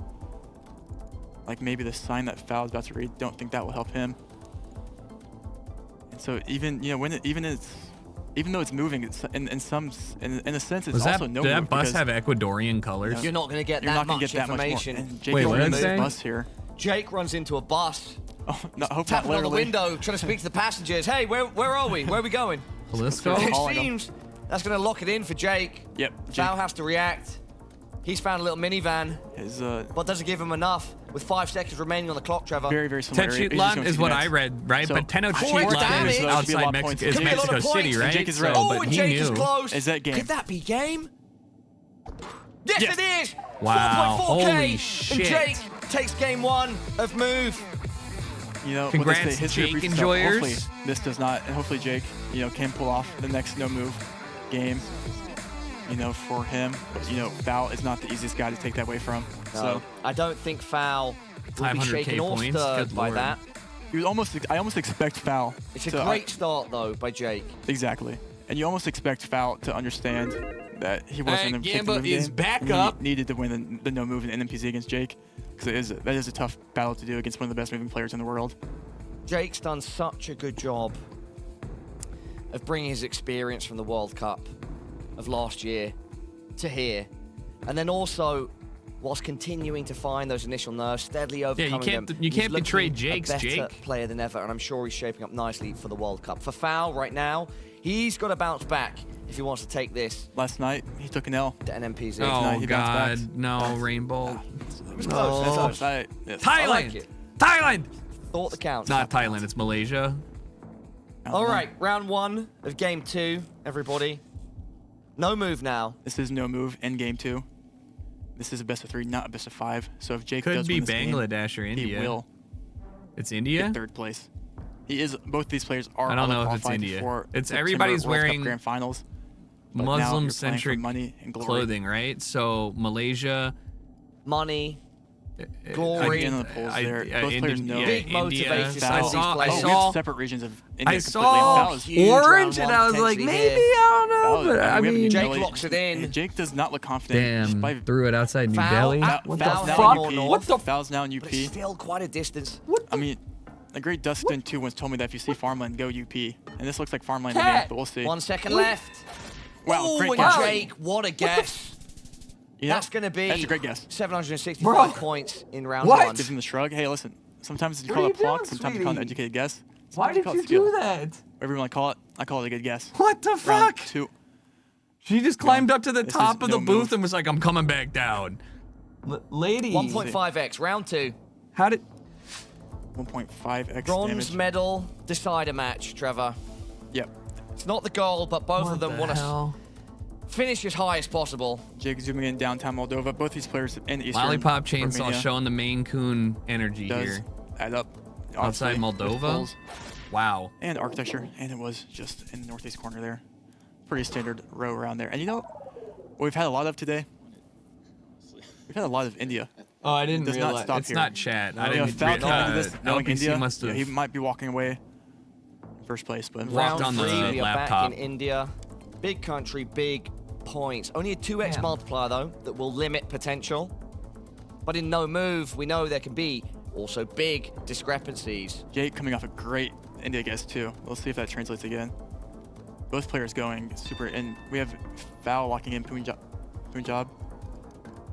Like maybe the sign that Foul is about to read, don't think that will help him. And so even, even though it's moving, it's in a sense, it's Was that also no did that move bus because have Ecuadorian colors? You're not going to get you're that not going to much get that much more. information. And Jake Wait, is what running did it the say? bus here. Jake runs into a bus, Oh, no, hope not tapping on the literally. window, trying to speak to the passengers. Hey, where are we? Where are we going? Jalisco? That's It all I know. seems that's going to lock it in for Jake. Yep. Foul has to react. He's found a little minivan, Is but doesn't give him enough. With 5 seconds remaining on the clock, Trevor. very, very similar. area. He's just Tenochtitlan going is to what next. I read, right? So, but damage. Tenochtitlan is So there should be a lot outside of Mexico. points. Is Could be a lot of Mexico points. City, And right? Jake is So, right. Oh, but and he Jake knew. is close. Is that game? Could that be game? Yes, Yes. it is. Wow, 4.4K. holy And shit. Jake takes game 1 of Move. What Congrats, they say, history Jake repeats itself. enjoyers. Hopefully this does not, and hopefully Jake, can pull off the next no move game. For him, but Foul is not the easiest guy to take that away from. No, So I don't think Foul will be 500K shaken or points? stirred Good by lord. that. I almost expect Foul. It's a to- great start though by Jake. Exactly. And you almost expect Foul to understand that he wasn't going to take the Gamba move is game. back He up. needed to win the no move in NMPZ against Jake, because that is a tough battle to do against one of the best moving players in the world. Jake's done such a good job of bringing his experience from the World Cup of last year to here. And then also, whilst continuing to find those initial nerves, steadily overcoming them. You can't he's betray looking Jake's a better Jake. player than ever, and I'm sure he's shaping up nicely for the World Cup. For Foul right now, he's got to bounce back if he wants to take this. Last night, he took an L. To NMPZ. Oh, he God. bounced back. No, Rainbow. It was close. That's close. Yes. I Thailand. like it. Thailand. Thought the count. Not Thailand. It's Malaysia. All right, round 1 of game 2, everybody. No move now. This is no move in game 2. This is a best of 3, not a best of 5. So if Jake Could does be win this Bangladesh game, or India. he will It's India? get 3rd place. He is. Both these players are. I don't know if it's qualified India. for It's September everybody's World Cup wearing Grand Finals. But now you're playing for Muslim-centric money and glory. clothing, right? So Malaysia, Money, glory. Again, in the polls there. Both players know. Big motivation I for these saw. players. We have separate regions of India. I saw huge orange, round and I was one like, potentially maybe here. I don't know, but I mean, Jake locks it in. Jake does not look confident. damn, threw it outside New Foul. Delhi. What Foul's the now fuck? in UP. What the Foul's now in UP. But it's still quite a distance. I mean, the great Dustin too once told me that if you see farmland, go UP. And this looks like farmland to me, Cat. but we'll see. 1 second left. Wow, Oh, great and catch. Jake, what a guess. You know, That's going to be that's a great guess. 765 points in round What? 1. Gives him the shrug. Hey, listen. Sometimes you What call are it you pluck. doing, Sometimes you call it an sweetie? educated guess. Why Sometimes did call it you skill. do that? Whatever you want to call it, I call it a good guess. What the Round fuck? 2. She just climbed up to the This top is of the no booth move. and was like, "I'm coming back down." Lady, 1.5x, round 2. how did? 1.5x Bronze damage. medal decider match, Trevor. Yep. It's not the goal, but both of them want to hell? finish as high as possible. Jake zooming in downtown Moldova. Both these players in Eastern Lollipop chainsaw Romania showing the Maine Coon energy does here. add up. Outside obviously, with Moldova? polls Wow. and architecture, and it was just in the northeast corner there. Pretty standard row around there. And you know what we've had a lot of today? We've had a lot of India. Oh, I didn't Does not realize. stop It's here. not chat. I You know, didn't. if Foul came into this knowing LPC India, must have. he might be walking away in first place. But Walked Round on the 3, we are laptop. back in India. Big country, big points. Only a 2x Damn. multiplier, though, that will limit potential. But in no move, we know there can be also big discrepancies. Jake coming off a great India guess too. We'll see if that translates again. Both players going super, and we have Foul locking in Punjab.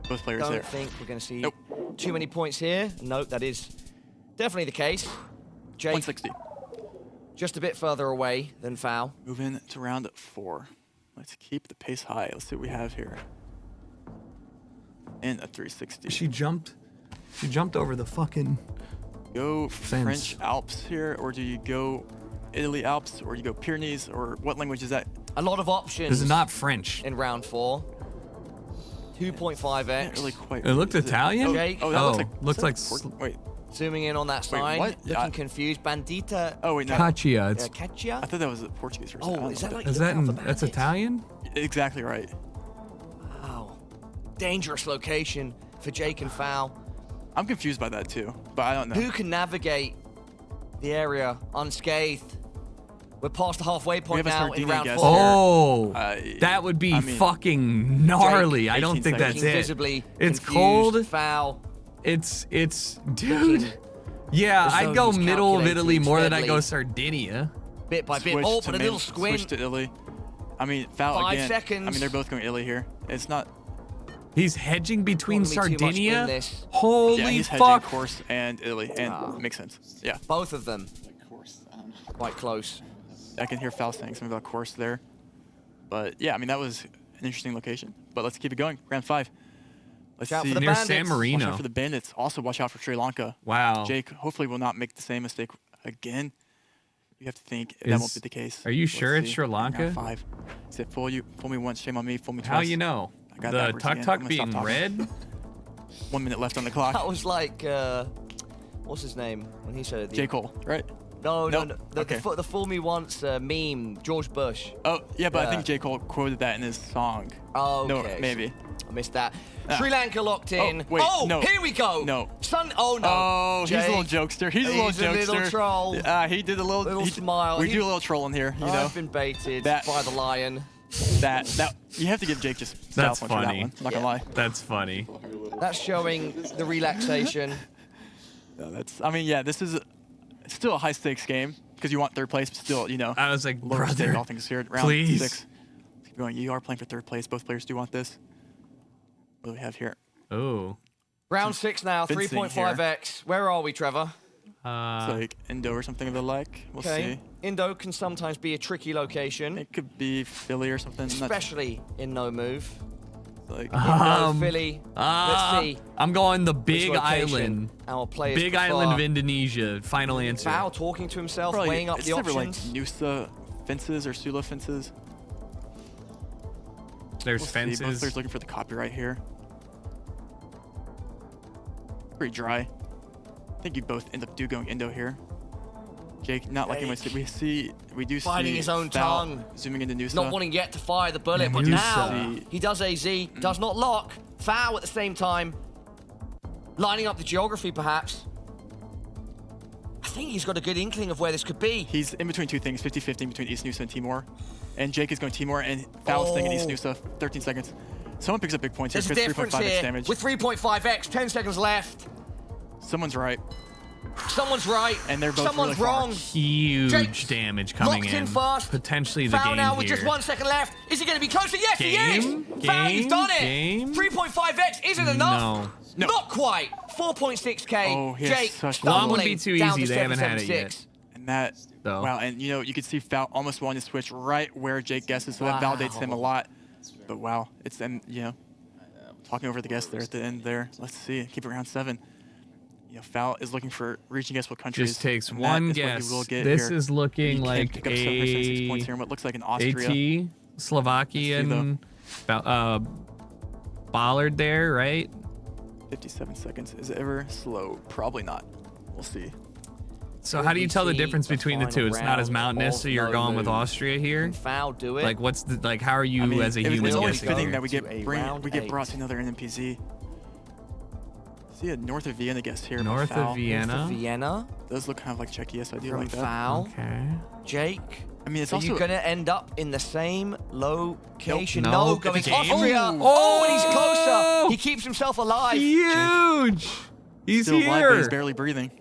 Both players Don't there. think we're going to see Nope. too many points here. Nope, that is definitely the case. Jake 160. just a bit further away than Foul. Moving to round 4. Let's keep the pace high. Let's see what we have here. And a 360. She jumped. She jumped over the fucking. Go Fence. French Alps here, or do you go Italy Alps, or you go Pyrenees, or what language is that? A lot of options This is not French. in round 4. 2.5x. Can't really quite. It looked is Italian? Jake? Oh, that Oh, looks like. looks like Wait. Zooming in on that Wait, sign. what? Looking confused. Bandita. Oh wait, no. Caccia. It's, Caccia? I thought that was Portuguese for a second. I Oh, don't is know that what like is that in, Alphabet? that's Italian? Exactly right. Wow. Dangerous location for Jake and Foul. I'm confused by that too, but I don't know. Who can navigate the area unscathed? We're past the halfway point have a now in Sardinia round guess 4. here. Oh, I that would be mean, fucking gnarly. I don't 18 think that's seconds. it. Visibly It's confused. cold. Foul. It's dude. Yeah, As though I'd go he's middle of calculating Italy more than I go steadily. Sardinia. Bit by bit. Switch Oh, to but a Maine, little squint. Switch to Italy. I mean, Foul 5 again. seconds. I mean, they're both going Italy here. It's not. He's hedging between Not gonna be too much in Sardinia. this. Holy Yeah, he's hedging fuck! course and Italy, and makes sense. Yeah, Both of them. Quite close. I can hear Foul saying something about course there. But yeah, I mean, that was an interesting location. But let's keep it going. Round 5. Let's Watch out see. for the Near bandits. San Watch out Marino. for the bandits. Also, watch out for Sri Lanka. Wow. Jake, hopefully, will not make the same mistake again. You have to think that Is- won't be the case. are you Let's sure it's see. Sri Round Lanka? 5. Is it fool you? Fool me once, shame on me. Fool me twice. How you know? I got The backwards tuk again. I'm tuk gonna being stop talking. red? 1 minute left on the clock. That was like, what's his name when he said it? J. Cole, right? No, no, Nope. no. Okay. The Fool Me Once meme, George Bush. Oh, yeah, but I Yeah. think J. Cole quoted that in his song. Oh, No, okay. maybe. I missed that. Ah. Sri Lanka locked in. wait, oh, no. here we go. No. Oh, no. Oh, he's a little Jake, jokester. He's a little jokester. He's a little troll. He did a little, Little smile. We He- do a little trolling here, you know. I've been baited That- by the lion. That you have to give Jake just style That's points for that funny. one. I'm not gonna lie. That's funny. That's showing the relaxation. No, that's. I mean, yeah, this is it's still a high stakes game because you want 3rd place, but still, you know. I was like, lower stake, brother, all things considered. Round please. 6. Let's keep going. You are playing for 3rd place. Both players do want this. What do we have here? Oh. Round 6 now, Fencing 3.5x. Where are we, Trevor? It's like Indo or something of the like. We'll see. Indo can sometimes be a tricky location. It could be Philly or something. Especially in no move. Like Indo, Philly. Let's see. I'm going the Big Which location Island. Our players Big prefer. Island of Indonesia. Final answer. Foul talking to himself, Probably, weighing up it's the never options. like Nusa fences or Sula fences. There's We'll see. fences. Both players looking for the copyright here. Pretty dry. I think you both do going Indo here. Jake not liking what we do see Finding his own Foul tongue. zooming into Nusa. Not wanting yet to fire the bullet, but Nusa. now he does AZ, does not lock. Foul at the same time. Lining up the geography, perhaps. I think he's got a good inkling of where this could be. He's in between two things, 50-50 between East Nusa and Timor. And Jake is going Timor, and Foul's staying in East Nusa, 13 seconds. Someone picks up big points here. There's a Chris, difference 3.5x here. damage. With 3.5x, 10 seconds left. Someone's right. Someone's right. And they're both Someone's really far. wrong. Huge Jake damage coming locked in fast. Potentially the Foul game now here. with just 1 second left. Is he going to be closer? Yes, he Game? is. Foul, he's Game? done it. Game? 3.5x isn't enough. No. Not quite. 4.6k. Oh, he has Jake such Guam would be stumbling too down easy. to They haven't had it 776. yet. And that, So. wow, and you know, you could see Foul almost wanting to switch right where Jake guesses, so that validates him a lot. But wow, it's then, you know, talking over the guess there at the end there. Let's see, keep it around 7. You know, Foul is looking for reaching guess what countries. Just takes and one that is what guess. he will get This here. is looking He can like pick up 776 points a here in what looks like an Austria. AT, Slovakian, Bollard there, right? 57 seconds. Is it ever slow? Probably not. We'll see. So how do you tell the difference between the two? It's not as mountainous, so you're going with Austria here. Foul, do it. Like, what's the like? How are you I mean, as a it's human only guessing? fitting that we to get a brought round 8. to another NMPZ. See a north of Vienna guess here. North Foul. of Vienna. Vienna Does look kind of like Czechia, so I do from like that. Foul. Okay. Jake. I mean, it's Are also you going to end up in the same location? Nope. No, No, going it's a game. Austria. Oh! And he's closer. He keeps himself alive. Huge. He's still alive, but here. he's barely breathing.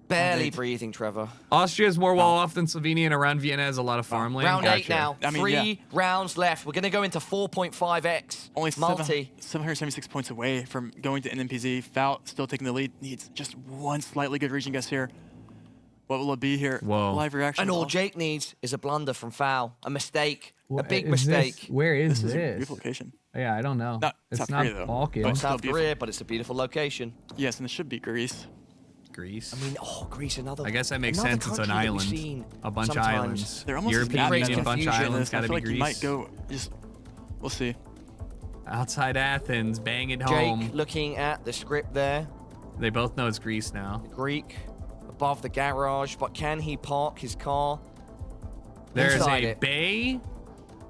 Barely breathing, Trevor. Austria's more well off than Slovenia, and around Vienna has a lot of farmland. Round 8 now. I mean, 3 rounds left. We're going to go into 4.5x. Only multi. 776 points away from going to NMPZ. Foul still taking the lead. Needs just one slightly good region guess here. What will it be here? Whoa. Live reaction. And all Oh, Jake needs is a blunder from Foul. A mistake. A big Is this- mistake. where is this this? is a beautiful location. Yeah, I don't know. Not it's South not Korea, though. Balkan. But still South beautiful. Korea, but it's a beautiful location. Yes, and it should be Greece. Greece. I mean, Greece, another. I guess that makes another sense. It's an country that we've island. seen A bunch of sometimes. islands. They're almost European creates Union, bunch of confusion. islands. I Gotta feel be like Greece. you might go. Just we'll see. Outside Athens, bang it Jake home. looking at the script there. They both know it's Greece now. Greek above the garage, but can he park his car? There's inside a it? bay,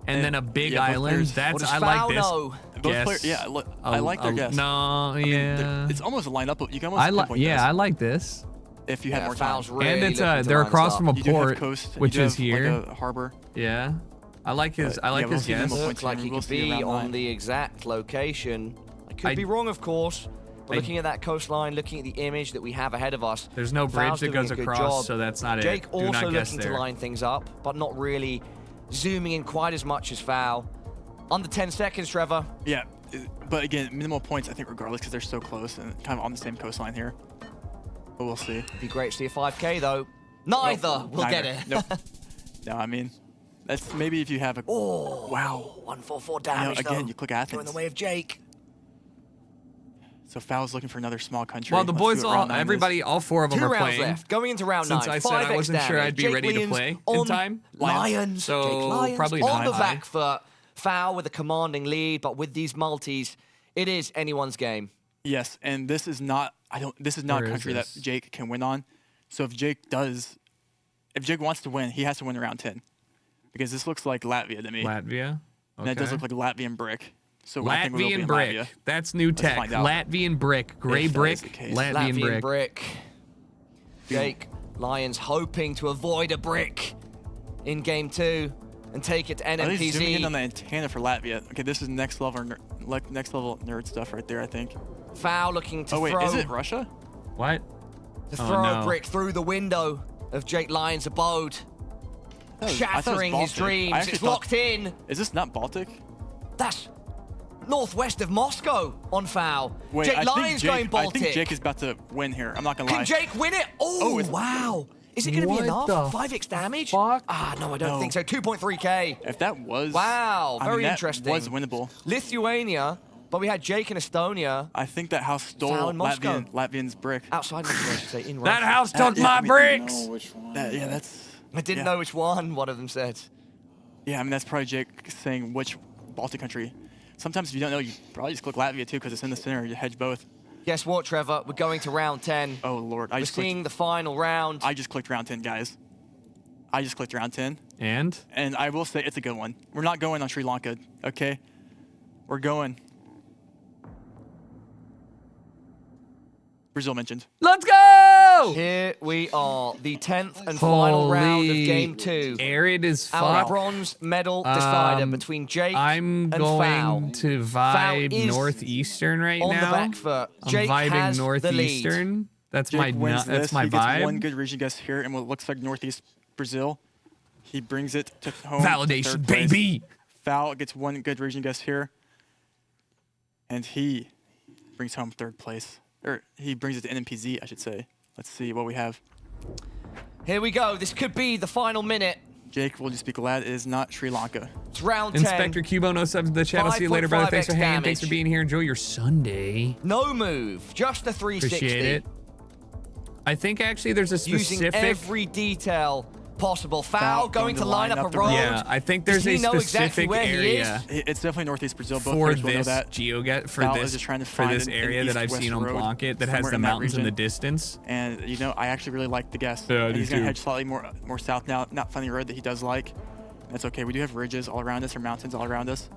and then a big yeah, both island. players- That's What does I like Foul this. know? Both Guess. players, yeah, I like their guess. No, I mean, yeah. it's almost a line up. You can almost I like. pinpoint Yeah, this I like this. if you had more time. Foul's really And it's looking to they're line this across up. from a You do have port, coast, you which do is have, here. like a harbor. Yeah, I like his. But, I like yeah, we'll his see them guess. both. Looks like he We'll could see be around on 9. the exact location. I could I- be wrong, of course. But I- looking at that coastline, looking at the image that we have ahead of us, There's no bridge Foul's that doing goes a good across, job. so that's not Jake it. Do also not guess looking there. to line things up, but not really zooming in quite as much as Foul. Under 10 seconds, Trevor. Yeah, but again, minimal points, I think, regardless, because they're so close and kind of on the same coastline here. But we'll see. It'd be great to see a 5K, though. Neither will get it. Nope. No, I mean, that's maybe if you have a. Oh, wow. 144 You know, damage, again, though. you click Go in Athens. the way of Jake. So Foul's looking for another small country. Well, the Let's boys, see what round all, 9 is. everybody, all 4 of them 2 are rounds playing. left. Going into round 9. Since I said I 5x wasn't sure damage. I'd be Jake ready to Lions play in on time. Lions. So, Jake Lions probably on not. the back foot. Foul with a commanding lead, but with these multis, it is anyone's game. Yes, and this is not. This is not Where a is country that this? Jake can win on. So if Jake wants to win, he has to win round 10, because this looks like Latvia to me. Latvia. And that does Okay. look like Latvian brick. So I think we'll be Latvian in brick. Latvia. That's new tech. find out. Latvian brick. Gray If that brick. is the case. Latvian brick. Jake Lions hoping to avoid a brick in game 2 and take it to Are they zooming in on NMPZ. the antenna for Latvia? Okay, this is next level nerd stuff right there, I think. Foul looking to Oh wait, throw, is it Russia? What? to Oh, throw no. a brick through the window of Jake Lions' abode, I thought it was shattering his Baltic. I dreams. actually It's thought- locked in. Is this not Baltic? That's northwest of Moscow on Foul. Wait, Jake I think Lyon's going Baltic. I think Jake is about to win here. I'm not gonna lie. Can Jake win it? Oh, wow. Is it going to be enough? 5x damage? Fuck? Ah, no, I don't think so. 2.3k. If that was... Wow, very that interesting. was winnable. Lithuania, but we had Jake in Estonia. I think that house stole Latvian's brick. Outside Moscow, I should say, in That Russia. house took my bricks. Yeah, that's... I didn't know which one of them said. Yeah, I mean, that's probably Jake saying which Baltic country. Sometimes if you don't know, you probably just click Latvia too because it's in the center. You hedge both. Guess what, Trevor? We're going to round 10. Oh, Lord. We're seeing the final round. I just clicked round 10, guys. I just clicked round 10. And I will say it's a good one. We're not going on Sri Lanka, okay? We're going. Brazil mentioned. let's go! Here we are, the 10th and final round of Game 2. Arid is Our fuck. bronze medal decider between Jake I'm and Foul. going to vibe is Northeastern right on now. the back foot. Jake I'm vibing has the lead. Northeastern. That's Jake wins that's this. my he vibe. gets one good region guess here in what looks like Northeast Brazil. He brings it to home. Validation, to third place. baby. Foul gets one good region guess here. And he brings home third place. Or he brings it to NMPZ, I should say. Let's see what we have. Here we go. This could be the final minute. Jake will just be glad it is not Sri Lanka. It's round 10. Inspector Cubo, no subs to the channel. See you later, brother. Thanks for 5.5x hanging. Thanks for damage. being here. Enjoy your Sunday. No move, just a 360. Appreciate it. I think actually there's a Using specific. every detail possible. Foul Foul going to line line up up a the road. road. Yeah, I think there's Does a he know exactly specific where he area is? It's definitely Northeast Brazil. Both for players will know this that. GeoGuessr for Foul is this just trying to for find this an area that I've east-west seen on road Blanket that has somewhere the in that mountains in the region. distance. And you know, I actually really like the guess. Yeah, I And do he's gonna too. hedge slightly more south now, not finding a road that he does like. That's okay. We do have ridges all around us or mountains all around us.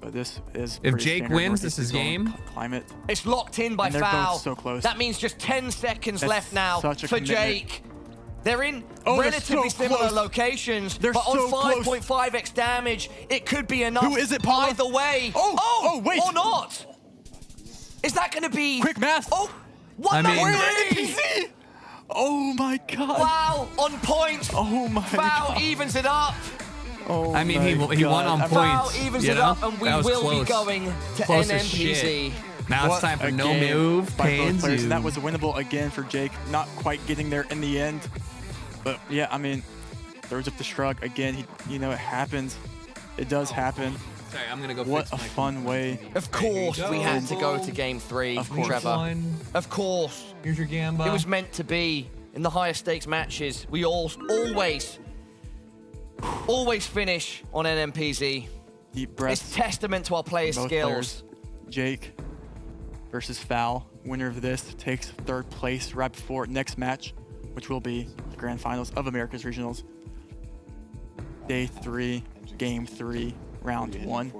But this is If pretty Jake standard wins, Northeast this is Brazil game. Climate. It's locked in by And they're Foul. both so close. That means just 10 seconds That's left now such a for commitment. Jake. They're in Oh, they're relatively so similar close. locations, They're but so on close. 5.5x damage, it could be enough. Who is it, Paula? Either way. Oh, wait. Or not. Is that going to be... Quick math. Oh, I mean- 193. Oh my God. Wow, on point. Oh my Foul God. evens it up. Oh I mean, he my won on God. Foul points. evens you it know? up, and we That was will close. be going to Close as NMPZ. shit. Now What it's time for a no game move. by both players. Pansy. That was winnable again for Jake. Not quite getting there in the end. But yeah, I mean, throws up the shrug again. You know, it happens. It does happen. Sorry, I'm gonna go What fix a my fun way. Of course, we had to go to Game 3, Of course. Trevor. Of course. Here's your gamba. It was meant to be. In the higher stakes matches, we always finish on NMPZ. Deep breaths. It's testament to our players' Both skills. players. Jake versus Foul. Winner of this takes third place right before next match, which will be the grand finals of America's Regionals. Day 3, Game 3, Round 1.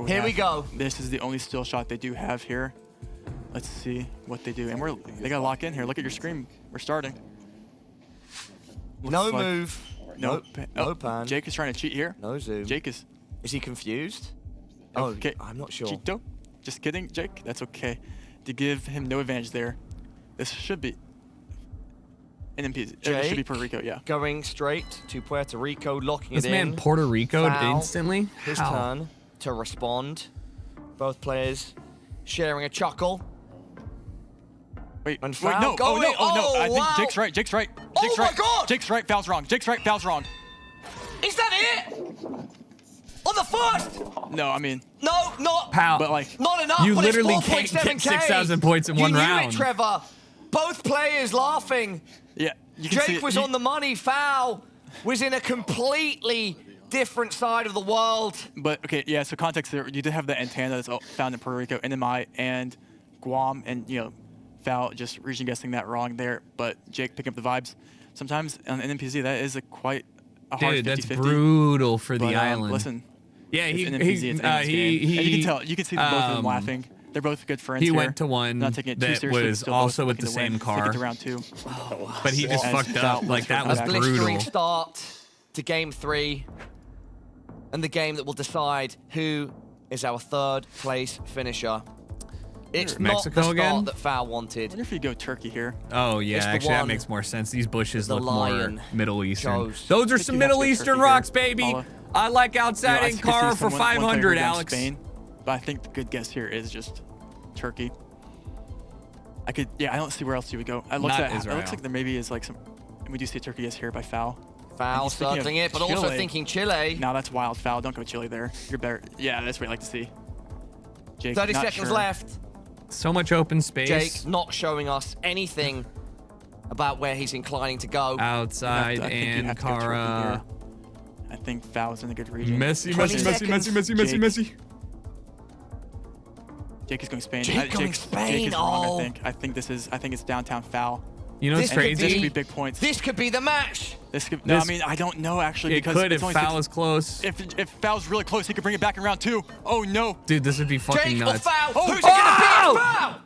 Here we go. This is the only still shot they do have here. Let's see what they do. And they gotta lock in here. Look at your screen. We're starting. No Looks like- move. Nope. No pan. Jake is trying to cheat here. No zoom. Jake is. Is he confused? Okay. I'm not sure. Cheeto. Just kidding, Jake. That's okay. To give him no advantage there. This should be NMPZ. It should be Puerto Rico, yeah. Going straight to Puerto Rico, locking This it man in. Puerto Rico'd Foul. instantly. His How? turn to respond. Both players sharing a chuckle. Wait, And wait, Foul no, going. no. I think wow. Jake's right. Jake's right. Oh Jake's my right. God. Jake's right. Foul's wrong. Jake's right. Foul's wrong. Is that it? On the first? No, I mean, No, not. Pal. but like, Not enough. You but it's literally can't 4.7K. get 6,000 points in you one knew round. It, Trevor. Both players laughing. yeah, you can see Jake it. was on the money. Foul was in a completely different side of the world. But okay, yeah. So context there, you did have the antenna that's found in Puerto Rico, NMI, and Guam, and you know, Foul just region guessing that wrong there. But Jake picking up the vibes. Sometimes on NMPZ that is quite a hard 50-50. Dude, that's brutal for the But, island. Listen, Yeah, it's he NMPZ, it's anyone's game. And you can tell, you can see both of them laughing. They're both good friends he here. went to one Not taking it too that seriously, was still both also with looking the to win. same Take car. it to round 2. But he just As fucked Foul up. was Like, that further was A back. blistering brutal. start to Game 3. And the game that will decide who is our third place finisher. It's Mexico not the start again? that Foul I wanted. wonder if you go Turkey here. Oh, yeah, It's the actually, that one makes more sense. These bushes the look more lion Middle Eastern. chose. Those are think some you have to Middle go Eastern Turkey rocks, here, baby. Paula. I like You know, outside I in could see Kara for one player 500, going Alex. Spain, but I think the good guess here is just Turkey. Yeah, I don't see where else you would go. It looks like there maybe is like some, and we do see a Turkey guess here by foul. Foul circling it, but also thinking Chile. Now that's wild foul. Don't go Chile there. You're better. Yeah, that's what I like to see. Jake, 30 seconds left. So much open space. Jake not showing us anything about where he's inclining to go. Outside and Kara. I think foul's in a good region. Messi. Jake is going Spain. Jake going Spain. Jake is wrong, I think. I think it's downtown foul. You know what's crazy? This could be big points. This could be the match. No, I mean, I don't know actually. It because could it's if only foul is close. If foul's really close, he could bring it back in round 2. Oh no. Dude, this would be fucking Jake nuts. or foul? Oh, Who's it gonna be? Foul!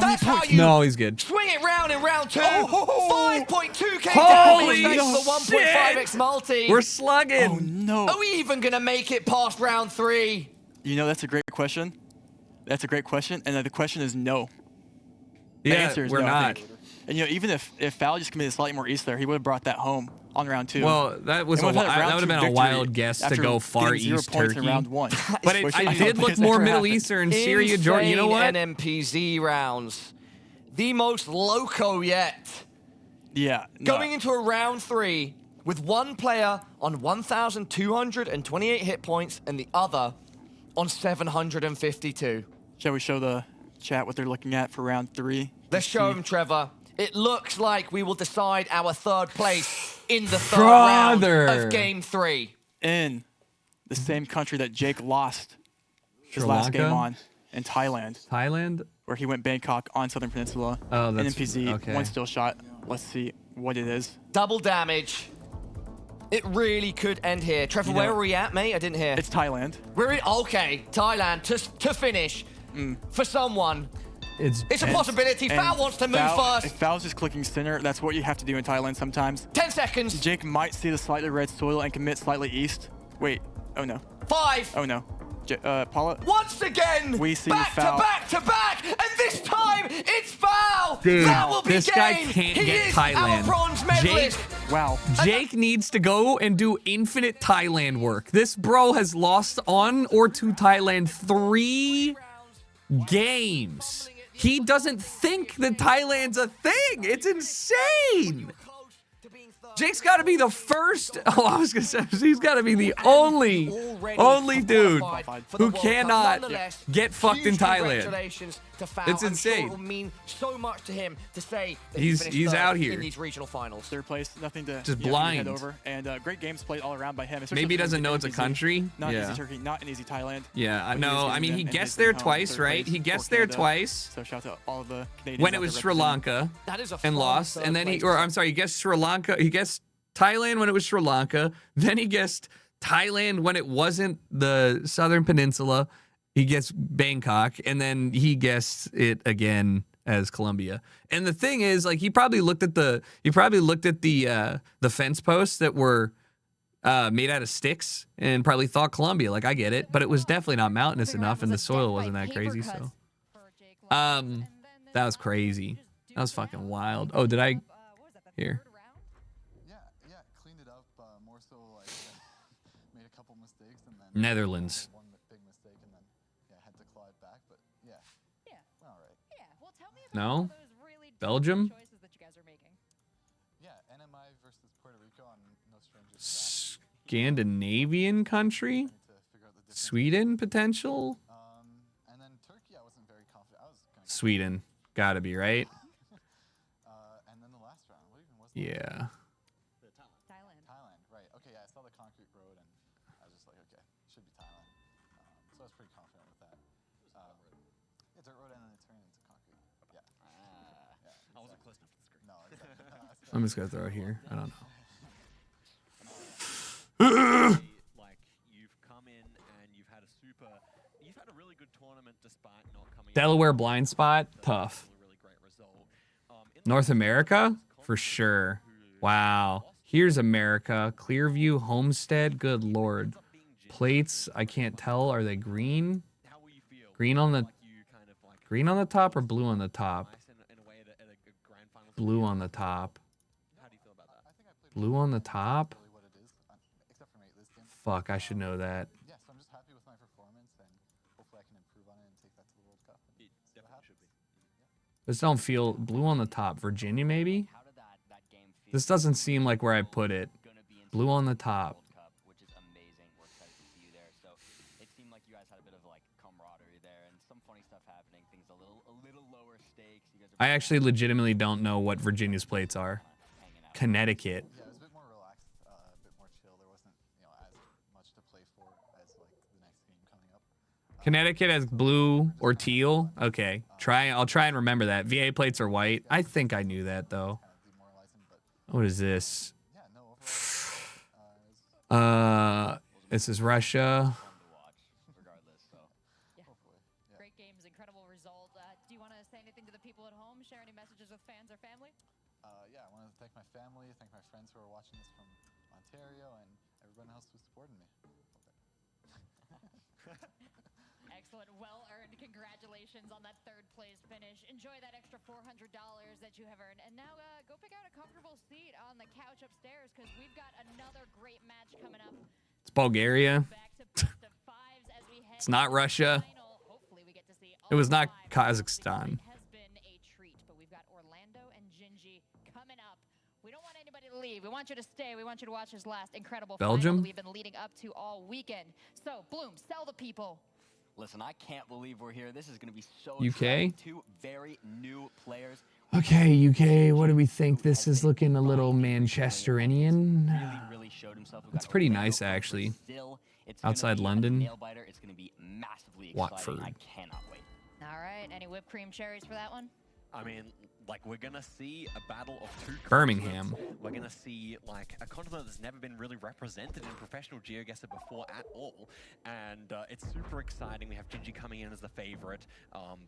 That's how you No, he's good. swing it round in round 2. Oh. 5.2k Holy damage thanks to the 1.5x multi. We're slugging. Oh no. Are we even gonna make it past round 3? You know, that's a great question. That's a great question, and the question is no. The Yeah, answer is we're no, I not. think. And you know, even if foul just committed slightly more east there, he would have brought that home on round 2. Well, that was And that we've had would round have been 2 a wild victory guess to after go far getting 0 east points Turkey. in round 1. But it I don't did think look it's more ever Middle happened. Eastern, Syria, Jordan. You know what? NMPZ rounds. The most loco yet. Yeah. No. Going into a round 3 with one player on 1,228 hit points and the other on 752. Shall we show the chat what they're looking at for round 3? Let's show them, Trevor. It looks like we will decide our 3rd place in the 3rd round of game 3. In the same country that Jake lost his Sri last game Lanka? on, in Thailand, Thailand? where he went Bangkok on Southern Peninsula. Oh, that's NMPZ, okay. one still shot. Let's see what it is. Double damage. It really could end here. Trevor, You know- where are we at, mate? I didn't hear. It's Thailand. We're in, okay, Thailand to finish for someone. It's a possibility. Foul wants to move first. If Foul's just clicking center, that's what you have to do in Thailand sometimes. 10 seconds. Jake might see the slightly red soil and commit slightly east. Wait. Oh no. 5. Oh no. Paula? Once again, We see back foul. to back to back, and this time it's foul. Dude, that will be this game. guy can't he get is Thailand. Our bronze medalist. Wow. Jake needs to go and do infinite Thailand work. This bro has lost on or to Thailand 3 games. He doesn't think that Thailand's a thing. It's insane. Jake's got to be the first. Oh, I was gonna say he's got to be the only dude who cannot get fucked in Thailand. It's insane. It will mean so much to him to say that He's finished out third here. in these regional finals. 3rd place, nothing to Just head blind. over. And great games played all around by him. especially Maybe he for doesn't know it's a NPZ. country. Not Yeah. easy Turkey, not an easy Thailand. Yeah, I But he know. is I mean, getting he them and guessed he's there home, twice, 3rd right? place He for guessed there Canada. twice. So shout out to all of the Canadians When it out was there Sri representing. Lanka That is a and fun lost, and then place. I'm sorry, he guessed Sri Lanka. He guessed Thailand when it was Sri Lanka. Then he guessed Thailand when it wasn't the Southern Peninsula. He guessed Bangkok, and then he guessed it again as Colombia. And the thing is, like, he probably looked at the fence posts that were made out of sticks and probably thought Colombia. Like, I get it, but it was definitely not mountainous enough, and the soil wasn't that crazy. So, that was crazy. That was fucking wild. Oh, did I? Here. Yeah, cleaned it up more so like made a couple mistakes and then Netherlands. one big mistake and then had to claw it back, but yeah. All right. No? Belgium? Yeah, NMI versus Puerto Rico on No Strangers. Scandinavian country? To figure out the difference. Sweden potential? And then Turkey, I wasn't very confident. I was gonna Sweden. Gotta be, right? and then the last round, what even was the Yeah. Thailand, right. Okay, yeah, I saw the concrete road and I was just like, okay, should be Thailand. So I was pretty confident with that. Yeah, dirt road and then it turned into concrete. Yeah. I wasn't close enough to the screen. No, exactly. No, that's I'm just gonna throw it here. I don't know. Like, you've come in and you've had a really good tournament despite not coming. Delaware blind spot? Tough. Really great result. North America? For sure. Wow. Here's America. Clearview, Homestead. Good lord. Plates, I can't tell. Are they green? Green on the top or blue on the top? Blue on the top. Blue on the top? Fuck, I should know that. Yeah, so I'm just happy with my performance, and hopefully I can improve on it and take that to the World Cup. And see what happens. This don't feel blue on the top. Virginia, maybe? How did that game feel? This doesn't seem like where I put it. Gonna be in Blue on the top. World Cup, which is amazing. We're excited to see you there. So it seemed like you guys had a bit of like camaraderie there and some funny stuff happening. Things a little lower stakes. You guys are I actually legitimately don't know what Virginia's plates are. hanging out. Connecticut. Yeah, it was a bit more relaxed, a bit more chill. There wasn't, as much to play for as like the next game coming up. Connecticut has blue or teal. Okay. I'll try and remember that. VA plates are white. I think I knew that though. Kind of demoralizing, but What is this? yeah, no, overall, This is Russia. Fun to watch, regardless. So hopefully, yeah. Great games, incredible result. Do you want to say anything to the people at home? Share any messages with fans or family? Yeah, I want to thank my family, thank my friends who are watching this from Ontario, and everyone else who's supporting me. Excellent, well-earned. Congratulations on that third place finish. Enjoy that extra $400 that you have earned. And now go pick out a comfortable seat on the couch upstairs because we've got another great match coming up. It's Bulgaria. Back to best of fives as we head It's not to the Russia. final. Hopefully we get to see It was all not five. Kazakhstan. It has been a treat, but we've got Orlando and Gingy coming up. We don't want anybody to leave. We want you to stay. We want you to watch this last incredible Belgium? final that we've been leading up to all weekend. So, Bloom, sell the people. listen, I can't believe we're here. This is going to be so UK? exciting. Two very new players. Okay, UK, what do we think? This is looking a little Manchesterian. Really showed himself. We've That's got pretty Orlando nice, from actually. Brazil. It's gonna Outside be a London. nail-biter. It's going to be massively exciting. Watford. I cannot wait. All right, any whipped cream cherries for that one? I mean, like, we're going to see a battle of two Birmingham. continents. We're going to see, like, a continent that's never been really represented in professional Geoguessr before at all. And it's super exciting. We have Gingy coming in as the favorite,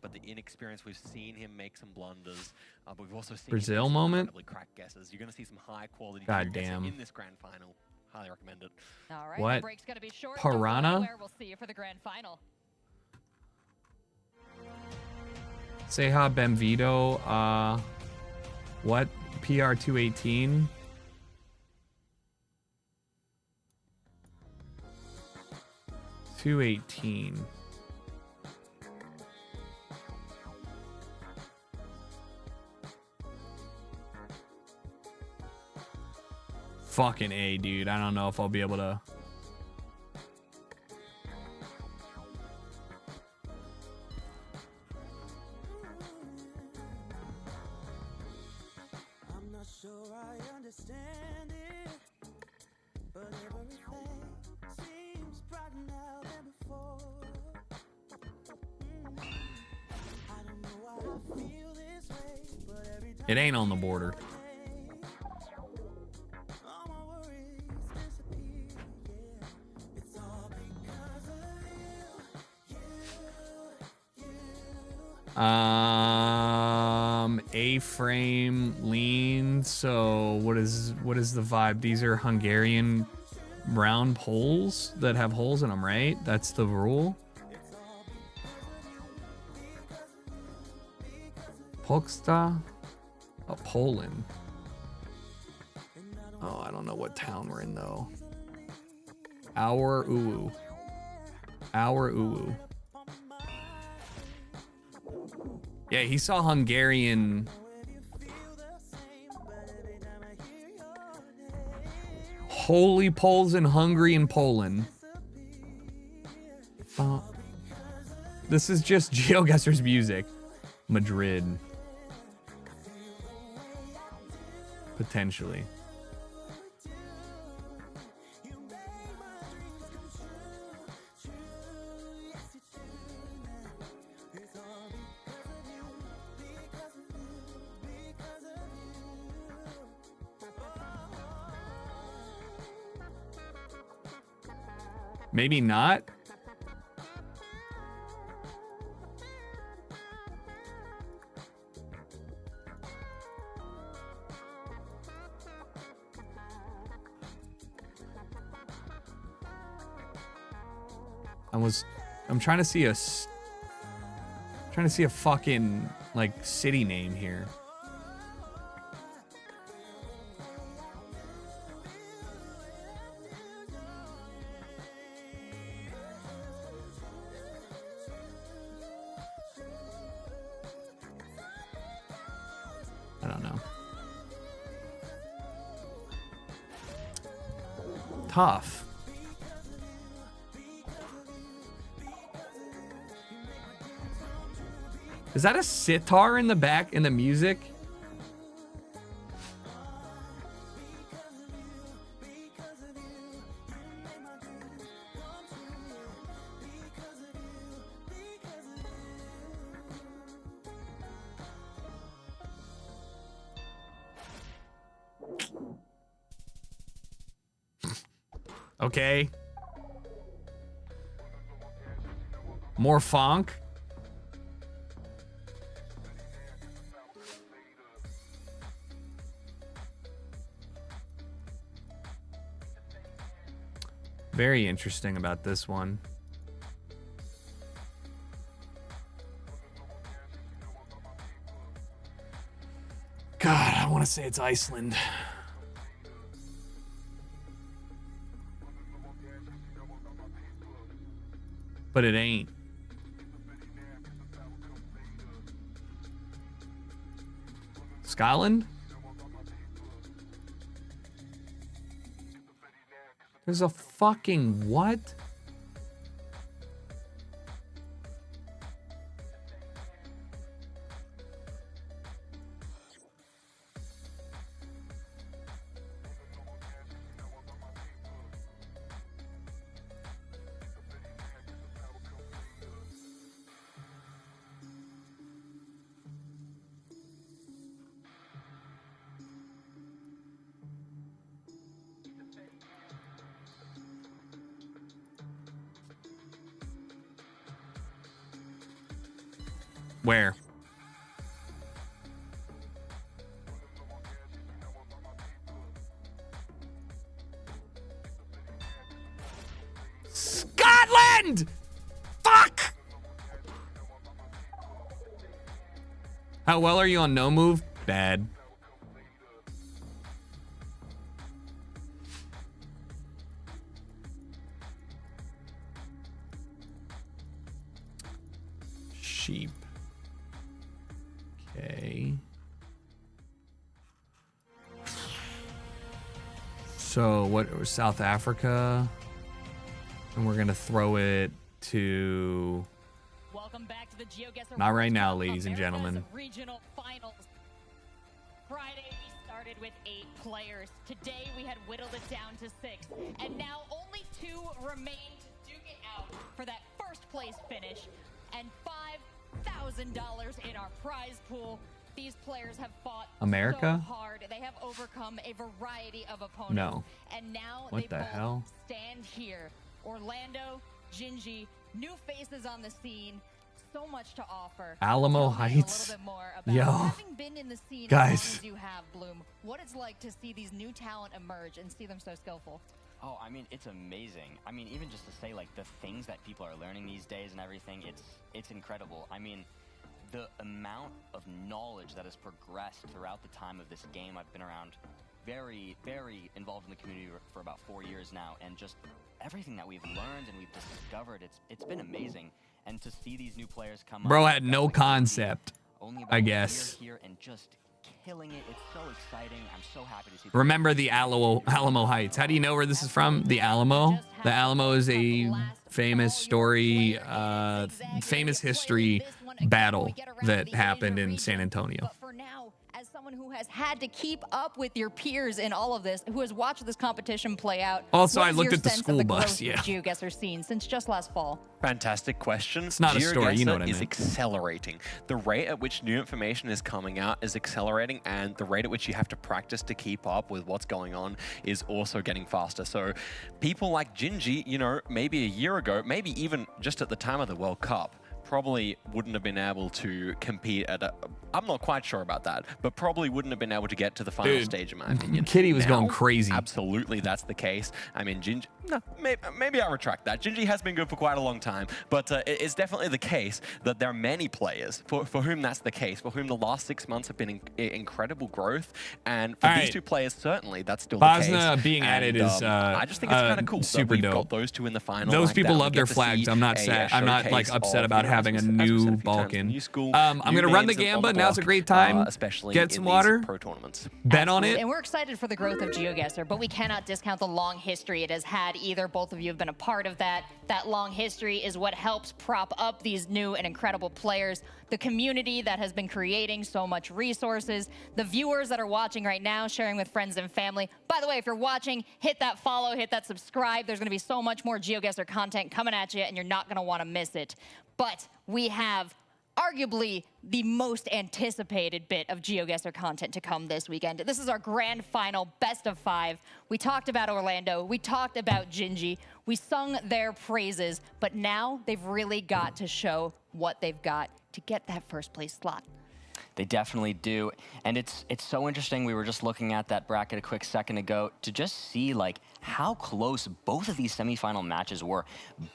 but the inexperience, we've seen him make some blunders. But we've also seen Brazil him make some moment? incredibly cracked guesses. You're going to see some high-quality God Geoguessr damn. in this grand final. Highly recommend it. All right, What? the break's going to be short. Piranha? Don't go anywhere. We'll see you for the grand final. Seha Benvito, what? PR 218? $218. Fucking A, dude. I don't know if I'll be able to. I'm not sure I understand it, but everything seems brighter now than before. I don't know why I feel this way, but every time It ain't on the border. all my worries disappear. Yeah, it's all because of you. A-frame lean. So what is the vibe? These are Hungarian round poles that have holes in them, right? That's the rule. Polska? Oh, Poland. Oh, I don't know what town we're in though. Our Uwu. Our Uwu. Yeah, he saw Hungarian. Holy Poles in Hungary and Poland. This is just Geoguessr's music. Madrid. Potentially. Maybe not. I'm trying to see a fucking like city name here. Tough. Is that a sitar in the back in the music? Okay. More funk. Very interesting about this one. God, I want to say it's Iceland. But it ain't. Scotland? There's a fucking what? Where? Scotland! Fuck! How well are you on no move? Bad. Sheep. Okay. So what was South Africa? And we're gonna throw it to. Welcome back to the Geoguessr. Not right now, ladies and gentlemen. Regional finals. Friday we started with 8 players. Today we had whittled it down to 6, and now only 2 remain to duke it out for that first place finish and $5,000 in our prize pool. These players have fought America? so hard. They have overcome a variety of opponents. No. And now What they the both hell? stand here. Orlando, Gingy, new faces on the scene. So much to offer. Alamo Tell me Heights? A little bit more about Yo. having been in the scene Guys. as long as you have, Bloom. What it's like to see these new talent emerge and see them so skillful. Oh, I mean, it's amazing. I mean, even just to say, like, the things that people are learning these days and everything, it's incredible. I mean, the amount of knowledge that has progressed throughout the time of this game. I've been around very, very involved in the community for about 4 years now, and just everything that we've learned and we've discovered, it's been amazing. And to see these new players come Bro up, had no concept, only about I a guess. year here and just killing it. It's so exciting. I'm so happy to see. Remember the Alamo Heights. How do you know where this is from? The Alamo? The Alamo is a famous story, famous history battle that happened in San Antonio. But for now, as someone who has had to keep up with your peers in all of this, who has watched this competition play out. Also, what I is looked your at the sense of school the bus, growth yeah. of the Geoguessr scene since just last fall? Fantastic question. It's not a story, you know what I Geoguessr is mean. accelerating. The rate at which new information is coming out is accelerating, and the rate at which you have to practice to keep up with what's going on is also getting faster. So people like Gingy, you know, maybe a year ago, maybe even just at the time of the World Cup, probably wouldn't have been able to compete at a, I'm not quite sure about that, but probably wouldn't have been able to get to the final Dude, stage in my opinion. Kitty was Now, going crazy. Absolutely, that's the case. I mean, Gingy, no, maybe I retract that. Gingy has been good for quite a long time, but it's definitely the case that there are many players for whom that's the case, for whom the last 6 months have been incredible growth, and for All these right. 2 players, certainly that's still Bosna the case. being added And, is I just think it's kind of cool super that we've dope. got those 2 in the final. Those like people that. love We their get to flags. see I'm not a sad. I'm not like showcase upset of, about you know, having a as we said new few times, Balkan. new school, I'm new going to run the names on Gamba. Now's a block, great time. especially Get in some these water. pro tournaments. Bet on it. And we're excited for the growth of Geoguessr, but we cannot discount the long history it has had either. Both of you have been a part of that. That long history is what helps prop up these new and incredible players. The community that has been creating so much resources. The viewers that are watching right now, sharing with friends and family. By the way, if you're watching, hit that follow, hit that subscribe. There's going to be so much more Geoguessr content coming at you, and you're not going to want to miss it. But we have arguably the most anticipated bit of Geoguessr content to come this weekend. This is our grand final best of 5. We talked about Orlando, we talked about Gingy, we sung their praises, but now they've really got to show what they've got to get that first place slot. They definitely do. And it's so interesting. We were just looking at that bracket a quick second ago to just see like how close both of these semifinal matches were.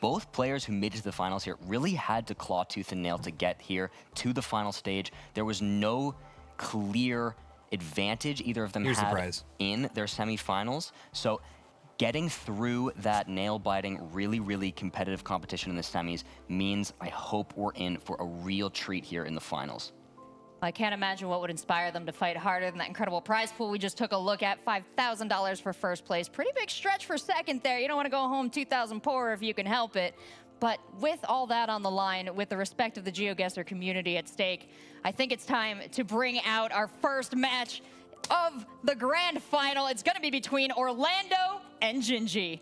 Both players who made it to the finals here really had to claw tooth and nail to get here to the final stage. There was no clear advantage either of them had in their semifinals. So getting through that nail-biting, really, really competitive competition in the semis means I hope we're in for a real treat here in the finals. I can't imagine what would inspire them to fight harder than that incredible prize pool we just took a look at. $5,000 for first place. Pretty big stretch for second there. You don't want to go home 2,000 poorer if you can help it. But with all that on the line, with the respect of the Geoguessr community at stake, I think it's time to bring out our first match of the grand final. It's going to be between Orlando and Gingy.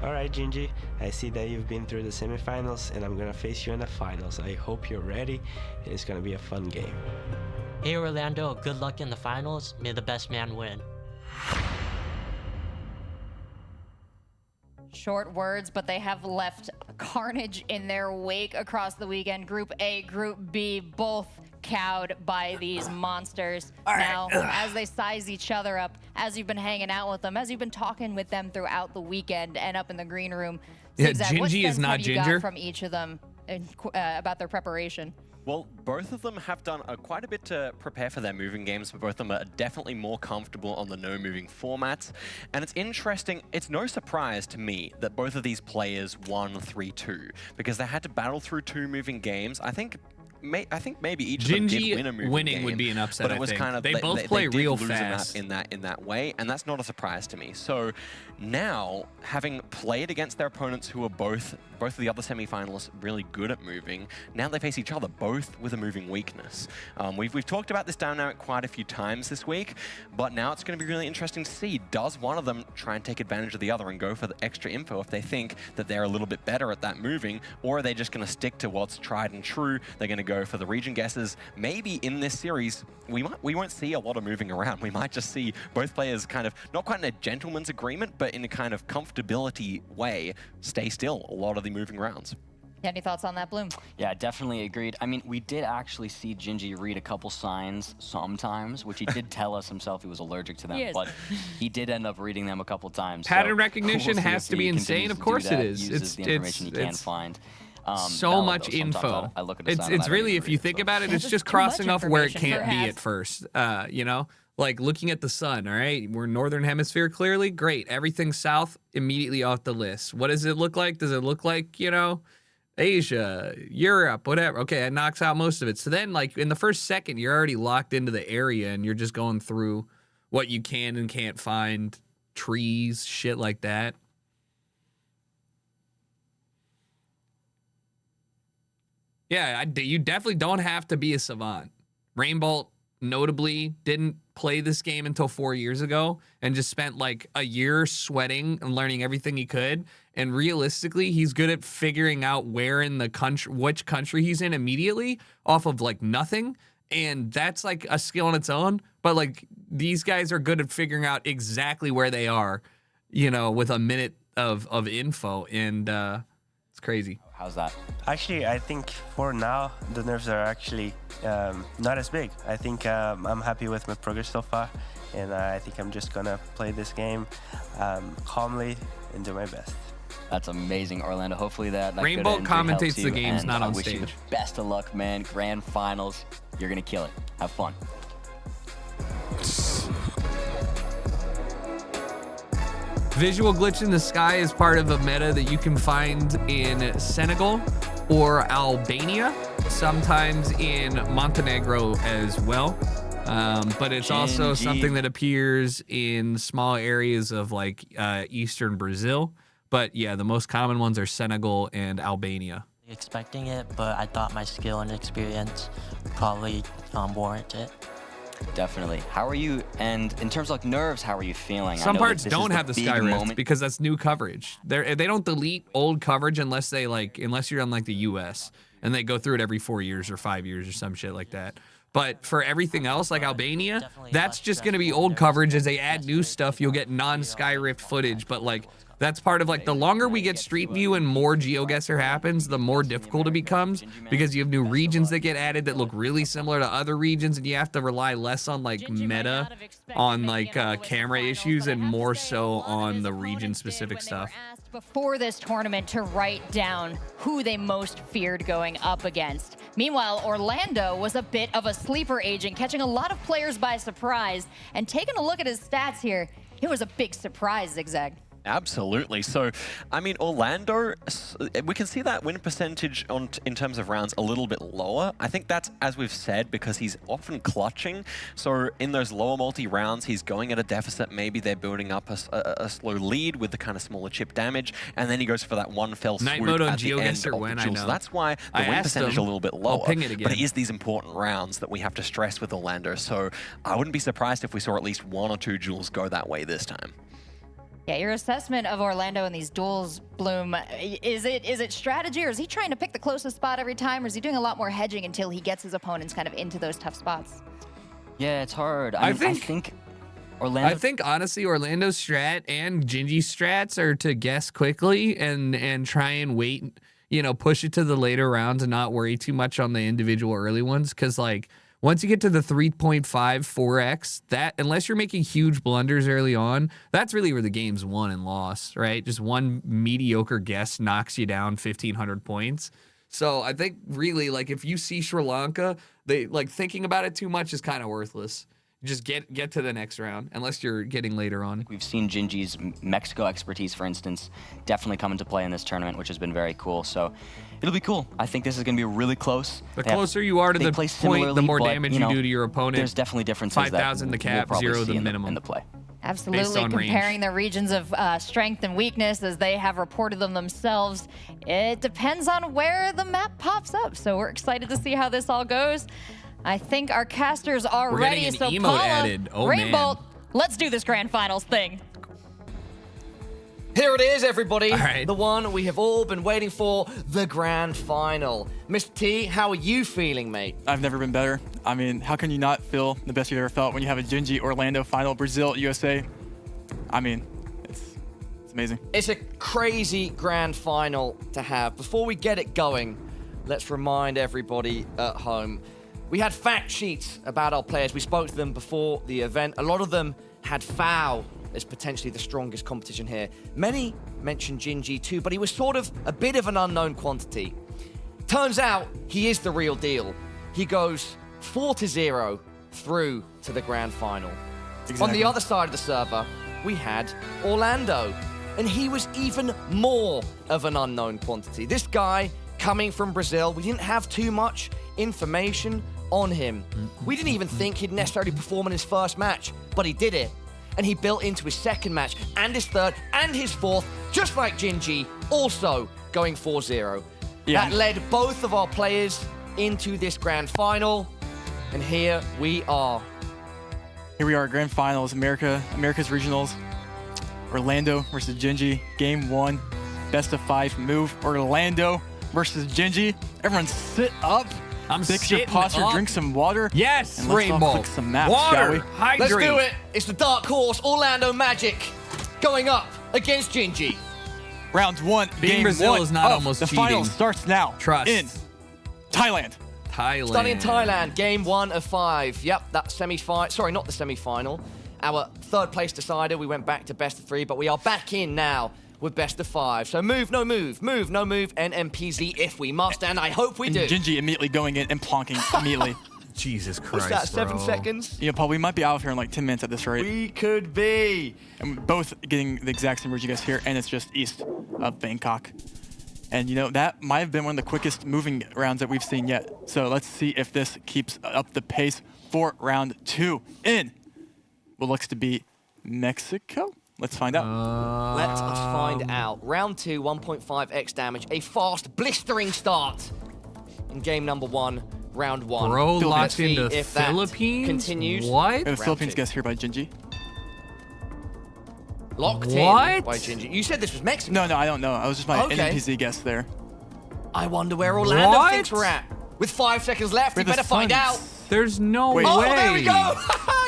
All right, Gingy, I see that you've been through the semifinals, and I'm gonna face you in the finals. I hope you're ready, and it's gonna be a fun game. Hey Orlando, good luck in the finals. May the best man win. Short words, but they have left carnage in their wake across the weekend. Group A, Group B, both cowed by these monsters. Now, as they size each other up, as you've been hanging out with them, as you've been talking with them throughout the weekend and up in the green room, yeah, Zigzag, what Gingy is sense not have you Ginger got from each of them about their preparation? Well, both of them have done quite a bit to prepare for their moving games, but both of them are definitely more comfortable on the no-moving formats. And it's interesting, it's no surprise to me that both of these players won 3-2, because they had to battle through 2 moving games. I think maybe each of them did win a moving winning game, would be an upset. but it was kind of they both play did real lose fast in that way, and that's not a surprise to me. So now, having played against their opponents who are both of the other semifinalists really good at moving, now they face each other both with a moving weakness. We've talked about this dynamic quite a few times this week, but now it's going to be really interesting to see, does one of them try and take advantage of the other and go for the extra info if they think that they're a little bit better at that moving, or are they just going to stick to what's tried and true? They're going to go for the region guesses. Maybe in this series, we won't see a lot of moving around. We might just see both players kind of, not quite in a gentleman's agreement, but in a kind of comfortability way, stay still a lot of the moving rounds. Any thoughts on that, Bloom? Yeah, definitely agreed. I mean, we did actually see Gingy read a couple signs sometimes, which he did tell us himself he was allergic to them, but he did end up reading them a couple times. Pattern so recognition we'll has to be insane. Of course it is. Uses the information he can find. So much info. I look at it's really, if you think about it, it's just crossing off where it can't be at first. You know, like looking at the sun. All right, we're northern hemisphere clearly. Great. Everything south immediately off the list. What does it look like? Does it look like, you know, Asia, Europe, whatever? Okay, it knocks out most of it. So then, like in the first second, you're already locked into the area, and you're just going through what you can and can't find, trees, shit like that. Yeah, you definitely don't have to be a savant. Rainbolt notably didn't play this game until 4 years ago and just spent like a year sweating and learning everything he could. And realistically, he's good at figuring out where in the country, which country he's in immediately off of like nothing. And that's like a skill on its own. But like these guys are good at figuring out exactly where they are, you know, with a minute of info. And it's crazy. How's that? Actually, I think for now, the nerves are actually not as big. I think I'm happy with my progress so far, and I think I'm just gonna play this game calmly and do my best. That's amazing, Orlando. Hopefully that Rainbolt commentates the games, not on stage. I wish you the best of luck, man. Grand finals. You're gonna kill it. Have fun. Visual glitch in the sky is part of a meta that you can find in Senegal or Albania, sometimes in Montenegro as well. But it's also something that appears in small areas of like eastern Brazil. But yeah, the most common ones are Senegal and Albania. Expecting it, but I thought my skill and experience probably warrant it. Definitely. How are you? And in terms of like nerves, how are you feeling? Some I know parts that this don't is have the big sky rift moment. because that's new coverage. They don't delete old coverage unless you're on like the US and they go through it every 4 years or 5 years or some shit like that. But for everything else, like Albania, that's just going to be old coverage. As they add new stuff, you'll get non-sky rift footage. But like that's part of like the longer we get Street View and more Geoguessr happens, the more difficult it becomes because you have new regions that get added that look really similar to other regions, and you have to rely less on like meta, on like camera issues, and more so on the region-specific stuff. Before this tournament to write down who they most feared going up against. Meanwhile, Orlando was a bit of a sleeper agent, catching a lot of players by surprise. And taking a look at his stats here, it was a big surprise, Zigzag. Absolutely. So, I mean, Orlando, we can see that win percentage in terms of rounds a little bit lower. I think that's, as we've said, because he's often clutching. So in those lower multi-rounds, he's going at a deficit. Maybe they're building up a slow lead with the kind of smaller chip damage, and then he goes for that one fell swoop Night mode on at the end Geoguessr of when the I duel. know. So that's why the win percentage is a little bit lower. I'll ping it again. But it is these important rounds that we have to stress with Orlando. So I wouldn't be surprised if we saw at least 1 or 2 duels go that way this time. Yeah, your assessment of Orlando in these duels, Bloom, is it strategy, or is he trying to pick the closest spot every time, or is he doing a lot more hedging until he gets his opponents kind of into those tough spots? Yeah, it's hard. I think Orlando. I think honestly, Orlando's strat and Gingy's strats are to guess quickly and try and wait, push it to the later rounds and not worry too much on the individual early ones, because like once you get to the 3.5, 4x, that, unless you're making huge blunders early on, that's really where the game's won and lost, right? Just one mediocre guess knocks you down 1,500 points. So I think really, like, if you see Sri Lanka, thinking about it too much is kind of worthless. Just get to the next round, unless you're getting later on. We've seen Gingy's Mexico expertise, for instance, definitely come into play in this tournament, which has been very cool. So it'll be cool. I think this is going to be really close. The closer you are to the point, the more damage you do to your opponent. There's definitely differences. 5,000 the cap, 0 the minimum in the play. Absolutely, comparing the regions of strength and weakness as they have reported them themselves. It depends on where the map pops up. So we're excited to see how this all goes. I think our casters are ready. So Paula, Rainbolt, let's do this grand finals thing. Here it is, everybody. All right. The one we have all been waiting for, the grand final. Mr. T, how are you feeling, mate? I've never been better. I mean, how can you not feel the best you've ever felt when you have a Gingy Orlando final, Brazil, USA? I mean, it's amazing. It's a crazy grand final to have. Before we get it going, let's remind everybody at home. We had fact sheets about our players. We spoke to them before the event. A lot of them had FAO as potentially the strongest competition here. Many mentioned Gingy too, but he was sort of a bit of an unknown quantity. Turns out he is the real deal. He goes 4-0 through to the grand final. Exactly. On the other side of the server, we had Orlando, and he was even more of an unknown quantity. This guy coming from Brazil, we didn't have too much information on him. We didn't even think he'd necessarily perform in his first match, but he did it. And he built into his second match, and his third, and his fourth, just like Gingy, also going 4-0. Yeah. That led both of our players into this grand final, and here we are. Here we are, grand finals, America's regionals. Orlando versus Gingy, game 1, best of 5 move. Orlando versus Gingy. Everyone sit up. I'm Fix your sitting posture, up. drink some water. Yes, and let's all Rainbow. click some maps, Water, shall we? hydrate. Let's do it. It's the dark horse, Orlando Magic, going up against Gingy. Round 1, Being game Brazil 1 is not of almost the cheating. final starts now. Trust. In Thailand. Starting in Thailand, game 1 of 5. Yep, that semi-final. Sorry, not the semi-final. Our third place decider. We went back to best of 3, but we are back in now with best of 5. So move, no move, move, no move, NMPZ if we must, and I hope we do. And Gingy immediately going in and plonking immediately. Jesus What's Christ, that, 7 bro. seconds? Yeah, Paul, we might be out of here in like 10 minutes at this rate. We could be. And we're both getting the exact same Guessr here, and it's just east of Bangkok. And you know, that might have been one of the quickest moving rounds that we've seen yet. So let's see if this keeps up the pace for round 2 in what looks to be Mexico. Let's find out. Let us find out. Round 2, 1.5x damage. A fast, blistering start in game number 1, round 1. Bro, Let's locked see into if that Philippines? continues. What? And the Round Philippines 2. guess here by Gingy. Locked What? in by Gingy. You said this was Mexico. No, I don't know. I was just my Okay. NPC guess there. I wonder where Orlando What? thinks we're at. With 5 seconds left, we We're the better find out. Suns. There's no Wait. Oh, way. there we go.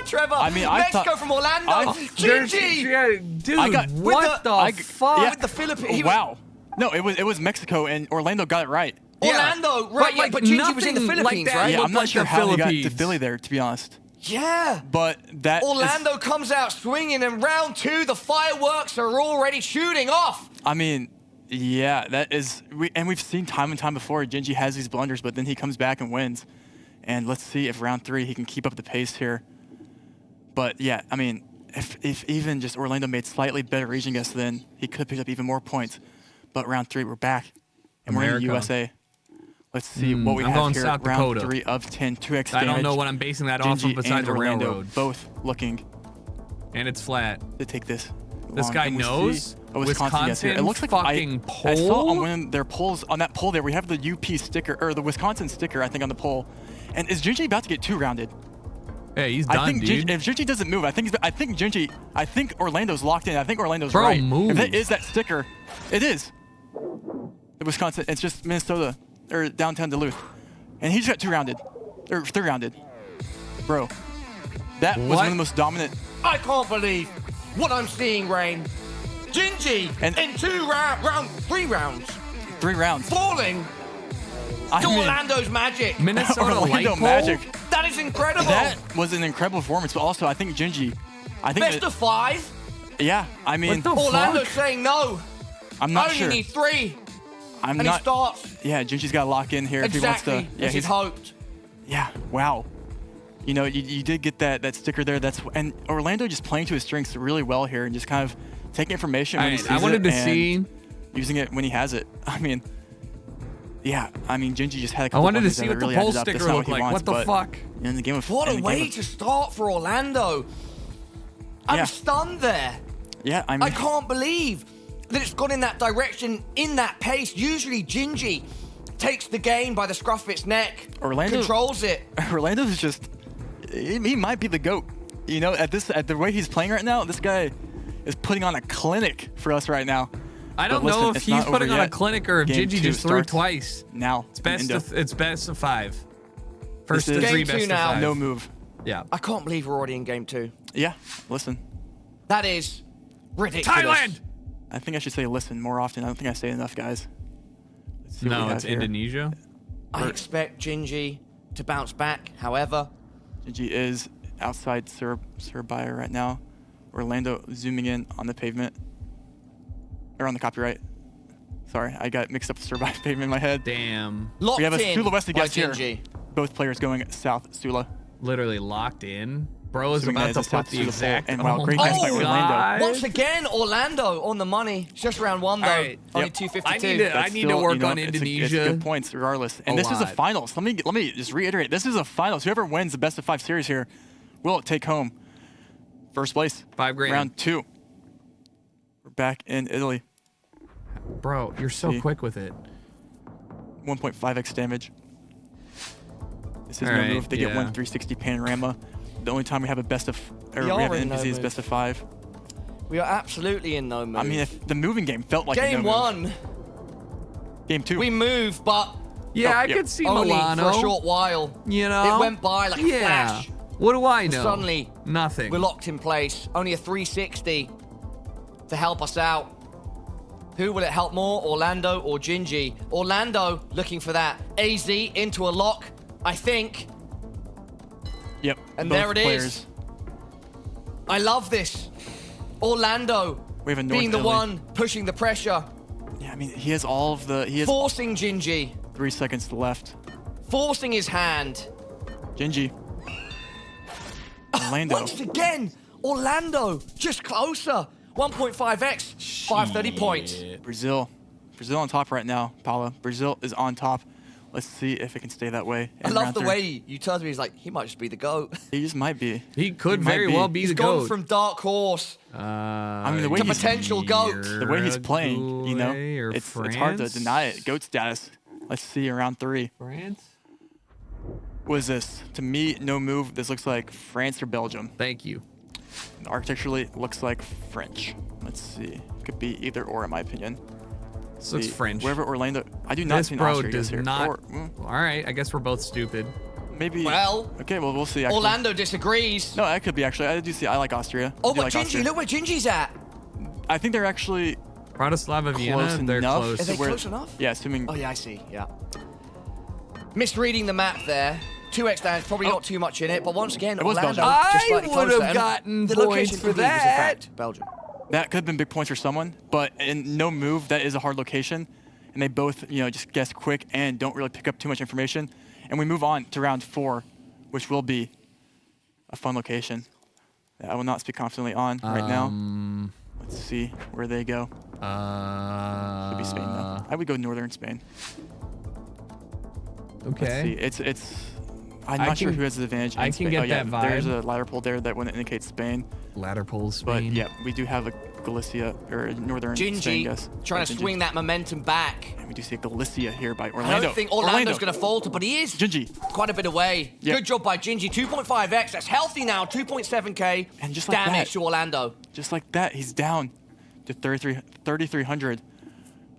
Trevor. I mean, I Mexico thought- from Orlando. There's- Gingy. yeah, dude, I got- what the I- fuck? yeah. With the Philippines. Wow. No, it was Mexico, and Orlando got it right. Orlando, But, right? Yeah, like, but Gingy was in the nothing like Philippines, that. right? Yeah, looked I'm not like sure the how they got to Philippines. Philly there, to be honest. Yeah. But that is- Orlando comes out swinging in round 2. The fireworks are already shooting off. I mean, yeah, that is. We've seen time and time before. Gingy has these blunders, but then he comes back and wins. And let's see if round 3 he can keep up the pace here. But yeah, I mean, if even just Orlando made slightly better region guess, then he could have picked up even more points. But round 3, we're back, and we're in the America. USA. Let's see what we I'm have going here. South round Dakota. 3 of 10, 2x I damage. don't know what I'm basing that off Gingy of besides and a Orlando railroad. both looking And it's flat. to take this. This long. guy And we knows see a Wisconsin guess here. It looks like fucking I saw poll? on one of their polls, on that poll there, we have the UP sticker, or the Wisconsin sticker, I think, on the poll. And is Gingy about to get 2-rounded? Hey, he's done, I think dude. if Gingy doesn't move, I think Orlando's locked in. I think Orlando's Bro, right. move. If that is that sticker, it is. The Wisconsin, it's just Minnesota, or downtown Duluth. And he just got 2-rounded, or 3-rounded. Bro, that was one What? of the most dominant. I can't believe what I'm seeing, Rain. Gingy And- in 3 rounds, 3 rounds. falling I to mean, Orlando's magic. Minnesota light Orlando pole? Magic. That is incredible. That was an incredible performance, but also I think Gingy, I think Best that, of 5. yeah, I mean, What the Orlando's fuck? saying no. I'm not Only sure. need 3. I'm And not. he starts Yeah, Gingy's got to lock in here if he wants exactly to. Yeah, as he'd hoped. yeah, wow. You know, you did get that sticker there. And Orlando just playing to his strengths really well here and just kind of taking information when he Alright, sees I wanted it to see. and using it when he has it. I mean, yeah, Gingy just had a I couple wanted to blunders see that what the really poll added up. That's sticker not looked he like. wants, What the but fuck? In the game of What in a the way game of- to start for Orlando. I'm Yeah. stunned there. Yeah, I mean, I can't believe that it's gone in that direction, in that pace. Usually Gingy takes the game by the scruff of its neck, Orlando- controls it. Orlando's just, he might be the GOAT. You know, at the way he's playing right now, this guy is putting on a clinic for us right now. I don't But listen, know if it's he's not over putting on a yet. clinic or if Game Gingy 2 just threw starts twice. Now, It's best of 5. First This to is 3, Game 2 best of now. 5. no move. Yeah. I can't believe we're already in game 2. Yeah, listen. That is ridiculous. Thailand! I think I should say listen more often. I don't think I say it enough, guys. Let's see what No, we it's have here. Indonesia. I expect Gingy to bounce back. However, Gingy is outside Surabaya right now. Orlando zooming in on the pavement. Or on the copyright. Sorry, I got mixed up with Surabaya pavement in my head. Damn. locked We have a in Sula Westy by guest here. Gingy. Both players going south Sula. Literally locked in. Bro is Assuming about that to is a put South the Sula exact. poll. And wow, great my guess by Orlando. God. Once again, Orlando on the money. It's just round 1 though. All right. Only Yep. 252. I need to work on It's Indonesia. good points regardless. And A this is a lot. finals. Let me just reiterate. This is a finals. Whoever wins the best of 5 series here will take home first place. $5 grand. Round 2. We're back in Italy. Bro, you're so See. quick with it. 1.5x damage. This is no Alright, move. They get yeah. 1 360 panorama. The only time we have a best of, or We we have are an in no NPC is move. best of 5. We are absolutely in no move. I mean, if the moving game felt like a game no move. 1, Game 2. we move, but Yeah, Oh, I yeah. could see only Milano. for a short while. You know? It went by like a flash. What do I know? Suddenly, Nothing. we're locked in place. Only a 360 to help us out. Who will it help more, Orlando or Gingy? Orlando looking for that AZ into a lock, I think. Yep. And both there it is. players. I love this. Orlando We have a North being the Italy. one pushing the pressure, Yeah, I mean, he has all of the. He has forcing Gingy, 3 seconds left. forcing his hand. Gingy. Orlando. Once again, Orlando just closer. 1.5x, 530 points. Brazil on top right now, Paula. Brazil is on top. Let's see if it can stay that way. I love the way you turned to me. He's like, he might just be the GOAT. He just might be. He could very well be He's the gone GOAT. from dark horse I mean, the way to he's potential GOAT. The way he's playing, you know, Uruguay or it's hard to France? deny it. GOAT status. Let's see round 3. France? What is this? To me, no move. This looks like France or Belgium. Thank you. And architecturally, it looks like French. Let's see. Could be either or, in my opinion. This looks French. Wherever Orlando. I do not This see an bro Austria does here. not. Or, All right, I guess we're both stupid. maybe. Well, okay, well, we'll see. Actually. Orlando disagrees. No, that could be actually. I do see. I like Austria. Oh, I do but like Gingy, Austria. look where Gingy's at. I think they're actually Bratislava, Vienna, close they're enough. close. Are they Where- close enough? Yeah, assuming. Oh, yeah, I see. Yeah. Misreading the map there. 2x damage, probably not too much in it, but once again, It was Orlando Belgium. just I slightly would closer. have And gotten the points location for indeed is a that. fact. Belgium. That could have been big points for someone, but in no move, that is a hard location. And they both, you know, just guess quick and don't really pick up too much information. And we move on to round 4, which will be a fun location that I will not speak confidently on right now. Let's see where they go. Could be Spain, though. I would go northern Spain. Okay. Let's see. I'm not sure who has the advantage. I in can Spain. get Oh, yeah, that vibe. There's a ladder pole there that would indicate Spain. Ladder pole But Spain. yeah, we do have a Galicia or northern Spain, Gingy guess. trying to Gingy. swing that momentum back. And we do see a Galicia here by Orlando. I don't think Orlando's going to falter, but he is Gingy. quite a bit away. Yep. Good job by Gingy. 2.5x. That's healthy now. 2.7k. And just like damage that. to Orlando. Just like that, he's down to 3,300.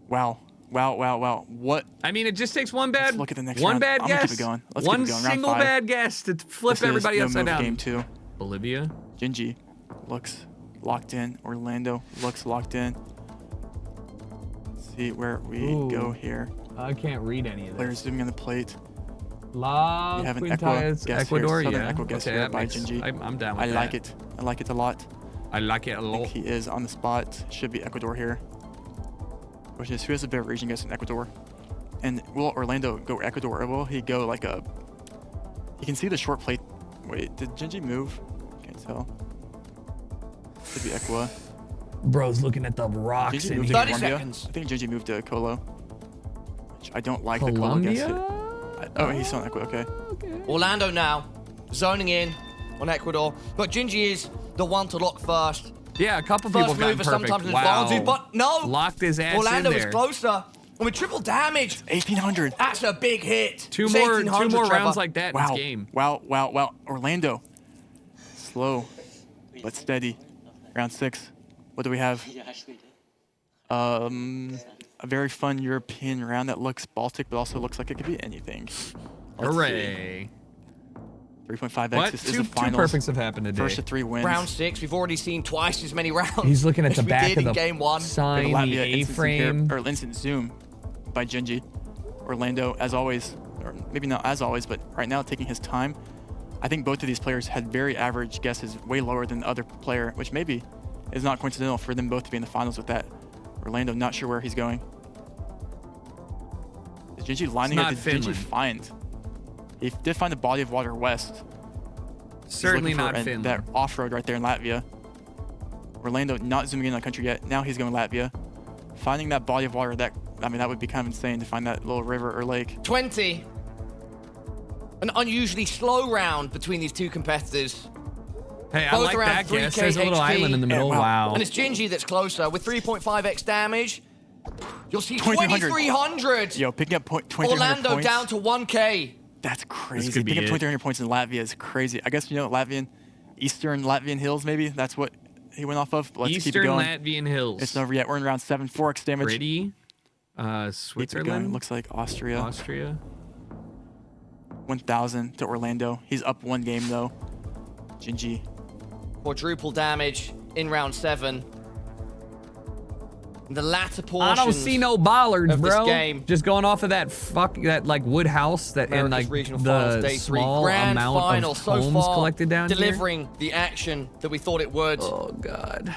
Wow. Wow. What? I mean, it just takes one bad. Let's look at the next one round. bad I'm gonna guess. keep it going. Let's one keep it going. Round single 5. bad guess to flip This is everybody no upside move down. Game 2. Bolivia. Gingy looks locked in. Orlando looks locked in. Let's see where we go here. I can't read any of Players zooming on the plate. La We have an Quintas, guess Ecuador, here. Southern yeah. Echo guess Okay, here that by makes, Gingy. I'm down with I that. like it. I like it a lot. I like it a I lot. think he is on the spot. Should be Ecuador here. Which is who has a better region guess in Ecuador? And will Orlando go Ecuador or will he go like a... You can see the short plate. Wait, did Gingy move? Can't tell. Could be Equa. Bro's looking at the rocks Gingy in moved here. to 30 Colombia. seconds. I think Gingy moved to Colo. Which I don't like the Colo guess hit. Oh, he's still on Equa, okay. Orlando now zoning in on Ecuador. But Gingy is the one to lock first. Yeah, a couple people First got mover perfect. sometimes in Wow. advantage, but no. Locked his ass Orlando in is there. closer. And with triple damage, 1,800. that's a big hit. Two It's more 1,800, rounds Trevor. like that in Wow. this game. Wow. Orlando. Slow, but steady. Round 6. What do we have? A very fun European round that looks Baltic, but also looks like it could be anything. Let's Hooray. see. 3.5x. What? This is Two the finals. perfects have happened today. First to 3 wins. Round 6, we've already seen twice as many rounds. He's looking at as the we back did of in the game 1. sign, the Latvia instant zoom here, A-frame. or instant zoom by Gingy. Orlando, as always, or maybe not as always, but right now taking his time. I think both of these players had very average guesses, way lower than the other player, which maybe is not coincidental for them both to be in the finals with that. Orlando, not sure where he's going. Is Gingy lining It's up? not Did Gingy Finland. find? He did find the body of water west. He's Certainly looking for not Finland. that off-road right there in Latvia. Orlando not zooming in on the country yet. Now he's going Latvia. Finding that body of water, that would be kind of insane to find that little river or lake. 20. An unusually slow round between these two competitors. Hey, I Both like around that guess. 3K There's a little HP. island in the middle. Yeah, wow. And it's Gingy that's closer with 3.5x damage. You'll see 2,300. 2,300. Yo, picking up 2,300 Orlando points. down to 1k. That's crazy. could be Picking up it. 2,300 points in Latvia is crazy. I guess, Eastern Latvian hills, maybe? That's what he went off of. But let's keep it Eastern going. Latvian hills. It's not over yet. We're in round 7. 4x damage. Pretty. Keep it going. Switzerland. Looks like Austria. Austria. 1,000 to Orlando. He's up 1 game, though. Gingy. Quadruple damage in round 7. The latter portion. I don't see no bollards, of this bro. game. Just going off of that like wood house that and America's like regional finals, the day 3. small Grand amount final of so homes far, collected down delivering the action that we thought it would. here. Oh god.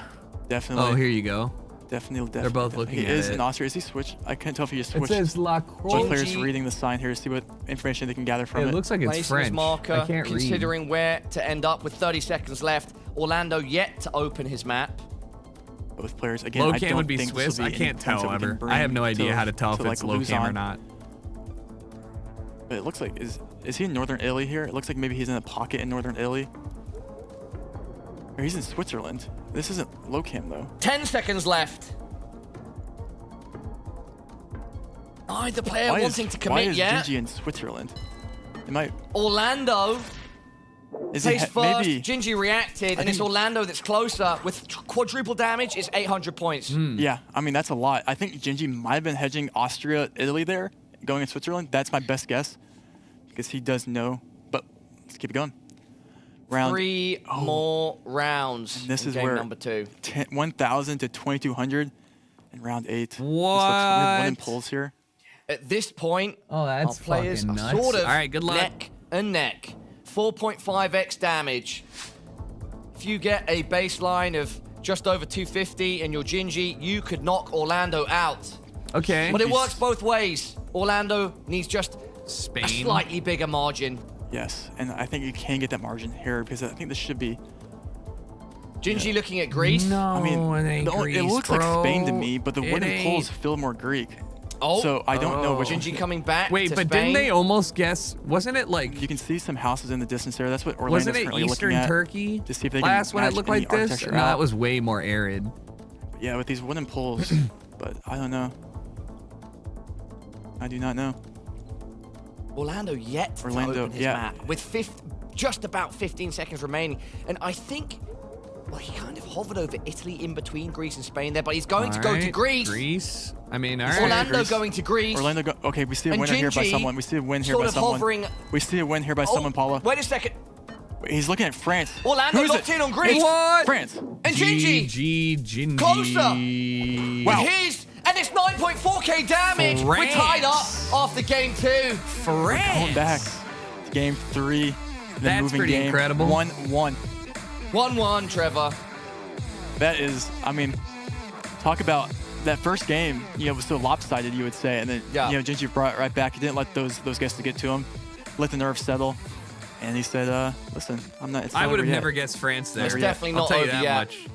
Definitely. Oh, here you go. Definitely. They're both looking He at is it. in Austria. Is he switched? I can't tell if he just It switched. says La Both Croix. players reading the sign here to see what information they can gather from it. It looks like it's Placing his French. marker, I can't read. considering where to end up with 30 seconds left. Orlando yet to open his map. Both players again. I Locan don't would be think this will Swiss. be I any can't points tell that we can ever. bring I have no idea how to tell if like, it's lose Locan or on. not. But it looks like is he in Northern Italy here? It looks like maybe he's in a pocket in Northern Italy. Or he's in Switzerland. This isn't Locam though. 10 seconds left. Neither player Why wanting is, to why commit is yet. Gingy in Switzerland? It might. Orlando Is plays it first. maybe? Gingy reacted, and it's Orlando that's closer with quadruple damage. Is 800 points. Yeah, I mean that's a lot. I think Gingy might have been hedging Austria, Italy there, going in Switzerland. That's my best guess, because he does know. But let's keep it going. Round 3 more rounds. And this in is game where number 2. 1,000 to 2,200 in round 8. What? We have one in pulls here. At this point, Oh, that's our players fucking are nuts. sort of All right, good luck. neck and neck. 4.5x damage. If you get a baseline of just over 250 and you're Gingy, you could knock Orlando out. Okay. But it works both ways. Orlando needs just Spain. a slightly bigger margin. Yes, and I think you can get that margin here because I think this should be. Gingy looking at Greece. No, I mean, it ain't Greece, it looks bro. like Spain to me, but the It wooden ain't. pulls feel more Greek. Oh, So I don't know which one. Gingy coming back Wait, to but Spain. didn't they almost guess? Wasn't it like? You can see some houses in the distance there. That's what Orlando's Wasn't it currently Eastern looking at Turkey? to see if they last can when it match looked any like this? architecture No, out. that was way more arid. Yeah, with these wooden pulls, but I don't know. I do not know. Orlando yet to Orlando, open his yeah. map with just about 15 seconds remaining. And I think, well, he kind of hovered over Italy in between Greece and Spain there, but he's going to go to Alright, Greece. Greece. I mean, all right. Orlando going to Greece. Orlando, okay, we see a And winner here by Gingy someone. We see a win here sort by of someone. hovering. We see a win here by Oh, someone, Paula. Wait a second. He's looking at France. Orlando Who is locked it? in on Greece. What? France. And Gingy. Gingy. Closer. Wow. His, and it's 9.4k damage. We're tied up after game 2. France. Going back to game 3. The That's moving pretty game. incredible. 1-1. 1-1, Trevor. That is, I mean, talk about that first game, was so lopsided, you would say. And then, Gingy brought it right back. He didn't let those guys to get to him. Let the nerves settle. And he said, listen, I'm not. It's I not would have over yet. never guessed France there. It's definitely I'll not tell you over that yet. much.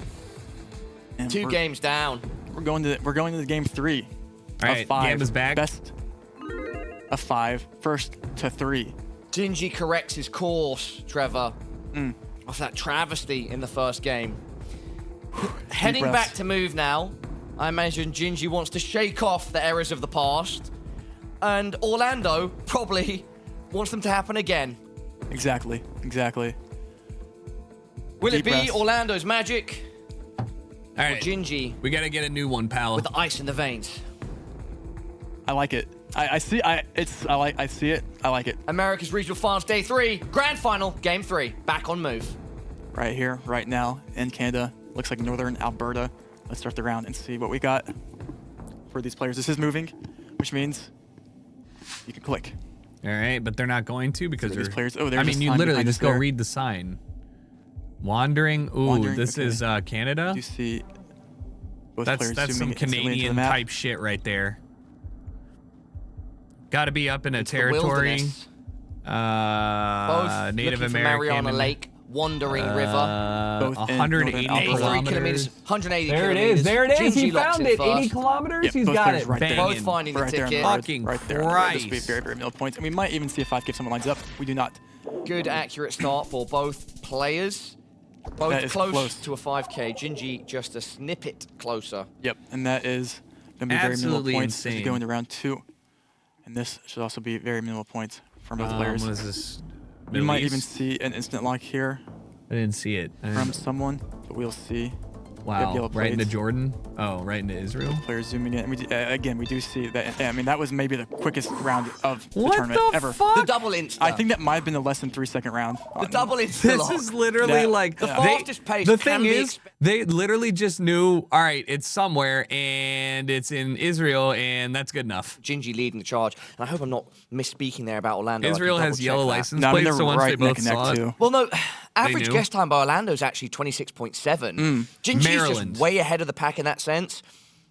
And 2 games down. We're going to game 3. All of right, 5. Gam is back. Best of 5. First to 3. Gingy corrects his course, Trevor, of that travesty in the first game. Heading breaths. back to move now. I imagine Gingy wants to shake off the errors of the past. And Orlando probably wants them to happen again. Exactly. Will Deep it be breaths. Orlando's magic All or right. Gingy We got to get a new one, pal. with the ice in the veins? I like it. I see it. I like it. America's Regional Finals Day 3, Grand Final, Game 3. Back on move. Right here, right now, in Canada. Looks like Northern Alberta. Let's start the round and see what we got for these players. This is moving, which means you can click. All right, but they're not going to because These they're. players. Oh, there's I a mean, you sign literally behind us just go there. read the sign. Wandering. Ooh, Wandering, this okay. is Canada. You see both That's players some zooming instantly into the Canadian map. type shit right there. Got to be up in a It's the territory. wilderness. Both Native looking for American. Mariana Lake, Wandering River. Both in 180 Northern Alberta. 83 kilometers. kilometers. 180 There it kilometers. is. There it is. He Gingy locks found in it. 80 first. kilometers. Yep, He's both got players it. right there. Both Banging. finding the Right there on the ticket. road, Fucking right there. on the road. This would be Christ. very, very middle points. And we might even see a 5K if someone lines up. We do not. Good, accurate start for both players. That Both is close, close. to a 5K. Gingy just a snippet closer. Yep, and that is going to be very Absolutely minimal points as we insane. go into round 2. And this should also be very minimal points from both players. What is this? We Middle might even East? see an instant lock here I didn't see it. from someone, but we'll see. Wow. yellow Right into plates. Jordan. Oh, right into Israel. Players zooming in. And we do, again, we do see that. I mean, that was maybe the quickest round of the What tournament the ever. fuck? The double insta. I think that might have been a less than 3-second round. the double insta This lock. is literally Yeah. like The they- fastest pace The can thing be is, they literally just knew. All right, it's somewhere, and it's in Israel, and that's good enough. Gingy leading the charge. And I hope I'm not misspeaking there about Orlando. I can Israel has double-check yellow that. license No, I mean, plates, they're so once right they neck both and neck saw it, too. Well, no, average knew? guess time by Orlando is actually 26.7. Gingy's Maryland. just way ahead of the pack in that sense.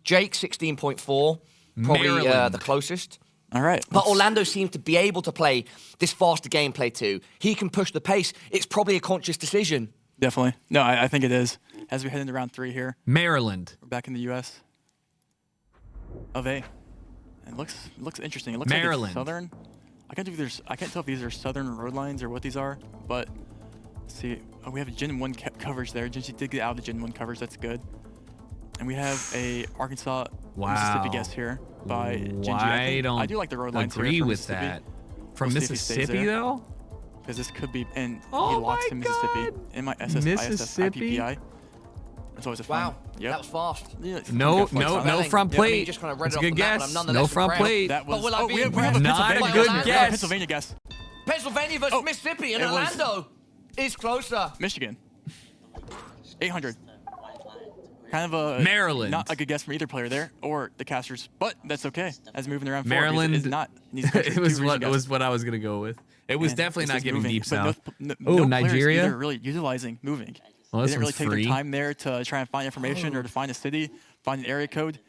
Jake 16.4, probably the closest. All right. But Orlando seems to be able to play this faster gameplay too. He can push the pace. It's probably a conscious decision. Definitely. No, I think it is. As we head into round 3 here. Maryland. We're back in the U.S. of A. It looks interesting. It looks Maryland. like it's southern. I can't tell if these are southern road lines or what these are, but let's see. Oh, we have a Gen 1 coverage there. Gen did get out of the Gen 1 coverage. That's good. And we have a Arkansas Mississippi guess here by Gingy. I do like the road lines agree here with that. From We'll see if he stays Mississippi there. though? Because this could be, and Oh he locks my in Mississippi God. in my Mississippi? IPPI. That's always a fun. Wow, Yep. that was fast. Yeah, No Flex. front Yeah, I mean, plate. just kind of read It's it a off good the map, but guess. I'm No nonetheless front impressed. plate. That was. But will I Oh, be we have a impressed? Not a Pennsylvania good guess. guess. Pennsylvania guess. Pennsylvania versus Mississippi, and it was- Orlando is closer. Michigan. 800. Kind of a Maryland. Not a good guess from either player there or the casters, but that's okay. As moving around Maryland is not. it was what I was gonna go with. It was definitely not giving moving, deep but south. No Oh, players Nigeria. either really utilizing moving. Well, They this didn't really one's take free. their time there to try and find information or to find a city, find an area code.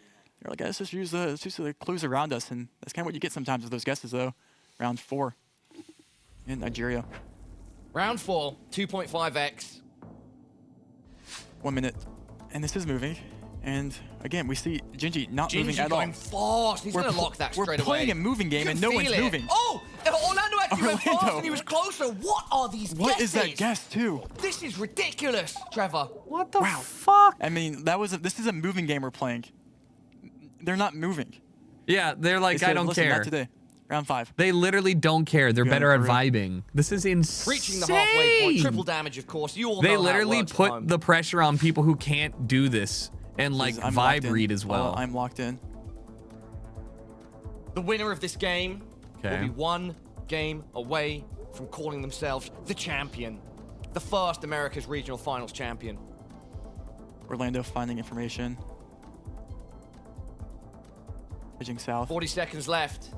They're like, let's just use the clues around us, and that's kind of what you get sometimes with those guesses, though. Round 4 in Nigeria. Round 4, 2.5x. 1 minute, and this is moving. And again, we see Gingy not moving at all. Going fast. He's going to lock that straight away. We're playing a moving game, You and can no one's feel it. moving. Oh, Orlando actually went fast, Orlando. and he was closer. What are these What guesses? is that guess, too? This is ridiculous, Trevor. What the fuck? I mean, this is a moving game we're playing. They're not moving. Yeah, they're like, They I said, don't "Listen, care. Not today. Round 5. They literally don't care. They're Going better at through. vibing. This is insane. Reaching the halfway point. Triple damage, of course. You all know They how it literally works at put home. the pressure on people who can't do this and like I'm locked vibe in. read as well. I'm locked in. The winner of this game will Okay. be one game away from calling themselves the champion. The first America's Regional Finals champion. Orlando finding information. Edging south. 40 seconds left.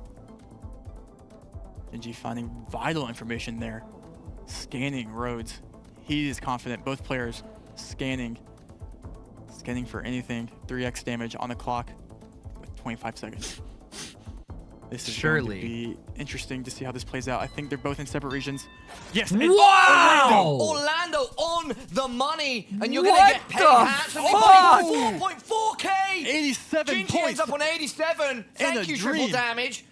Gingy finding vital information there. Scanning roads. He is confident. Both players scanning. Scanning for anything. 3x damage on the clock with 25 seconds. This is going to be interesting to see how this plays out. I think they're both in separate regions. Yes. and Wow! Orlando on the money, and you're What going to get paid the handsomely. fuck? 4.4k. 87 Gingy points. ends up on 87. Thank a you, triple dream. damage.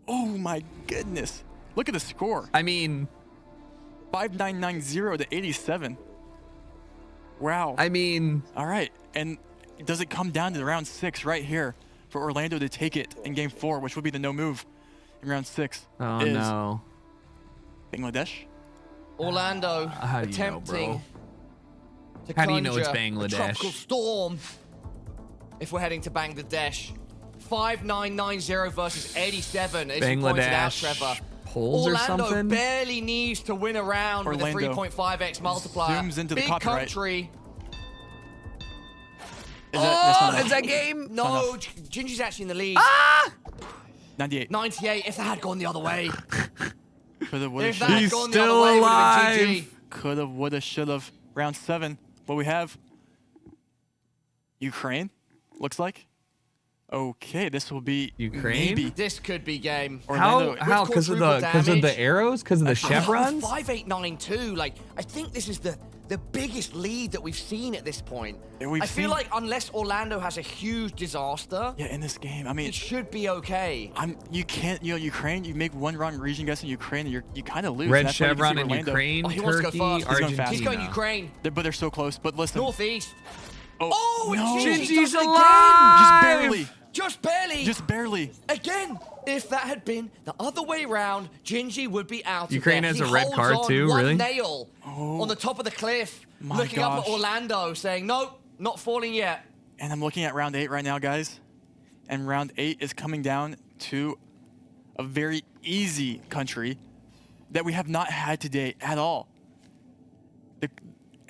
Oh my goodness. Look at the score. I mean, 5990 to 87. Wow. I mean, All right. And does it come down to round 6 right here for Orlando to take it in game 4, which would be the no move in round 6? oh is no. Bangladesh. Orlando How do you know, attempting to How do you know it's conjure a Bangladesh? tropical storm if we're heading to Bangladesh. 5990 versus 87, as you pointed out, Trevor. Bangladesh polls or Orlando something? barely needs to win a round with a Orlando 3.5x multiplier. zooms into the Big copyright. country. That's not Is that game? No, Gingy's actually in the lead. 98. 98, if that had gone the other way. Could have, would If have, that should had gone the still other way, it would have been alive. GG. Could have, would have, should have. Round 7. What we have? Ukraine, looks like. Okay, this will be Ukraine? maybe. This could be game. Orlando, How? Because of the arrows? Because of the chevrons? 5892. Like, I think this is the biggest lead that we've seen at this point. Yeah, we've I feel seen- like unless Orlando has a huge disaster, Yeah, in this game. I mean, it should be okay. you can't, Ukraine, you make one wrong region guess in Ukraine and you kind of lose. Red That's why you can see chevron in Orlando. Ukraine, Oh, he wants to go Turkey, fast. He's going Argentina. fast. He's going Ukraine. But they're so close. But listen. Northeast. Oh, Oh, no. it's Gingy's does it again. alive! Just barely. Just barely. Just barely. Again, if that had been the other way round, Gingy would be out. Ukraine of there. has He a red holds card on too, one really? nail on the top of the cliff, My looking up gosh. at Orlando, saying, "Nope, not falling yet." And I'm looking at round 8 right now, guys. And round 8 is coming down to a very easy country that we have not had today at all.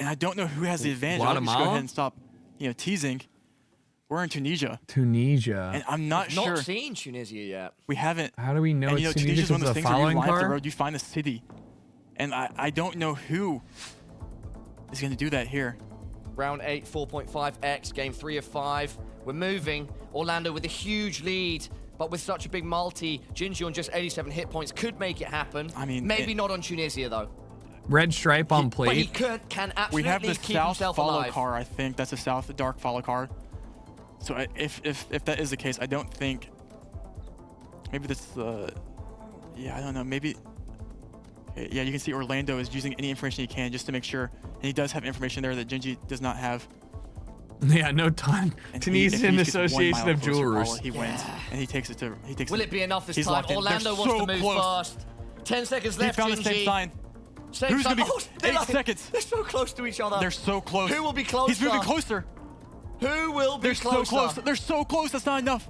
And I don't know who has the advantage. I'll just go Guatemala? ahead and stop, teasing. We're in Tunisia. Tunisia. And I'm not sure. Not seen Tunisia yet. We haven't. How do we know And it's Tunisia? Tunisia's one of Because those the things where you following line up the car? road, you find the city. And I don't know who is going to do that here. Round 8, 4.5x, game 3 of 5. We're moving. Orlando with a huge lead, but with such a big multi, Gingy on just 87 hit points could make it happen. I mean, maybe not on Tunisia though. Red stripe on But he plate. can absolutely We have the keep south himself follow alive. car, I think. That's a south dark follow car. So if that is the case, I don't think... Maybe that's yeah, I don't know. Maybe... Yeah, you can see Orlando is using any information he can just to make sure. And he does have information there that Gingy does not have. Yeah, no time. And Tunisian if he gets 1 Association mile of closer, Jewelers. all, he wins. And he takes it to... Will it be enough this he's time? locked in. Orlando They're wants so to move close. fast. 10 seconds He left, found the same Gingy. sign. Same Who's sign. gonna be... Oh, they're 8 seconds. They're so close to each other. They're so close. Who will be closer? He's moving closer. Who will be They're closer? so close. They're so close. That's not enough.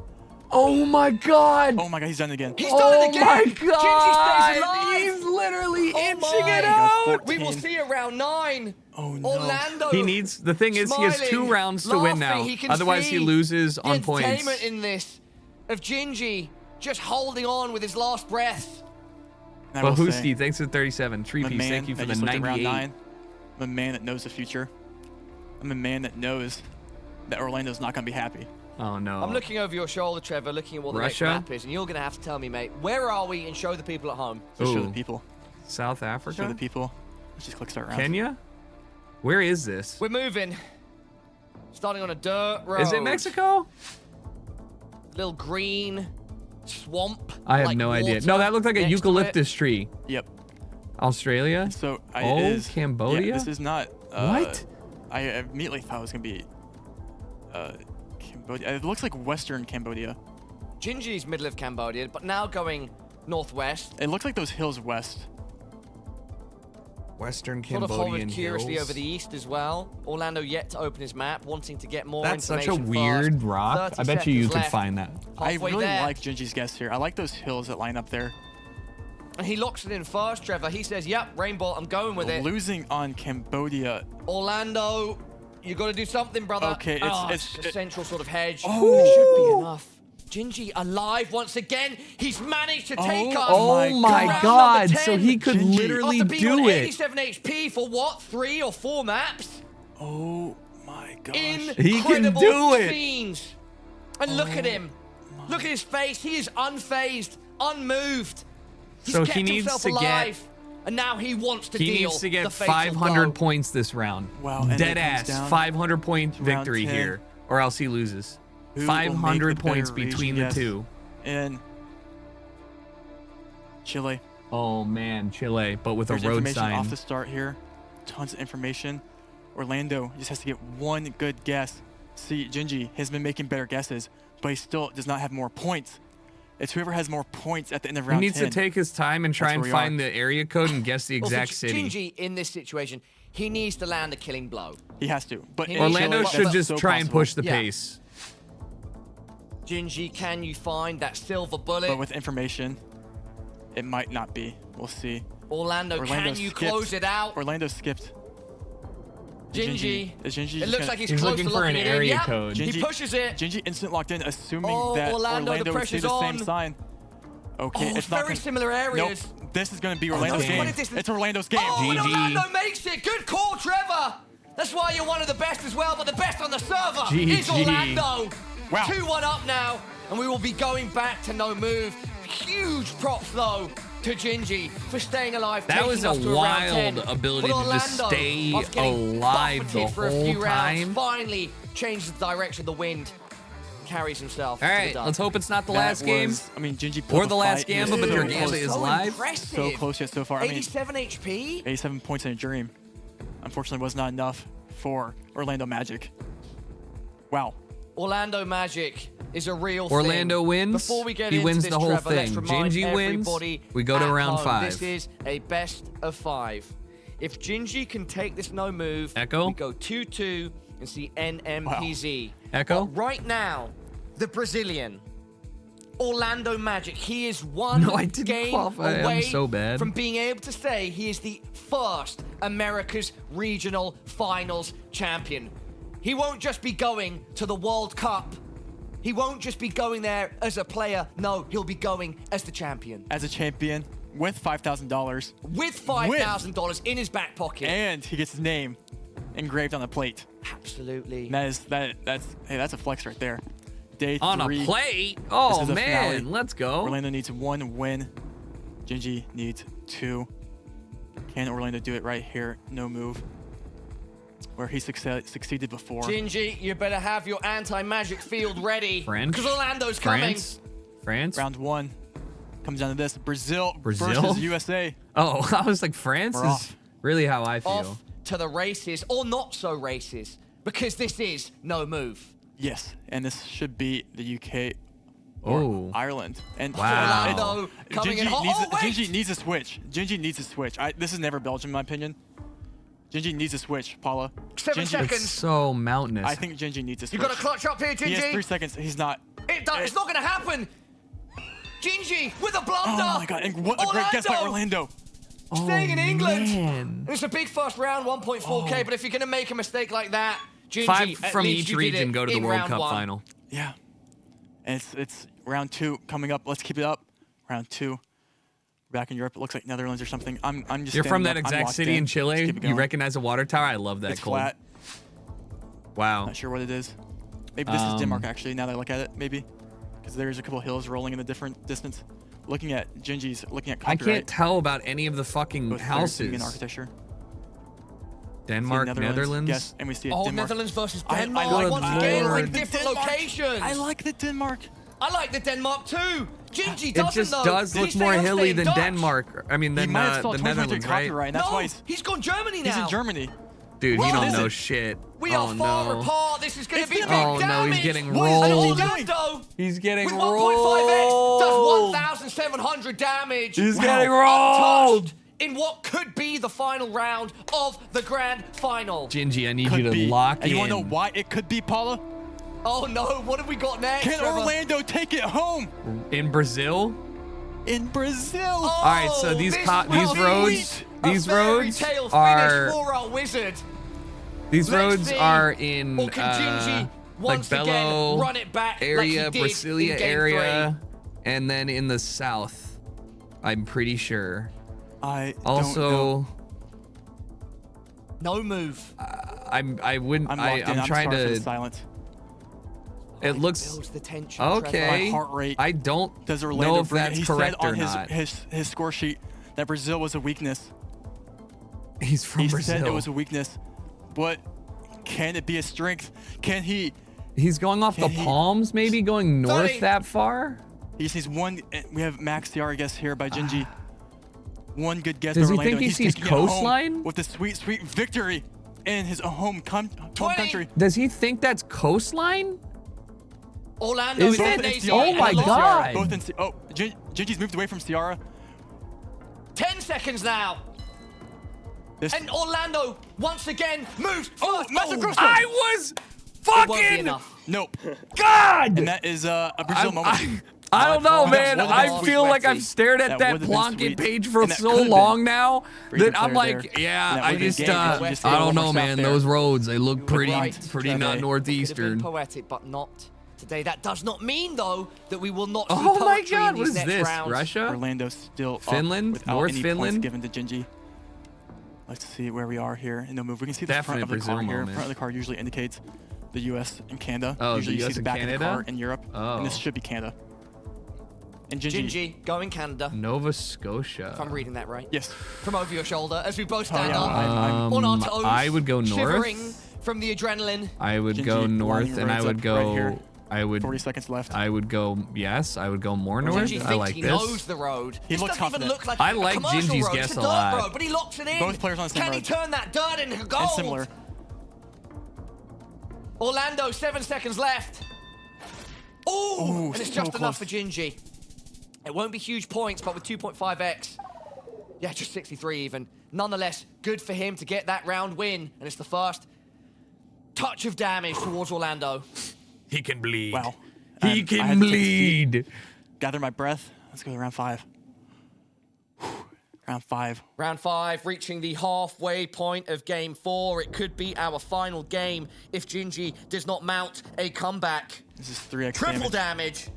Oh my god! Oh my god, he's done it again. He's done it again! my Gingy god! stays alive! He's literally Oh inching my. it out! We will see around 9. Oh no. Orlando. He needs. The thing is, he has 2 smiling, rounds to win now. laughing. He can Otherwise, he see loses the on points. entertainment in this of Gingy just holding on with his last breath. I will say, Bahusti, thanks for the 37. I'm a Treepiece, man thank you for that the just looked at round 98. 9. I'm a man that knows the future. I'm a man that knows that Orlando's not going to be happy. Oh no. I'm looking over your shoulder, Trevor, looking at what the Russia? next map is, and you're going to have to tell me, mate, where are we and show the people at home. So show the Ooh. people. South Show Africa? the people. Let's just click start round. Kenya? Where is this? We're moving. Starting on a dirt road. Is it Mexico? Little green swamp. I have like no idea. water No, that looked like a next to eucalyptus tree. Yep. Australia? So Oh, it is, Cambodia? Yeah, this is not. What? I immediately thought it was gonna be Cambodia. It looks like Western Cambodia. Gingy's middle of Cambodia, but now going northwest. It looks like those hills west. Western Sort of Cambodian hovered curiously hills. over the east as well. Orlando yet to open his map, wanting to get more That's such a information weird fast. rock. 30 I bet you seconds could left. find that. I Halfway really there. like Gingy's guess here. I like those hills that line up there. And he locks it in first, Trevor. He says, yep, Rainbow, I'm going with it. Losing on Cambodia. Orlando, you got to do something, brother. Okay, it's a central sort of hedge. Oh. It should be enough. Gingy alive once again. He's managed to take us. Oh my round god, number so 10. he could Gingy. literally After being on do it. 87 HP for what, 3 or 4 maps? Oh my gosh. He can Incredible do it. scenes. And look at him. Look at his face. He is unfazed, unmoved. He's So kept he needs himself to get- alive. And now he wants to He deal needs to get the fatal 500 blow. points this round. Wow, and Dead it comes ass. down 500 point to round victory 10. here, or else he loses. Who will make 500 the points better between region the guess? two. In Chile. Oh man, Chile, but with There's a road information sign. off the start here. Tons of information. Orlando just has to get one good guess. See, Gingy has been making better guesses, but he still does not have more points. It's whoever has more points at the end of He round needs 10. to take his time and try That's and where we find are. the area code and guess the Well, exact for city. Gingy in this situation, he needs to land a killing blow. He has to. But He in needs to- Orlando Chile, should that's just so try and possible. push the Yeah. pace. Gingy, can you find that silver bullet? But with information, it might not be. We'll see. Orlando, can you skipped. close it out? Orlando skipped. Gingy. Is Gingy It just looks gonna- like he's He's close looking to for an locking it in. area Yep. code. He pushes it. Gingy instant locked in, assuming Oh, that Orlando, the Orlando would see pressure's the same on. sign. Okay, Oh, it's not very gonna- similar areas. Nope. This is going to be Oh, Orlando's no, game. what a distance. It's Orlando's game. Oh, and GG. Orlando makes it. Good call, Trevor. That's why you're one of the best as well, but the best on the server is GG. Orlando. Wow. 2-1 up now, and we will be going back to no move. Huge props, though, to Gingy for staying alive. That taking was a us to around 10. wild ability But to just Orlando, stay after getting alive the buffeted for a whole few rounds, time. finally changes the direction of the wind, carries himself. All to the right, dub. let's hope it's not the That last game. was- I mean, Gingy Or pulled the last fight. He was gambit, but so your close. gambit is so live. impressive. So close yet so far. I mean, 87 HP. 87 points in a dream. Unfortunately, was not enough for Orlando Magic. Wow. Orlando Magic is a real Orlando thing. wins. Before we get He into wins this, the whole Trevor, let's thing. remind Gingy wins. everybody We go to at round home, 5. This is a best of 5. If Gingy can take this no move, Echo? we go 2-2 and see NMPZ. Echo? But right now, the Brazilian, Orlando Magic, he is one No, I didn't game qualify. I'm away so bad. from being able to say he is the first America's Regional Finals champion. He won't just be going to the World Cup. He won't just be going there as a player. No, he'll be going as the champion. As a champion with $5,000. With $5,000 in his back pocket. And he gets his name engraved on the plate. Absolutely. And that's a flex right there. Day On 3. a plate? This Oh, is the man. finale. Let's go. Orlando needs 1 win. Gingy needs 2. Can Orlando do it right here? No move. Where he succeeded before. Gingy, you better have your anti-magic field ready. French? Because Orlando's coming. France? Round 1 comes down to this. Brazil Brazil? versus USA. Oh, I was like, France We're is off. really how I feel. Off to the races, or not so races, because this is no move. Yes, and this should be the UK or Oh. Ireland. And Wow. Orlando coming in hot. Gingy needs a switch. Gingy needs a switch. This is never Belgium, in my opinion. Gingy needs a switch, Paula. 7 Gingy, seconds. It's so mountainous. I think Gingy needs a switch. You got to clutch up here, Gingy. He has 3 seconds. He's not. It's not going to happen. Gingy with a blunder. Oh my god, and what a great guess by Orlando. Staying in England. Man. It's a big first round, 1.4K, but if you're going to make a mistake like that, Gingy, 5 at from least each you did region it go to the in World round Cup 1. final. Yeah. And it's round 2 coming up. Let's keep it up. Round 2. Back in Europe, it looks like Netherlands or something. I'm just. You're from standing that up. I'm exact locked city in Let's Chile? keep it You going. recognize a water tower? I love that. It's Cole. flat. Wow. Not sure what it is. Maybe this is Denmark, actually, now that I look at it, maybe. Because there's a couple hills rolling in the different distance. Looking at Gingy's, looking at I copyright. can't tell about any of the fucking both houses. in architecture. Denmark, Netherlands. Yes, and we see Oh, Denmark. Netherlands versus I Denmark. like Once the again, Denmark. with different Denmark. locations. I like the Denmark. I like the Denmark too. Gingy It doesn't just though. does Did look he more stay on hilly staying than Dutch? Denmark. I mean, He than might have the spelled 2023 Netherlands, right? copyright. That's No, why he's gone Germany now. he's in Germany. Dude, Well, he don't is know it? shit. We are far no. apart. This is going to be big Oh, damage. no, he's getting What is rolled. Orlando He's getting with rolled. 1.5x does 1,700 damage. He's getting rolled. Untouched in what could be the final round of the grand final. Gingy, I need Could you to be. lock And in. you want to know why it could be, Paula? Oh no, what have we got next? Can Trevor? Orlando take it home? In Brazil? In Brazil? Oh, All right, so these this these will be roads, a these fairy roads tale are finish for our wizard. these Let's roads see. are in Or can Gingy like once again Belo run it back area, like he did Brasilia in game area, and then in the south. I'm pretty sure. I Also, don't know. No move. I wouldn't. I'm locked in. I'm trying sorry for the to. silence. It looks Builds the tension, okay. My heart rate. I don't Does Orlando know if bring it? that's He correct said or on not. his score sheet that Brazil was a weakness. He's from He Brazil. said it was a weakness. But can it be a strength? Can he? He's going off the Can he- palms, maybe going north 30. that far. He just needs one. We have Max CR guess here by Gingy. One good guess Does by he Orlando. think he He's sees taking it home coastline? with a sweet, sweet victory in his home country. Does he think that's coastline? Orlando Is is it? in AC Oh and my lost. God. Both in. Oh, Gingy's moved away from Ciara. 10 seconds now. This, And Orlando once again moves. Oh, Master Cross. I was It won't be fucking enough. Nope. God. And that is a Brazil moment. I don't know, That man. would've I been feel sweet, like I've Wetsy. stared at That that would've been Plonket sweet. page for And that so could've long been now region that I'm player like, there. yeah, And that I would've been just, game. You just I stayed don't over know, south man. there. Those roads, they look pretty, right, pretty Trevor. not Could have been northeastern. poetic, but not today. That does not mean, though, that we will not see Oh my poetry God, in what these is next this? rounds. Russia? Orlando still up Finland? without North any Finland? points given to Gingy. Let's see where we are here in the move. We can see the front Definite of the Brazil car here. moment. Front of the car usually indicates the U.S. and Canada. Oh, usually the you US see the and back of Canada? the car in Europe. And this Oh. should be Canada. And Gingy. Gingy going Canada. Nova Scotia. If I'm reading that right. Yes. From over your shoulder as we both stand yeah, up I'm on our toes. I would go north. Shivering from the adrenaline. I would Gingy go north, lining and I roads would up go. right here. I would. 40 seconds left. I would go. Yes, I would go more north. Gingy I thinks like he this. knows the road. He This looks doesn't even confident. look like I a like commercial Gingy's road. guess It's a a dirt lot. road, but he locks it in. Both players on the same Can he road. turn that dirt into gold? And similar. Orlando, 7 seconds left. Ooh, and it's so just enough for close. Gingy. It won't be huge points, but with 2.5x, yeah, just 63 even. Nonetheless, good for him to get that round win, and it's the first touch of damage towards Orlando. He can bleed. Wow. He I had can to take bleed. Gather my breath. Let's go to round 5. Round 5. Round 5, reaching the halfway point of game 4. It could be our final game if Gingy does not mount a comeback. This is 3x Triple damage. damage.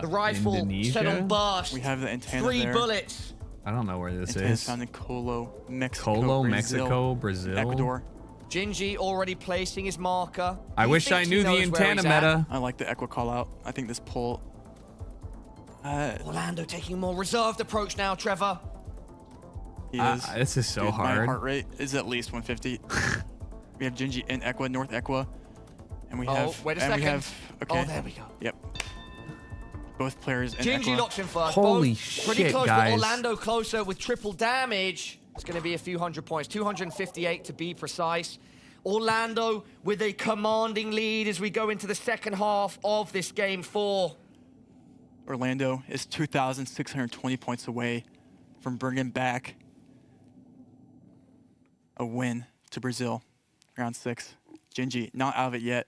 The rifle Indonesia? set on burst. We have the antenna 3 there. bullets. I don't know where this It's is. found in Colo, Mexico, Colo, Brazil, Mexico, Brazil. Ecuador. Gingy already placing his marker. I He wish I thinks knew he the knows where Intana he's at. meta. I like the Equa call out. I think this pull. Orlando taking a more reserved approach now, Trevor. He is. This is so Dude, hard. My heart rate is at least 150. We have Gingy in Equa, North Equa. And we have. wait a and second. We have, okay. Oh, there we go. Yep. Both players in Gingy Equa. locks in first. Holy Both pretty shit, close, guys. but Orlando closer with triple damage. It's going to be a few hundred points, 258 to be precise. Orlando with a commanding lead as we go into the second half of this game 4. Orlando is 2,620 points away from bringing back a win to Brazil, round 6. Gingy, not out of it yet.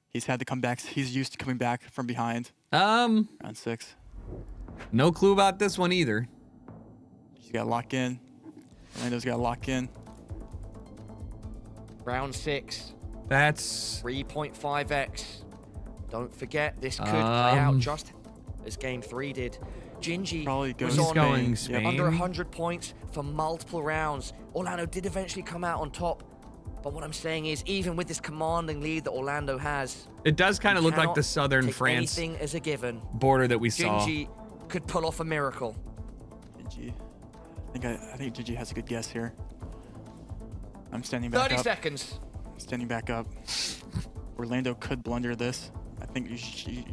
He's had the comebacks. He's used to coming back from behind. Round 6. No clue about this one either. He's got to lock in. Orlando's got to lock in. Round 6. That's 3.5x. Don't forget, this could play out just as game 3 did. Gingy Probably was goes on going Spain. under 100 points for multiple rounds. Orlando did eventually come out on top. But what I'm saying is, even with this commanding lead that Orlando has, it does kind of look like cannot the southern take France anything as a given. border that we saw. Gingy could pull off a miracle. Gingy. I think Gingy has a good guess here. I'm standing back 30 up. seconds. Standing back up. Orlando could blunder this. I think you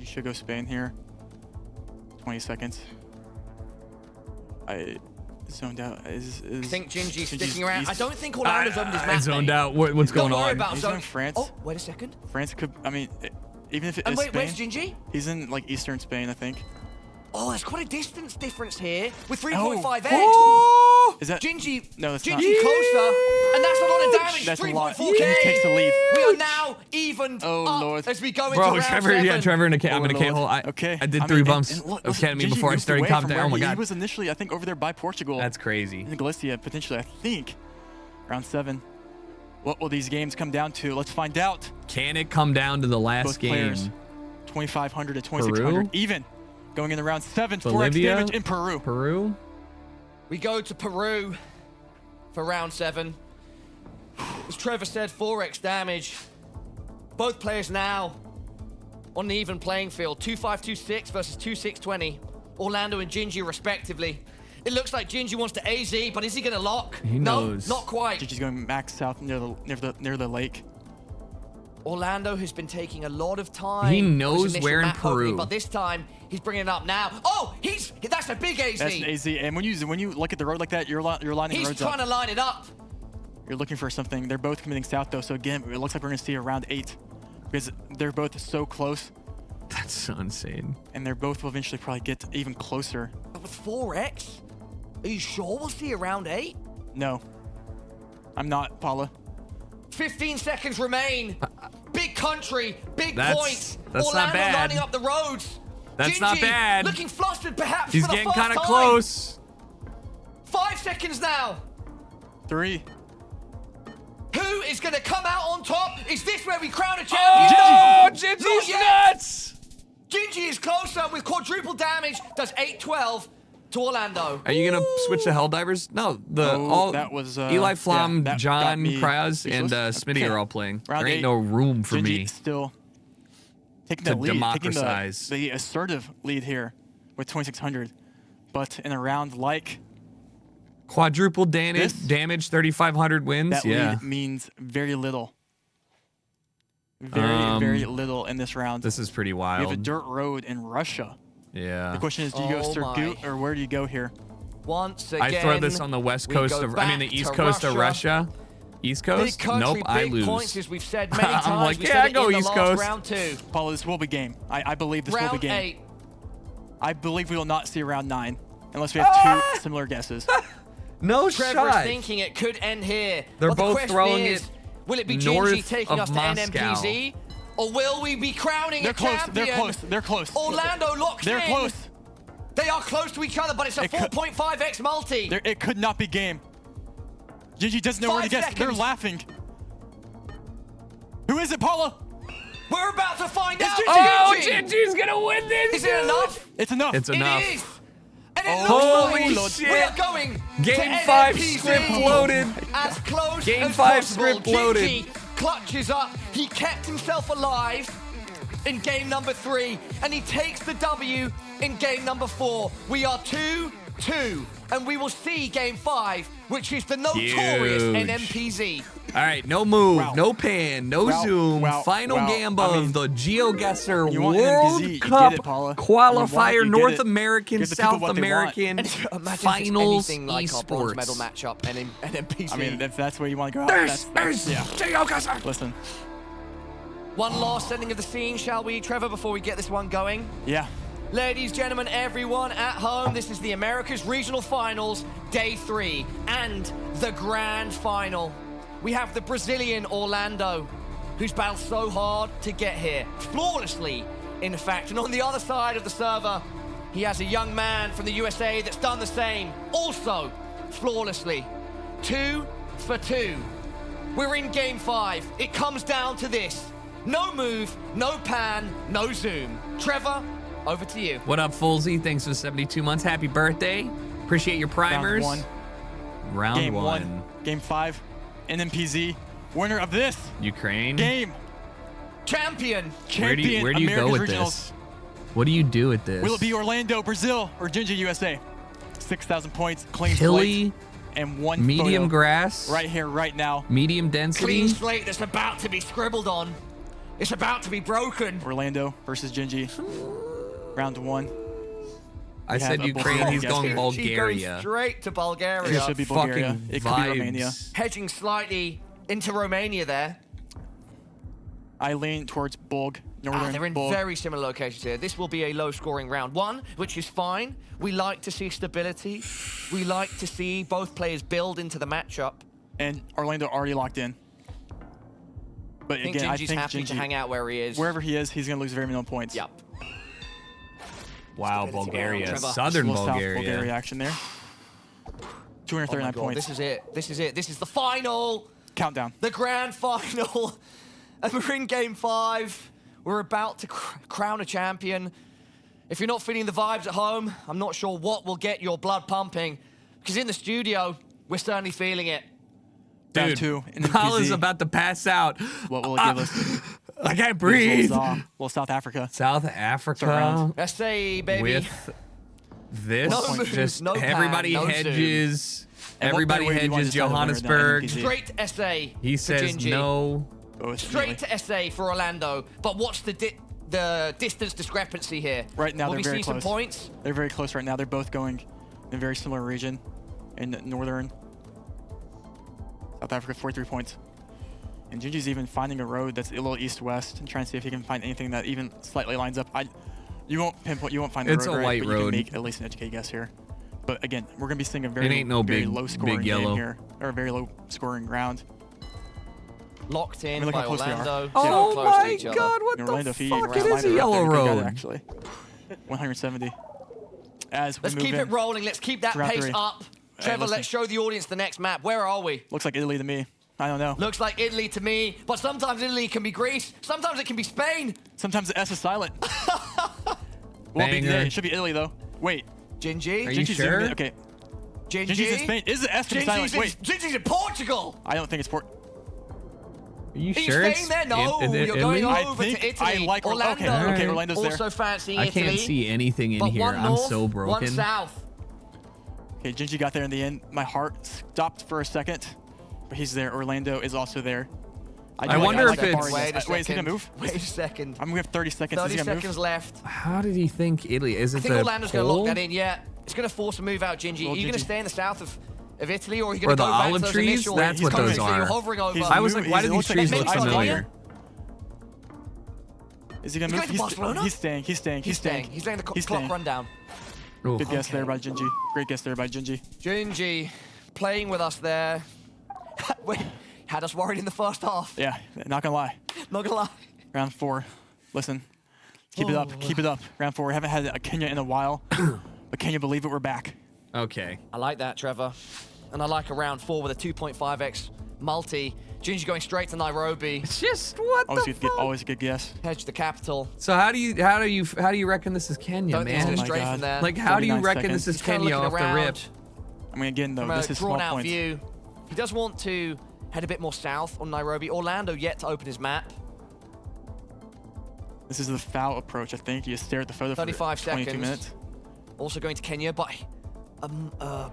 should go Spain here. 20 seconds. I zoned out. I think Gingy's sticking around. I don't think Orlando's opened his I map. zoned mate. out. What's Don't going worry on? about He's zone. in France. Oh, wait a second. France could, I mean, even if it And is wait, Spain. where's Gingy? He's in like Eastern Spain, I think. Oh, there's quite a distance difference here with 3.5x. Oh! Is that Gingy, No, that's Gingy not. closer, and that's a lot of damage. That's a lot. 3.4k. Gingy takes the lead. We are now evened Oh, up Lord. as we go into Bro, round Trevor, 7. yeah, Trevor in a I'm in a Oh, K-hole. Lord. Okay. I did I 3 mean, bumps and look, of Academy Gingy before I moved started away comp from down. Oh my where god. He was initially, I think, over there by Portugal. That's crazy. In Galicia, potentially, I think. Round 7. What will these games come down to? Let's find out. Can it come down to the last Both game? players, 2,500 to 2,600. Even. Going into round 7, 4x Bolivia? damage in Peru. Peru? We go to Peru for round 7. As Trevor said, 4x damage. Both players now on the even playing field. 2,526 versus 2,620. Orlando and Gingy respectively. It looks like Gingy wants to AZ, but is he going to lock? He knows. No, not quite. Gingy's going max south near the lake. Orlando has been taking a lot of time. He on his knows initial where in map opening, Peru. but this time he's bringing it up now. Oh, that's a big AZ. That's an AZ. And when you look at the road like that, you're lining He's roads trying up. to line it up. You're looking for something. They're both committing south though, so again, it looks like we're gonna see a round 8 because they're both so close, That's so insane. and they're both will eventually probably get even closer. But with 4x, are you sure we'll see a round 8? No, I'm not, Paula. 15 seconds remain. Big country, big That's- points. that's not Orlando bad. lining up the roads. That's not Gingy bad. Looking flustered, perhaps. He's for the getting first kind of time. close. 5 seconds now. 3. Who is going to come out on top? Is this where we crown a champion? Oh, No! Gingy's Not yet. nuts! Gingy is closer with quadruple damage. Does 8-12 to Orlando. Are you gonna switch to Helldivers? No, that was Eli Flom, yeah, that got John me Krause, and useless. Smitty Okay. are all playing. Round there ain't 8, no room for Gingy me. still taking to the lead, democratize. taking the assertive lead here with 2,600. But in a round like Quadruple This- damage, 3,500 wins. that, Yeah, lead means very little. Very little in this round. this is pretty We have a wild. dirt road in Russia. Yeah, The question is, do you go Oh Surgut my. or where do you go here? Once again, I throw this on the west we coast go of, I mean the back east to coast of Russia. East Big coast? country, Nope, I big lose. points, as we've said many times. I'm like, We yeah, said I it go in the East last Coast. Round 2. Paula, this will be game. I believe this will Round be game. 8. I believe we will not see round 9 unless we have 2 similar guesses. No Trevor's shot. thinking it could end here. They're but the both question throwing is, it will it be north Gingy taking of us to Moscow. NMPZ? Or will we be crowning They're a close. champion? They're close. They're close. Orlando locks They're in. close. They are close to each other, but it's a It could- 4.5x multi. It could not be game. Gingy doesn't know where to 5 guess. They're seconds. laughing. Who is it, Paula? We're about to find out. Gingy. Oh, Gingy. Gingy's gonna win this. Is it enough? It's enough. It's It enough. is. And And it Holy looks like shit. we are going Game to 5 NMPZ. script loaded. As close Game as 5 possible. script loaded. Gingy clutches up. He kept himself alive in game number 3, and he takes the W in game number 4. We are 2-2, and we will see game 5, which is the notorious Huge. NMPZ. All right, no move, Wow. no pan, no Wow. zoom. Wow. Final Wow. game I of mean, the Geoguessr you want World NMPZ, you Cup get it, Paula. Qualifier, You get North it. American, Give the people South what they want. American And imagine Finals if it's anything like our bronze esports. medal matchup and NMPZ. I mean, if that's where you want to go out, This that's is yeah. Geoguessr. Listen, one last setting of the scene, shall we, Trevor, before we get this one going? yeah. Ladies, gentlemen, everyone at home, this is the Americas Regional Finals, Day 3, and the Grand Final. We have the Brazilian Orlando, who's battled so hard to get here, flawlessly, in fact. And on the other side of the server, he has a young man from the USA that's done the same, also flawlessly. 2 for 2. We're in game 5. It comes down to this. No move, no pan, no zoom. Trevor, over to you. What up, Fulsey? Thanks for 72 months. Happy birthday. Appreciate your primers. Round Game 1. 1. Game 5. NMPZ. Winner of this Ukraine. game. Champion. Where do you America's go with Regionals. this? What do you do with this? Will it be Orlando, Brazil, or Gingy, USA? 6,000 points, clean Hilly, slate, and one medium photo grass, right here, right now. medium density. Clean slate that's about to be scribbled on. It's about to be broken. Orlando versus Gingy. Round 1. I We said have a Ukraine. Bulgarian He's guest going here. Bulgaria. She goes straight to Bulgaria. It should be Bulgaria. Fucking It could be Romania. vibes. Hedging slightly into Romania there. I lean towards Bulg. Northern They're in Bulg. very similar locations here. This will be a low-scoring round 1, which is fine. We like to see stability. We like to see both players build into the matchup. And Orlando already locked in. But I think again, I Gingy's think happy to Gingy, hang out where he is. wherever he is, he's going to lose very minimal points. Yep. Wow, Stability Bulgaria, round, Trevor. southern Little South Bulgaria. Bulgaria action there. Oh 239 my God, points. this is it. This is it. This is the final. Countdown. The grand final. And we're in game 5. We're about to crown a champion. If you're not feeling the vibes at home, I'm not sure what will get your blood pumping. Because in the studio, we're certainly feeling it. Round Dude, 2. Paula's about to pass out. What will it give us? I can't breathe. Little South Africa. South Africa round. SA, baby. with this. No moves, just no pan, everybody no zoom. hedges. And what Everybody better way do you want to hedges decide the winner than Johannesburg. NPC? Straight to SA. He for says Gingy. no. Straight to SA for Orlando. But what's the distance discrepancy here? Right now, Will they're we very see close. some points? They're very close right now. They're both going in a very similar region in northern South Africa, 43 points. And Gingy's even finding a road that's a little east-west and trying to see if he can find anything that even slightly lines up. You won't pinpoint, you won't find the It's road a right, white but you road. can make at least an educated guess here. But again, we're gonna be seeing a very, ain't no very big- low-scoring big game yellow. here, or a very low-scoring round. Locked in Look how by close we are. Orlando. Oh So close to my each other. God! What In the Orlando, if he fuck? round It is lined a it up, yellow they're good together, road. actually. 170. As we Let's move keep in. it rolling. Let's keep that Round pace 3. up. Trevor, listen. let's show the audience the next map. Where are we? Looks like Italy to me. I don't know. Looks like Italy to me, but sometimes Italy can be Greece. Sometimes it can be Spain. Sometimes the S is silent. Won't be today. Banger. It should be Italy though. Wait. Gingy. Are you Gingy's sure? zooming in. Okay. Gingy. Gingy's in Spain. Is the S gonna be silent? Wait. Gingy's in Portugal. I don't think it's Port. Are you Are you sure staying it's there? No, Italy? you're going I over think to Italy. I like Orlando. Okay, okay, Orlando's there. Also fancying I Italy. can't see anything in but here. one I'm north, so broken. one south. Okay, Gingy got there in the end. My heart stopped for a second, but he's there. Orlando is also there. I wonder if that it's- bar he Wait a has. Wait, is he second. gonna move? Wait a second. I'm gonna have 30 seconds. 30 is he gonna seconds move? left. How did he think Italy? Is I it think the Orlando's going to lock pole? that in, yeah. It's going to force a move out, Gingy. Well, Are you going to Gingy- stay in the south of Italy, or are you Or going to the go back olive to those trees? initial... That's what coming. those So you're are. hovering over. He's I was like, why do It these looks like trees he's look going to familiar? Is he gonna He's move? going to Barcelona? He's staying. He's staying. He's staying. He's letting the He's clock staying. run down. Oof. Good guess there by Gingy. Great guess there by Gingy. Gingy playing with us there. Wait, had us worried in the first half. Yeah, not gonna lie. Not going to lie. Round 4. Listen, keep it up. Keep it up. Round 4. We haven't had a Kenya in a while, but can you believe it? We're back. Okay. I like that, Trevor. And I like a round 4 with a 2.5x multi. Gingy going straight to Nairobi. It's just what the fuck? Always a good guess. Hedge the capital. So how do you reckon this is Kenya, Don't think it's man? going straight from there. Like how do you 39 reckon seconds. this is He's kinda Kenya off looking the rip? around. I mean, again, though, From this a is small drawn-out points. view. He does want to head a bit more south on Nairobi. Orlando yet to open his map. This is the foul approach, I think. You stare at the photo 35 for 22 seconds. minutes. Also going to Kenya, but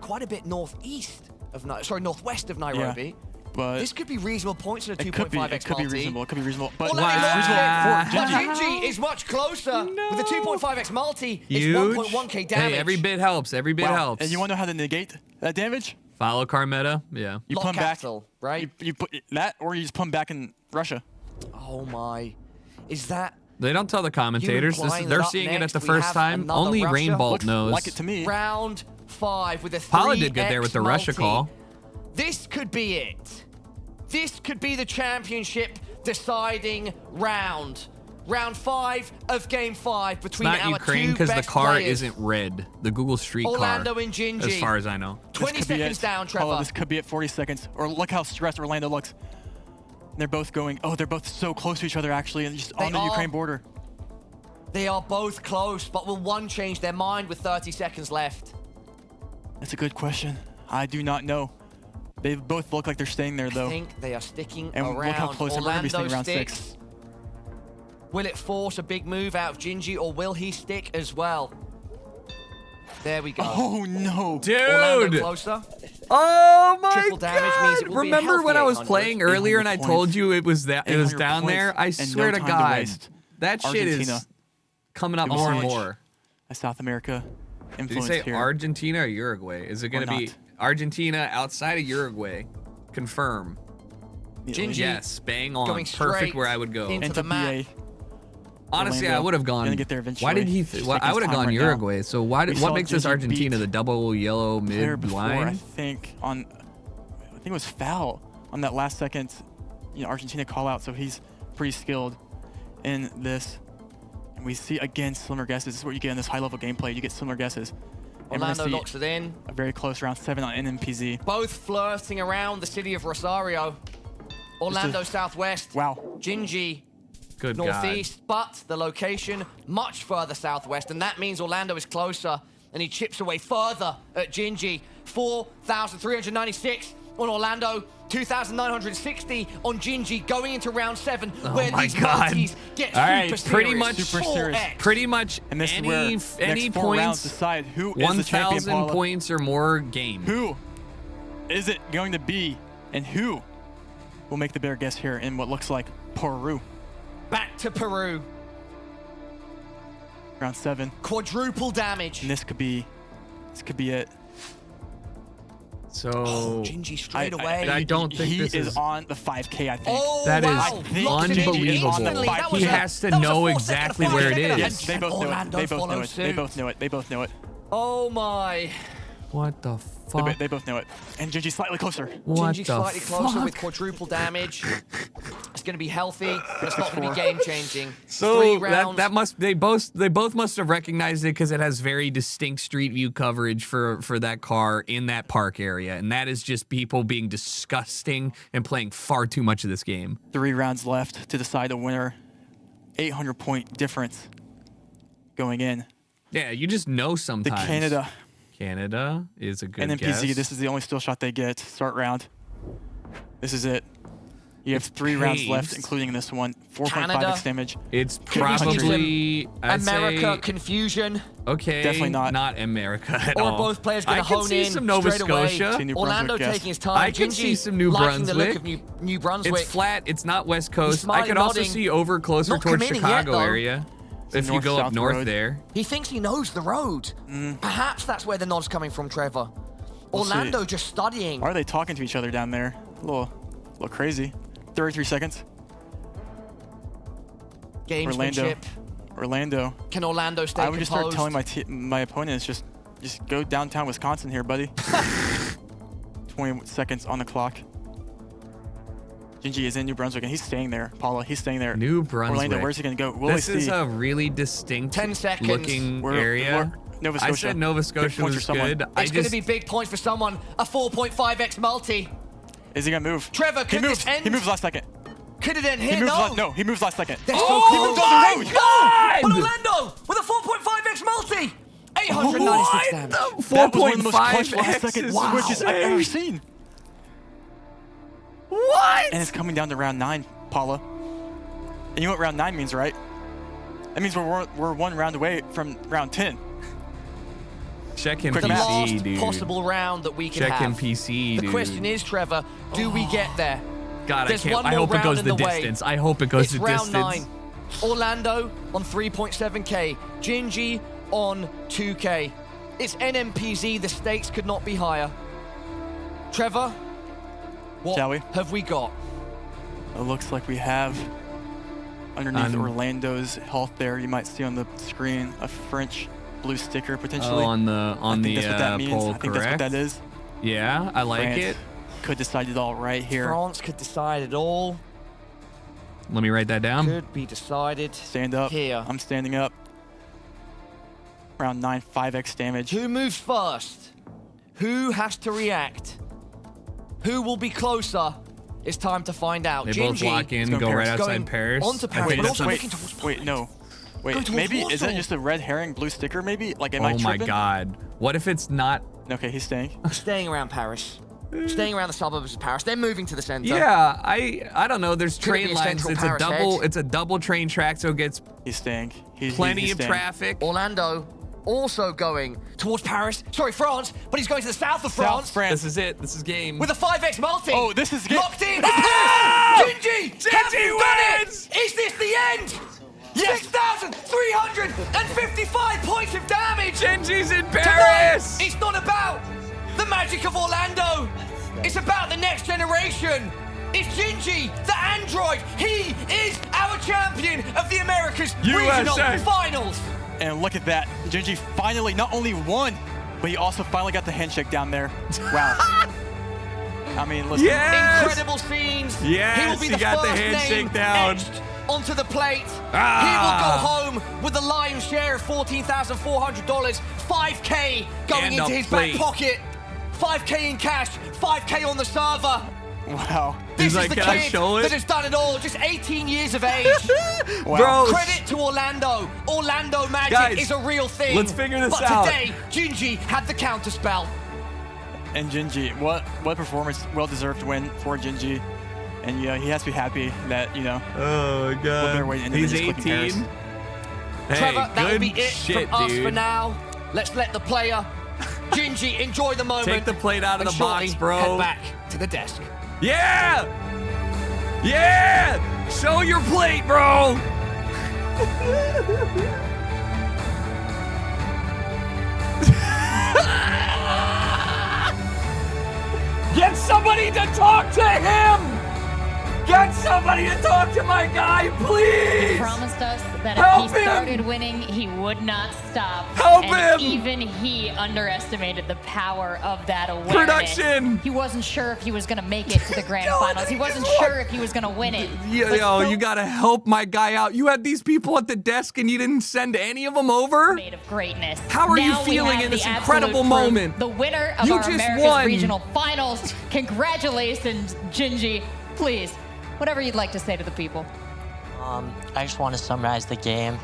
quite a bit northwest of Nairobi. Yeah, but this could be reasonable points in a it could be, 2.5x it could be multi. reasonable. It could be reasonable. But Orlando it's reasonable for Gingy. Gingy is much closer with a 2.5x multi. It's Huge. 1.1k damage. Hey, every bit helps. Every bit helps. And you want to know how to negate that damage? Follow Carmeta. Yeah. You Lock put him back. capital, right? You put that, or you just put him back in Russia. Oh my. Is that They don't tell the commentators. implying They're that up seeing it at next the we first have time. another Only Russia? Rainbolt Looks knows. like it to me. round 5 with a 3x Paula did good there with the Russia multi? call. This could be it. This could be the championship deciding round. Round 5 of Game 5 It's between not our Ukraine two because the best car players. isn't red. The Google Street Orlando car. and Gingy. As far as I know. 20 This could be seconds it. down, Trevor. Paula, this could be at 40 seconds. Or look how stressed Orlando looks. They're both going, oh, they're both so close to each other, actually, and just on the Ukraine border. They are both close, but will one change their mind with 30 seconds left? That's a good question. I do not know. They both look like they're staying there, though. I think they are sticking And around. look how close they're going to be staying Orlando around sticks. 6. Will it force a big move out of Gingy, or will he stick as well? There we go. Oh, no. Orlando Dude. closer. Oh my Triple damage means it god! will be a Remember when I was healthy playing 800. earlier and I 800 told points. you it was that it was 800 down there? I points and swear no to time to God, waste. that shit Argentina. is coming up It was more and huge. more. A South America Did you influence say here. Argentina or Uruguay? Is it going to be not. Argentina outside of Uruguay? Confirm. Gingy Yes, bang on. going Perfect straight where I would go. into And the to map. BA. Honestly, I Orlando. would have gone. Gonna get there Why did eventually. he? Just Why, taking I his would have time gone right now. Uruguay. So why? We What saw makes this Gingy Argentina beat the double yellow player mid before, I line? think on, I think it was foul on that last second, Argentina call out. So he's pretty skilled in this. And we see again similar guesses. This is what you get in this high-level gameplay. You get similar guesses. And we're Orlando gonna see locks it in. a very close round 7 on NMPZ. Both flirting around the city of Rosario. Orlando southwest. Wow. Gingy Good northeast, but the location much further southwest, and that means Orlando is closer, and he chips away further at Gingy. 4,396 on Orlando, 2,960 on Gingy, going into round 7, where my these God. multis get All right, super pretty serious. much- Super serious. 4x. Pretty much And this any is where any next 4 rounds points, decide who is the champion, 1,000 Paula. points or more game. Who is it going to be, and who will make the bear guess here in what looks like Peru? Back to Peru. Round 7. Quadruple damage. And this could be it. So Gingy straight I- away. I don't think he this is is. on the 5K, I think. Oh, That is wow. think Locks it in. unbelievable. Instantly. That was He a- has to that was a know 4-second exactly fight. where it And is. They both know it. Orlando They both know follows it. They suit. both know it. They both know it. Oh my. What the fuck? They both know it. And Gingy slightly closer. What Gingy the slightly closer with fuck? quadruple damage. It's going to be healthy, but it's not going to be game changing. 3 So rounds. that must they both must have recognized it because it has very distinct street view coverage for that car in that park area, and that is just people being disgusting and playing far too much of this game. 3 rounds left to decide the winner. 800-point difference going in. Yeah, you just know The sometimes. Canada is a good NMPZ, guess. this is the only still shot they get. Start round. This is it. You have 3 rounds left, paved. including this one. 4.5 Canada. X damage. It's Could we see probably I'd America say, confusion. okay, Definitely not. America at Or all. both players going I to can hone see in some Nova straight away. Scotia. See New Orlando Brunswick, yes. taking his time. I can Gingy see some New liking the look Brunswick. of New Brunswick. It's flat. It's not West Coast. I smiling, could also nodding. see over closer Not towards committing yet, Chicago though. area. If you go up north-south north road. there. He thinks he knows the road. Perhaps that's where the nod's coming from, Trevor. We'll see. Orlando just studying. Are they talking to each other down there? A little crazy. 33 seconds. Gamesmanship. Orlando. Can Orlando stay I would just start composed? telling my opponents, just go downtown Wisconsin here, buddy. 20 seconds on the clock. Gingy is in New Brunswick, and he's staying there. Paula, he's staying there. New Brunswick. Orlando, where's he going to go? Will This we is see? a really distinct 10 seconds. looking We're- area. Nova I Scotia. said Nova Big Scotia points was for someone. good. I It's going to just be big points for someone. A 4.5x multi. Is he gonna move? Trevor, he could moves. this end? He moves last second. Could it end He here? moves No. no, he moves last second. They're Oh, so he close. moved on the road. But Orlando with a 4.5x multi. 896 damage. That was one of the most clutch 4.5 last second switches I've ever seen. What? And it's coming down to round 9, Paula. And you know what round 9 means, right? That means we're one round away from round 10. Check-in The PC, last dude. possible round that we can Check-in have. PC, The dude. question is, Trevor, do we get there? God, There's I can't. one I more hope it round goes in the the way. distance. I hope it goes It's the round distance. 9. Orlando on 3.7k. Gingy on 2k. It's NMPZ. The stakes could not be higher. Trevor, what Shall we? have we got? It looks like we have underneath Orlando's health there. You might see on the screen a French blue sticker potentially. Oh, on I the think that's what that means. poll, I think that's what that correct? is. Yeah, I like France it. could decide it all right here. France could decide it all. Let me write that down. Could be decided. Stand up. Here. I'm standing up. Round 9, 5x damage. Who moves first? Who has to react? Who will be closer? It's time to find out. They both Gingy lock in, going go right Paris. outside going Paris. onto Paris, Wait, but that's also wait, looking towards wait, no. Going Wait, towards maybe is Warsaw. that just a red herring blue sticker? Maybe like am I Oh my tripping? God! What if it's not? Okay, he's staying. Staying around Paris. Staying around the suburbs of Paris. They're moving to the center. Yeah, I don't know. There's Could it be train a lines. central It's a Paris double. edge? It's a double train track, so it gets He's staying. plenty he's of staying. traffic. Orlando also going towards Paris. Sorry, France, but he's going to the south of France. South France. This is it. This is game. With a 5x multi. Oh, this is locked in. Ah! Gingy! Have you done wins! it? Is this the end? Yes. 6,355 points of damage. Gingy's in Tonight, Paris. it's not about the magic of Orlando. It's about the next generation. It's Gingy, the android. He is our champion of the Americas Regional USA. Finals. And look at that. Gingy finally not only won, but he also finally got the handshake down there. Wow. I mean, listen. Yes. Incredible scenes. Yes, he will be he the got the first handshake name down. etched onto the plate. Ah. He will go home with the lion's share of $14,400, 5K going And into a his plate. back pocket, 5K in cash, 5K on the server. Wow. This He's is like, the "Can I kid show it?" that has done it all, just 18 years of age. Bro, Credit to Orlando. Orlando magic Guys, is a real thing. let's figure this but out. today, Gingy had the counterspell. And Gingy, what performance, well-deserved win for Gingy. And yeah, he has to be happy that, you know, Oh my God. better way to end it He's than just clicking 18. Paris. Hey, Trevor, that will good be it shit, from us dude. for now. Let's let the player, Gingy, enjoy the moment. Take the plate out of and the box, shortly bro. Head back to the desk. Yeah! Yeah! Show your plate, bro! Get somebody to talk to him! Get somebody to talk to my guy, He please! promised us that Help if he him! started winning, he would not stop. Help and him! Even he underestimated the power of that awareness. Production! He wasn't sure if he was going to make it to the grand finals. He wasn't sure if he was going to win it. Yo, But yo, so you gotta help my guy out. You had these people at the desk and you didn't send any of them over? made of greatness. How are you Now we feeling have in this the incredible absolute proof. moment? The winner of You our just America's won. Regional Finals. Congratulations, Gingy. Please, whatever you'd like to say to the people. I just want to summarize the game.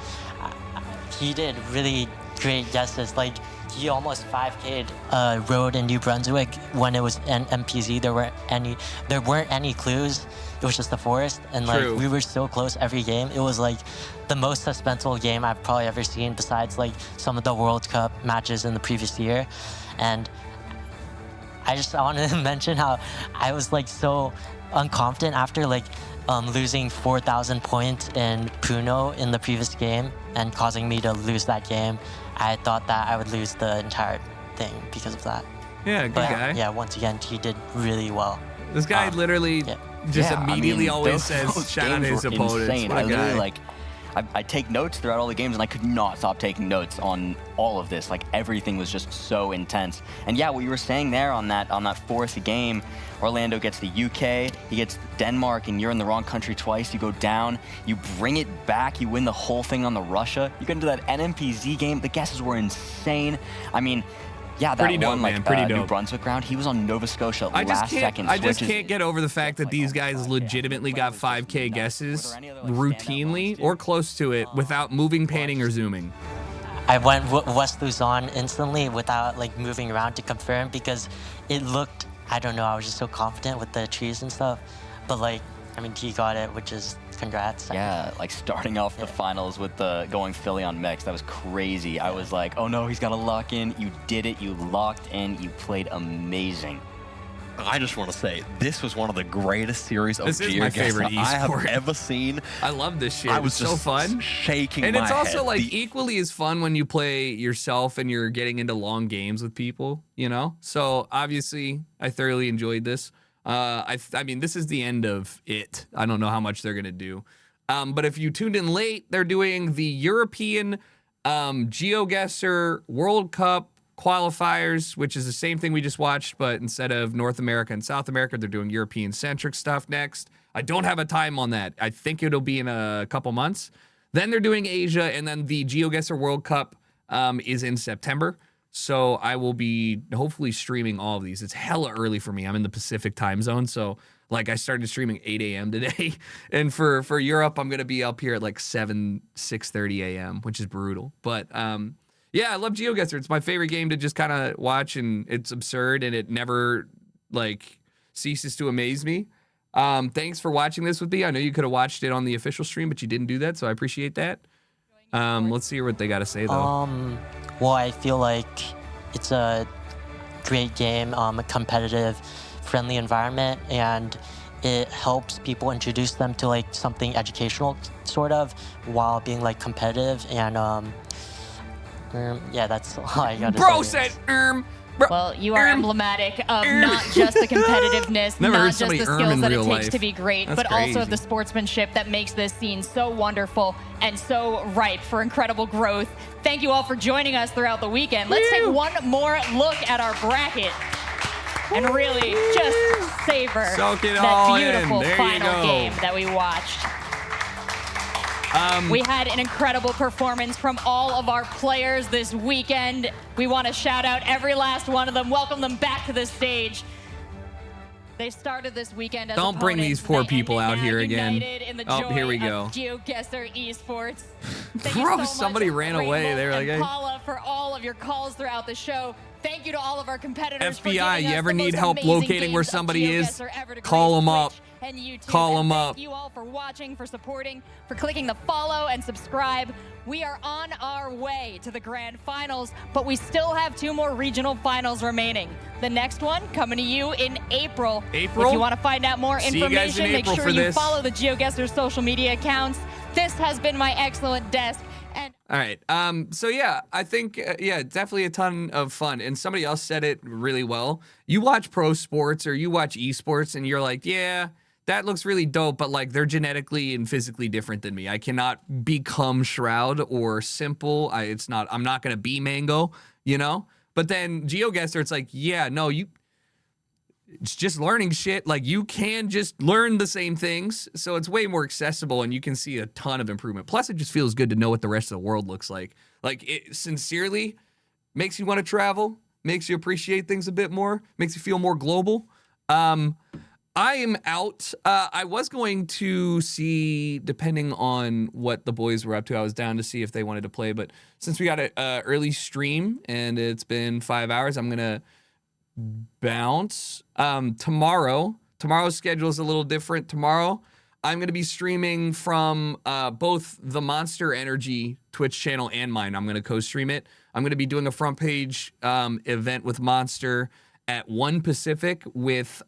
He did really great guesses. Like, he almost 5K'd road in New Brunswick when it was an MPZ. There weren't any clues. It was just the forest, and like True. we were so close every game. It was like the most suspenseful game I've probably ever seen, besides like some of the World Cup matches in the previous year. And I just wanted to mention how I was like so unconfident after like losing 4,000 points in Puno in the previous game and causing me to lose that game. I thought that I would lose the entire thing because of that. Yeah, good But guy. yeah, once again, he did really well. This guy literally just Yeah, I immediately mean, always those says shout out games his were opponents. insane. What I a literally guy. like, I take notes throughout all the games, and I could not stop taking notes on all of this. Like, everything was just so intense. And yeah, what you were saying there on that fourth game, Orlando gets the UK, he gets Denmark, and you're in the wrong country twice. You go down, you bring it back, you win the whole thing on the Russia. You get into that NMPZ game, the guesses were insane. I mean, Yeah, that Pretty dope, one man. Pretty New dope. Brunswick round, he was on Nova Scotia I just last can't. second. I just switches. can't get over the fact that these guys legitimately got 5K guesses routinely or close to it without moving, panning, or zooming. I went West Luzon instantly without like moving around to confirm because it looked, I don't know, I was just so confident with the trees and stuff. But like, I mean, he got it, which is congrats. Yeah, like starting off the finals with the going Philly on mix, that was crazy. I was like, oh no, he's got to lock in. You did it. You locked in. You played amazing. I just want to say, this was one of the greatest series of This is my favorite Geoguessr I have esport. ever seen. I love this shit. I was It's so just fun. shaking And my it's also head. like equally as fun when you play yourself and you're getting into long games with people, you know? So obviously I thoroughly enjoyed this. I mean, this is the end of it. I don't know how much they're going to do. But if you tuned in late, they're doing the European Geoguessr World Cup qualifiers, which is the same thing we just watched, but instead of North America and South America, they're doing European-centric stuff next. I don't have a time on that. I think it'll be in a couple months. Then they're doing Asia, and then the Geoguessr World Cup is in September. So I will be hopefully streaming all of these. It's hella early for me. I'm in the Pacific time zone, so like I started streaming 8 a.m. today. And for Europe, I'm going to be up here at like 6:30 a.m., which is brutal. But yeah, I love Geoguessr. It's my favorite game to just kind of watch, and it's absurd, and it never like ceases to amaze me. Thanks for watching this with me. I know you could have watched it on the official stream, but you didn't do that, so I appreciate that. Let's hear what they got to say, though. Well, I feel like it's a great game, a competitive, friendly environment, and it helps people introduce them to like something educational, sort of, while being like competitive. And yeah, that's all I got to say. Bro said, Well, you are emblematic of not just the competitiveness, Never heard not just the somebody skills in that real it takes life. to be great, That's but also crazy. the sportsmanship that makes this scene so wonderful and so ripe for incredible growth. Thank you all for joining us throughout the weekend. Let's take one more look at our bracket and really just savor Soak it that all in. beautiful There you final go. game that we watched. We had an incredible performance from all of our players this weekend. We want to shout out every last one of them, welcome them back to the stage. They started this weekend as Don't bring opponents. these poor They people ended out now here again. united in the Oh, here we joy go. of Geoguessr Esports. Thank you Bro, so somebody much, ran away. Rainbow They were like, and hey. Paula, for all of your calls throughout the show. Thank you to all of our competitors for FBI, giving you us ever the need most help amazing locating where games of somebody is? Geoguessr ever to Call grace 'em up. Twitch and YouTube. Call And 'em thank up. you all for watching, for supporting, for clicking the follow and subscribe. We are on our way to the grand finals, but we still have 2 more regional finals remaining. The next one coming to you in April. April? If you want to find out more See you guys in information, make April sure for you this. follow the Geoguessr social media accounts. This has been my excellent desk. And All right. So yeah, I think yeah, definitely a ton of fun. And somebody else said it really well. You watch pro sports or you watch esports, and you're like, yeah, that looks really dope, but like they're genetically and physically different than me. I cannot become Shroud or Simple. I'm not gonna be Mango, you know. But then Geoguessr, it's like, yeah, no, it's just learning shit. Like you can just learn the same things, so it's way more accessible, and you can see a ton of improvement. Plus, it just feels good to know what the rest of the world looks like. Like it sincerely makes you want to travel, makes you appreciate things a bit more, makes you feel more global. I am out. I was going to see, depending on what the boys were up to, I was down to see if they wanted to play. But since we got an early stream and it's been 5 hours, I'm going to bounce. Tomorrow's schedule is a little different. Tomorrow, I'm going to be streaming from both the Monster Energy Twitch channel and mine. I'm going to co-stream it. I'm going to be doing a front page event with Monster at 1 Pacific with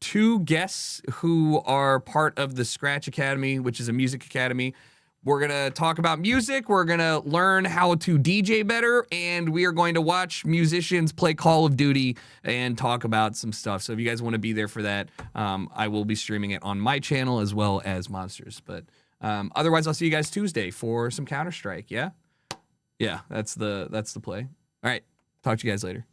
2 guests who are part of the Scratch Academy, which is a music academy. We're going to talk about music. We're going to learn how to DJ better. And we are going to watch musicians play Call of Duty and talk about some stuff. So if you guys want to be there for that, I will be streaming it on my channel as well as Monsters. But otherwise, I'll see you guys Tuesday for some Counter-Strike. Yeah? Yeah, that's the play. All right. Talk to you guys later.